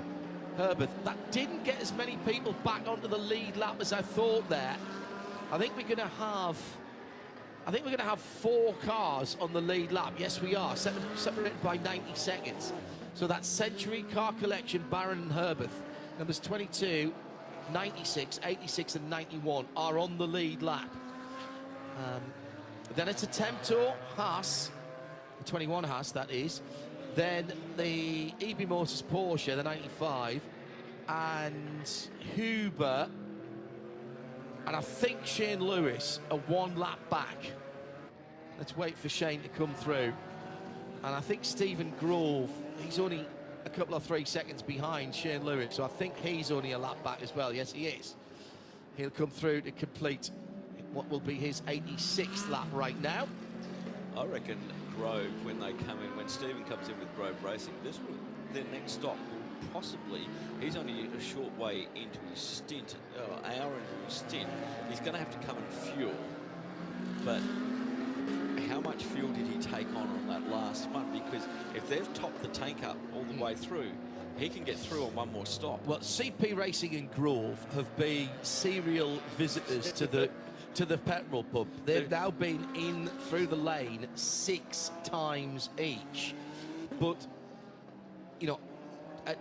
Herbert. That didn't get as many people back onto the lead lap as I thought there. I think we're going to have 4 cars on the lead lap. Yes, we are, separated by 90 seconds. So that's Century, Car Collection, Barron and Herbert. Numbers 22, 96, 86 and 91 are on the lead lap. Then it's a Temtor, Haas, the 21 Haas, that is. Then the EB Motors Porsche, the 95, and Huber, and I think Shane Lewis are 1 lap back. Let's wait for Shane to come through. And I think Stephen Grove, he's only a couple of 3 seconds behind Shane Lewis, so I think he's only a lap back as well. Yes, he is. He'll come through to complete what will be his 86th lap right now. I reckon Grove, when Stephen comes in with Grove Racing, their next stop will possibly, he's only a short way into his stint, hour into his stint. He's going to have to come and fuel. But how much fuel did he take on that last one? Because if they've topped the tank up all the way through, he can get through on one more stop. Well, CP Racing and Grove have been serial visitors to the petrol pub. They've now been in through the lane 6 times each. But, you know,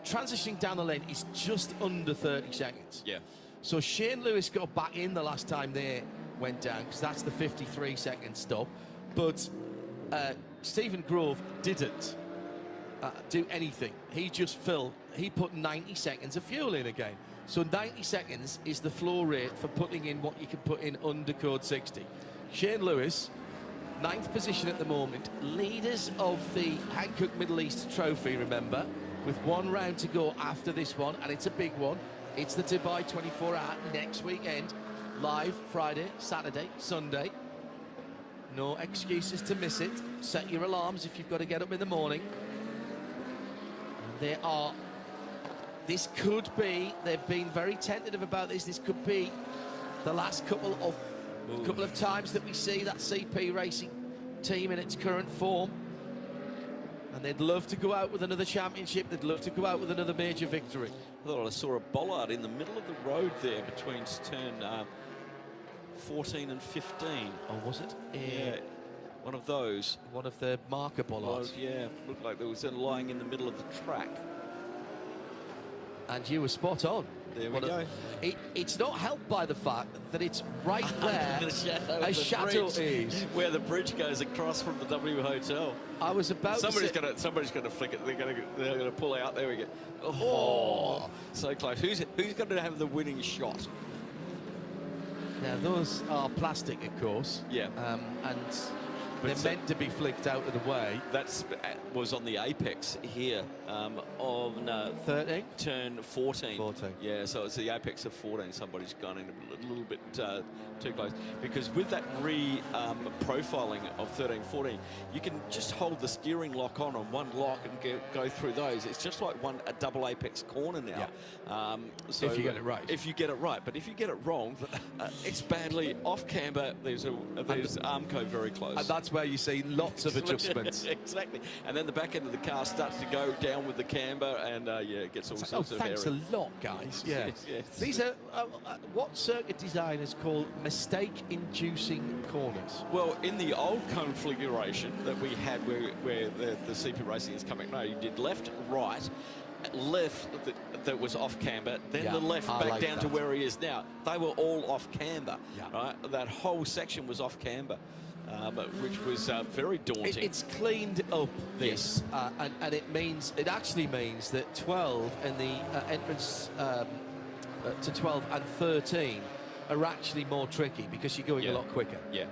transitioning down the lane is just under 30 seconds. Yeah. So Shane Lewis got back in the last time they went down, because that's the 53-second stop. But Stephen Grove didn't do anything. He put 90 seconds of fuel in again. So 90 seconds is the floor rate for putting in what you can put in under code 60. Shane Lewis, 9th position at the moment, leaders of the Hankook Middle East Trophy, remember, with 1 round to go after this one, and it's a big one. It's the Dubai 24-hour next weekend, live Friday, Saturday, Sunday. No excuses to miss it. Set your alarms if you've got to get up in the morning. This could be, they've been very tentative about this, this could be the last couple of times that we see that CP Racing team in its current form. And they'd love to go out with another championship, they'd love to go out with another major victory. I thought I saw a bollard in the middle of the road there between turn 14 and 15. Oh, was it? Yeah. One of those. One of the marker bollards. Yeah, looked like there was one lying in the middle of the track. And you were spot on. There we go. It's not helped by the fact that it's right there, the shadow as Chateau is, where the bridge goes across from the W Hotel. I was about somebody's going to flick it. They're going to pull out. There we go. Oh, so close. Who's going to have the winning shot? Now those are plastic, of course. Yeah. And they're meant to be flicked out of the way. That was on the apex here of 13? Turn 14. 14. Yeah, so it's the apex of 14. Somebody's gone in a little bit too close. Because with that profiling of 13, 14, you can just hold the steering lock on one lock and go through those. It's just like a double apex corner now. Yeah. So if you get it right. If you get it right. But if you get it wrong, it's badly off camber. There's Armco very close. And that's where you see lots of adjustments. Exactly. And then the back end of the car starts to go down with the camber, and it gets all sorts of thanks area. a lot, guys. Yeah. Yes. These are what circuit designers call mistake-inducing corners. Well, in the old configuration that we had where the CP Racing is coming, no, you did left, right, left that was off camber, then the left back down to where he is now. They were all off camber, right? That whole section was off camber. Which was very daunting. It's cleaned up this, and it actually means that 12 and the entrance to 12 and 13 are actually more tricky because you're going a lot quicker. Yeah.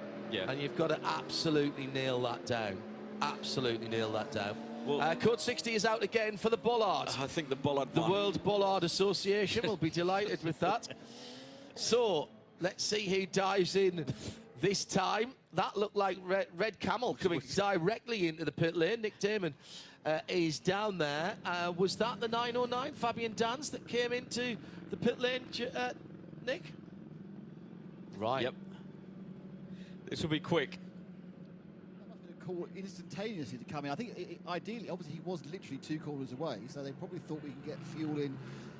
And you've got to absolutely nail that down. Absolutely nail that down. Well, Code 60 is out again for the bollard. I think the bollard The World Bollard Association will be delighted with that. So let's see who dives in this time. That looked like Red Camel coming directly into the pit lane. Nick Damon is down there. Was that the 909 Fabian Dans that came into the pit lane, Nick? Right. Yep. This will be quick. That must have been a call instantaneously to come in. I think ideally, obviously, he was literally 2 corners away, so they probably thought we could get fuel in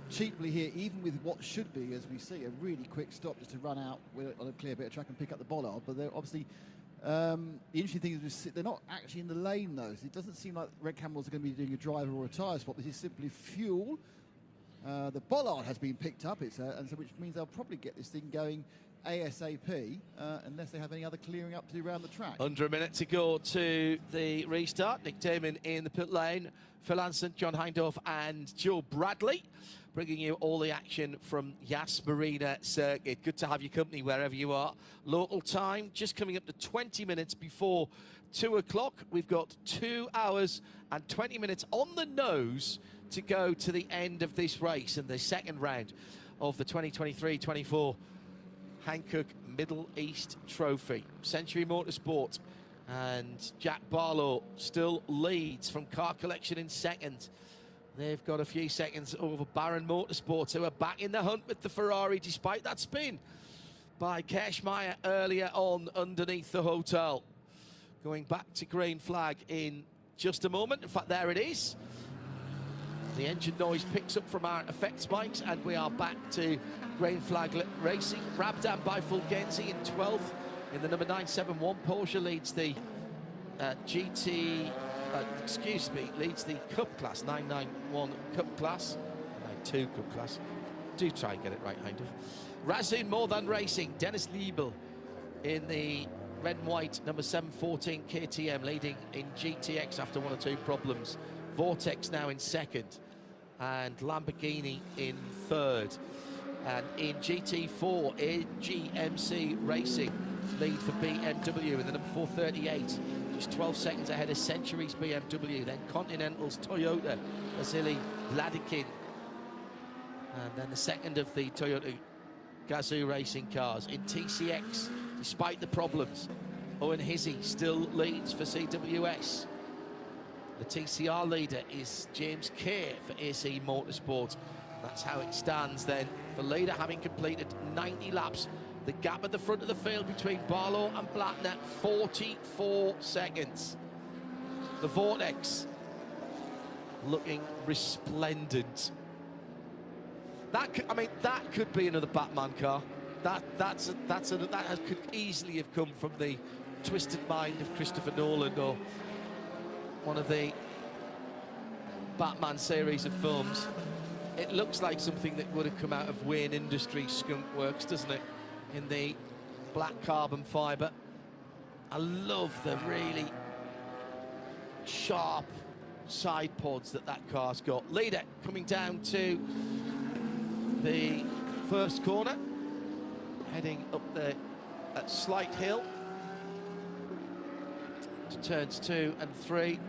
cheaply here, even with what should be, as we see, a really quick stop just to run out on a clear bit of track and pick up the bollard. But they're obviously, the interesting thing is they're not actually in the lane, though. So it doesn't seem like Red Camels are going to be doing a driver or a tyre swap. This is simply fuel. The bollard has been picked up, and so which means they'll probably get this thing going ASAP, unless they have any other clearing up to do around the track. Under a minute to go to the restart. Nick Damon in the pit lane, Phil Anson, John Hindorf and Joe Bradley, bringing you all the action from Yas Marina Circuit. Good to have your company wherever you are. Local time, just coming up to 20 minutes before 2 o'clock. We've got 2 hours and 20 minutes on the nose to go to the end of this race and the second round of the 2023-24 Hankook Middle East Trophy. Century Motorsport and Jack Barlow still leads from Car Collection in second. They've got a few seconds over Baron Motorsports, who are back in the hunt with the Ferrari, despite that spin by Keschmeyer earlier on underneath the hotel. Going back to green flag in just a moment. In fact, there it is. The engine noise picks up from our effects mics, and we are back to green flag racing. Rabdan by Fulgenzi in 12th in the number 971. Porsche leads the leads the Cup class, 991 Cup class, 92 Cup class. Do try and get it right, Heindorf. Razun More Than Racing, Dennis Liebel in the red and white number 714 KTM, leading in GTX after one or two problems. Vortex now in second, and Lamborghini in third. And in GT4, AGMC Racing lead for BMW in the number 438, just 12 seconds ahead of Century's BMW, then Continental's Toyota, Vasily Vladikin, and then the second of the Toyota Gazoo racing cars. In TCX, despite the problems, Owen Hizzy still leads for CWS. The TCR leader is James Kay for AC Motorsport. That's how it stands then. The leader having completed 90 laps. The gap at the front of the field between Barlow and Blattner, 44 seconds. The Vortex looking resplendent. That could be another Batman car. That could easily have come from the twisted mind of Christopher Nolan, or one of the Batman series of films. It looks like something that would have come out of Wayne Industries Skunk Works, doesn't it? In the black carbon fibre. I love the really sharp side pods that car's got. Leader coming down to the first corner, heading up the slight hill to turns 2 and 3.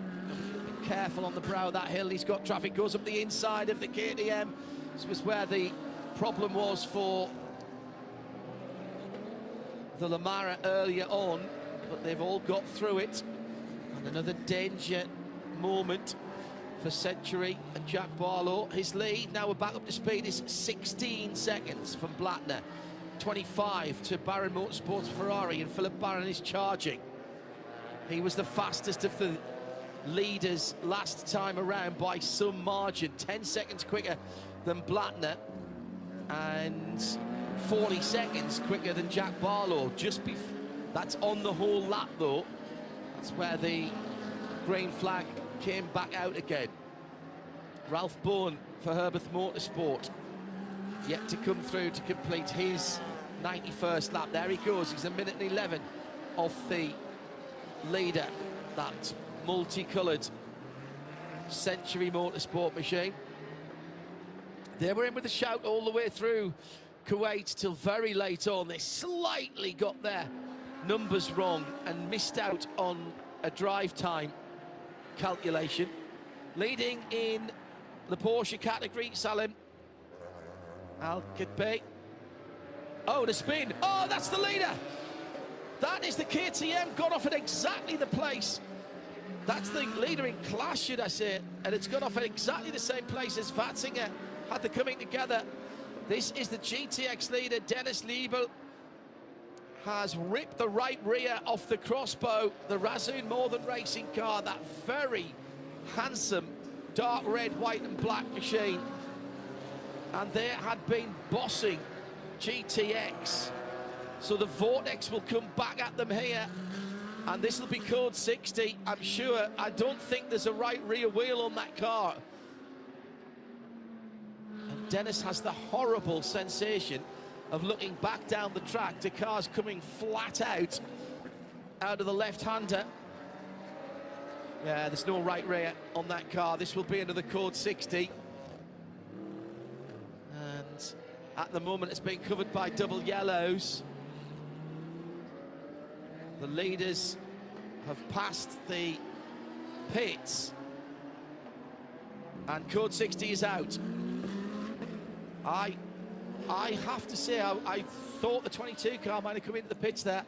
Be careful on the brow of that hill. He's got traffic, goes up the inside of the KTM. This was where the problem was for the Lamara earlier on, but they've all got through it. And another danger moment for Century and Jack Barlow. His lead, now we're back up to speed, is 16 seconds from Blattner. 25 to Baron Motorsports Ferrari, and Philip Barron is charging. He was the fastest of the leaders last time around by some margin, 10 seconds quicker than Blattner, and 40 seconds quicker than Jack Barlow. That's on the whole lap though. That's where the green flag came back out again. Ralph Bowen for Herbert Motorsport, yet to come through to complete his 91st lap. There he goes, he's a minute and 11 off the leader, that multicoloured Century Motorsport machine. They were in with a shout all the way through Kuwait till very late on. They slightly got their numbers wrong and missed out on a drive time calculation. Leading in the Porsche category, Salim Al-Kidbey. Oh, the spin. Oh, that's the leader. That is the KTM, got off at exactly the place. That's the leader in class, should I say, and it's got off at exactly the same place as Vatzinger had the coming together. This is the GTX leader. Dennis Liebel has ripped the right rear off the crossbow. The Razun More Than Racing car, that very handsome dark red, white and black machine. And they had been bossing GTX. So the Vortex will come back at them here. And this will be code 60, I'm sure. I don't think there's a right rear wheel on that car. And Dennis has the horrible sensation of looking back down the track to cars coming flat out of the left-hander. Yeah, there's no right rear on that car. This will be another code 60. And at the moment, it's being covered by double yellows. The leaders have passed the pits. And code 60 is out. I have to say, I thought the 22 car might have come into the pits there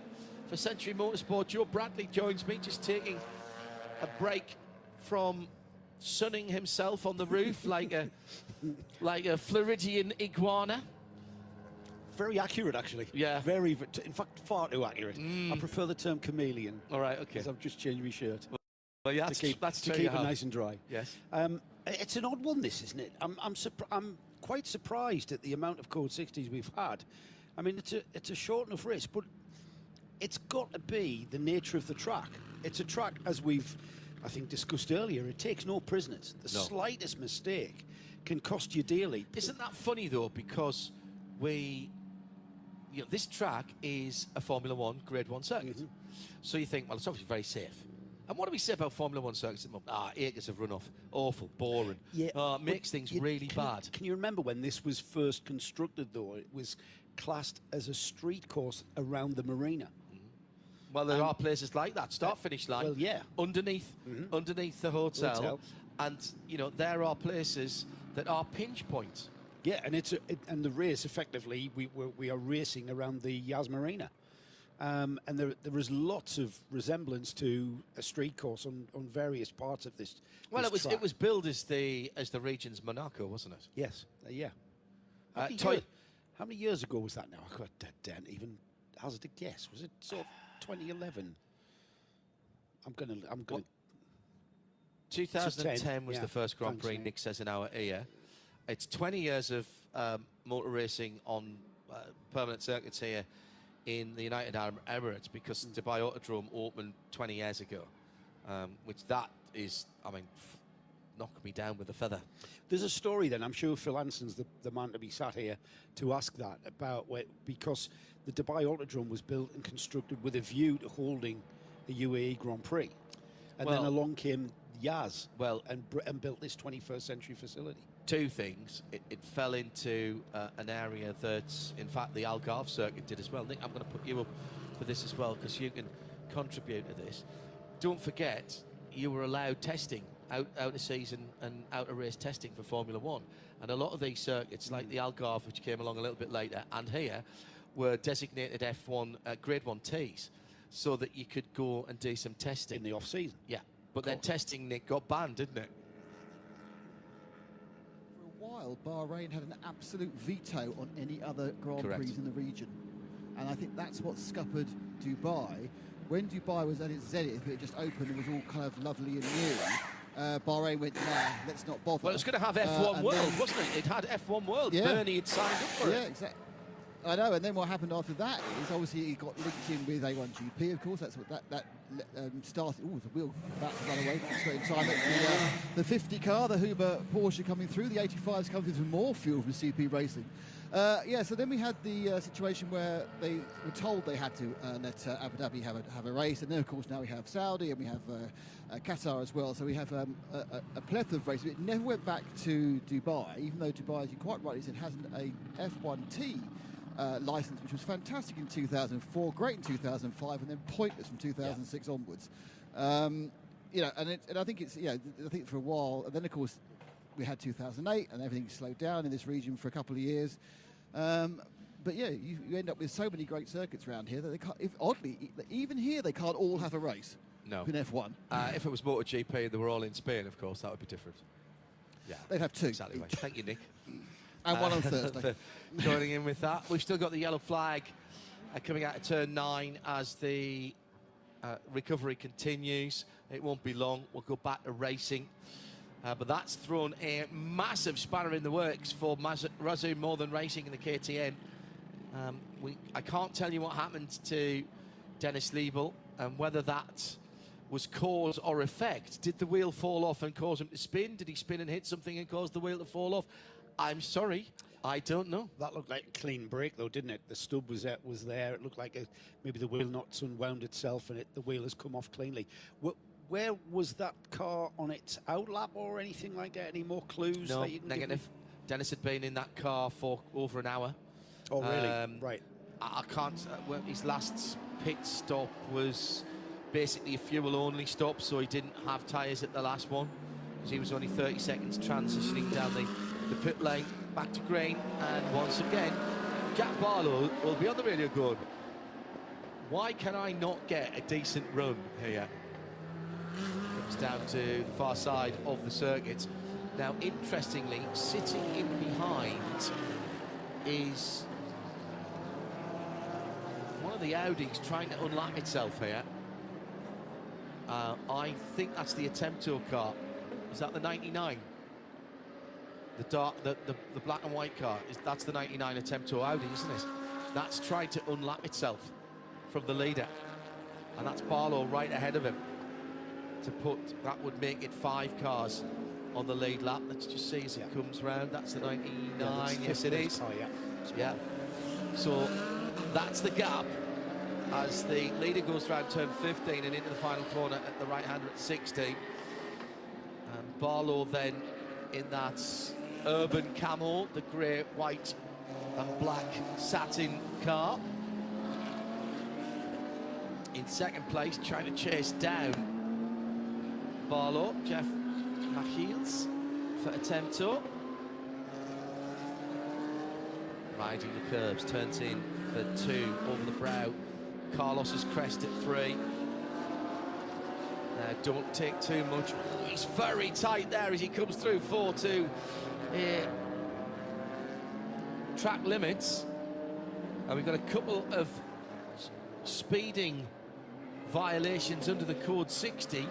for Century Motorsport. Joe Bradley joins me, just taking a break from sunning himself on the roof like a Floridian iguana. Very accurate, actually. Yeah. Very, in fact, far too accurate. I prefer the term chameleon. All right, okay. Because I've just changed my shirt. Well, yeah, to keep it nice and dry. Yes. It's an odd one, this, isn't it? I'm quite surprised at the amount of Code 60s we've had. I mean, it's a short enough race, but it's got to be the nature of the track. It's a track, as we've, I think, discussed earlier, it takes no prisoners. The slightest mistake can cost you dearly. Isn't that funny, though, because this track is a Formula 1 Grade 1 circuit. So you think, well, it's obviously very safe. And what do we say about Formula 1 circuits at the moment? Acres of runoff. Awful, boring. Yeah, makes things really bad. Can you remember when this was first constructed, though? It was classed as a street course around the marina. Well, there are places like that, start-finish line, well, yeah. underneath the hotel. And, there are places that are pinch points. Yeah, and and the race, effectively, we are racing around the Yas Marina. And there is lots of resemblance to a street course on various parts of this. Well, this it was billed as the region's Monaco, wasn't it? Yes, yeah. How many years ago was that now? I can't even hazard a guess. Was it sort of 2011? I'm gonna. 2010 was the first Grand Prix. Nick says in our ear. It's 20 years of motor racing on permanent circuits here in the United Arab Emirates, because Dubai Autodrome opened 20 years ago, which that is, knocking me down with a feather. There's a story then, I'm sure Phil Anson's the man to be sat here to ask that about, because the Dubai Autodrome was built and constructed with a view to holding a UAE Grand Prix. And then along came Yas and built this 21st century facility. Two things. It fell into an area that, in fact, the Algarve circuit did as well. Nick, I'm going to put you up for this as well, because you can contribute to this. Don't forget, you were allowed testing, out of season and out of race testing for Formula 1. And a lot of these circuits, like the Algarve, which came along a little bit later, and here, were designated F1 Grade 1 Ts, so that you could go and do some testing. In the off-season? Yeah. But then testing, Nick, got banned, didn't it? While Bahrain had an absolute veto on any other Grand Prix in the region, and I think that's what scuppered Dubai. When Dubai was at its zenith, it just opened and was all kind of lovely and new. Bahrain went, nah, let's not bother. Well, it was going to have F1 World, wasn't it? It had F1 World. Yeah. Bernie had signed up for it. Yeah, exactly. I know, and then what happened after that is obviously he got linked in with A1GP, of course. That's what that started. Oh, the wheel about to run away straight in time. It's the 50 car, the Huber Porsche coming through. The 85's coming through more fuel from CP Racing. So then we had the situation where they were told they had to let Abu Dhabi have a race, and then of course now we have Saudi and we have Qatar as well. So we have a plethora of races. It never went back to Dubai, even though Dubai, as you quite rightly said, hasn't a F1T. License, which was fantastic in 2004, great in 2005, and then pointless from 2006 onwards. And I think it's I think for a while, and then of course we had 2008, and everything slowed down in this region for a couple of years. But yeah, you end up with so many great circuits around here that they can't. Oddly, even here they can't all have a race. No. In F1. If it was MotoGP, they were all in Spain, of course, that would be different. Yeah, they'd have two. Exactly right. Thank you, Nick. And one on Thursday. Joining in with that. We've still got the yellow flag coming out of turn 9 as the recovery continues. It won't be long. We'll go back to racing. But that's thrown a massive spanner in the works for Razoo More Than Racing in the KTM. I can't tell you what happened to Dennis Liebel and whether that was cause or effect. Did the wheel fall off and cause him to spin? Did he spin and hit something and cause the wheel to fall off? I'm sorry, I don't know. That looked like a clean break, though, didn't it? The stub was there. It looked like maybe the wheel nuts unwound itself and the wheel has come off cleanly. Where was that car on its outlap or anything like that? Any more clues? No, that you can negative. Dennis had been in that car for over an hour. Oh, really? Right. I can't. His last pit stop was basically a fuel-only stop, so he didn't have tyres at the last one, because he was only 30 seconds transitioning down the pit lane back to green. And once again, Jack Barlow will be on the radio going, why can I not get a decent run here? comes down to the far side of the circuit. Now, interestingly, sitting in behind is one of the Audis trying to unlap itself here. I think that's the Attempto car. Is that the 99? The dark, the black and white car. That's the 99 Attempto Audi, isn't it? That's trying to unlap itself from the leader, and that's Barlow right ahead of him. That would make it 5 cars on the lead lap. Let's just see as it comes round. That's the 99. Yeah, yes, it is. Car, yeah. So that's the gap as the leader goes round turn 15 and into the final corner at the right-hander at 60. And Barlow then in that urban camo, the grey, white and black satin car. In second place, trying to chase down Barlow, Jeff Machiels for Attempto. Riding the curves, turns in for 2 over the brow. Carlos's crest at 3. Now, don't take too much. Oh, he's very tight there as he comes through 4-2. Track limits. And we've got a couple of speeding violations under the code 60.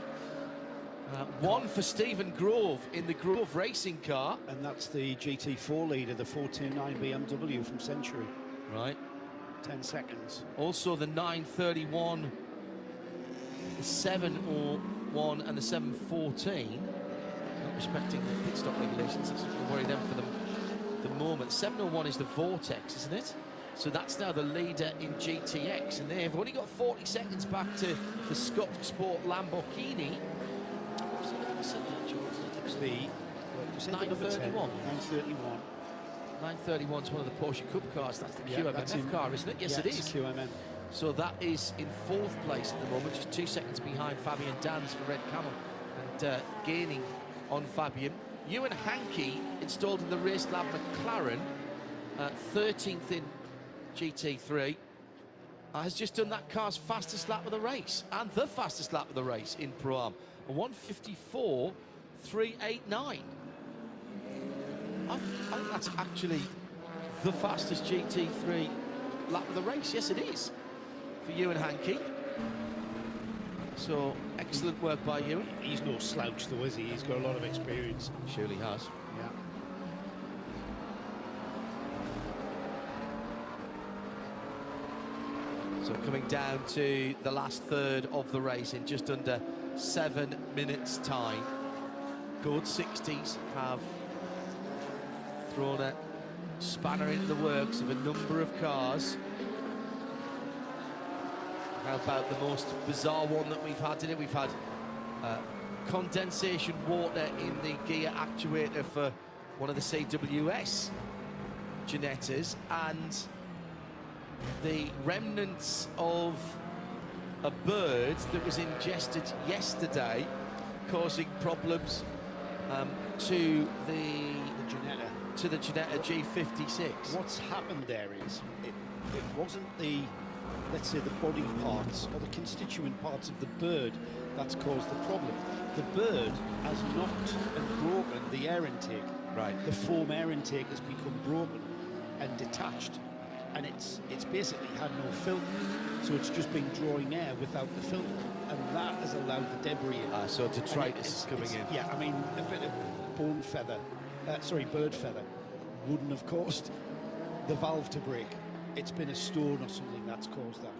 One for Stephen Grove in the Grove racing car. And that's the GT4 leader, the 429 BMW from Century. Right. 10 seconds. Also the 931, the 701 and the 714. Not respecting the pit stop regulations. That's what we worry them for the moment. 701 is the Vortex, isn't it? So that's now the leader in GTX. And they've only got 40 seconds back to the Scott Sport Lamborghini. The 931. 931. 931 is one of the Porsche Cup cars. That's the QMF car, isn't it? Yes, it is. QMM. So that is in 4th place at the moment, just 2 seconds behind Fabian Dans for Red Camel, and gaining on Fabian. Ewan Hankey, installed in the Race Lab McLaren, 13th in GT3, has just done that car's fastest lap of the race, and the fastest lap of the race in Pro-Am, a 1:54.389. I think that's actually the fastest GT3 lap of the race. Yes, it is, for Ewan Hankey. So, excellent work by Ewan. He's no slouch though, is he? He's got a lot of experience. Surely has. Yeah. So coming down to the last third of the race in just under 7 minutes time. Code 60s have thrown a spanner into the works of a number of cars. How about the most bizarre one that we've had today? We've had condensation water in the gear actuator for one of the CWS Ginettas, and the remnants of a bird that was ingested yesterday, causing problems to the Ginetta G56. What's happened there is it wasn't the, let's say, the body parts or the constituent parts of the bird that's caused the problem. The bird has knocked and broken the air intake. Right. The foam air intake has become broken and detached, and it's basically had no filter, so it's just been drawing air without the filter, and that has allowed the debris in. So detritus coming in. Yeah, I mean, a bit of bird feather wouldn't have caused the valve to break. It's been a stone or something that's caused that.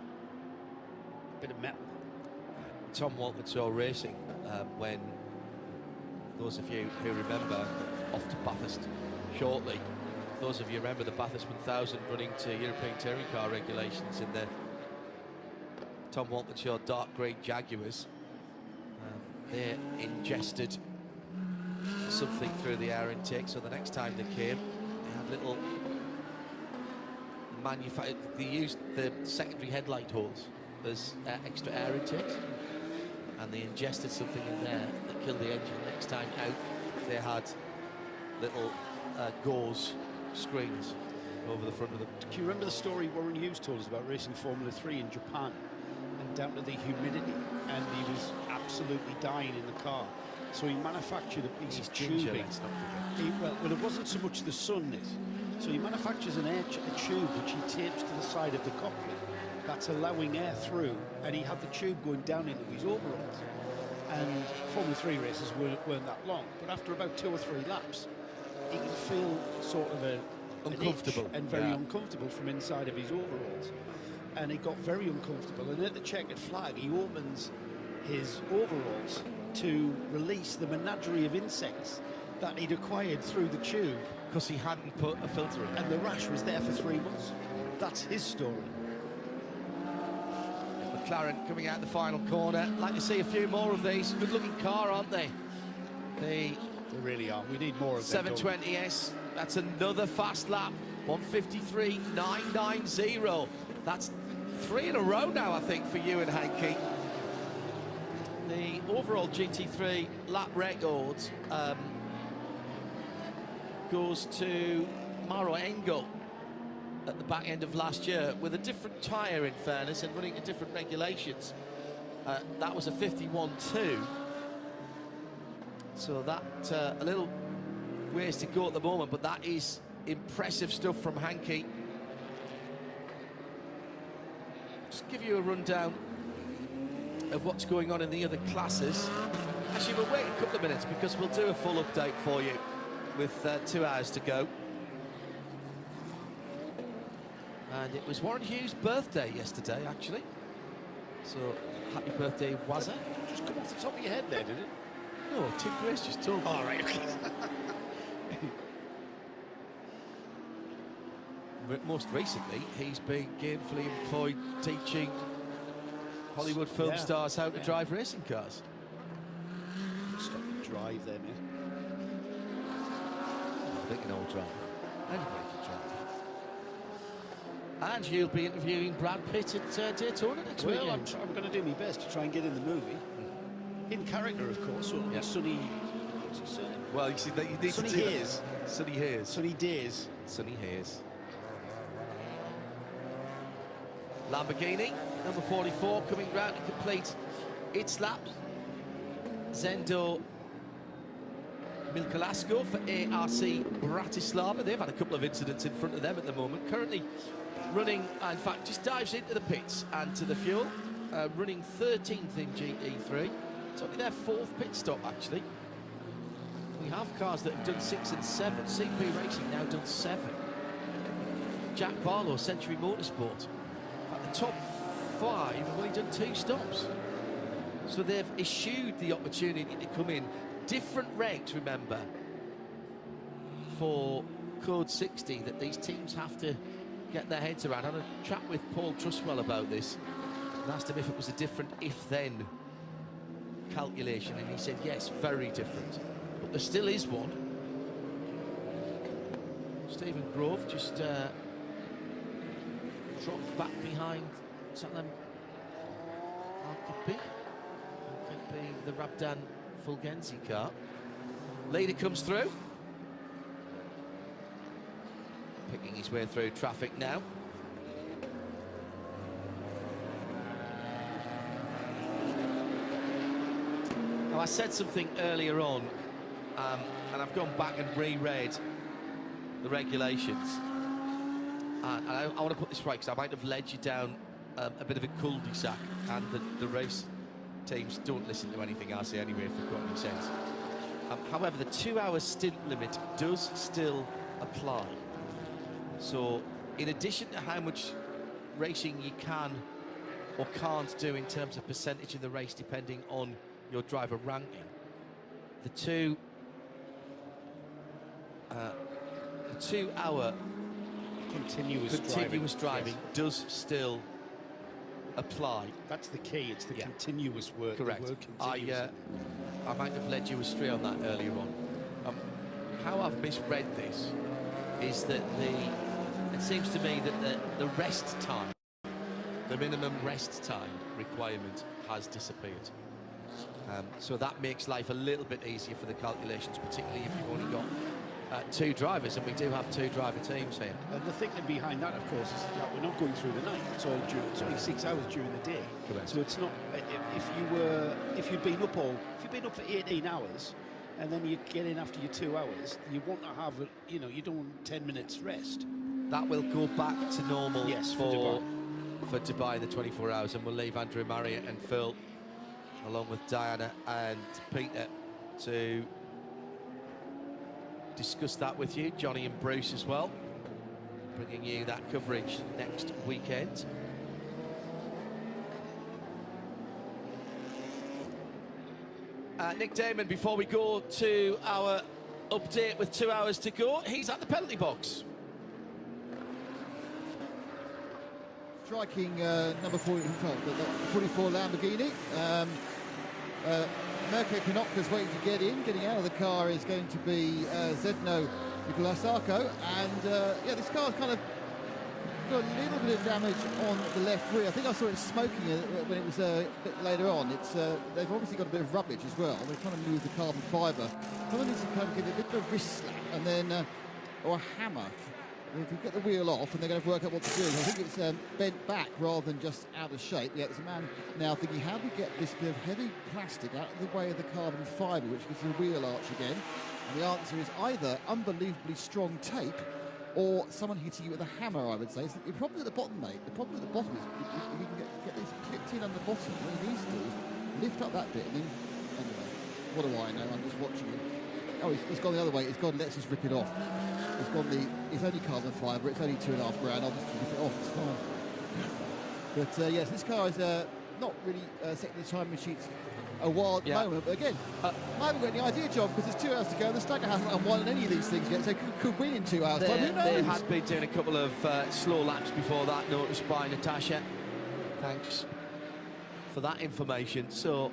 Bit of metal. Tom Walkinshaw Racing, when those of you who remember, off to Bathurst shortly, those of you remember the Bathurst 1000 running to European touring car regulations in the Tom Walkinshaw dark grey Jaguars. They ingested something through the air intake, so the next time they came, they had little they used the secondary headlight holes as extra air intakes, and they ingested something in there that killed the engine. Next time out, they had little gauze screens over the front of them. Do you remember the story Warren Hughes told us about racing Formula 3 in Japan, and down to the humidity, and he was absolutely dying in the car. So he manufactured a piece of ginger, tubing. let's not forget. Well, it wasn't so much the sun, this. So he manufactures a tube which he tapes to the side of the cockpit that's allowing air through, and he had the tube going down into his overalls. And Formula 3 races weren't that long, but after about 2 or 3 laps, he can feel sort of uncomfortable and very uncomfortable from inside of his overalls. And he got very uncomfortable, and at the checkered flag, he opens his overalls to release the menagerie of insects that he'd acquired through the tube. Because he hadn't put a filter in. And the rash was there for 3 months. That's his story. McLaren coming out the final corner. Like to see a few more of these. Good-looking car, aren't they? They really are. We need more of them. 720S. That's another fast lap. 153.990. That's 3 in a row now, I think, for you and Hankook. The overall GT3 lap record goes to Maro Engel at the back end of last year with a different tyre, in fairness, and running to different regulations. That was a 51.2. So that a little ways to go at the moment, but that is impressive stuff from Hankook. Just give you a rundown of what's going on in the other classes. Actually, we'll wait a couple of minutes because we'll do a full update for you with 2 hours to go. And it was Warren Hughes' birthday yesterday, actually. So, happy birthday, Wazza. Just come off the top of your head there, did it? No, Tim Grace just told me. All right, okay. Most recently, he's been gainfully employed teaching Hollywood film stars how to drive racing cars. Stop and drive there, man. They can all drive. Everybody can drive. And you'll be interviewing Brad Pitt at Daytona next week. Well, I'm going to do my best to try and get in the movie. In character, of course. So Sonny... What's his surname? Well, you see, you need Sonny to do Hayes. Sonny Hayes. Sonny Days. Sonny Hayes. Lamborghini, number 44, coming round to complete its lap. Zendo Milkolasco for ARC Bratislava. They've had a couple of incidents in front of them at the moment. Currently running, in fact, just dives into the pits and to the fuel. Running 13th in GT3. It's only their 4th pit stop, actually. We have cars that have done 6 and 7. CP Racing now done 7. Jack Barlow, Century Motorsport. The top 5 have only done 2 stops. So they've eschewed the opportunity to come in. Different regs, remember, for Code 60 that these teams have to get their heads around. I had a chat with Paul Truswell about this and asked him if it was a different if-then calculation, and he said yes, very different. But there still is one. Stephen Grove just dropped back behind Salem Hankook, the Rabdan Fulgenzi car. Leader comes through, picking his way through traffic now. Now, I said something earlier on, and I've gone back and reread the regulations. And I want to put this right, because I might have led you down a bit of a cul-de-sac, and the race teams don't listen to anything I say anyway, if they've got any sense. However, the 2-hour stint limit does still apply. So, in addition to how much racing you can or can't do in terms of percentage of the race, depending on your driver ranking, the 2-hour continuous driving does still apply. That's the key. It's the continuous work. Correct. The work I might have led you astray on that earlier on. How I've misread this is that it seems to me that the rest time, the minimum rest time requirement has disappeared. So that makes life a little bit easier for the calculations, particularly if you've only got two drivers, and we do have two driver teams here. And the thinking behind that, of course, is that we're not going through the night. It's only 6 hours during the day. Correct. So it's not. If you've been up for 18 hours, and then you get in after your 2 hours, you want to have you don't want 10 minutes rest. That will go back to normal. Yes, for Dubai in the 24 hours, and we'll leave Andrew Marriott and Phil, along with Diana and Peter, to discuss that with you. Johnny and Bruce as well, bringing you that coverage next weekend. Nick Damon, before we go to our update with 2 hours to go, he's at the penalty box. Striking number 44 Lamborghini. Mirko Konopka's waiting to get in. Getting out of the car is going to be Zedno Nikolasako. And this car's kind of got a little bit of damage on the left rear. I think I saw it smoking when it was a bit later on. They've obviously got a bit of rubbish as well. They're trying to move the carbon fibre. Someone needs to kind of give it a bit of a wrist slap and then, or a hammer. If you get the wheel off, and they're going to work out what to do. I think it's bent back rather than just out of shape. Yeah, there's a man now thinking, how do we get this bit of heavy plastic out of the way of the carbon fibre, which gives the wheel arch again? And the answer is either unbelievably strong tape or someone hitting you with a hammer, I would say. So the problem at the bottom, mate, the problem at the bottom is if you can get this clipped in on the bottom, what he needs to do is lift up that bit and then, anyway, what do I know? I'm just watching him. Oh, he's gone the other way. He's gone, let's just rip it off. It's only carbon fibre, it's only $2.5 grand, I'll just rip it off, it's fine. But yes, this car is not really setting the time machines a wild moment, but again, I haven't got any idea, John, because there's 2 hours to go, the Stagger hasn't won any of these things yet, so could win in 2 hours time, who knows? They had been doing a couple of slow laps before that, noticed by Natasha. Thanks for that information. So,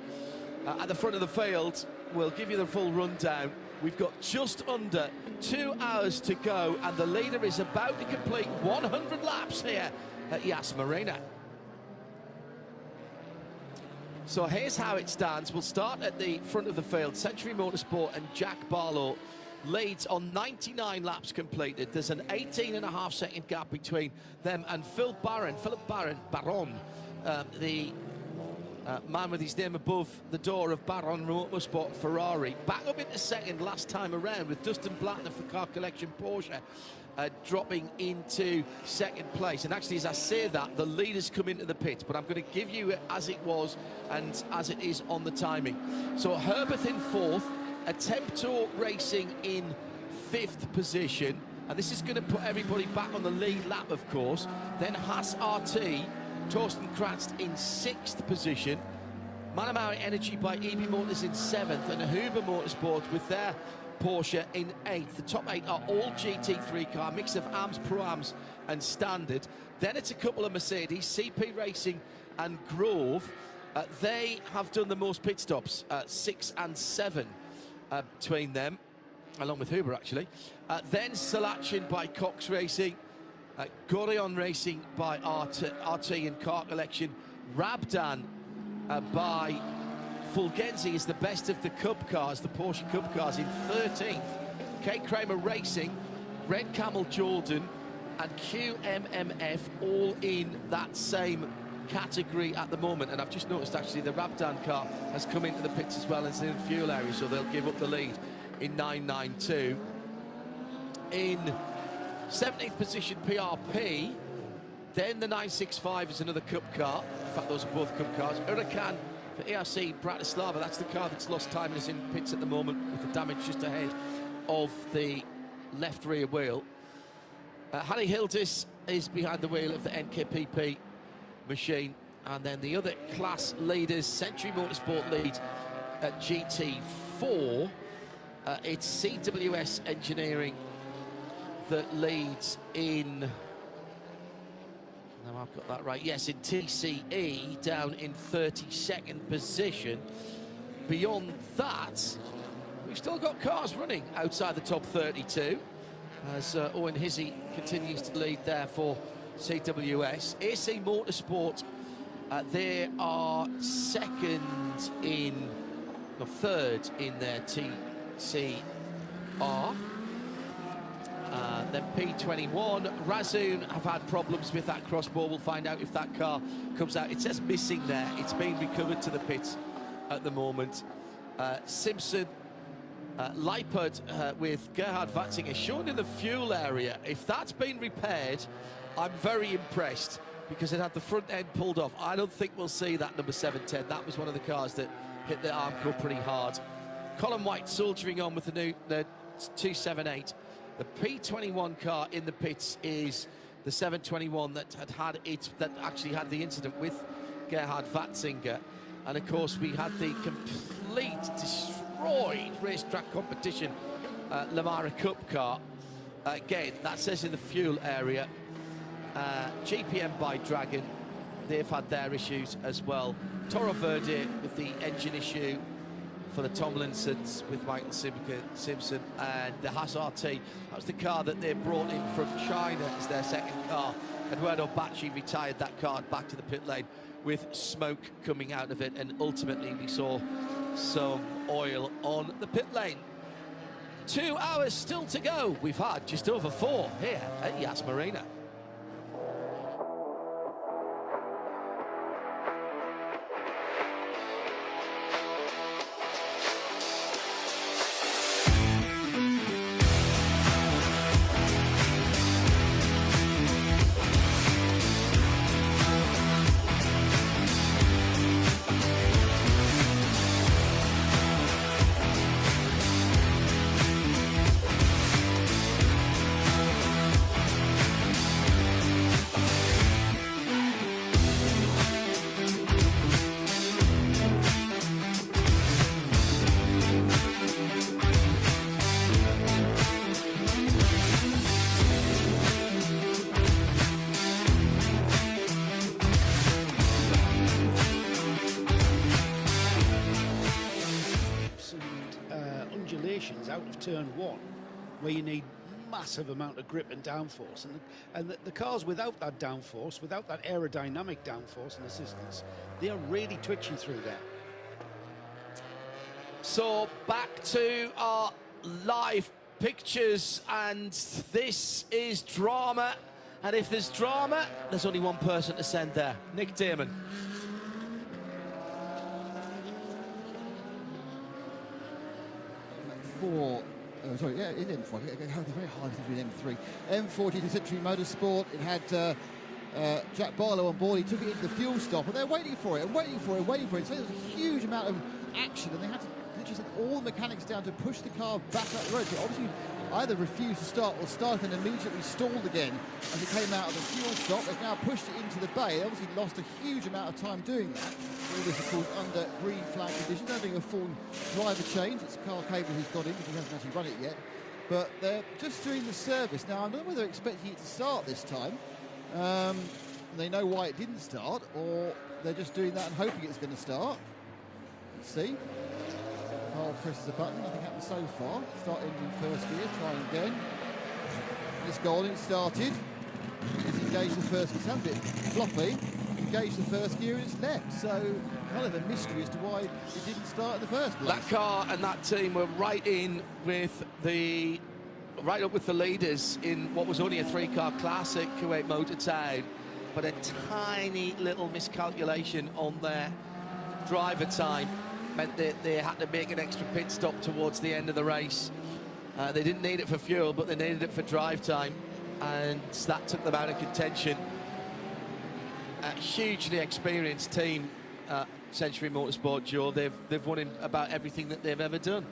at the front of the field, we'll give you the full rundown. We've got just under 2 hours to go, and the leader is about to complete 100 laps here at Yas Marina. So here's how it stands. We'll start at the front of the field. Century Motorsport and Jack Barlow leads on 99 laps completed. There's an 18.5-second gap between them and Philip Barron, the man with his name above the door of Baron Motorsport Ferrari, back up into second last time around, with Dustin Blattner for Car Collection Porsche dropping into second place. And actually, as I say that, the leaders come into the pits, but I'm going to give you it as it was and as it is on the timing. So Herbert in fourth, Attempto Racing in fifth position, and this is going to put everybody back on the lead lap, of course. Then Haas RT, Torsten Kratz in sixth position, Manamaru Energy by EB Motors in seventh, and Huber Motorsport with their Porsche in eighth. The top eight are all GT3 car, mix of AMS, Pro-Ams and Standard. Then it's a couple of Mercedes, CP Racing and Grove. They have done the most pit stops, 6 and 7 between them, along with Huber actually. Then Salachin by Cox Racing, Gorion Racing by RT and Car Collection. Rabdan by Fulgenzi is the best of the Cup cars, the Porsche Cup cars, in 13th. K Kramer Racing, Red Camel Jordan and QMMF all in that same category at the moment. And I've just noticed actually the Rabdan car has come into the pits as well as in the fuel area, so they'll give up the lead in 992. In 17th position PRP, then the 965 is another Cup car. In fact, those are both Cup cars. Huracan for ERC Bratislava, that's the car that's lost time and is in pits at the moment with the damage just ahead of the left rear wheel. Harry Hildis is behind the wheel of the NKPP machine, and then the other class leaders, Century Motorsport lead at GT4. It's CWS Engineering that leads in, now I've got that right, yes, in TCE, down in 32nd position. Beyond that, we've still got cars running outside the top 32, as Owen Hizzy continues to lead there for CWS. AC Motorsport, they are third in their TCR. Then P21. Razzoon have had problems with that crossbar. We'll find out if that car comes out. It says missing there. It's being recovered to the pits at the moment. Simpson, Leipert with Gerhard Watzinger shown in the fuel area. If that's been repaired, I'm very impressed, because it had the front end pulled off. I don't think we'll see that number 710. That was one of the cars that hit the Armco pretty hard. Colin White soldiering on with the 278. The P21 car in the pits is the 721 that actually had the incident with Gerhard Watzinger. And of course, we had the complete destroyed racetrack competition Lamara Cup car. Again, that says in the fuel area. GPM by Dragon, they've had their issues as well. Toro Verde with the engine issue for the Tomlinsons with Michael Simpson, and the Haas RT. That was the car that they brought in from China as their second car. Eduardo Bacci retired that car back to the pit lane with smoke coming out of it, and ultimately we saw some oil on the pit lane. 2 hours still to go. We've had just over 4 here at Yas Marina. Out of turn 1, where you need massive amount of grip and downforce, and the cars without that downforce, without that aerodynamic downforce and assistance, they are really twitchy through there. So back to our live pictures, and this is drama, and if there's drama, there's only one person to send there: Nick Damon. It didn't fall. Very hard between M3. M40 to Century Motorsport. It had Jack Barlow on board. He took it into the fuel stop, and they're waiting for it, and waiting for it, and waiting for it. So there was a huge amount of action, and they had to literally send all the mechanics down to push the car back up the road. So obviously either refused to start or started and immediately stalled again as it came out of the fuel stop. They've now pushed it into the bay. They obviously lost a huge amount of time doing that. All this, of course, under green flag conditions. They're doing a full driver change. It's Carl Cable who's got in, because he hasn't actually run it yet. But they're just doing the service. Now, I don't know whether they're expecting it to start this time. They know why it didn't start, or they're just doing that and hoping it's going to start. Let's see. Carl presses a button. Nothing happened so far. Start engine first gear. Trying again. It's gone. It started. It's engaged the first gear. It's a bit fluffy. Engaged the first gear and it's left. So kind of a mystery as to why it didn't start in the first place. That car and that team were right up with the leaders in what was only a 3-car classic Kuwait Motor Town, but a tiny little miscalculation on their driver time meant that they had to make an extra pit stop towards the end of the race. They didn't need it for fuel, but they needed it for drive time, and that took them out of contention. A hugely experienced team, Century Motorsport, Joe. They've won in about everything that they've ever done.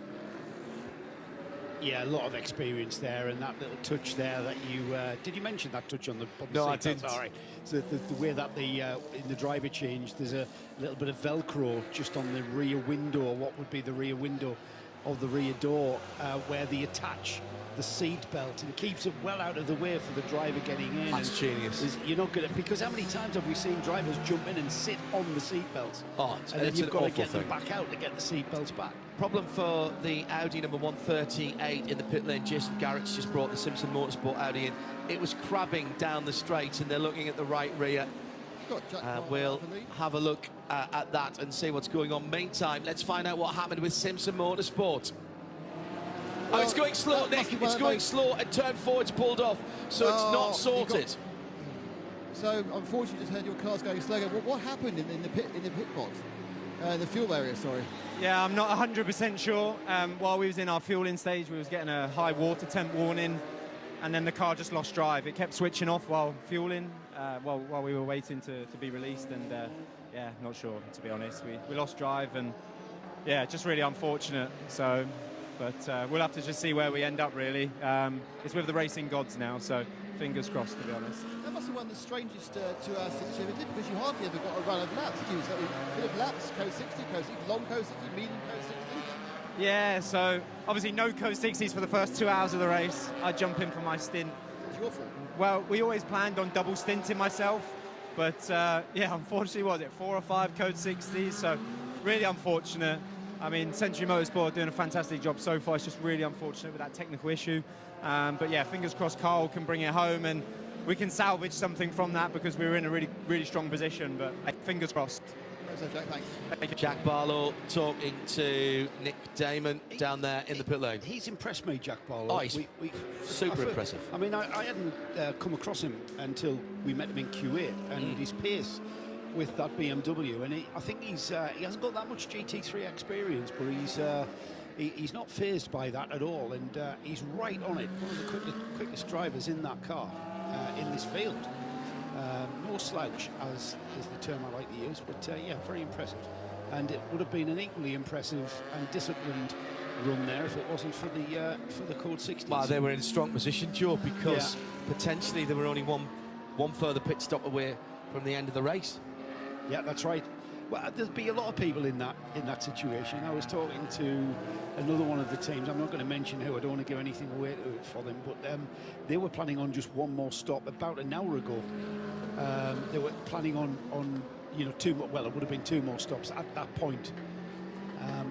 Yeah, a lot of experience there, and that little touch there that you did you mention that touch on the No, I seat? didn't. All right. So the way that in the driver change, there's a little bit of Velcro just on the rear window, or what would be the rear window of the rear door, where they attach the seat belt and keeps it well out of the way for the driver getting in. That's genius. You're not going to, because how many times have we seen drivers jump in and sit on the seat belts? Oh, and then you've got to get them thing. back out to get the seat belts back. Problem for the Audi number 138 in the pit lane. Jason Garrett's just brought the Simpson Motorsport Audi in. It was crabbing down the straight, and they're looking at the right rear. We'll have a look at that and see what's going on. Meantime, let's find out what happened with Simpson Motorsport. Oh, it's going slow, Nick. It's going slow, and turn forward's pulled off, so it's not sorted. So, unfortunately, just heard your car's going slow. What happened in the pit box? The fuel area, sorry. Yeah, I'm not 100% sure. While we was in our fueling stage, we was getting a high water temp warning, and then the car just lost drive. It kept switching off while fueling, while we were waiting to be released, and yeah, not sure, to be honest. We lost drive, and yeah, just really unfortunate. So, but we'll have to just see where we end up, really. It's with the racing gods now, so fingers crossed, to be honest. That must have one of the strangest 2 hours since you ever did, because you hardly ever got a run of laps, did you? So a bit of laps, code 60, long code 60, medium code 60. Yeah, so obviously no code 60s for the first 2 hours of the race. I jump in for my stint. It's your fault. Well, we always planned on double stinting myself, but yeah, unfortunately, was it 4 or 5 code 60s? So really unfortunate. I mean, Century Motorsport are doing a fantastic job so far. It's just really unfortunate with that technical issue. But yeah, fingers crossed Carl can bring it home and we can salvage something from that, because we were in a really, really strong position. But fingers crossed. Jack, thanks. Jack Barlow talking to Nick Damon down there in the pit lane. He's impressed me, Jack Barlow. Oh, he's super impressive. I mean, I hadn't come across him until we met him in Q8, and his pace with that BMW, and I think he hasn't got that much GT3 experience, but he's not fazed by that at all, and he's right on it. One of the quickest drivers in that car in this field. No slouch, as is the term I like to use, but yeah, very impressive. And it would have been an equally impressive and disciplined run there if it wasn't for the code 60s. Well, they were in a strong position, Joe, because potentially they were only one further pit stop away from the end of the race. Yeah, that's right. Well, there'd be a lot of people in that situation. I was talking to another one of the teams. I'm not going to mention who. I don't want to give anything away for them, but they were planning on just one more stop about an hour ago. They were planning on 2 more. Well, it would have been 2 more stops at that point.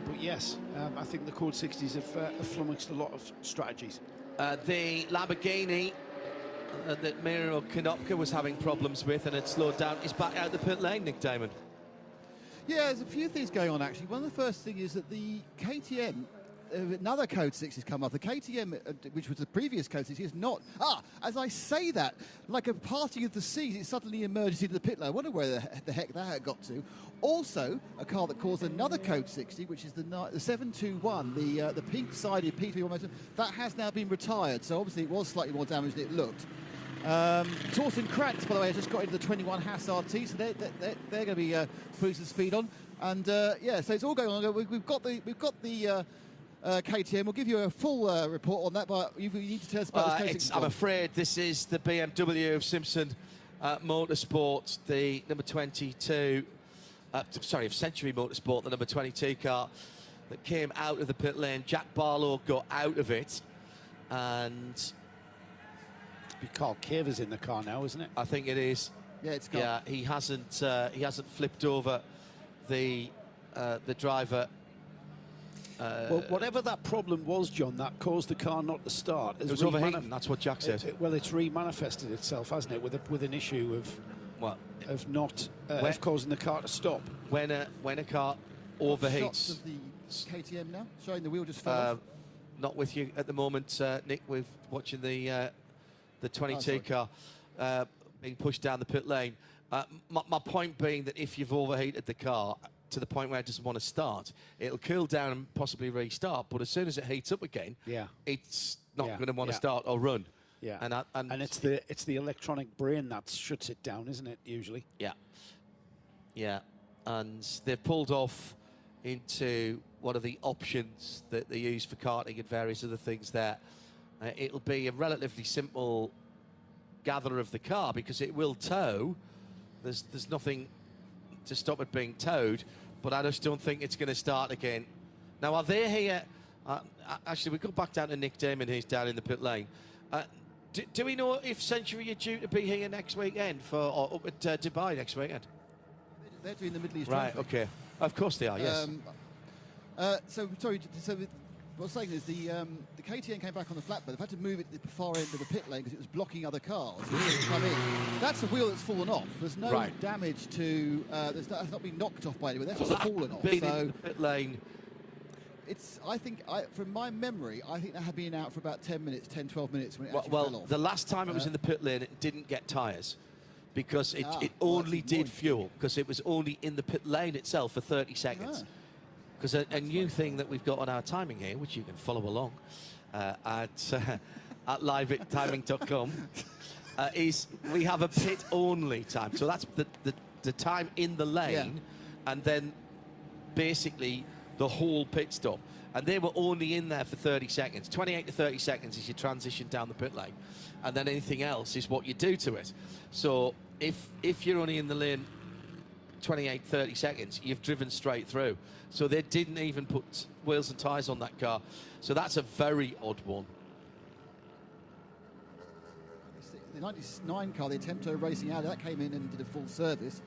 But yes, I think the code 60s have flummoxed a lot of strategies. The Lamborghini that Miro Konopka was having problems with and had slowed down is back out the pit lane, Nick Damon. Yeah, there's a few things going on, actually. One of the first things is that the KTM, another code 6 has come up. The KTM, which was the previous code 6, is not. As I say that, like a parting of the seas, it suddenly emerges into the pit lane. I wonder where the heck that had got to. Also, a car that caused another code 60, which is the 721, the pink-sided P3 motor, that has now been retired. So obviously it was slightly more damaged than it looked. Torsten Kranz, by the way, has just got into the 21 Haas RT, so they're going to be putting some speed on. And yeah, so it's all going on. We've got the KTM. We'll give you a full report on that, but you need to tell us about this. I'm afraid this is the BMW of Simpson Motorsport, the number 22. Of Century Motorsport, the number 22 car that came out of the pit lane. Jack Barlow got out of it, and Carl Caver's in the car now, isn't it? I think it is. Yeah, it's gone. Yeah, he hasn't flipped over the driver. Well, whatever that problem was, John, that caused the car not to start. It was overheating. That's what Jack said. Well, it's re-manifested itself, hasn't it, with an issue of not causing the car to stop. When a car overheats. Shots of the KTM now, showing the wheel just fell off. Not with you at the moment, Nick. We're watching the 22 car being pushed down the pit lane. My point being that if you've overheated the car to the point where it doesn't want to start, it'll cool down and possibly restart. But as soon as it heats up again, it's not going to want to start or run. Yeah, and it's the electronic brain that shuts it down, isn't it? Usually. Yeah, and they've pulled off into one of the options that they use for karting and various other things there. It'll be a relatively simple gather of the car because it will tow. There's nothing to stop it being towed, but I just don't think it's going to start again. Now, are they here? Actually, we go back down to Nick Damon, who's down in the pit lane. Do we know if Century are due to be here next weekend or up at Dubai next weekend? They're doing the Middle East. Right. Okay. Of course they are. Yes. So sorry. So what I was saying is the KTM came back on the flatbed. They've had to move it to the far end of the pit lane because it was blocking other cars. Come in. That's a wheel that's fallen off. There's no damage to. That's not been knocked off by anyone. That's just fallen off. Been in the pit lane I think, from my memory, I think they had been out for about 10 minutes, 10, 12 minutes when it actually fell off. The last time it was in the pit lane, it didn't get tyres because it only did fuel, because it was only in the pit lane itself for 30 seconds. Because a new thing that we've got on our timing here, which you can follow along at live@timing.com, is we have a pit-only time. So that's the time in the lane, and then basically the whole pit stop. And they were only in there for 30 seconds. 28 to 30 seconds is your transition down the pit lane. And then anything else is what you do to it. So if you're only in the lane 28, 30 seconds, you've driven straight through. So they didn't even put wheels and tyres on that car. So that's a very odd one. The 99 car, the Attempto Racing Audi, that came in and did a full service.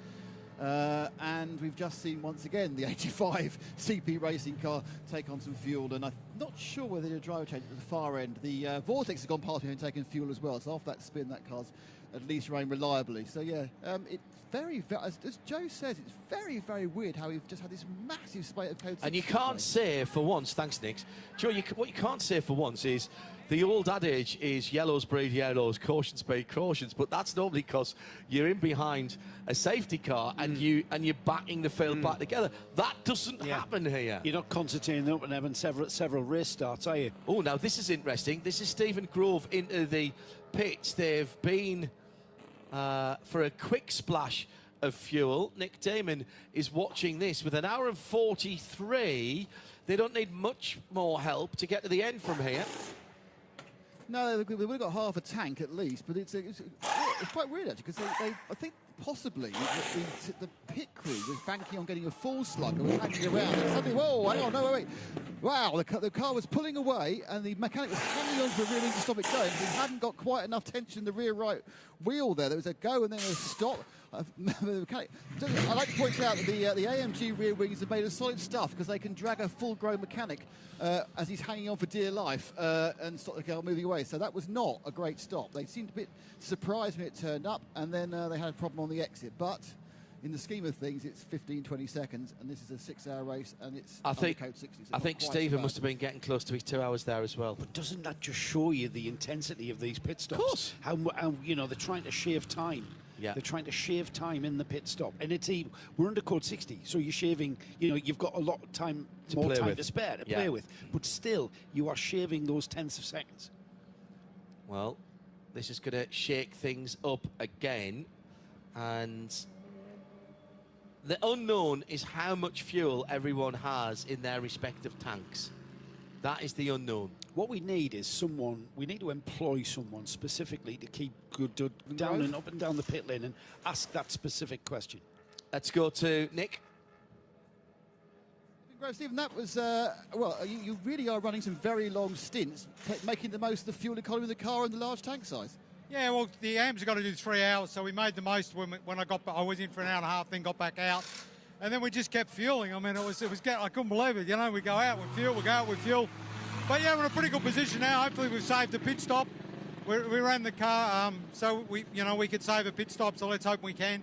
And we've just seen once again the 85 CP racing car take on some fuel, and I'm not sure whether they did a driver change at the far end. The Vortex has gone past me and taken fuel as well, so after that spin, that car's at least running reliably. So yeah, it's very, as Joe says, it's very, very weird how we've just had this massive spate of code. And you can't say for once, thanks Nick, Joe, what you can't say for once is the old adage is yellows breed yellows, cautions breed cautions, but that's normally because you're in behind a safety car and you're backing the field back together. That doesn't happen here. You're not concentrating up and having several race starts, are you? Oh, now this is interesting. This is Stephen Grove into the pits. They've been for a quick splash of fuel. Nick Damon is watching this with an hour and 43. They don't need much more help to get to the end from here. No, they would have got half a tank at least, but it's quite weird actually, because I think possibly the pit crew was banking on getting a full slug and was hanging around, and suddenly, whoa, hang on, no, wait. Wow, the car was pulling away and the mechanic was hanging on to the rear wing to stop it going, but he hadn't got quite enough tension in the rear right wheel there. There was a go and then a stop. I'd like to point out that the AMG rear wings are made of solid stuff because they can drag a full-grown mechanic as he's hanging on for dear life and stop the car moving away. So that was not a great stop. They seemed a bit surprised when it turned up, and then they had a problem on the exit. But in the scheme of things, it's 15, 20 seconds, and this is a 6-hour race, and it's I think code 60. So I think Stephen must have been getting close to his 2 hours there as well. But doesn't that just show you the intensity of these pit stops? Of course. How you know, they're trying to shave time. Yeah. They're trying to shave time in the pit stop, and we're under code 60, so you're shaving. You know, you've got a lot of time, more time to spare to play with, but still, you are shaving those tenths of seconds. Well, this is going to shake things up again, and the unknown is how much fuel everyone has in their respective tanks. That is the unknown. What we need is we need to employ someone specifically to keep good down and up and down the pit lane and ask that specific question. Let's go to Nick. Stephen, that was, well, you really are running some very long stints, making the most of the fuel economy of the car and the large tank size. Yeah, well, the AM's got to do 3 hours, so we made the most when I was in for an hour and a half, then got back out. And then we just kept fueling. I mean, I couldn't believe it. You know, we go out with fuel, we go out with fuel. But yeah, we're in a pretty good position now. Hopefully we've saved the pit stop. We ran the car, so we could save a pit stop, so let's hope we can.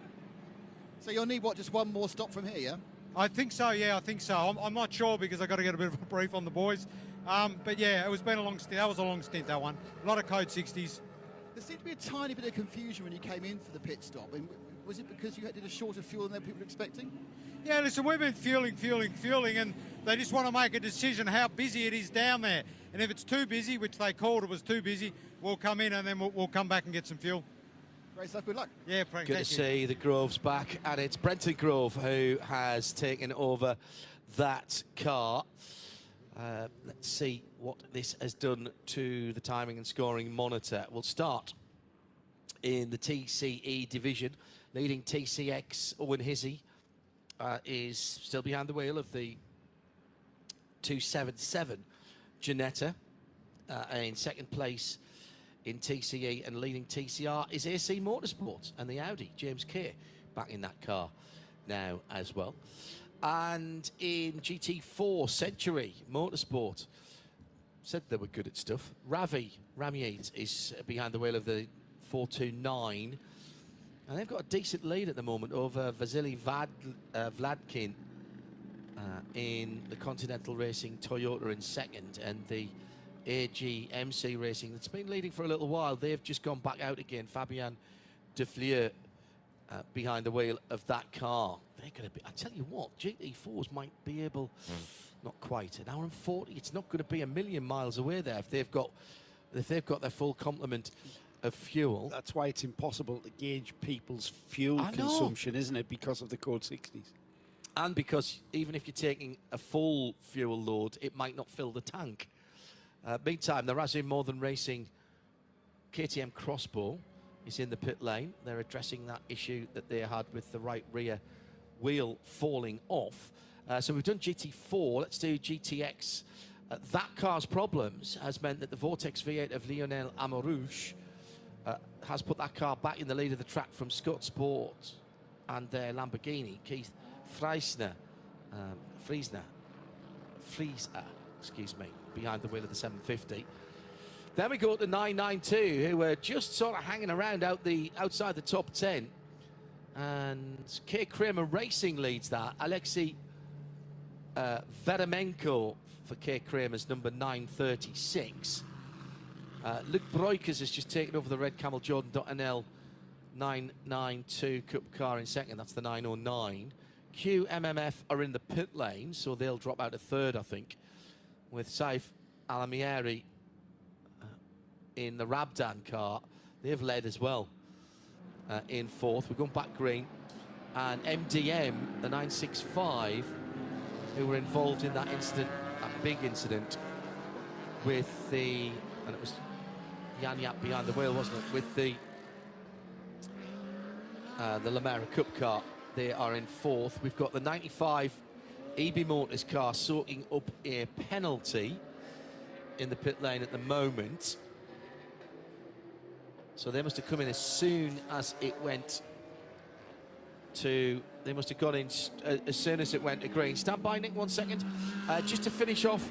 So you'll need, what, just one more stop from here, yeah? I think so, yeah, I think so. I'm not sure because I've got to get a bit of a brief on the boys. But yeah, that was a long stint, that one. A lot of code 60s. There seemed to be a tiny bit of confusion when you came in for the pit stop. And was it because you did a shorter fuel than people were expecting? Yeah, listen, we've been fueling, and they just want to make a decision how busy it is down there. And if it's too busy, which they called it was too busy, we'll come in and then we'll come back and get some fuel. Great stuff, good luck. Yeah, Frank, Good to see the Groves back, and it's Brenton Grove who has taken over that car. Let's see what this has done to the timing and scoring monitor. We'll start in the TCE division. Leading TCX, Owen Hizzy, is still behind the wheel of the 277 Ginetta. In second place in TCE and leading TCR is AC Motorsports and the Audi, James Kay, back in that car now as well. And in GT4 Century Motorsport, said they were good at stuff. Ramiet is behind the wheel of the 429. And they've got a decent lead at the moment over Vasily Vladkin in the Continental Racing Toyota in second, and the AGMC Racing that's been leading for a little while, they've just gone back out again. Fabian Defleur behind the wheel of that car. They're going to be, I tell you what, GT4s might be able, not quite, an hour and 40. It's not going to be a million miles away there if they've got their full complement of fuel. That's why it's impossible to gauge people's fuel consumption, isn't it? Because of the Code 60s. And because even if you're taking a full fuel load, it might not fill the tank. Meantime, the Razin Modern Racing KTM Crossbow is in the pit lane. They're addressing that issue that they had with the right rear wheel falling off. So we've done GT4, let's do GTX. That car's problems has meant that the Vortex V8 of Lionel Amorouche has put that car back in the lead of the track from Scott Sport and their Lamborghini. Keith Friesner, excuse me, behind the wheel of the 750. Then we go to 992, who were just sort of hanging around outside the top 10. And K. Kramer Racing leads that. Alexei Veremenko for K. Kramer's number 936. Luke Breukers has just taken over the red Camel Jordan.nl 992 Cup car in second. That's the 909. QMMF are in the pit lane, so they'll drop out to third, I think, with Saif Alamieri in the Rabdan car. They've led as well in fourth. We're going back green. And MDM, the 965, who were involved in that incident, that big incident with and it was Yan Yap behind the wheel, wasn't it, with the Lamera Cup car. They are in fourth. We've got the 95 EB Motors car soaking up a penalty in the pit lane at the moment. So they must have come in as soon as it went to, they must have got in as soon as it went to green. Stand by, Nick, 1 second. Just to finish off,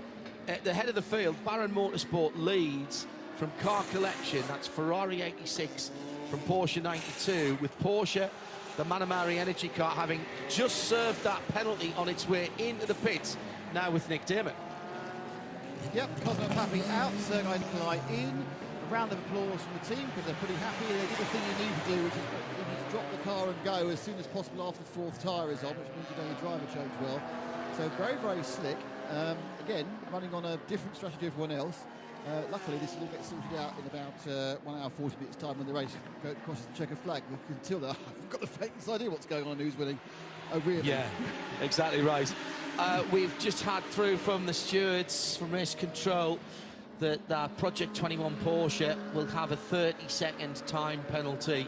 at the head of the field, Baron Motorsport leads from car collection. That's Ferrari 86 from Porsche 92, with Porsche, the Manamari Energy car, having just served that penalty on its way into the pits, now with Nick Damon. Yep, Cosmo Papi out, Sergei Nikolai in. A round of applause from the team because they're pretty happy. They did the thing you need to do, which is drop the car and go as soon as possible after the fourth tyre is on, which means you're doing a driver change well. So very, very slick. Again, running on a different strategy to everyone else. Luckily, this will all get sorted out in about 1 hour 40 minutes time when the race crosses the checker flag. Until then, I've got the faintest idea what's going on and who's winning. Oh, really? Yeah, exactly right. We've just had through from the stewards from race control that Project 21 Porsche will have a 30-second time penalty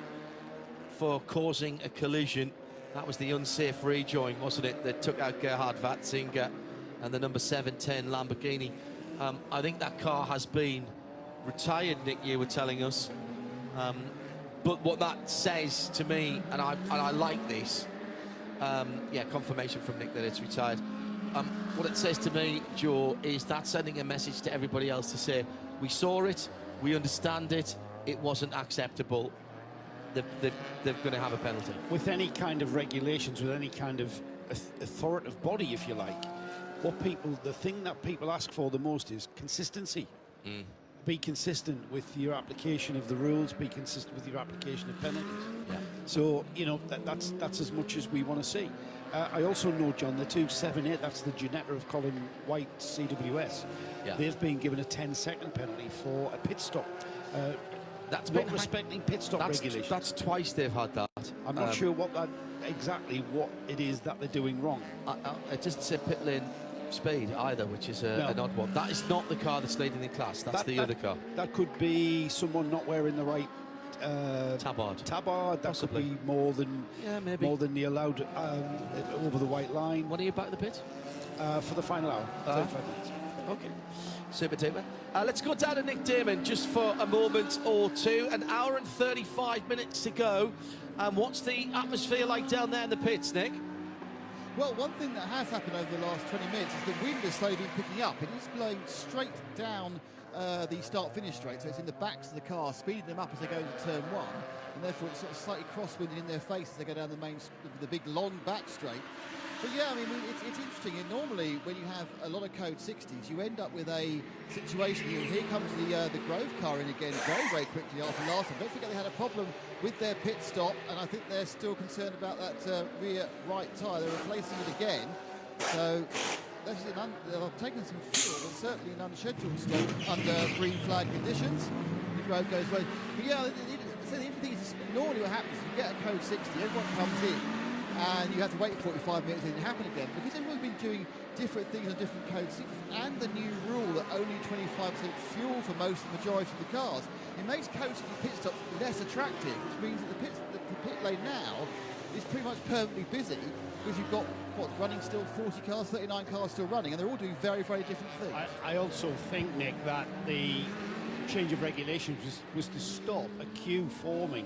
for causing a collision. That was the unsafe rejoin, wasn't it, that took out Gerhard Watzinger and the number 710 Lamborghini. I think that car has been retired, Nick, you were telling us. But what that says to me, and I like this, yeah, confirmation from Nick that it's retired. What it says to me, Joe, is that sending a message to everybody else to say, we saw it, we understand it, it wasn't acceptable. They're going to have a penalty. With any kind of regulations, with any kind of authoritative body, if you like, the thing that people ask for the most is consistency. Be consistent with your application of the rules, be consistent with your application of penalties. Yeah. So, you know, that's as much as we want to see. I also know, John, the 278, that's the Ginetta of Colin White CWS. Yeah. They've been given a 10-second penalty for a pit stop. That's not respecting pit stop regulations. That's twice they've had that. I'm not sure exactly what it is that they're doing wrong. It doesn't say pit lane speed either, which is an odd one. That is not the car that's leading the class. That's the other car. That could be someone not wearing the right tabard. That Possibly. could be more than the allowed over the white line. When are you back at the pit? For the final hour. 35 minutes. Okay. Super duper. Let's go down to Nick Damon just for a moment or two. An hour and 35 minutes to go. What's the atmosphere like down there in the pits, Nick? Well, one thing that has happened over the last 20 minutes is the wind has slowly been picking up. It is blowing straight down the start-finish straight, so it's in the backs of the car, speeding them up as they go into turn 1, and therefore it's sort of slightly crosswinded in their face as they go down the big long back straight. But yeah, I mean, it's interesting. And normally, when you have a lot of Code 60s, you end up with a situation. Here comes the Grove car in again very, very quickly after last time. Don't forget they had a problem with their pit stop, and I think they're still concerned about that rear right tyre. They're replacing it again. So they've taken some fuel, but certainly an unscheduled stop under green flag conditions. The Grove goes well. But yeah, the thing is, normally what happens is you get a Code 60, everyone comes in, and you have to wait 45 minutes and it happen again, because everyone's been doing different things on different Code 60s, and the new rule that only 25% fuel for most of the majority of the cars, it makes Code 60 pit stops less attractive, which means that the pit lane now is pretty much permanently busy, because you've got, running still 40 cars, 39 cars still running, and they're all doing very, very different things. I also think, Nick, that the change of regulations was to stop a queue forming.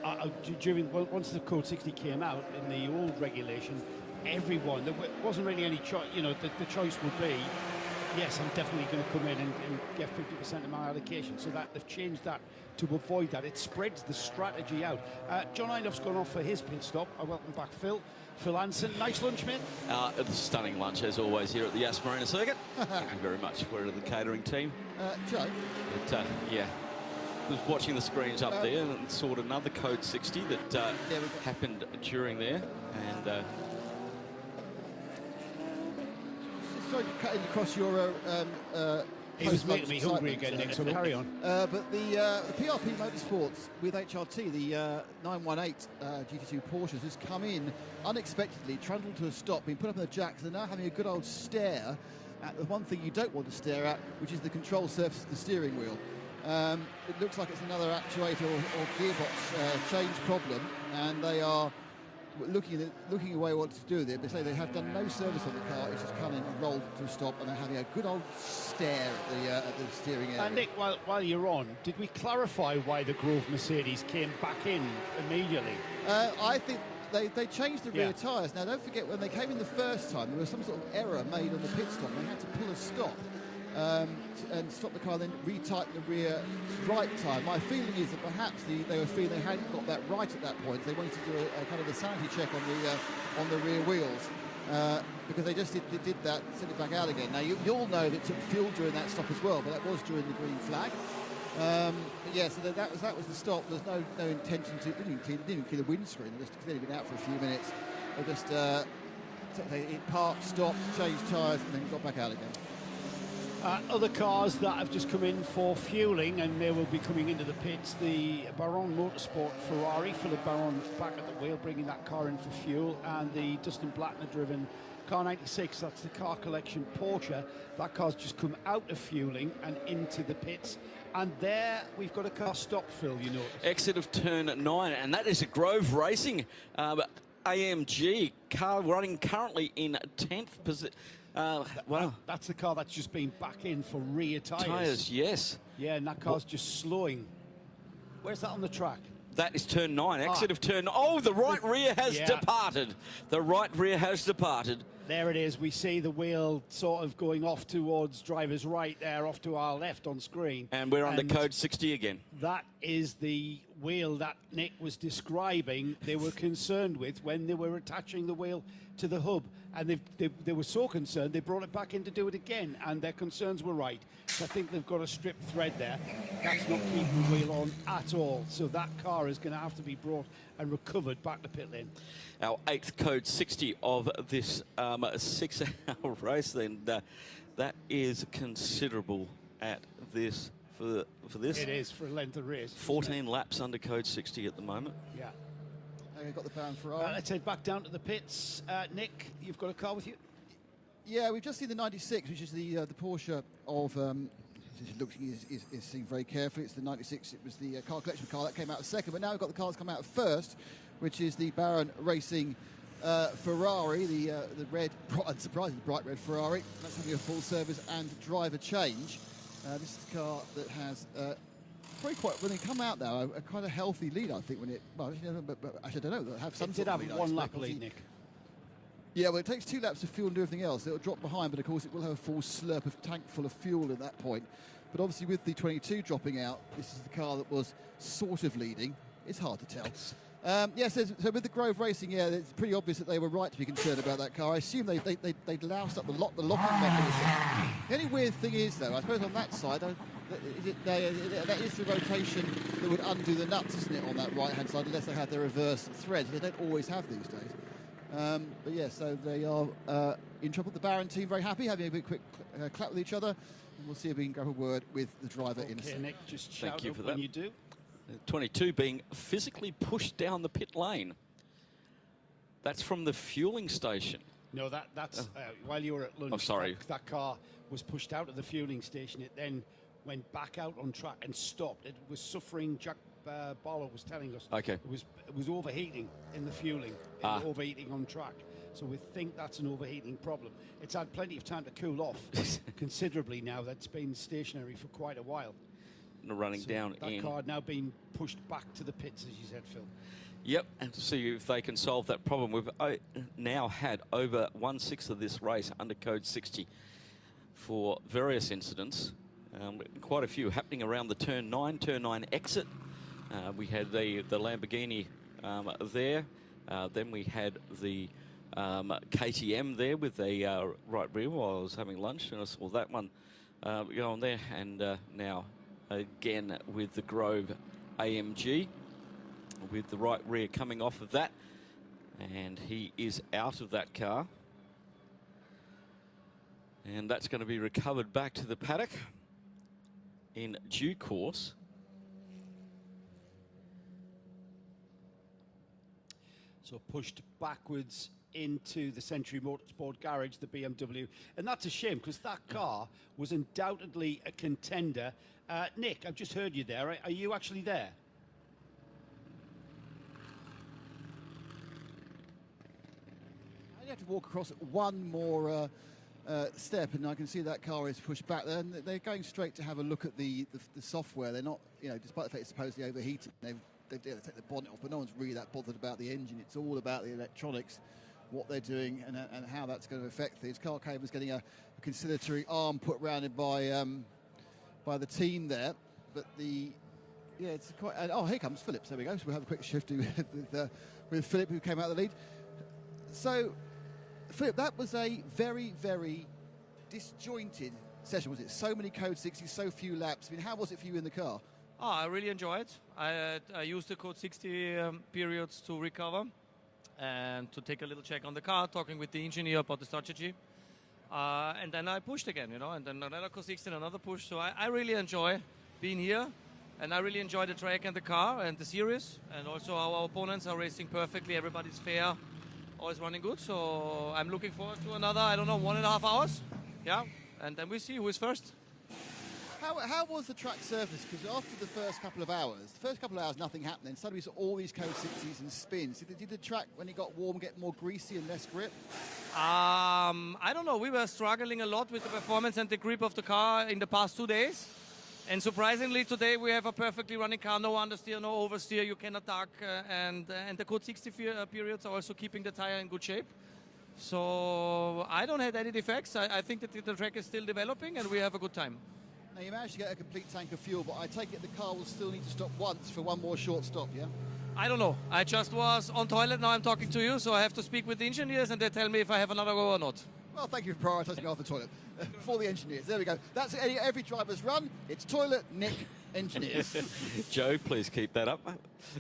Once the Code 60 came out in the old regulation, everyone, there wasn't really any choice. You know, the choice would be, yes, I'm definitely going to come in and get 50% of my allocation. So that they've changed that to avoid that. It spreads the strategy out. John Eindhoff's gone off for his pit stop. I welcome back Phil. Phil Anson, nice lunch, mate. A stunning lunch, as always, here at the Yas Marina Circuit. Thank you very much. We're the catering team. Joe? But, yeah. Was watching the screens up there and saw another Code 60 that happened during there, and sorry to cut in across your he was making me hungry again, Nick, so carry on. But the PRP Motorsports with HRT, the 918 GT2 Porsches, has come in unexpectedly, trundled to a stop, been put up in the jacks, and they're now having a good old stare at the one thing you don't want to stare at, which is the control surface of the steering wheel. It looks like it's another actuator or gearbox change problem, and they are looking away what to do with it. They say they have done no service on the car. It's just come in and rolled to a stop, and they're having a good old stare at the steering area. And Nick, while you're on, did we clarify why the Grove Mercedes came back in immediately? I think they changed the rear tyres. Now, don't forget, when they came in the first time, there was some sort of error made on the pit stop. They had to pull a stop. And stop the car, then retighten the rear right tyre. My feeling is that perhaps they were feeling they hadn't got that right at that point. They wanted to do a kind of a sanity check on the rear wheels, because they just did that, sent it back out again. Now you'll know that it took fuel during that stop as well, but that was during the green flag. But yeah, so that was the stop. There's no intention to didn't clear the windscreen. They just clearly been out for a few minutes. They just it parked, stopped, changed tyres, and then got back out again. Other cars that have just come in for fueling, and they will be coming into the pits, the Baron Motorsport Ferrari, Philip Baron back at the wheel, bringing that car in for fuel, and the Dustin Blattner-driven Car 96, that's the car collection Porsche. That car's just come out of fueling and into the pits. And there we've got a car stop, Phil, you notice. Exit of turn 9, and that is a Grove AMG car running currently in 10th position. Wow. That's the car that's just been back in for rear tyres. Tyres, yes. Yeah, and that car's just slowing. Where's that on the track? That is turn 9, exit of turn 9. Oh, the right rear has departed. The right rear has departed. There it is. We see the wheel sort of going off towards driver's right there, off to our left on screen. And we're under Code 60 again. That is the wheel that Nick was describing they were concerned with when they were attaching the wheel to the hub. And they were so concerned, they brought it back in to do it again, and their concerns were right. So I think they've got a strip thread there. That's not keeping the wheel on at all. So that car is going to have to be brought and recovered back to pit lane. Our 8th Code 60 of this 6-hour race, then that is considerable at this for this. It is for a length of race. 14 laps under Code 60 at the moment. Yeah. We've got the Baron Ferrari. Let's head back down to the pits. Nick, you've got a car with you? Yeah, we've just seen the 96, which is the Porsche of... is seen very carefully. It's the 96. It was the car collection car that came out second, but now we've got the car that's come out first, which is the Baron Racing Ferrari, the red, unsurprisingly bright red Ferrari. That's having a full service and driver change. This is the car that has when they come out now, a kind of healthy lead, I think. Actually, I don't know. They'll have some. It did have one lap lead, Nick. Yeah, well, it takes 2 laps of fuel and do everything else. It'll drop behind, but of course it will have a full slurp of tank full of fuel at that point. But obviously with the 22 dropping out, this is the car that was sort of leading. It's hard to tell. Yes, so with the Grove Racing, yeah, it's pretty obvious that they were right to be concerned about that car. I assume they'd loused up the locking mechanism. The only weird thing is, though, I suppose on that side, that is the rotation that would undo the nuts, isn't it, on that right-hand side, unless they had the reverse threads. They don't always have these days. But yeah, so they are in trouble. The Barron team very happy, having a big quick clap with each other. And we'll see if we can grab a word with the driver in a second. Nick, just shout Thank you out for when that. you do. 22 being physically pushed down the pit lane. That's from the fueling station. No, that's while you were at lunch. Oh, sorry. That car was pushed out of the fueling station. It then went back out on track and stopped. It was suffering. Jack Barlow was telling us. Okay. It was overheating in the fueling, overheating on track. So we think that's an overheating problem. It's had plenty of time to cool off considerably now. That's been stationary for quite a while. Running So down that in. car now being pushed back to the pits, as you said, Phil. Yep, and to see if they can solve that problem. We've now had over 1/6 of this race under code 60 for various incidents. Quite a few happening around the turn 9 exit. We had the Lamborghini there. Then we had the KTM there with the right rear while I was having lunch, and I saw that one go on there. And now again with the Grove AMG with the right rear coming off of that, and he is out of that car, and that's going to be recovered back to the paddock in due course. So pushed backwards into the Century Motorsport garage, the BMW. And that's a shame, because that car was undoubtedly a contender. Nick, I've just heard you there. Are you actually there? I have to walk across one more step, and I can see that car is pushed back there. And they're going straight to have a look at the software. They're not, despite the fact it's supposedly overheated, they've taken the bonnet off, but no one's really that bothered about the engine. It's all about the electronics, what they're doing, and how that's going to affect things. Carl Caven's getting a conciliatory arm put around him by the team there, but it's quite. Oh, here comes Phillips. There we go. So we'll have a quick shift with Philip, who came out of the lead. So, Philip, that was a very, very disjointed session, was it? So many code 60s, so few laps. I mean, how was it for you in the car? Oh, I really enjoy it. I used the code 60 periods to recover and to take a little check on the car, talking with the engineer about the strategy. And then I pushed again, and then another code 60 and another push. So I really enjoy being here, and I really enjoy the track and the car and the series. And also our opponents are racing perfectly. Everybody's fair, always running good. So I'm looking forward to another, 1.5 hours. Yeah, and then we see who is first. How was the track surface? Because after the first couple of hours, nothing happened. Then suddenly we saw all these code 60s and spins. Did the track, when it got warm, get more greasy and less grip? I don't know. We were struggling a lot with the performance and the grip of the car in the past 2 days. And surprisingly, today we have a perfectly running car, no understeer, no oversteer, you can attack. And the code 60 periods are also keeping the tire in good shape. So I don't have any defects. I think that the track is still developing and we have a good time. Now, you managed to get a complete tank of fuel, but I take it the car will still need to stop once for one more short stop, yeah? I don't know. I just was on toilet, now I'm talking to you, so I have to speak with the engineers and they tell me if I have another go or not. Well, thank you for prioritising me off the toilet. For the engineers, there we go. That's every driver's run. It's toilet, Nick, engineers. Joe, please keep that up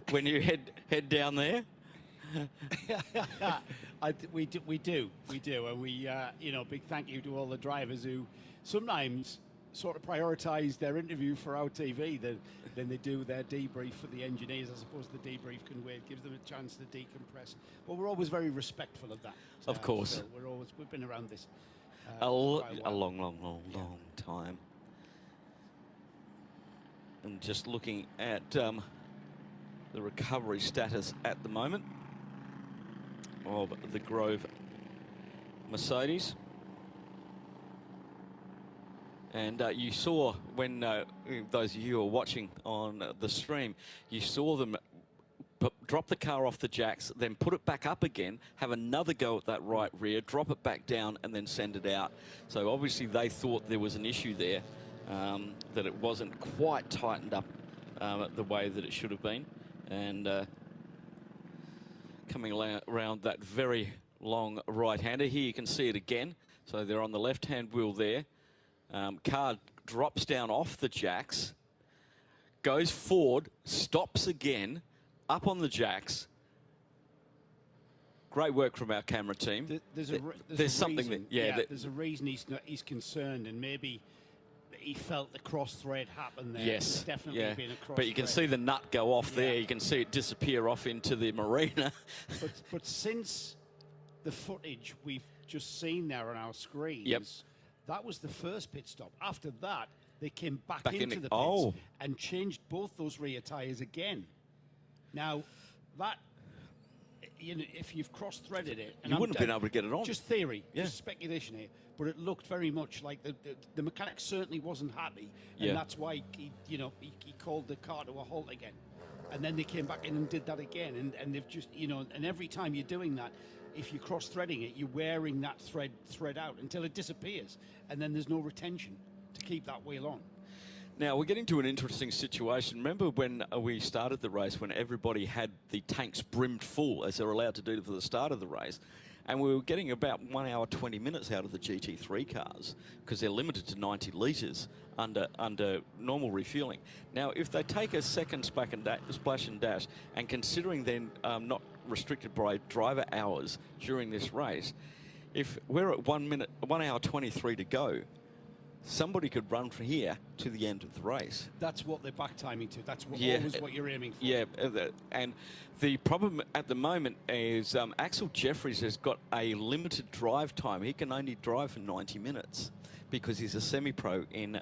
when you head down there. We do, and we big thank you to all the drivers who sometimes sort of prioritise their interview for our TV than they do their debrief for the engineers. I suppose the debrief can wait, gives them a chance to decompress. But we're always very respectful of that. Of course. So we've been around this a long time. And just looking at the recovery status at the moment of the Grove Mercedes. And you saw when those of you who are watching on the stream, you saw them drop the car off the jacks, then put it back up again, have another go at that right rear, drop it back down, and then send it out. So obviously they thought there was an issue there. that it wasn't quite tightened up the way that it should have been. And coming around that very long right-hander. Here you can see it again. So they're on the left-hand wheel there. Car drops down off the jacks, goes forward, stops again, up on the jacks. Great work from our camera team. There's something reason, that, there's a reason he's concerned, and maybe he felt the cross thread happen there. Yes, There's definitely been a cross but you can thread. see the nut go off there. You can see it disappear off into the marina. But since the footage we've just seen there on our screens, that was the first pit stop. After that, they came back into the pits and changed both those rear tyres again. Now, that, you know, if you've cross-threaded it... You wouldn't have been able to get it on. Just theory, just speculation here. But it looked very much like the mechanic certainly wasn't happy. And that's why, he called the car to a halt again. And then they came back in and did that again. And they've just, you know, and every time you're doing that, if you're cross-threading it, you're wearing that thread out until it disappears. And then there's no retention to keep that wheel on. Now, we're getting to an interesting situation. Remember when we started the race, when everybody had the tanks brimmed full, as they're allowed to do for the start of the race, and we were getting about 1 hour, 20 minutes out of the GT3 cars because they're limited to 90 litres under normal refueling. Now, if they take a second splash and dash, and considering they're not restricted by driver hours during this race, if we're at 1 hour 23 to go, somebody could run from here to the end of the race. That's what they're back timing to. That's always what you're aiming for. Yeah, and the problem at the moment is Axel Jeffries has got a limited drive time. He can only drive for 90 minutes because he's a semi-pro in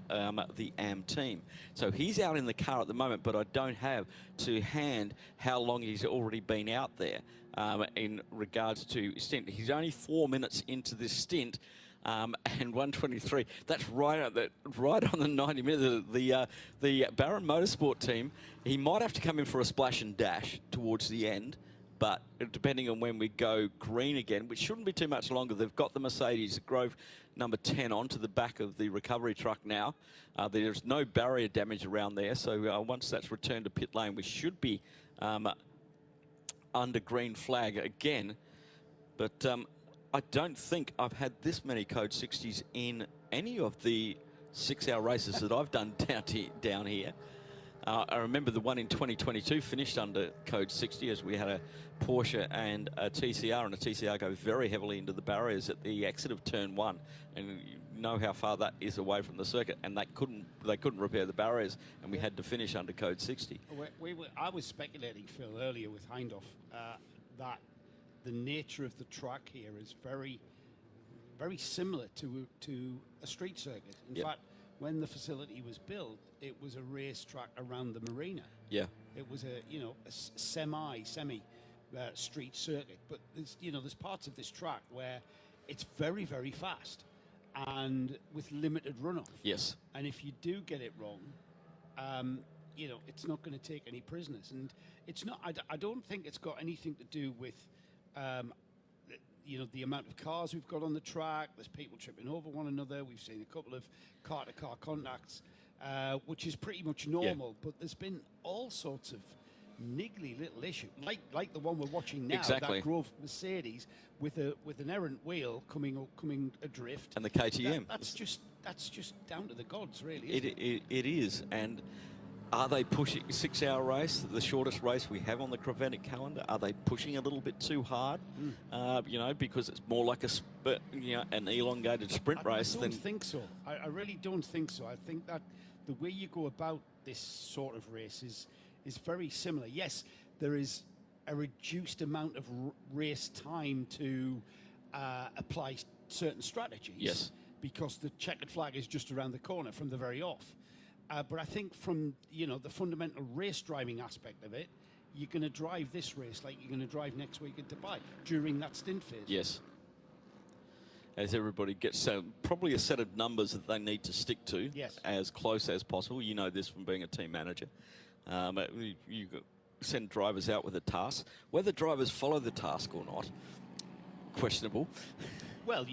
the AM team. So he's out in the car at the moment, but I don't have to hand how long he's already been out there in regards to stint. He's only 4 minutes into this stint. And 123. That's right on the 90 minutes. The Barron Motorsport team, he might have to come in for a splash and dash towards the end, but depending on when we go green again, which shouldn't be too much longer. They've got the Mercedes Grove number 10 onto the back of the recovery truck now. There's no barrier damage around there, so once that's returned to pit lane, we should be under green flag again. But I don't think I've had this many Code 60s in any of the 6-hour races that I've done down here. I remember the one in 2022 finished under Code 60 as we had a Porsche and a TCR, and a TCR go very heavily into the barriers at the exit of turn 1. And you know how far that is away from the circuit, and they couldn't repair the barriers, and we had to finish under Code 60. I was speculating, Phil, earlier with Hindhoff, that the nature of the track here is very, very similar to a street circuit. In fact, when the facility was built, it was a race track around the marina. Yeah. It was a semi street circuit. But there's parts of this track where it's very, very fast and with limited runoff. Yes. And if you do get it wrong, it's not going to take any prisoners. And it's not. I don't think it's got anything to do with the amount of cars we've got on the track. There's people tripping over one another. We've seen a couple of car-to-car contacts, which is pretty much normal. But there's been all sorts of niggly little issues, like the one we're watching now. Exactly. That Grove Mercedes with an errant wheel coming adrift. And the KTM. That's just down to the gods, really. Isn't it? It is. And are they pushing 6-hour race, the shortest race we have on the Creventic calendar? Are they pushing a little bit too hard? Because it's more like an elongated sprint race. I don't think so. I really don't think so. I think that the way you go about this sort of race is very similar. Yes, there is a reduced amount of race time to apply certain strategies. Yes. Because the checkered flag is just around the corner from the very off. But I think from the fundamental race driving aspect of it, you're going to drive this race like you're going to drive next week at Dubai during that stint phase. Yes. As everybody gets probably a set of numbers that they need to stick to, as close as possible. You know this from being a team manager. You send drivers out with a task. Whether drivers follow the task or not, questionable. Well,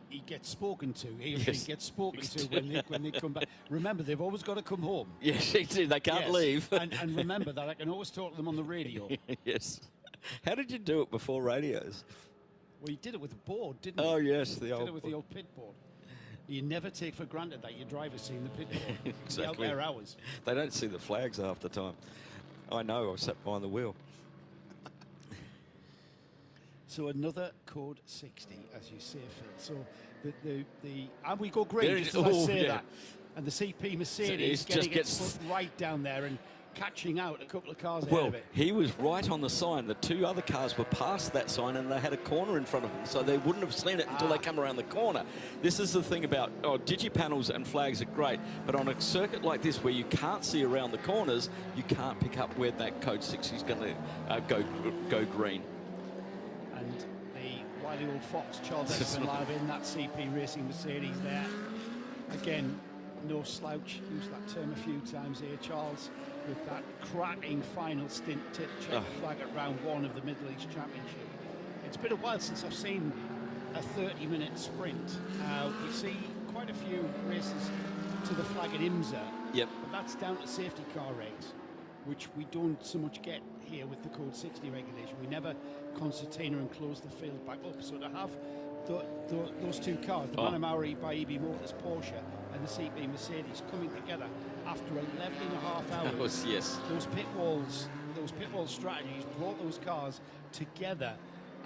he gets spoken to. He or she gets spoken to when they come back. Remember, they've always got to come home. Yes, they do. They can't leave. and remember that I can always talk to them on the radio. Yes. How did you do it before radios? Well, you did it with the board, didn't you? Oh, yes, did it with the old pit board. You never take for granted that your driver's seen the pit board. Exactly. Out there hours. They don't see the flags half the time. I know. I sat behind the wheel. So another code 60, as you say, Phil. So and we go green, just as I say that. And the CP Mercedes getting its foot right down there and catching out a couple of cars ahead of it. He was right on the sign. The two other cars were past that sign and they had a corner in front of them, so they wouldn't have seen it until they come around the corner. This is the thing about, digipanels and flags are great, but on a circuit like this where you can't see around the corners, you can't pick up where that code 60 is going to go green. And the wily old fox, Charles Espenlaub in that CP Racing Mercedes there. Again, no slouch, used that term a few times here, Charles, with that cracking final stint to check the flag at round 1 of the Middle East Championship. It's been a while since I've seen a 30-minute sprint. We see quite a few races to the flag at IMSA, but that's down to safety car regs, which we don't so much get here with the Code 60 regulation. We never concertina and close the field back up, so to have those two cars, the Manamauri by EB Motors Porsche and the CP Mercedes coming together after 11.5 hours. Those pit wall strategies brought those cars together,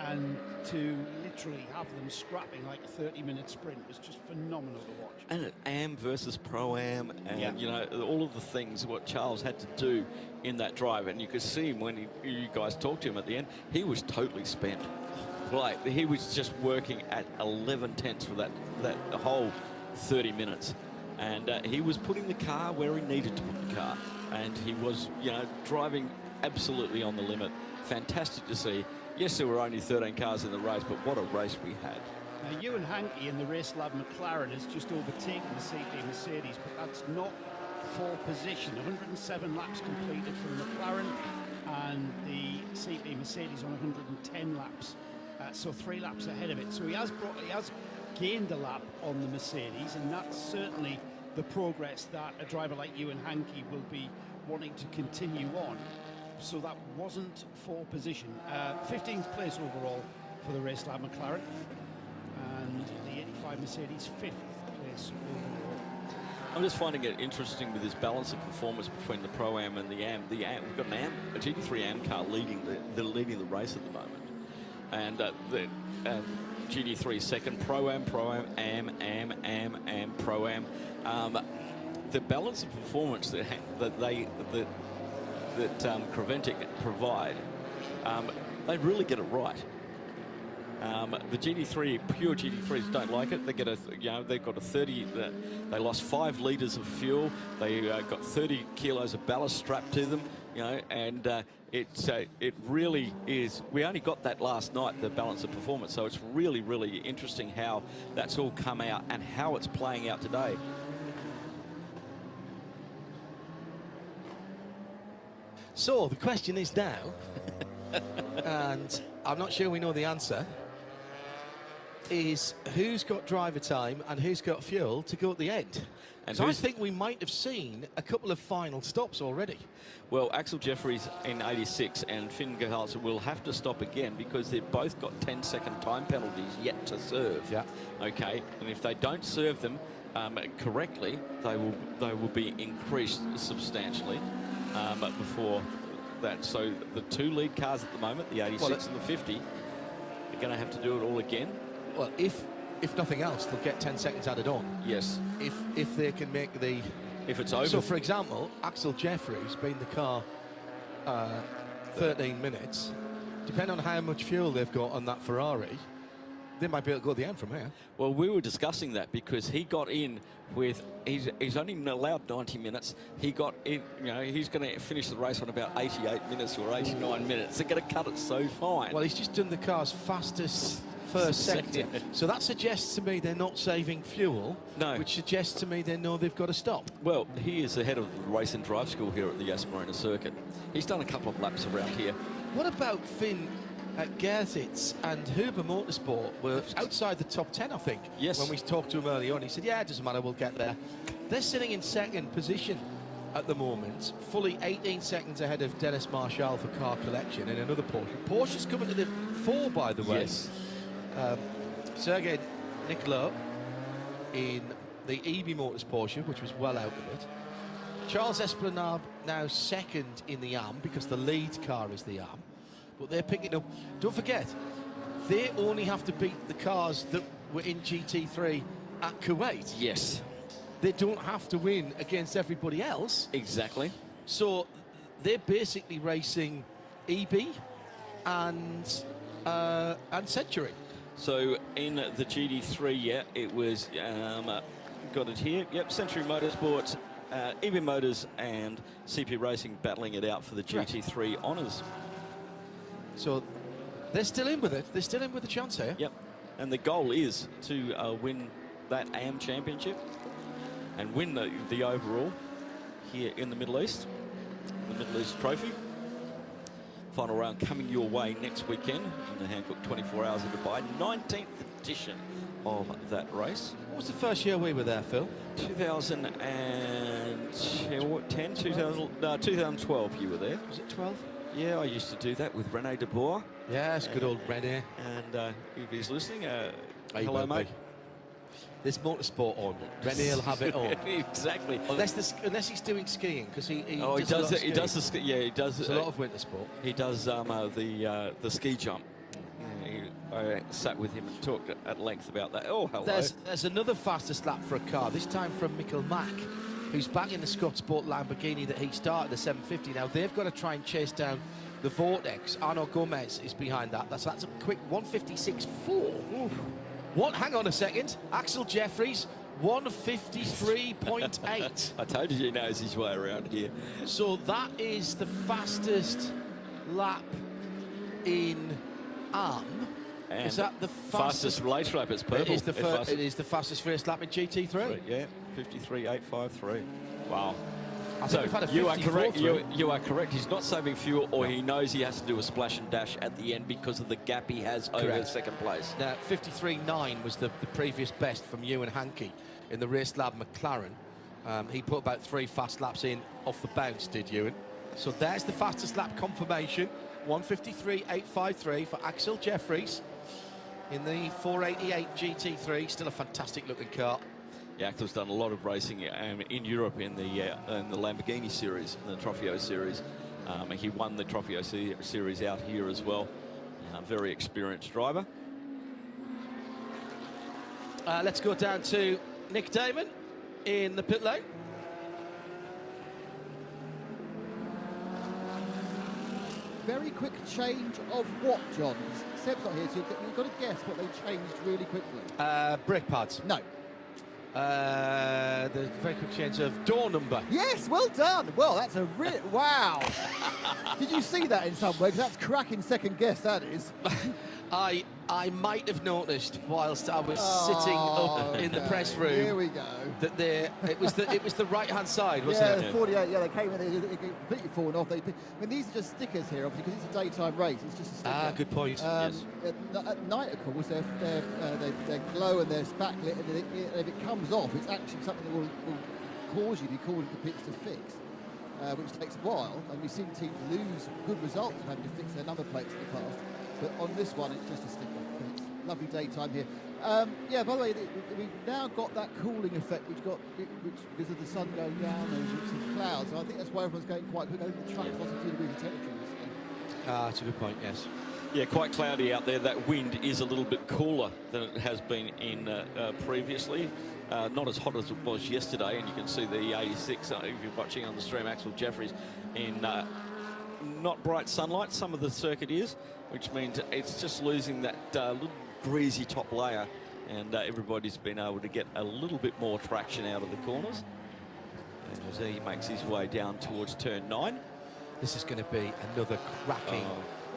and to literally have them scrapping like a 30-minute sprint was just phenomenal to watch. And at AM versus Pro-Am, and you know, all of the things what Charles had to do in that drive, and you could see him when you guys talked to him at the end, he was totally spent. Like, he was just working at 11 tenths for that whole 30 minutes. And he was putting the car where he needed to put the car. And he was, driving absolutely on the limit. Fantastic to see. Yes, there were only 13 cars in the race, but what a race we had. Now, Ewan Hankey in the Race Lab McLaren has just overtaken the CP Mercedes, but that's not for position. 107 laps completed from McLaren, and the CP Mercedes on 110 laps. So 3 laps ahead of it. So he has gained a lap on the Mercedes, and that's certainly the progress that a driver like Ewan Hankey will be wanting to continue on. So that wasn't for position. 15th place overall for the Race Lab McLaren, and the 85 Mercedes 5th place overall. I'm just finding it interesting with this balance of performance between the Pro-Am and the Am. We've got a GT3 Am car leading the race at the moment. And the GT3 second, Pro-Am, Am, Pro-Am. The balance of performance that Creventic provide, they really get it right. The GT3, pure GT3s don't like it. They get they've got a 30. They lost 5 litres of fuel. They got 30 kilos of ballast strapped to them. And it really is. We only got that last night, the balance of performance. So it's really, really interesting how that's all come out and how it's playing out today. So the question is now, and I'm not sure we know the answer, is who's got driver time and who's got fuel to go at the end? And so I think we might have seen a couple of final stops already. Well, Axel Jeffries in 86 and Finn Gehalter will have to stop again because they've both got 10-second time penalties yet to serve. Yeah. Okay, and if they don't serve them correctly, they will be increased substantially before that. So the 2 lead cars at the moment, the 86 and the 50, are going to have to do it all again. Well, if nothing else, they'll get 10 seconds added on. Yes. If they can make the... If it's over. So, for example, Axel Jeffries being the car 13 minutes, depending on how much fuel they've got on that Ferrari, they might be able to go at the end from here. Well, we were discussing that because he got in with... He's only allowed 90 minutes. He got in, he's going to finish the race on about 88 minutes or 89 minutes. They're going to cut it so fine. Well, he's just done the car's fastest first sector. So that suggests to me they're not saving fuel, which suggests to me they know they've got to stop. Well, he is the head of the race and drive school here at the Yas Marina circuit. He's done a couple of laps around here. What about Finn Gerzitz and Huber Motorsport were outside the top 10, I think. Yes. When we talked to him early on, he said, yeah, it doesn't matter, we'll get there. They're sitting in second position at the moment, fully 18 seconds ahead of Dennis Marshall for car collection in another Porsche. Porsche's coming to the fore, by the way. Yes. Sergei Nicolo in the EB Motors Porsche, which was well out of it. Charles Esplanade now second in the AM because the lead car is the AM. But they're picking up. Don't forget, they only have to beat the cars that were in GT3 at Kuwait. Yes. They don't have to win against everybody else. Exactly. So they're basically racing EB and Century. So in the GT3, yeah, it was, got it here, yep, Century Motorsports, EB Motors and CP Racing battling it out for the GT3 honours. So they're still in with it. They're still in with a chance here. Yep. And the goal is to win that AM championship and win the overall here in the Middle East, the Middle East Trophy. Final round coming your way next weekend in the Hankook 24 Hours in Dubai, 19th edition of that race. What was the first year we were there, Phil? 2012 you were there. Was it 12? Yeah, I used to do that with Rene de Boer. Yes, good old Rene. And if he's listening, hello, mate. There's motorsport on. Rene will have it on. Exactly. Unless he's doing skiing, because he he does the ski. Yeah, he does. There's a lot of winter sport. He does the ski jump. I sat with him and talked at length about that. Oh, hello. There's another fastest lap for a car, this time from Mikkel Mack, who's back in the Scott Sport Lamborghini that he started, the 750. Now, they've got to try and chase down the Vortex. Arno Gomez is behind that. That's a quick 156.4. Hang on a second. Axel Jeffries, 153.8. I told you he knows his way around here. So that is the fastest lap in AM. And is that the fastest race lap? It's purple. It is the fastest race lap in GT3. Yeah, 53.853. Wow. I think So we've had a you are correct. 54 You are correct. He's not saving fuel, or he knows he has to do a splash and dash at the end because of the gap he has over second place. Now, 53.9 was the previous best from Ewan Hankey in the Race Lab McLaren. He put about 3 fast laps in off the bounce, did Ewan? So there's the fastest lap confirmation. 153.853 for Axel Jeffries in the 488 GT3. Still a fantastic looking car. Yeah, Axel's done a lot of racing in Europe in the Lamborghini series, in the Trofeo series. He won the Trofeo series out here as well. Very experienced driver. Let's go down to Nick Damon in the pit lane. Very quick change of what, John? Seb's not here, so you've got to guess what they changed really quickly. Brake pads. No. The very quick change of door number. Yes, well done. Well, that's a wow. Did you see that in some way? Because that's cracking second guess, that is. I might have noticed whilst I was sitting up in the press room. Here we go. That it was the right hand side, wasn't it? Yeah, 48. Yeah, they came in. They completely fallen off. These are just stickers here, obviously, because it's a daytime race. It's just a sticker. Good point. Yes. At night, of course, they glow and they're backlit, and if it comes off, it's actually something that will cause you to be called into the pits to fix, which takes a while. And we've seen teams lose good results of having to fix their number plates in the past. But on this one, it's just a sticker. It's lovely daytime here. Yeah, by the way, we've now got that cooling effect, which because of the sun going down and some clouds. So I think that's why everyone's going quite quick. I think the track's lost a few degrees of temperature. That's a good point, yes. Yeah, quite cloudy out there. That wind is a little bit cooler than it has been in previously. Not as hot as it was yesterday, and you can see the 86, if you're watching on the stream, Axel Jeffries in not bright sunlight. Some of the circuit is, which means it's just losing that little greasy top layer, and everybody's been able to get a little bit more traction out of the corners. And Jose makes his way down towards turn 9. This is going to be another cracking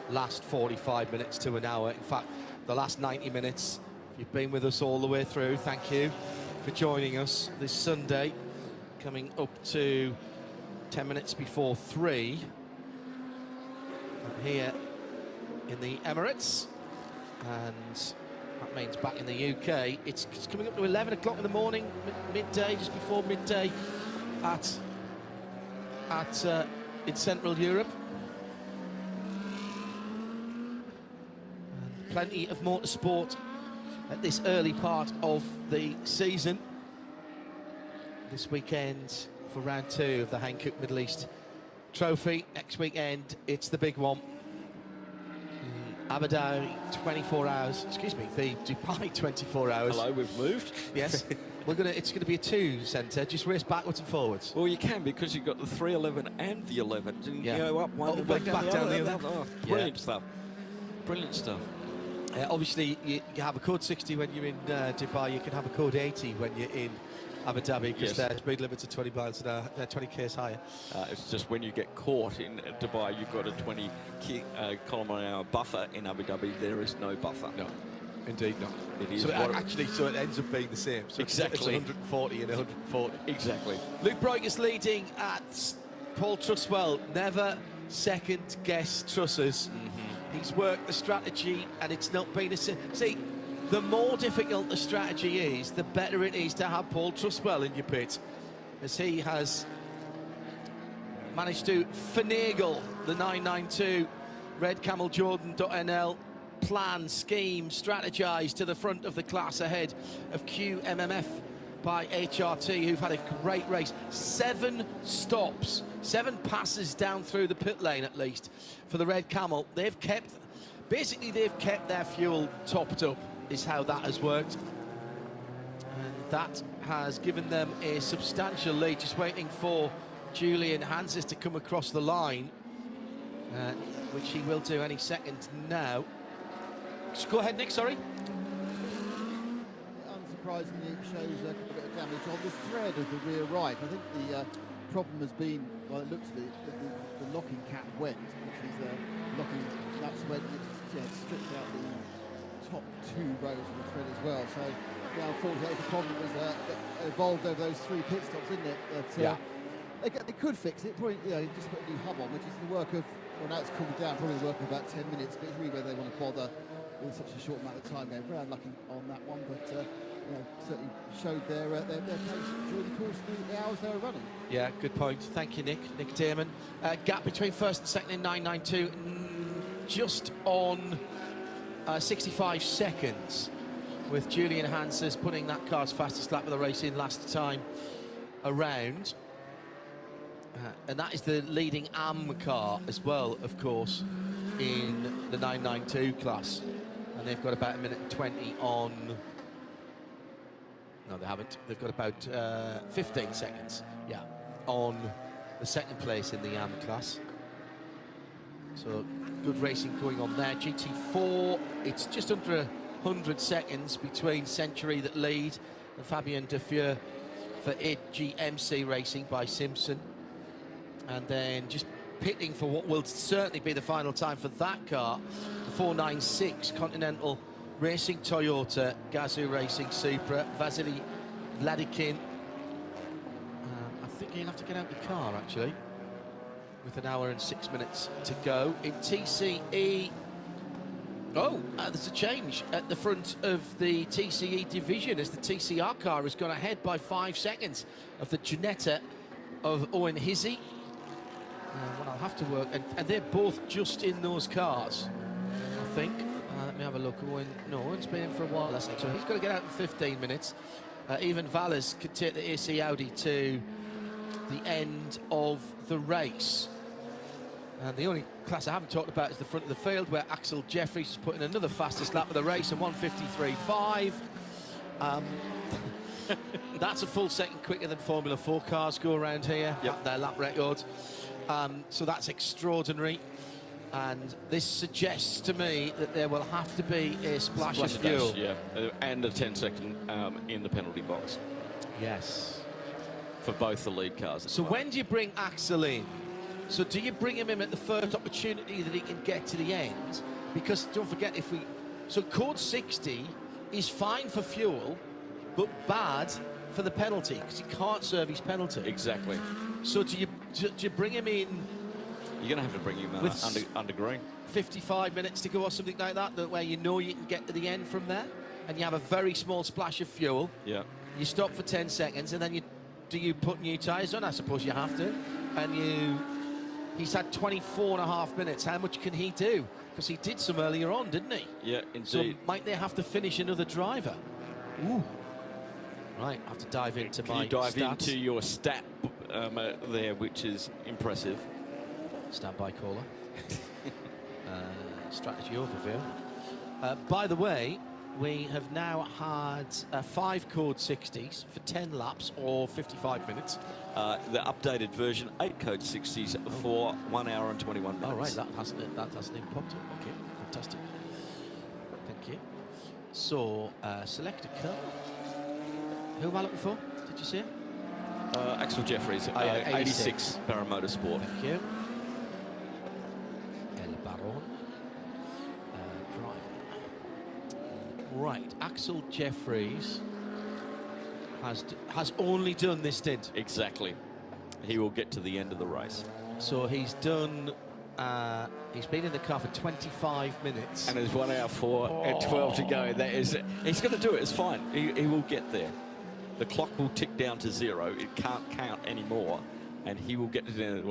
last 45 minutes to an hour. In fact, the last 90 minutes. You've been with us all the way through. Thank you for joining us this Sunday, coming up to 10 minutes before 3. And here in the Emirates, and that means back in the UK. It's coming up to 11 o'clock in the morning, midday, just before midday, in Central Europe. And plenty of motorsport at this early part of the season. This weekend for round 2 of the Hankook Middle East Trophy. Next weekend, it's the big one. Abu Dhabi 24 hours, excuse me, the Dubai 24 hours. Hello, we've moved. Yes. It's going to be a 2-centre, just race backwards and forwards. Well, you can, because you've got the 311 and the 11. And you Yeah. go up one and back down the other. Oh, brilliant stuff. Brilliant stuff. Obviously, you have a code 60 when you're in Dubai. You can have a code 80 when you're in Abu Dhabi, because their speed limits are 20 miles an hour, 20 k's higher. It's just when you get caught in Dubai, you've got a 20 km/h buffer. In Abu Dhabi, there is no buffer. No, indeed not. It is so it ends up being the same. So exactly. It's 140 and 140. Exactly. Luke Broight's leading at Paul Trusswell. Never second guess Trussers. He's worked the strategy, and it's not been a see. The more difficult the strategy is, the better it is to have Paul Trusswell in your pit, as he has managed to finagle the 992 Red Camel Jordan.nl plan, scheme, strategise to the front of the class ahead of QMMF by HRT, who've had a great race. 7 stops, 7 passes down through the pit lane at least for the Red Camel. They've kept their fuel topped up, is how that has worked. And that has given them a substantial lead, just waiting for Julian Hanses to come across the line, which he will do any second now. Just go ahead, Nick, sorry. Unsurprisingly, it shows a bit of damage on the thread of the rear right. I think the problem has been, well, it looks like the locking cap went, which is locking, that's when it's stripped out the top 2 rows of the thread as well. So, yeah, unfortunately, the problem was evolved over those 3 pit stops, didn't it? That, they could fix it, probably, just put a new hub on, which is the work of, well, now it's cooled down, probably the work of about 10 minutes, but it's really whether they want to bother with such a short amount of time. They're very unlucky on that one, but certainly showed their pace during the course of the hours they were running. Yeah, good point. Thank you, Nick Damon. Gap between first and second in 992, just on 65 seconds, with Julian Hanses putting that car's fastest lap of the race in last time around. And that is the leading AM car as well, of course, in the 992 class. And they've got about 1 minute and 20 on... No, they haven't. They've got about 15 seconds, on the second place in the AM class. So good racing going on there. GT4, it's just under 100 seconds between Century that lead and Fabien Defieux for GMC Racing by Simpson. And then just pitting for what will certainly be the final time for that car, the 496 Continental Racing Toyota Gazoo Racing Supra, Vasily Vladikin. I think he'll have to get out the car, actually, with 1 hour and 6 minutes to go. In TCE, there's a change at the front of the TCE division, as the TCR car has gone ahead by 5 seconds of the Ginetta of Owen Hizzy. Well, I'll have to work, and they're both just in those cars, I think. Let me have a look. Owen's been in for a while, so he's got to get out in 15 minutes. Even Valles could take the AC Audi to the end of the race. And the only class I haven't talked about is the front of the field, where Axel Jeffries is putting another fastest lap of the race, a 1:53.5. That's a full second quicker than Formula 4 cars go around here, their lap records. So that's extraordinary. And this suggests to me that there will have to be a splash of fuel. And a 10-second in the penalty box. Yes. For both the lead cars. So when do you bring Axel in? So do you bring him in at the first opportunity that he can get to the end? Because don't forget, so code 60 is fine for fuel, but bad for the penalty, because he can't serve his penalty. Exactly. So do you bring him in You're going to have to bring him under green. 55 minutes to go or something like that, where you know you can get to the end from there, and you have a very small splash of fuel. Yeah. You stop for 10 seconds, and then do you put new tyres on? I suppose you have to. And he's had 24 and a half minutes. How much can he do? Because he did some earlier on, didn't he? Yeah, indeed. So might they have to finish another driver? Ooh. Right, I have to dive into Can my you dive stats. into your stat there, which is impressive. Stand by, caller. Strategy overview. By the way, we have now had 5 code 60s for 10 laps or 55 minutes. The updated version, 8 code 60s for 1 hour and 21 minutes. All right, that hasn't even popped up. Okay, fantastic. Thank you. So, select a car. Who am I looking for? Did you see it? Axel Jeffries, 86 Barra Motorsport. Thank you. El Baron. Driving. Right, Axel Jeffries has only done this stint. Exactly. He will get to the end of the race. So he's done. He's been in the car for 25 minutes. And there's 1 hour 4 and 12 to go. That is, he's going to do it. It's fine. He will get there. The clock will tick down to 0. It can't count anymore, and he will get to the end.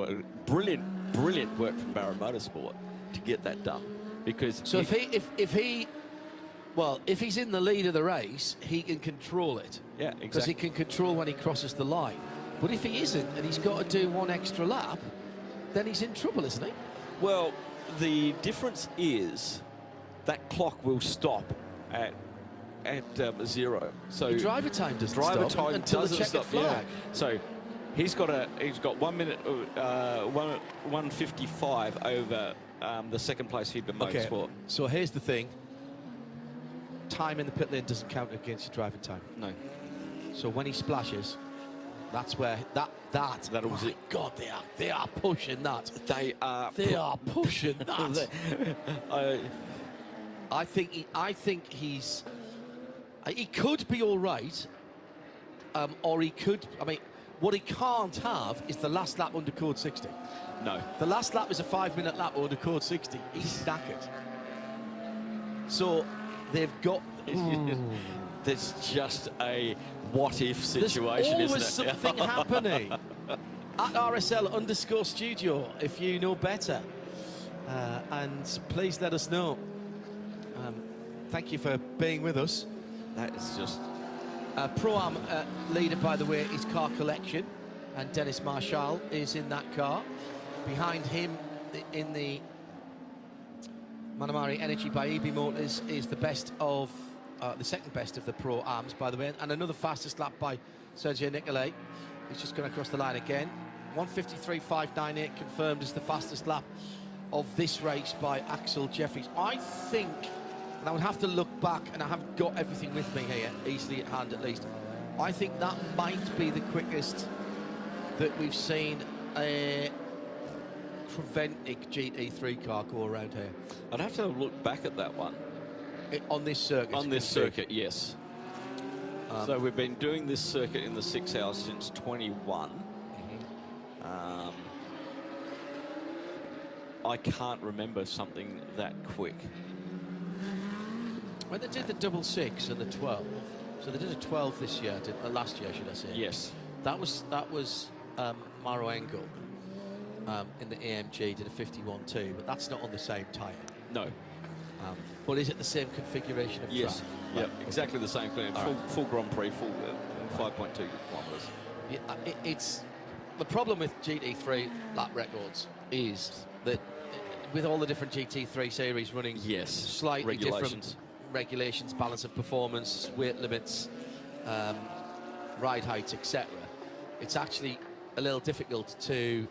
Brilliant work from Barra Motorsport to get that done. Because so if he's in the lead of the race, he can control it. Yeah, exactly. Because he can control when he crosses the line. But if he isn't, and he's got to do 1 extra lap, then he's in trouble, isn't he? Well, the difference is that clock will stop at 0. So your driver time doesn't stop until the checkered flag. Yeah. So he's got 1 minute 1:55 over the second place Huber Motorsport. So here's the thing: time in the pit lane doesn't count against your driving time. No. So when he splashes, that's where that'll. Oh my God, they are pushing that. They are pushing that. I think he's. He could be all right, or he could. I mean, what he can't have is the last lap under code 60. No. The last lap is a 5-minute lap under code 60. He's knackered. So they've got. There's just a what-if situation, There's isn't always it? something happening. At RSL_studio, if you know better, and please let us know. Thank you for being with us. That is just... Pro-Am leader, by the way, is Car Collection, and Dennis Marshall is in that car. Behind him, in the Manamari Energy by EB Motors, is the best of, the second best of the Pro-Ams, by the way, and another fastest lap by Sergio Nicolai. He's just going to cross the line again. 1:53.598 confirmed as the fastest lap of this race by Axel Jeffries. I think... and I would have to look back, and I haven't got everything with me here, easily at hand at least. I think that might be the quickest that we've seen a Creventic GT3 car go around here. I'd have to look back at that one. On this circuit? On this circuit, yes. So we've been doing this circuit in the 6 hours since 21. I can't remember something that quick. When they did the 6 and the 12, so they did a 12 this year, last year, should I say? Yes. That was Maro Engel in the AMG, did a 51.2, but that's not on the same tyre. No. But is it the same configuration of yes. track? Yeah, Right. exactly the same thing. Full Grand Prix, full 5.2 kilometres. Yeah, it's the problem with GT3 lap records is that with all the different GT3 series running, slightly different regulations, balance of performance, weight limits, ride heights, etc. It's actually a little difficult to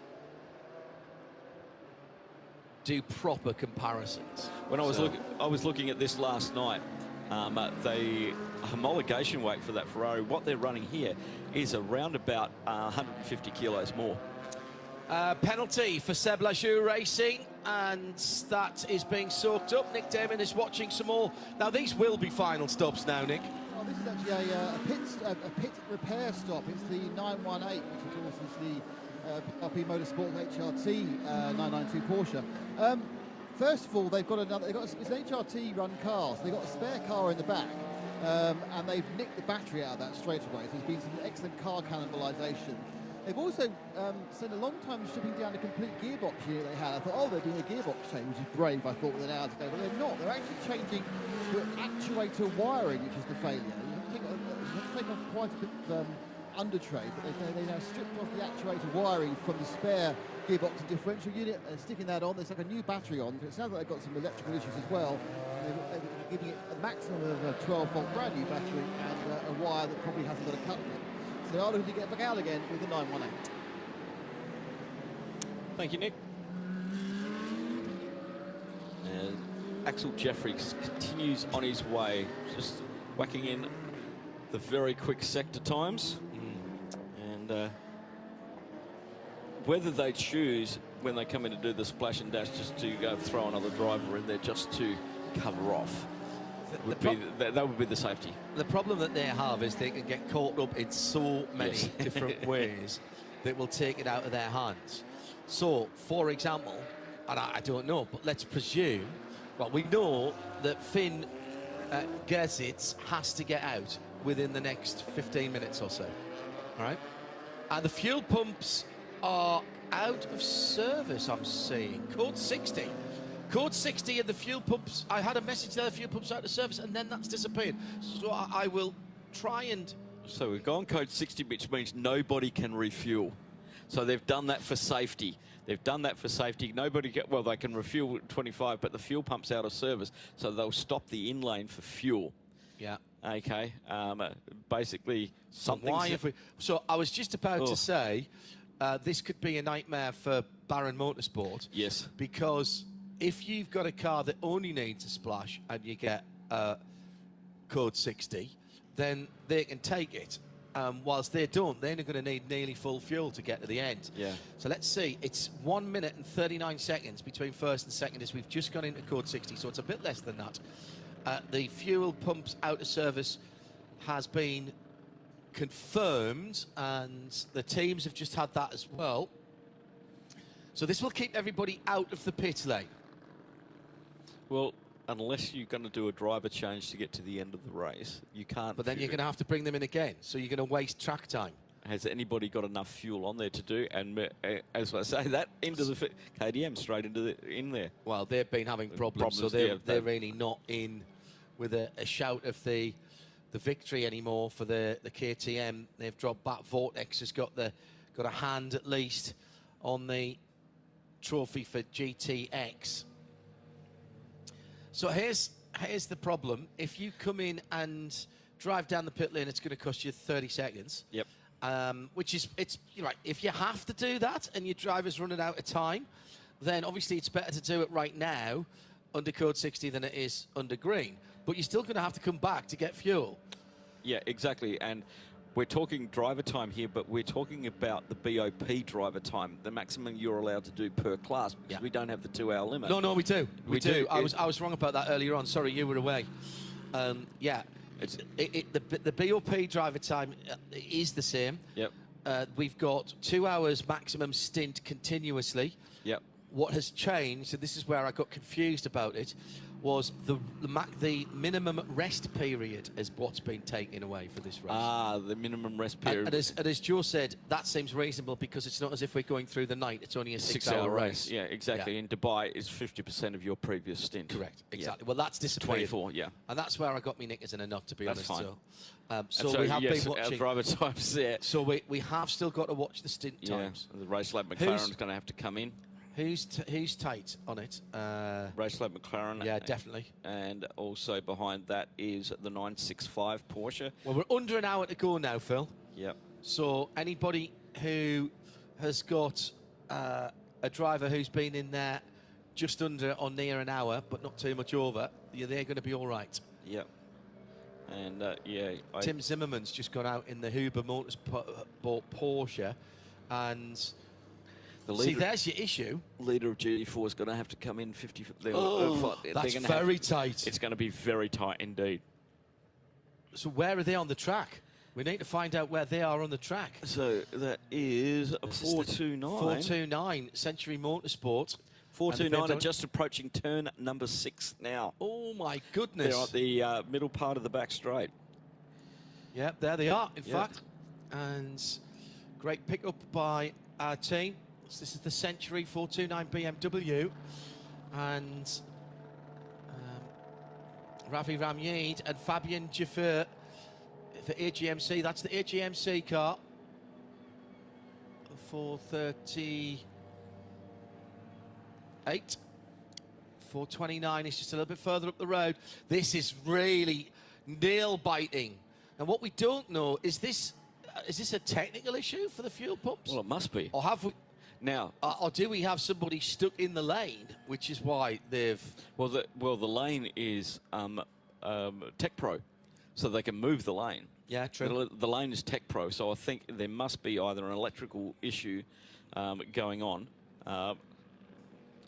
do proper comparisons. When I was looking at this last night, the homologation weight for that Ferrari, what they're running here, is around about 150 kilos more. Penalty for Seb Lajoux Racing, and that is being soaked up. Nick Damon is watching some more. Now, these will be final stops now, Nick. Well, this is actually a pit repair stop. It's the 918, which of course is RP Motorsport HRT 992 Porsche. First of all, it's an HRT run car, so they've got a spare car in the back, and they've nicked the battery out of that straight away. So there's been some excellent car cannibalisation. They've also spent a long time stripping down a complete gearbox unit they had. I thought, oh, they're doing a gearbox change, which is brave, I thought, with an hour ago, but they're not. They're actually changing the actuator wiring, which is the failure. You have to take off quite a bit of under tray, but they now stripped off the actuator wiring from the spare gearbox and differential unit and sticking that on. There's like a new battery on, but it sounds like they've got some electrical issues as well. They're giving it a maximum of a 12-volt brand new battery and a wire that probably hasn't got a cut in it. So they are looking to get back out again with the 918. Thank you, Nick. And Axel Jeffries continues on his way, just whacking in the very quick sector times. And whether they choose, when they come in to do the splash and dash, just to go throw another driver in there just to cover off, that would be the safety. The problem that they have is they can get caught up in so many different ways that will take it out of their hands. So, for example, and I don't know, but let's presume, well, we know that Finn Gersitz has to get out within the next 15 minutes or so, all right? And the fuel pumps are out of service, I'm seeing. Code 60. Code 60 and the fuel pumps, I had a message there, the fuel pumps out of service, and then that's disappeared. So I will try and... So we've gone code 60, which means nobody can refuel. So they've done that for safety. They've done that for safety. Well, they can refuel at 25, but the fuel pump's out of service, so they'll stop the in lane for fuel. Yeah. Okay. Basically, something. So I was just about to say, this could be a nightmare for Baron Motorsport. Yes. Because if you've got a car that only needs a splash and you get code 60, then they can take it. Whilst they don't, they're going to need nearly full fuel to get to the end. Yeah. So let's see. It's 1 minute and 39 seconds between first and second as we've just gone into code 60, so it's a bit less than that. The fuel pumps out of service has been confirmed, and the teams have just had that as well. So this will keep everybody out of the pit lane. Well, unless you're going to do a driver change to get to the end of the race, you can't. But then you're going to have to bring them in again, so you're going to waste track time. Has anybody got enough fuel on there to do? And as I say, that into the KDM straight in there. Well, they've been having problems, so they're really not in with a shout of the victory anymore for the KTM. They've dropped back. Vortex has got a hand at least on the trophy for GTX. So here's the problem. If you come in and drive down the pit lane, it's going to cost you 30 seconds. Yep. Which is, if you have to do that and your driver's running out of time, then obviously it's better to do it right now under code 60 than it is under green. But you're still going to have to come back to get fuel. Yeah, exactly. And we're talking driver time here, but we're talking about the BOP driver time, the maximum you're allowed to do per class, because we don't have the 2-hour limit. No, we do. We do. I was wrong about that earlier on. Sorry, you were away. Yeah. The BOP driver time is the same. Yep. We've got 2 hours maximum stint continuously. Yep. What has changed, and this is where I got confused about it, was the minimum rest period is what's been taken away for this race. Ah, the minimum rest period. And as Joe said, that seems reasonable because it's not as if we're going through the night. It's only a 6-hour race. Yeah, exactly. Yeah. In Dubai, it's 50% of your previous stint. Correct. Exactly. Yeah. Well, that's disappeared. 24. Yeah. And that's where I got me knickers in a knot, to be honest. Fine. So we have been watching. Our driver times there. So we have still got to watch the stint times. The race lab McLaren's going to have to come in. Who's tight on it? Race lab McLaren. Yeah, definitely. And also behind that is the 965 Porsche. Well, we're under an hour to go now, Phil. Yep. So anybody who has got a driver who's been in there just under or near an hour, but not too much over, they're going to be all right. Yep. And, Tim Zimmerman's just gone out in the Huber Motorsport Porsche, and... See, there's your issue. Leader of GT4 is going to have to come in 50. That's very tight. It's going to be very tight indeed. So where are they on the track? We need to find out where they are on the track. So that is a 429. 429, Century Motorsport. 429 are just approaching turn number 6 now. Oh, my goodness. They're at the middle part of the back straight. Yep, there they are, in fact. And great pickup by our team. So this is the Century 429 BMW. And Ravi Ramyid and Fabien Jaffer for AGMC. That's the AGMC car. 438. 429 is just a little bit further up the road. This is really nail-biting. And what we don't know, is this a technical issue for the fuel pumps? Well, it must be. Or have we... Now... or do we have somebody stuck in the lane, which is why they've... Well, the lane is Tech Pro, so they can move the lane. Yeah, true. The lane is Tech Pro, so I think there must be either an electrical issue going on.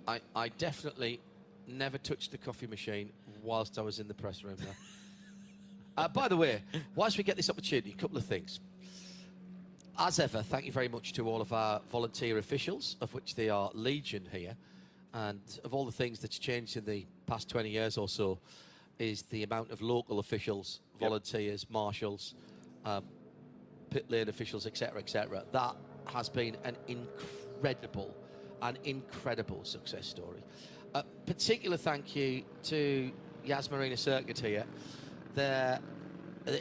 I definitely never touched the coffee machine whilst I was in the press room there. By the way, whilst we get this opportunity, a couple of things. As ever, thank you very much to all of our volunteer officials, of which they are legion here. And of all the things that's changed in the past 20 years or so, is the amount of local officials, volunteers, marshals, pit lane officials, etc., etc. That has been an incredible success story. A particular thank you to Yas Marina Circuit here. The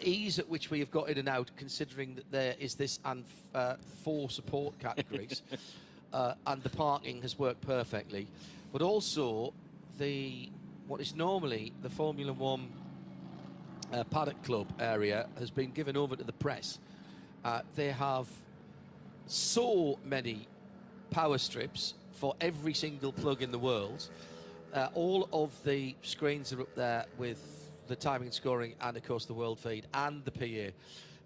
ease at which we have got in and out, considering that there is this and 4 support categories, and the parking has worked perfectly, but also what is normally the Formula 1 paddock club area has been given over to the press. They have so many power strips for every single plug in the world. All of the screens are up there with the timing and scoring, and of course the world feed and the PA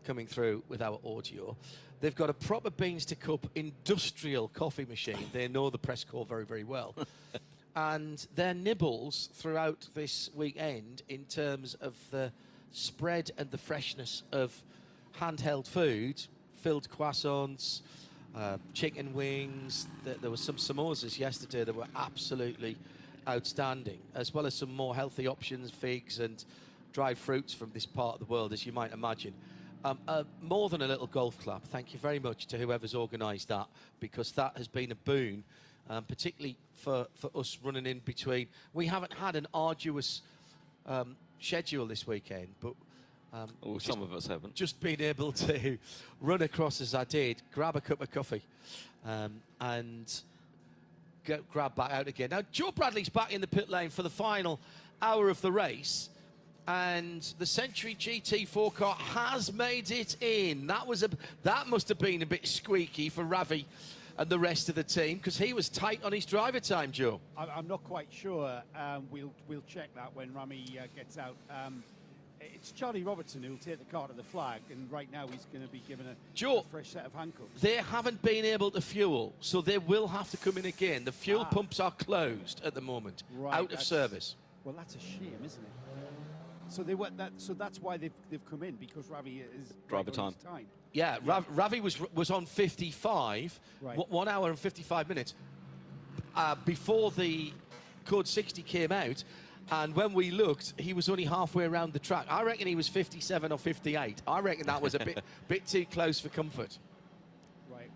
coming through with our audio. They've got a proper beans to cup industrial coffee machine. They know the press corps very, very well. And their nibbles throughout this weekend in terms of the spread and the freshness of handheld food, filled croissants, chicken wings. There were some samosas yesterday that were absolutely outstanding, as well as some more healthy options, figs and dried fruits from this part of the world, as you might imagine. More than a little golf clap. Thank you very much to whoever's organised that, because that has been a boon, particularly for us running in between. We haven't had an arduous schedule this weekend, but some of us haven't. Just being able to run across as I did, grab a cup of coffee, and grab back out again. Now, Joe Bradley's back in the pit lane for the final hour of the race, and the Century GT4 car has made it in. That must have been a bit squeaky for Ravi and the rest of the team, because he was tight on his driver time, Joe. I'm not quite sure. We'll check that when Rami gets out. It's Charlie Robertson who'll take the car to the flag, and right now he's going to be given a fresh set of Hankook. They haven't been able to fuel, so they will have to come in again. The fuel pumps are closed at the moment, out of service. Well, that's a shame, isn't it? So they went that. So that's why they've come in, because Ravi is driver time. Yeah, Ravi was on 55, 1 hour and 55 minutes before the Code 60 came out. And when we looked, he was only halfway around the track. I reckon he was 57 or 58. I reckon that was a bit too close for comfort. Right,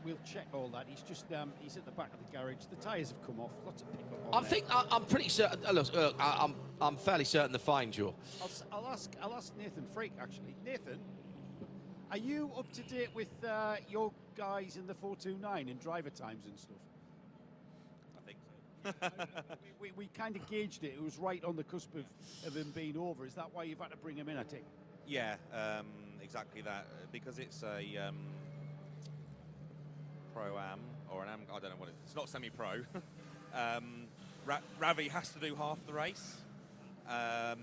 we'll check all that. He's just he's at the back of the garage. The tyres have come off. Lots of pickup on there. I'm pretty certain. Look, I'm fairly certain they're fine, Joe. I'll ask Nathan Freak actually. Nathan, are you up to date with your guys in the 429 and driver times and stuff? We kind of gauged it. It was right on the cusp of him being over. Is that why you've had to bring him in, I think? Yeah, exactly that. Because it's a pro-am, or an am, I don't know what it's not semi-pro. Ravi has to do half the race.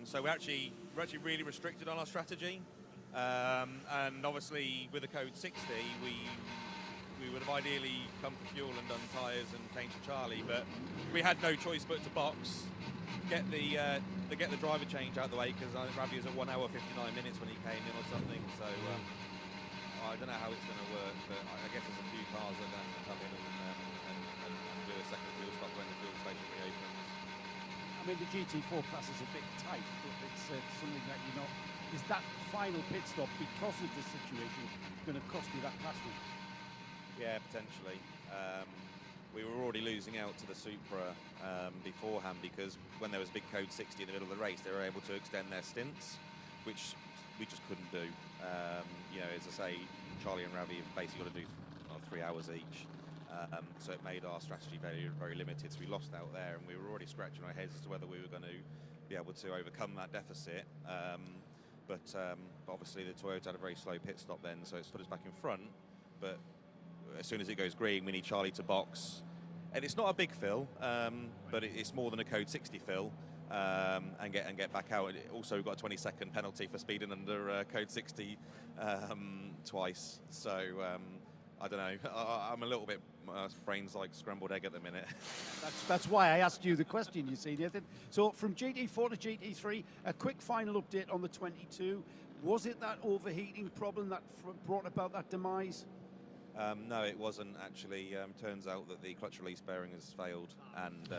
So we're actually really restricted on our strategy. And obviously with the Code 60, we would have ideally come for fuel and done tyres and changed to Charlie, but we had no choice but to box. get the driver change out the way, because Ravi was at 1 hour 59 minutes when he came in or something. So I don't know how it's going to work, but I guess there's a few cars that are going to come in and do a second fuel stop when the fuel station reopens. I mean, the GT4 class is a bit tight, but it's something that you know. Is that final pit stop, because of the situation, going to cost you that class win? Yeah, potentially. We were already losing out to the Supra beforehand, because when there was a big code 60 in the middle of the race, they were able to extend their stints, which we just couldn't do. You know, as I say, Charlie and Ravi have basically got to do 3 hours each. So it made our strategy very, very limited. So we lost out there, and we were already scratching our heads as to whether we were going to be able to overcome that deficit. But obviously the Toyota had a very slow pit stop then, so it's put us back in front. But as soon as it goes green, we need Charlie to box. And it's not a big fill, but it's more than a code 60 fill, and get back out. Also, we've got a 20-second penalty for speeding under code 60 twice. So I don't know. I'm a little bit brains like scrambled egg at the minute. That's why I asked you the question, you see, Nathan. So from GT4 to GT3, a quick final update on the 22. Was it that overheating problem that brought about that demise? No, it wasn't actually. Turns out that the clutch release bearing has failed and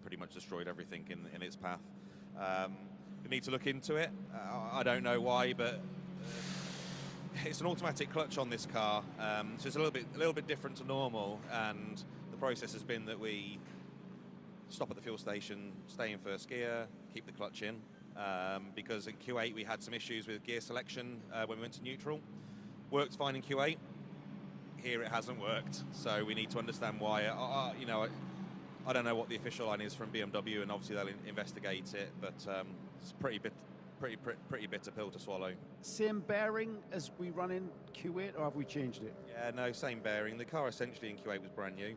pretty much destroyed everything in its path. We need to look into it. I don't know why, but it's an automatic clutch on this car, so it's a little bit different to normal. And the process has been that we stop at the fuel station, stay in first gear, keep the clutch in, because in Q8 we had some issues with gear selection when we went to neutral. Worked fine in Q8. Here it hasn't worked, so we need to understand why. You know, I don't know what the official line is from BMW, and obviously they'll investigate it, but it's pretty bitter pill to swallow. Same bearing as we run in Q8, or have we changed it? Yeah, no, same bearing. The car essentially in Q8 was brand new,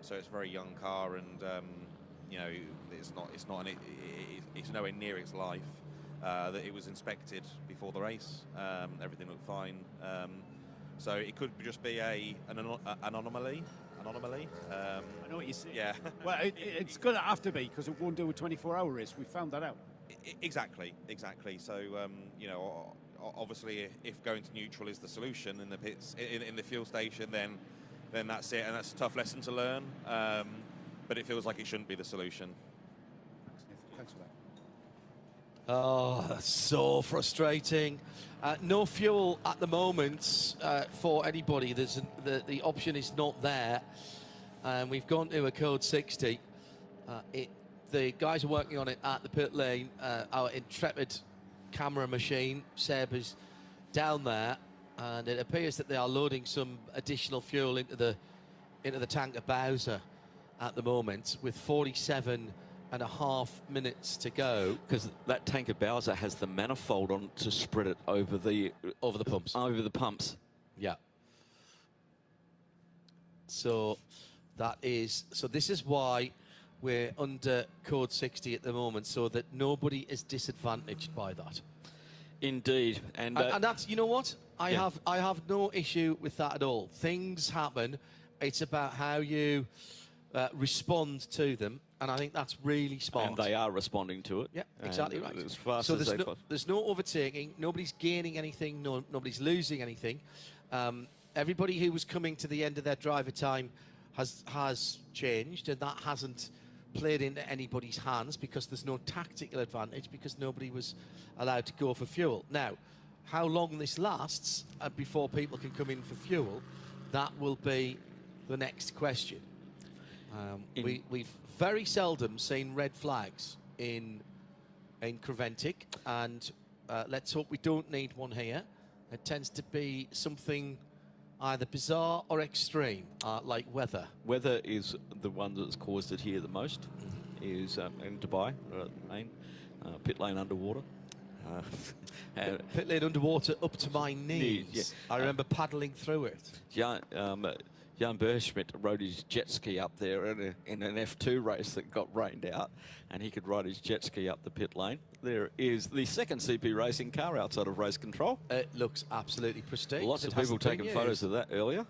so it's a very young car, and you know, it's nowhere near its life. That it was inspected before the race, everything looked fine. So it could just be an anomaly. I know what you say. Yeah. Well, it's going to have to be, because it won't do a 24-hour race. We found that out. Exactly. So you know, obviously, if going to neutral is the solution in the pits, in the fuel station, then that's it, and that's a tough lesson to learn. But it feels like it shouldn't be the solution. Thanks for that. Oh, that's so frustrating. No fuel at the moment for anybody. The option is not there. We've gone to a code 60. The guys are working on it at the pit lane. Our intrepid camera machine, Seb, is down there, and it appears that they are loading some additional fuel into the tank of Bowser at the moment, with 47.5 minutes to go, because that tank of Bowser has the manifold on to spread it over the pumps. Yeah. So this is why we're under code 60 at the moment, so that nobody is disadvantaged by that. Indeed, and that's, you know what, I have no issue with that at all. Things happen. It's about how you respond to them. And I think that's really smart. And they are responding to it. Yeah, exactly right. As fast so as there's no overtaking. Nobody's gaining anything. Nobody's losing anything. Everybody who was coming to the end of their driver time has changed, and that hasn't played into anybody's hands, because there's no tactical advantage, because nobody was allowed to go for fuel. Now, how long this lasts before people can come in for fuel, that will be the next question. We've very seldom seen red flags in Creventic, and let's hope we don't need one here. It tends to be something either bizarre or extreme, like weather. Weather is the one that's caused it here the most. Is in Dubai, pit lane underwater. Pit lane underwater up to my knees. Yeah. I remember paddling through it. Jan Berschmidt rode his jet ski up there in an F2 race that got rained out, and he could ride his jet ski up the pit lane. There is the second CP racing car outside of race control. It looks absolutely pristine. Lots of people taking photos of that earlier.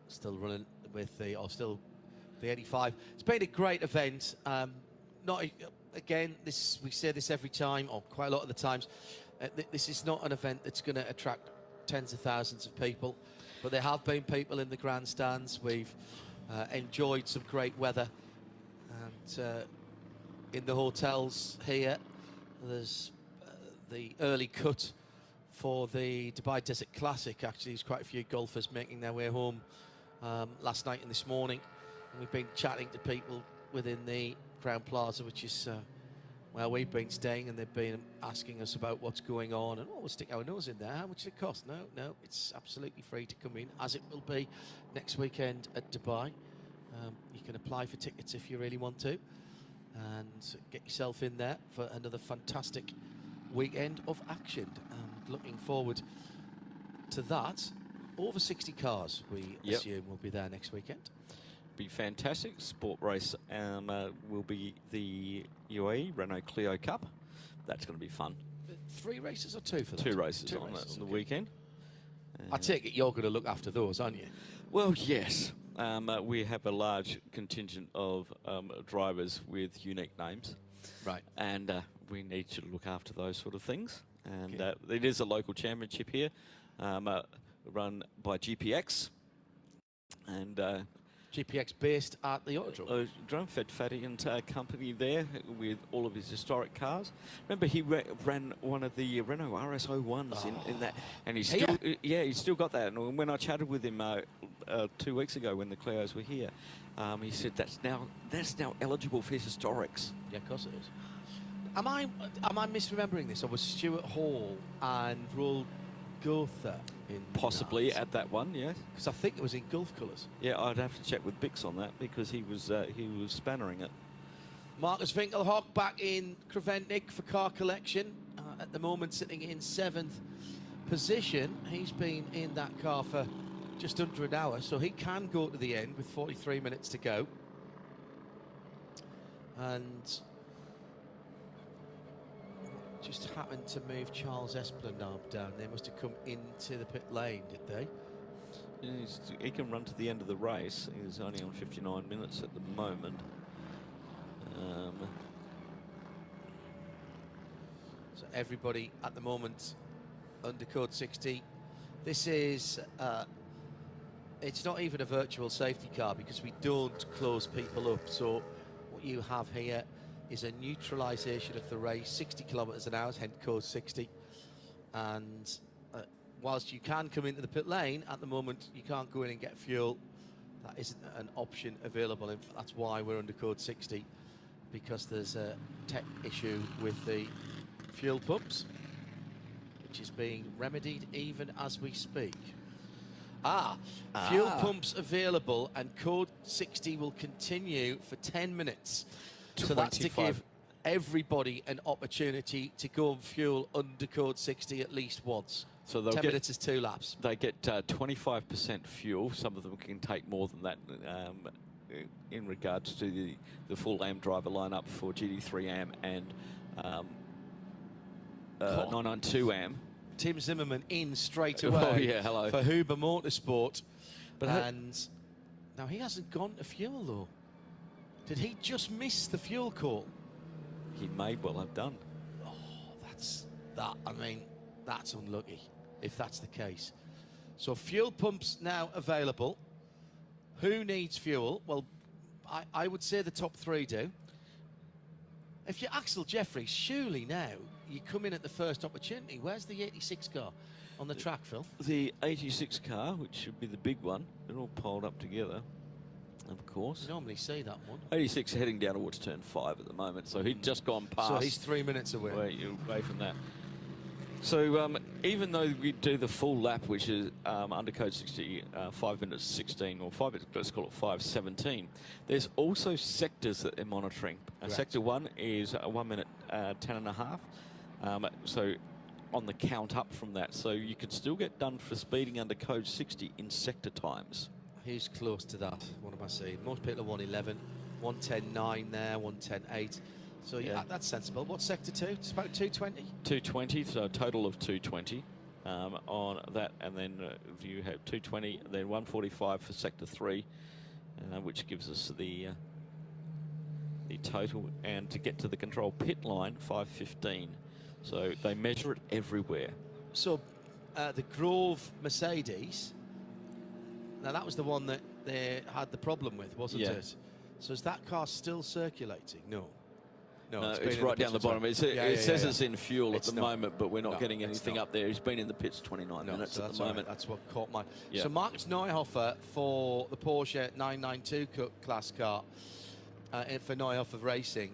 Still running with still the 85. It's been a great event. Not again, this we say this every time, or quite a lot of the times. This is not an event that's going to attract tens of thousands of people, but there have been people in the grandstands. We've enjoyed some great weather, and in the hotels here, there's the early cut for the Dubai Desert Classic. Actually, there's quite a few golfers making their way home last night and this morning. And we've been chatting to people within the Crown Plaza, which is where we've been staying, and they've been asking us about what's going on. And we'll stick our nose in there. How much does it cost? No, it's absolutely free to come in, as it will be next weekend at Dubai. You can apply for tickets if you really want to, and get yourself in there for another fantastic weekend of action. And looking forward to that. Over 60 cars, we assume, will be there next weekend. Be fantastic. Sport race will be the UAE Renault Clio Cup. That's going to be fun. 3 races or 2 for that? 2 races Two on races, the okay. weekend. I take it you're going to look after those, aren't you? Well, yes. We have a large contingent of drivers with unique names. Right. And we need to look after those sort of things. And it is a local championship here, run by GPX. And GPX based at the Autodrome. Fed Fatty and company there with all of his historic cars. Remember, he ran one of the Renault RS01s in that, and he's still, he's still got that. And when I chatted with him 2 weeks ago when the Clios were here, he said that's now eligible for his historics. Yeah, of course it is. Am I misremembering this? Or was Stuart Hall and Roel Gotha in possibly at that one? Yes, because I think it was in Gulf colours. Yeah, I'd have to check with Bix on that because he was spannering it. Marcus Winkelhock back in Krevennik for car collection. At the moment sitting in 7th position. He's been in that car for just under an hour, so he can go to the end with 43 minutes to go. And just happened to move Charles Esplanade down. They must have come into the pit lane, did they? He can run to the end of the race. He's only on 59 minutes at the moment. So everybody at the moment under code 60. This is, it's not even a virtual safety car because we don't close people up. So what you have here is a neutralisation of the race, 60 kilometres an hour, hence code 60. And whilst you can come into the pit lane, at the moment you can't go in and get fuel. That isn't an option available, and that's why we're under code 60, because there's a tech issue with the fuel pumps, which is being remedied even as we speak. Fuel pumps available, and code 60 will continue for 10 minutes. So that's to give everybody an opportunity to go and fuel under code 60 at least once. So 10 minutes is 2 laps. They get 25% fuel. Some of them can take more than that in regards to the full AM driver lineup for GT3 AM and 992 AM. Tim Zimmerman in straight away for Huber Motorsport. And now he hasn't gone to fuel though. Did he just miss the fuel call? He may well have done. Oh, that's unlucky if that's the case. So fuel pumps now available. Who needs fuel? Well, I would say the top 3 do. If you're Axel Jeffries, surely now you come in at the first opportunity. Where's the 86 car on the track, Phil? The 86 car, which should be the big one. They're all piled up together, of course. You normally see that one. 86 heading down towards turn 5 at the moment, so he'd just gone past. So he's 3 minutes away. Away from that. So even though we do the full lap, which is under code 60, 5 minutes 16, or 5 minutes, let's call it 5:17, there's also sectors that they're monitoring. Sector 1 is 1 minute 10.5. So on the count up from that, so you could still get done for speeding under code 60 in sector times. Who's close to that? What am I seeing? Most people are 111, 110.9 there, 110.8. So yeah, that's sensible. What's sector 2? It's about 220? 220, so a total of 220 on that. And then you have 220, then 145 for sector 3. which gives us the total. And to get to the control pit line, 5:15. So they measure it everywhere. So the Grove Mercedes, now that was the one that they had the problem with, wasn't it? So is that car still circulating? No. No, it's it's been in right the down the pits bottom. It says it's in fuel It's at the not. moment, but we're not No, getting it's anything not. up there. He's been in the pits 29 minutes so at that's the all moment. right. That's what caught my... Yeah. So Marcus Neuhofer for the Porsche 992 class car for Neuhofer Racing.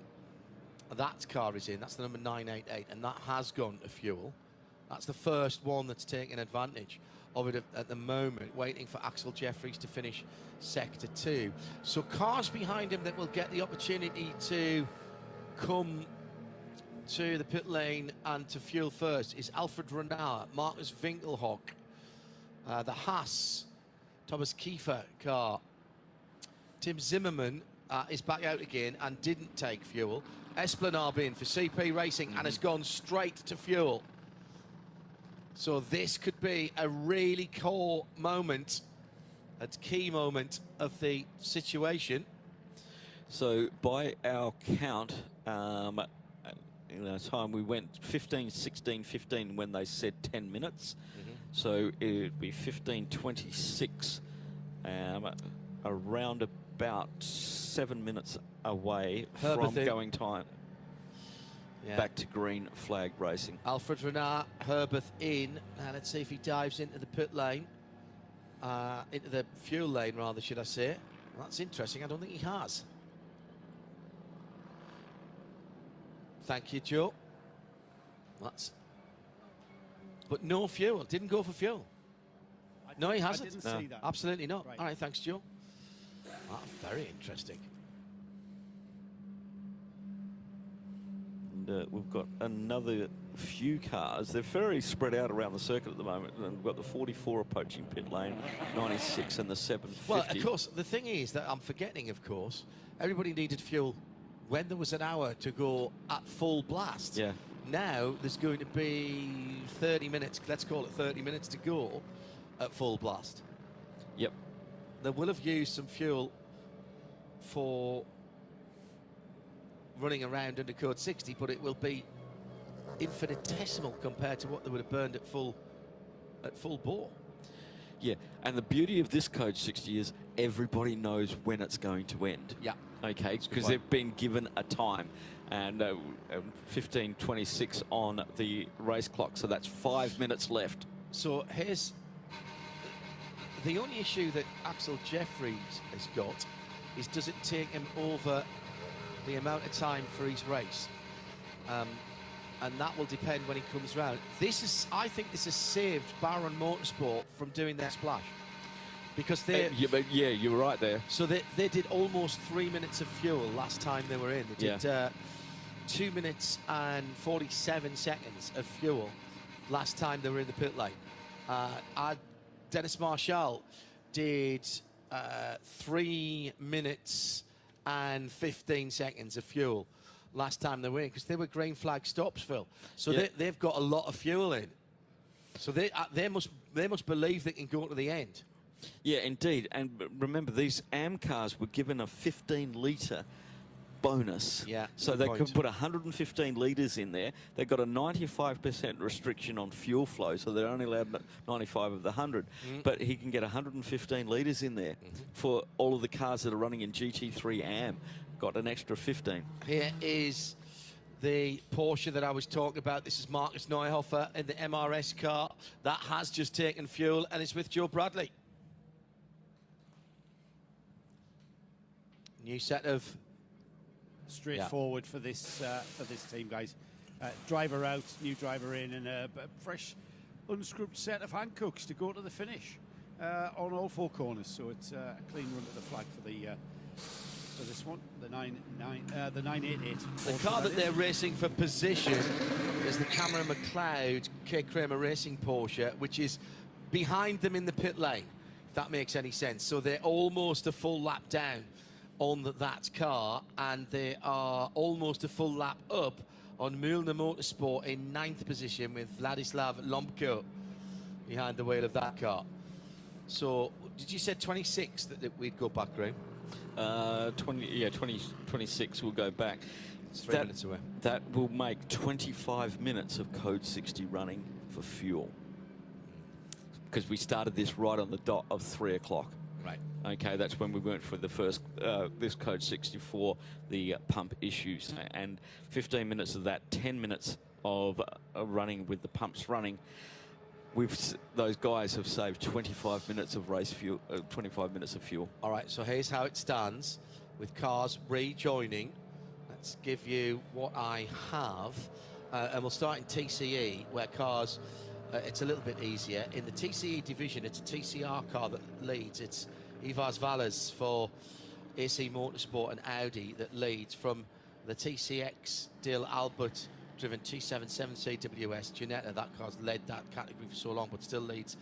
That car is in. That's the number 988, and that has gone to fuel. That's the first one that's taken advantage of it at the moment, waiting for Axel Jeffries to finish Sector 2. So cars behind him that will get the opportunity to come to the pit lane and to fuel first is Alfred Renard, Marcus Winkelhock, the Haas, Thomas Kiefer car. Tim Zimmerman is back out again and didn't take fuel. Esplanade in for CP Racing and has gone straight to fuel. So this could be a really core moment, a key moment of the situation. So by our count, in our time we went 15, 16, 15 when they said 10 minutes. So it would be 15:26, around about 7 minutes away from going time. Back to green flag racing. Alfred Renard, Herberth in. Now let's see if he dives into the pit lane. Into the fuel lane, rather, should I say. Well, that's interesting. I don't think he has. Thank you, Joe. But no fuel. Didn't go for fuel. No, he hasn't. I didn't see that. Absolutely not. Right. All right, thanks, Joe. Very interesting. And we've got another few cars. They're very spread out around the circuit at the moment. And we've got the 44 approaching pit lane, 96 and the 750. Well, of course, the thing is that I'm forgetting, of course, everybody needed fuel when there was an hour to go at full blast. Yeah. Now there's going to be 30 minutes, let's call it 30 minutes to go at full blast. Yep. They will have used some fuel for running around under code 60, but it will be infinitesimal compared to what they would have burned at full bore. Yeah, and the beauty of this code 60 is everybody knows when it's going to end. Yeah. Okay, because they've been given a time. And 15:26 on the race clock, so that's 5 minutes left. So here's the only issue that Axel Jeffries has got is, does it take him over the amount of time for his race? And that will depend when he comes round. I think this has saved Baron Motorsport from doing their splash. Because they... yeah, you were right there. So they did almost 3 minutes of fuel last time they were in. They did 2 minutes and 47 seconds of fuel last time they were in the pit lane. Dennis Marshall did 3 minutes and 15 seconds of fuel last time they were in, because they were green flag stops, Phil. So they've got a lot of fuel in. So they must believe they can go to the end. Yeah, indeed. And remember, these AM cars were given a 15-litre bonus. Yeah. So they could put 115 litres in there. They got a 95% restriction on fuel flow, so they're only allowed 95 of the 100. But he can get 115 litres in there for all of the cars that are running in GT3 AM. Got an extra 15. Here is the Porsche that I was talking about. This is Marcus Neuhofer in the MRS car. That has just taken fuel, and it's with Joe Bradley. New set of... Straightforward for this team, guys. Driver out, new driver in, and a fresh, unscrubbed set of Hankooks to go to the finish on all four corners. So it's a clean run to the flag for this one, the 988. The car that they're racing for position is the Cameron McLeod K. Kramer Racing Porsche, which is behind them in the pit lane, if that makes any sense. So they're almost a full lap down on that car, and they are almost a full lap up on Mühlner Motorsport in 9th position with Vladislav Lompko behind the wheel of that car. So did you say 26 that we'd go back, Graham? 26 will go back. It's 3 minutes away. That will make 25 minutes of code 60 running for fuel. Because we started this right on the dot of 3 o'clock. Right. Okay, that's when we went for the first, this code 64, the pump issues. And 15 minutes of that, 10 minutes of running with the pumps running. Those guys have saved 25 minutes of race fuel, 25 minutes of fuel. All right, so here's how it stands with cars rejoining. Let's give you what I have. And we'll start in TCE, where cars, it's a little bit easier. In the TCE division, it's a TCR car that leads. It's Ivars Valles for AC Motorsport and Audi that leads. From the TCX Dil Albert driven T77 CWS Ginetta, that car's led that category for so long, but still leads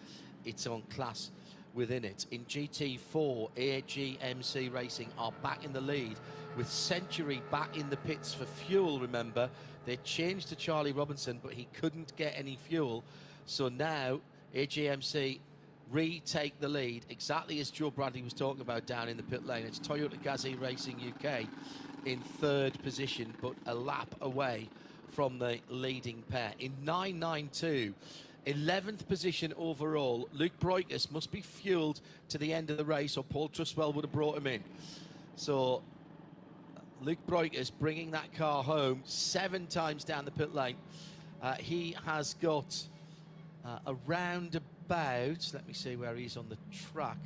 its own class within it. In GT4, AGMC Racing are back in the lead, with Century back in the pits for fuel. Remember, they changed to Charlie Robinson, but he couldn't get any fuel. So now AGMC retake the lead, exactly as Joe Bradley was talking about down in the pit lane. It's Toyota Gazoo Racing UK in 3rd position, but a lap away from the leading pair. In 992, 11th position overall, Luke Breukers must be fueled to the end of the race, or Paul Truswell would have brought him in. So Luke Breukers bringing that car home 7 times down the pit lane. He has got around about, let me see where he's on the track.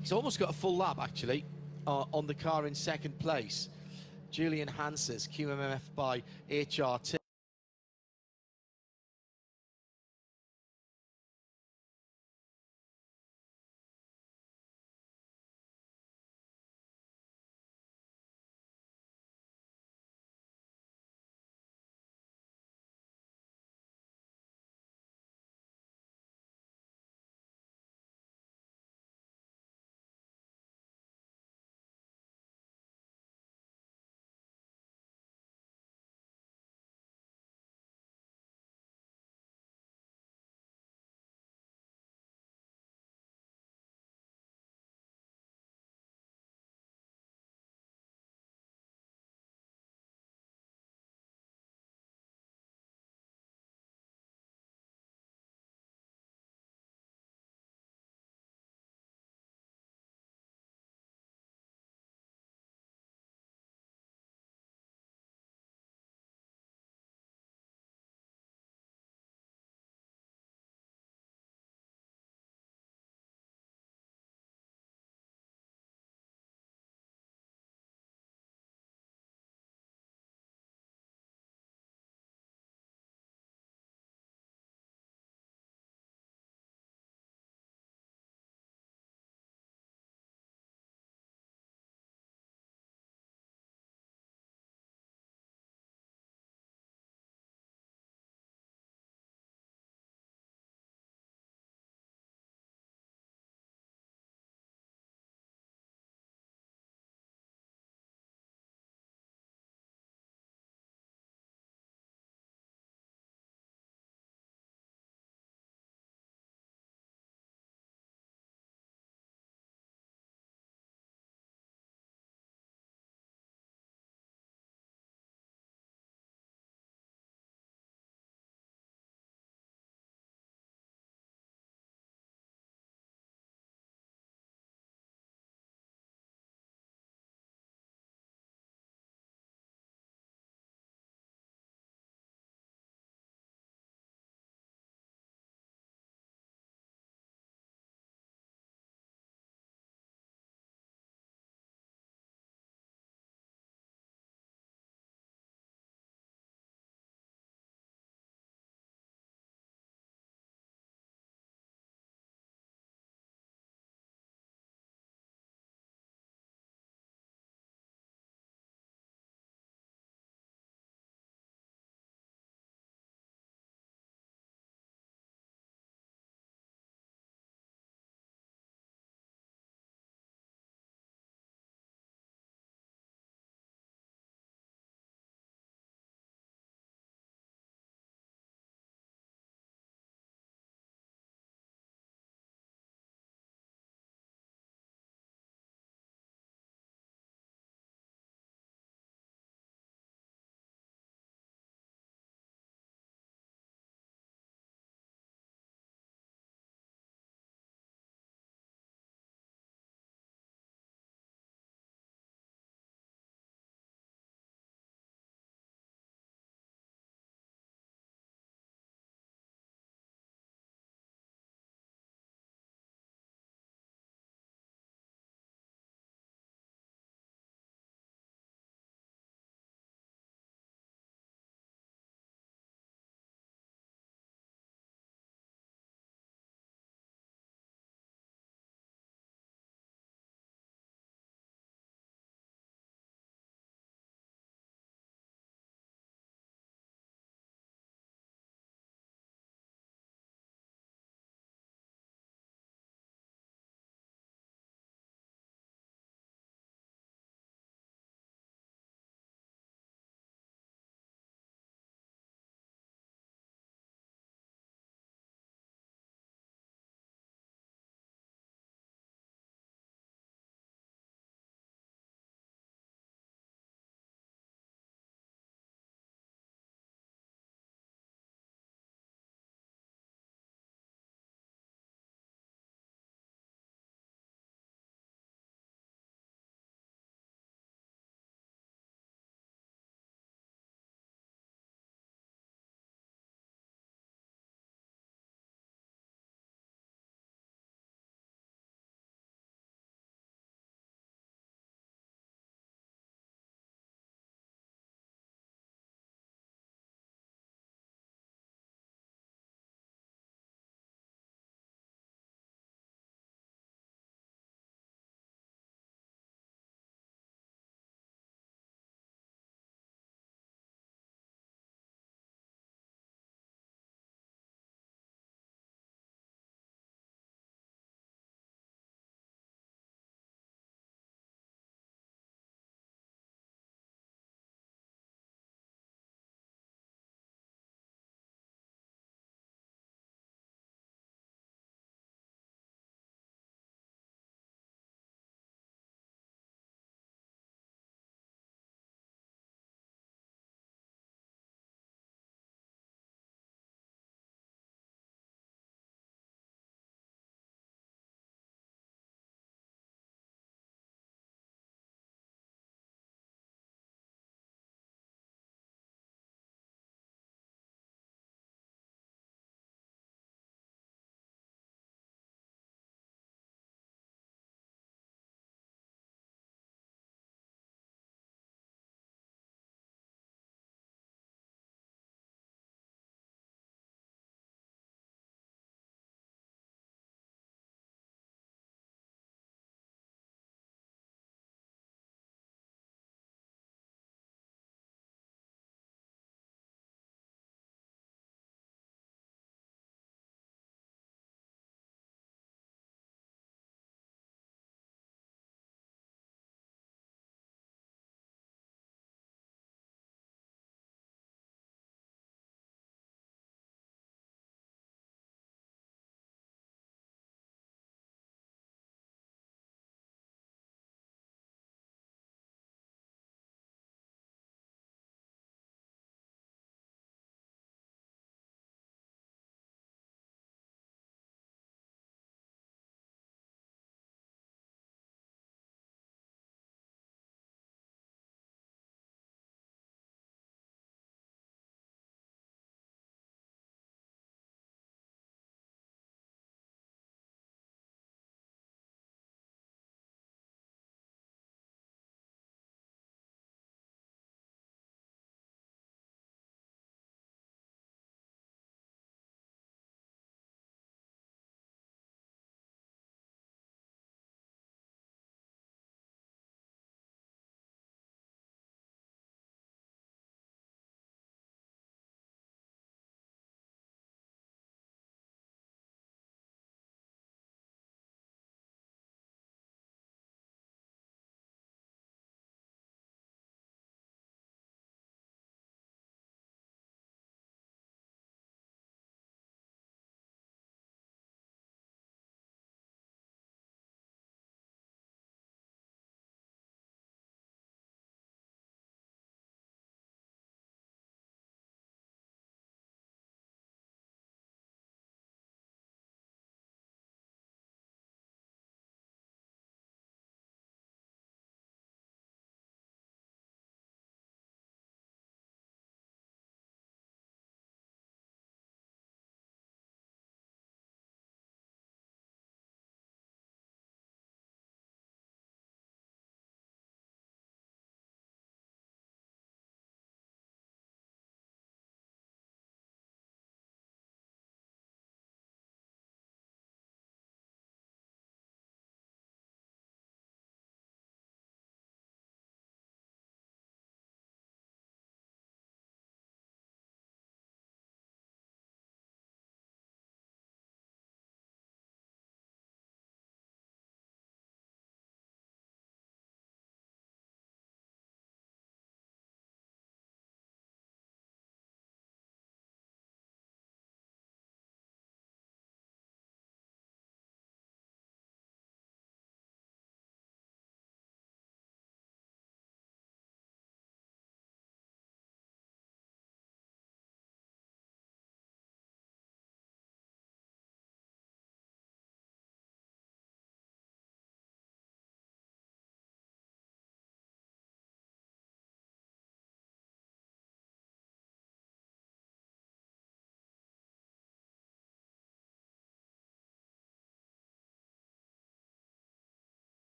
He's almost got a full lap, actually, on the car in 2nd place. Julian Hanses, QMMF by HRT.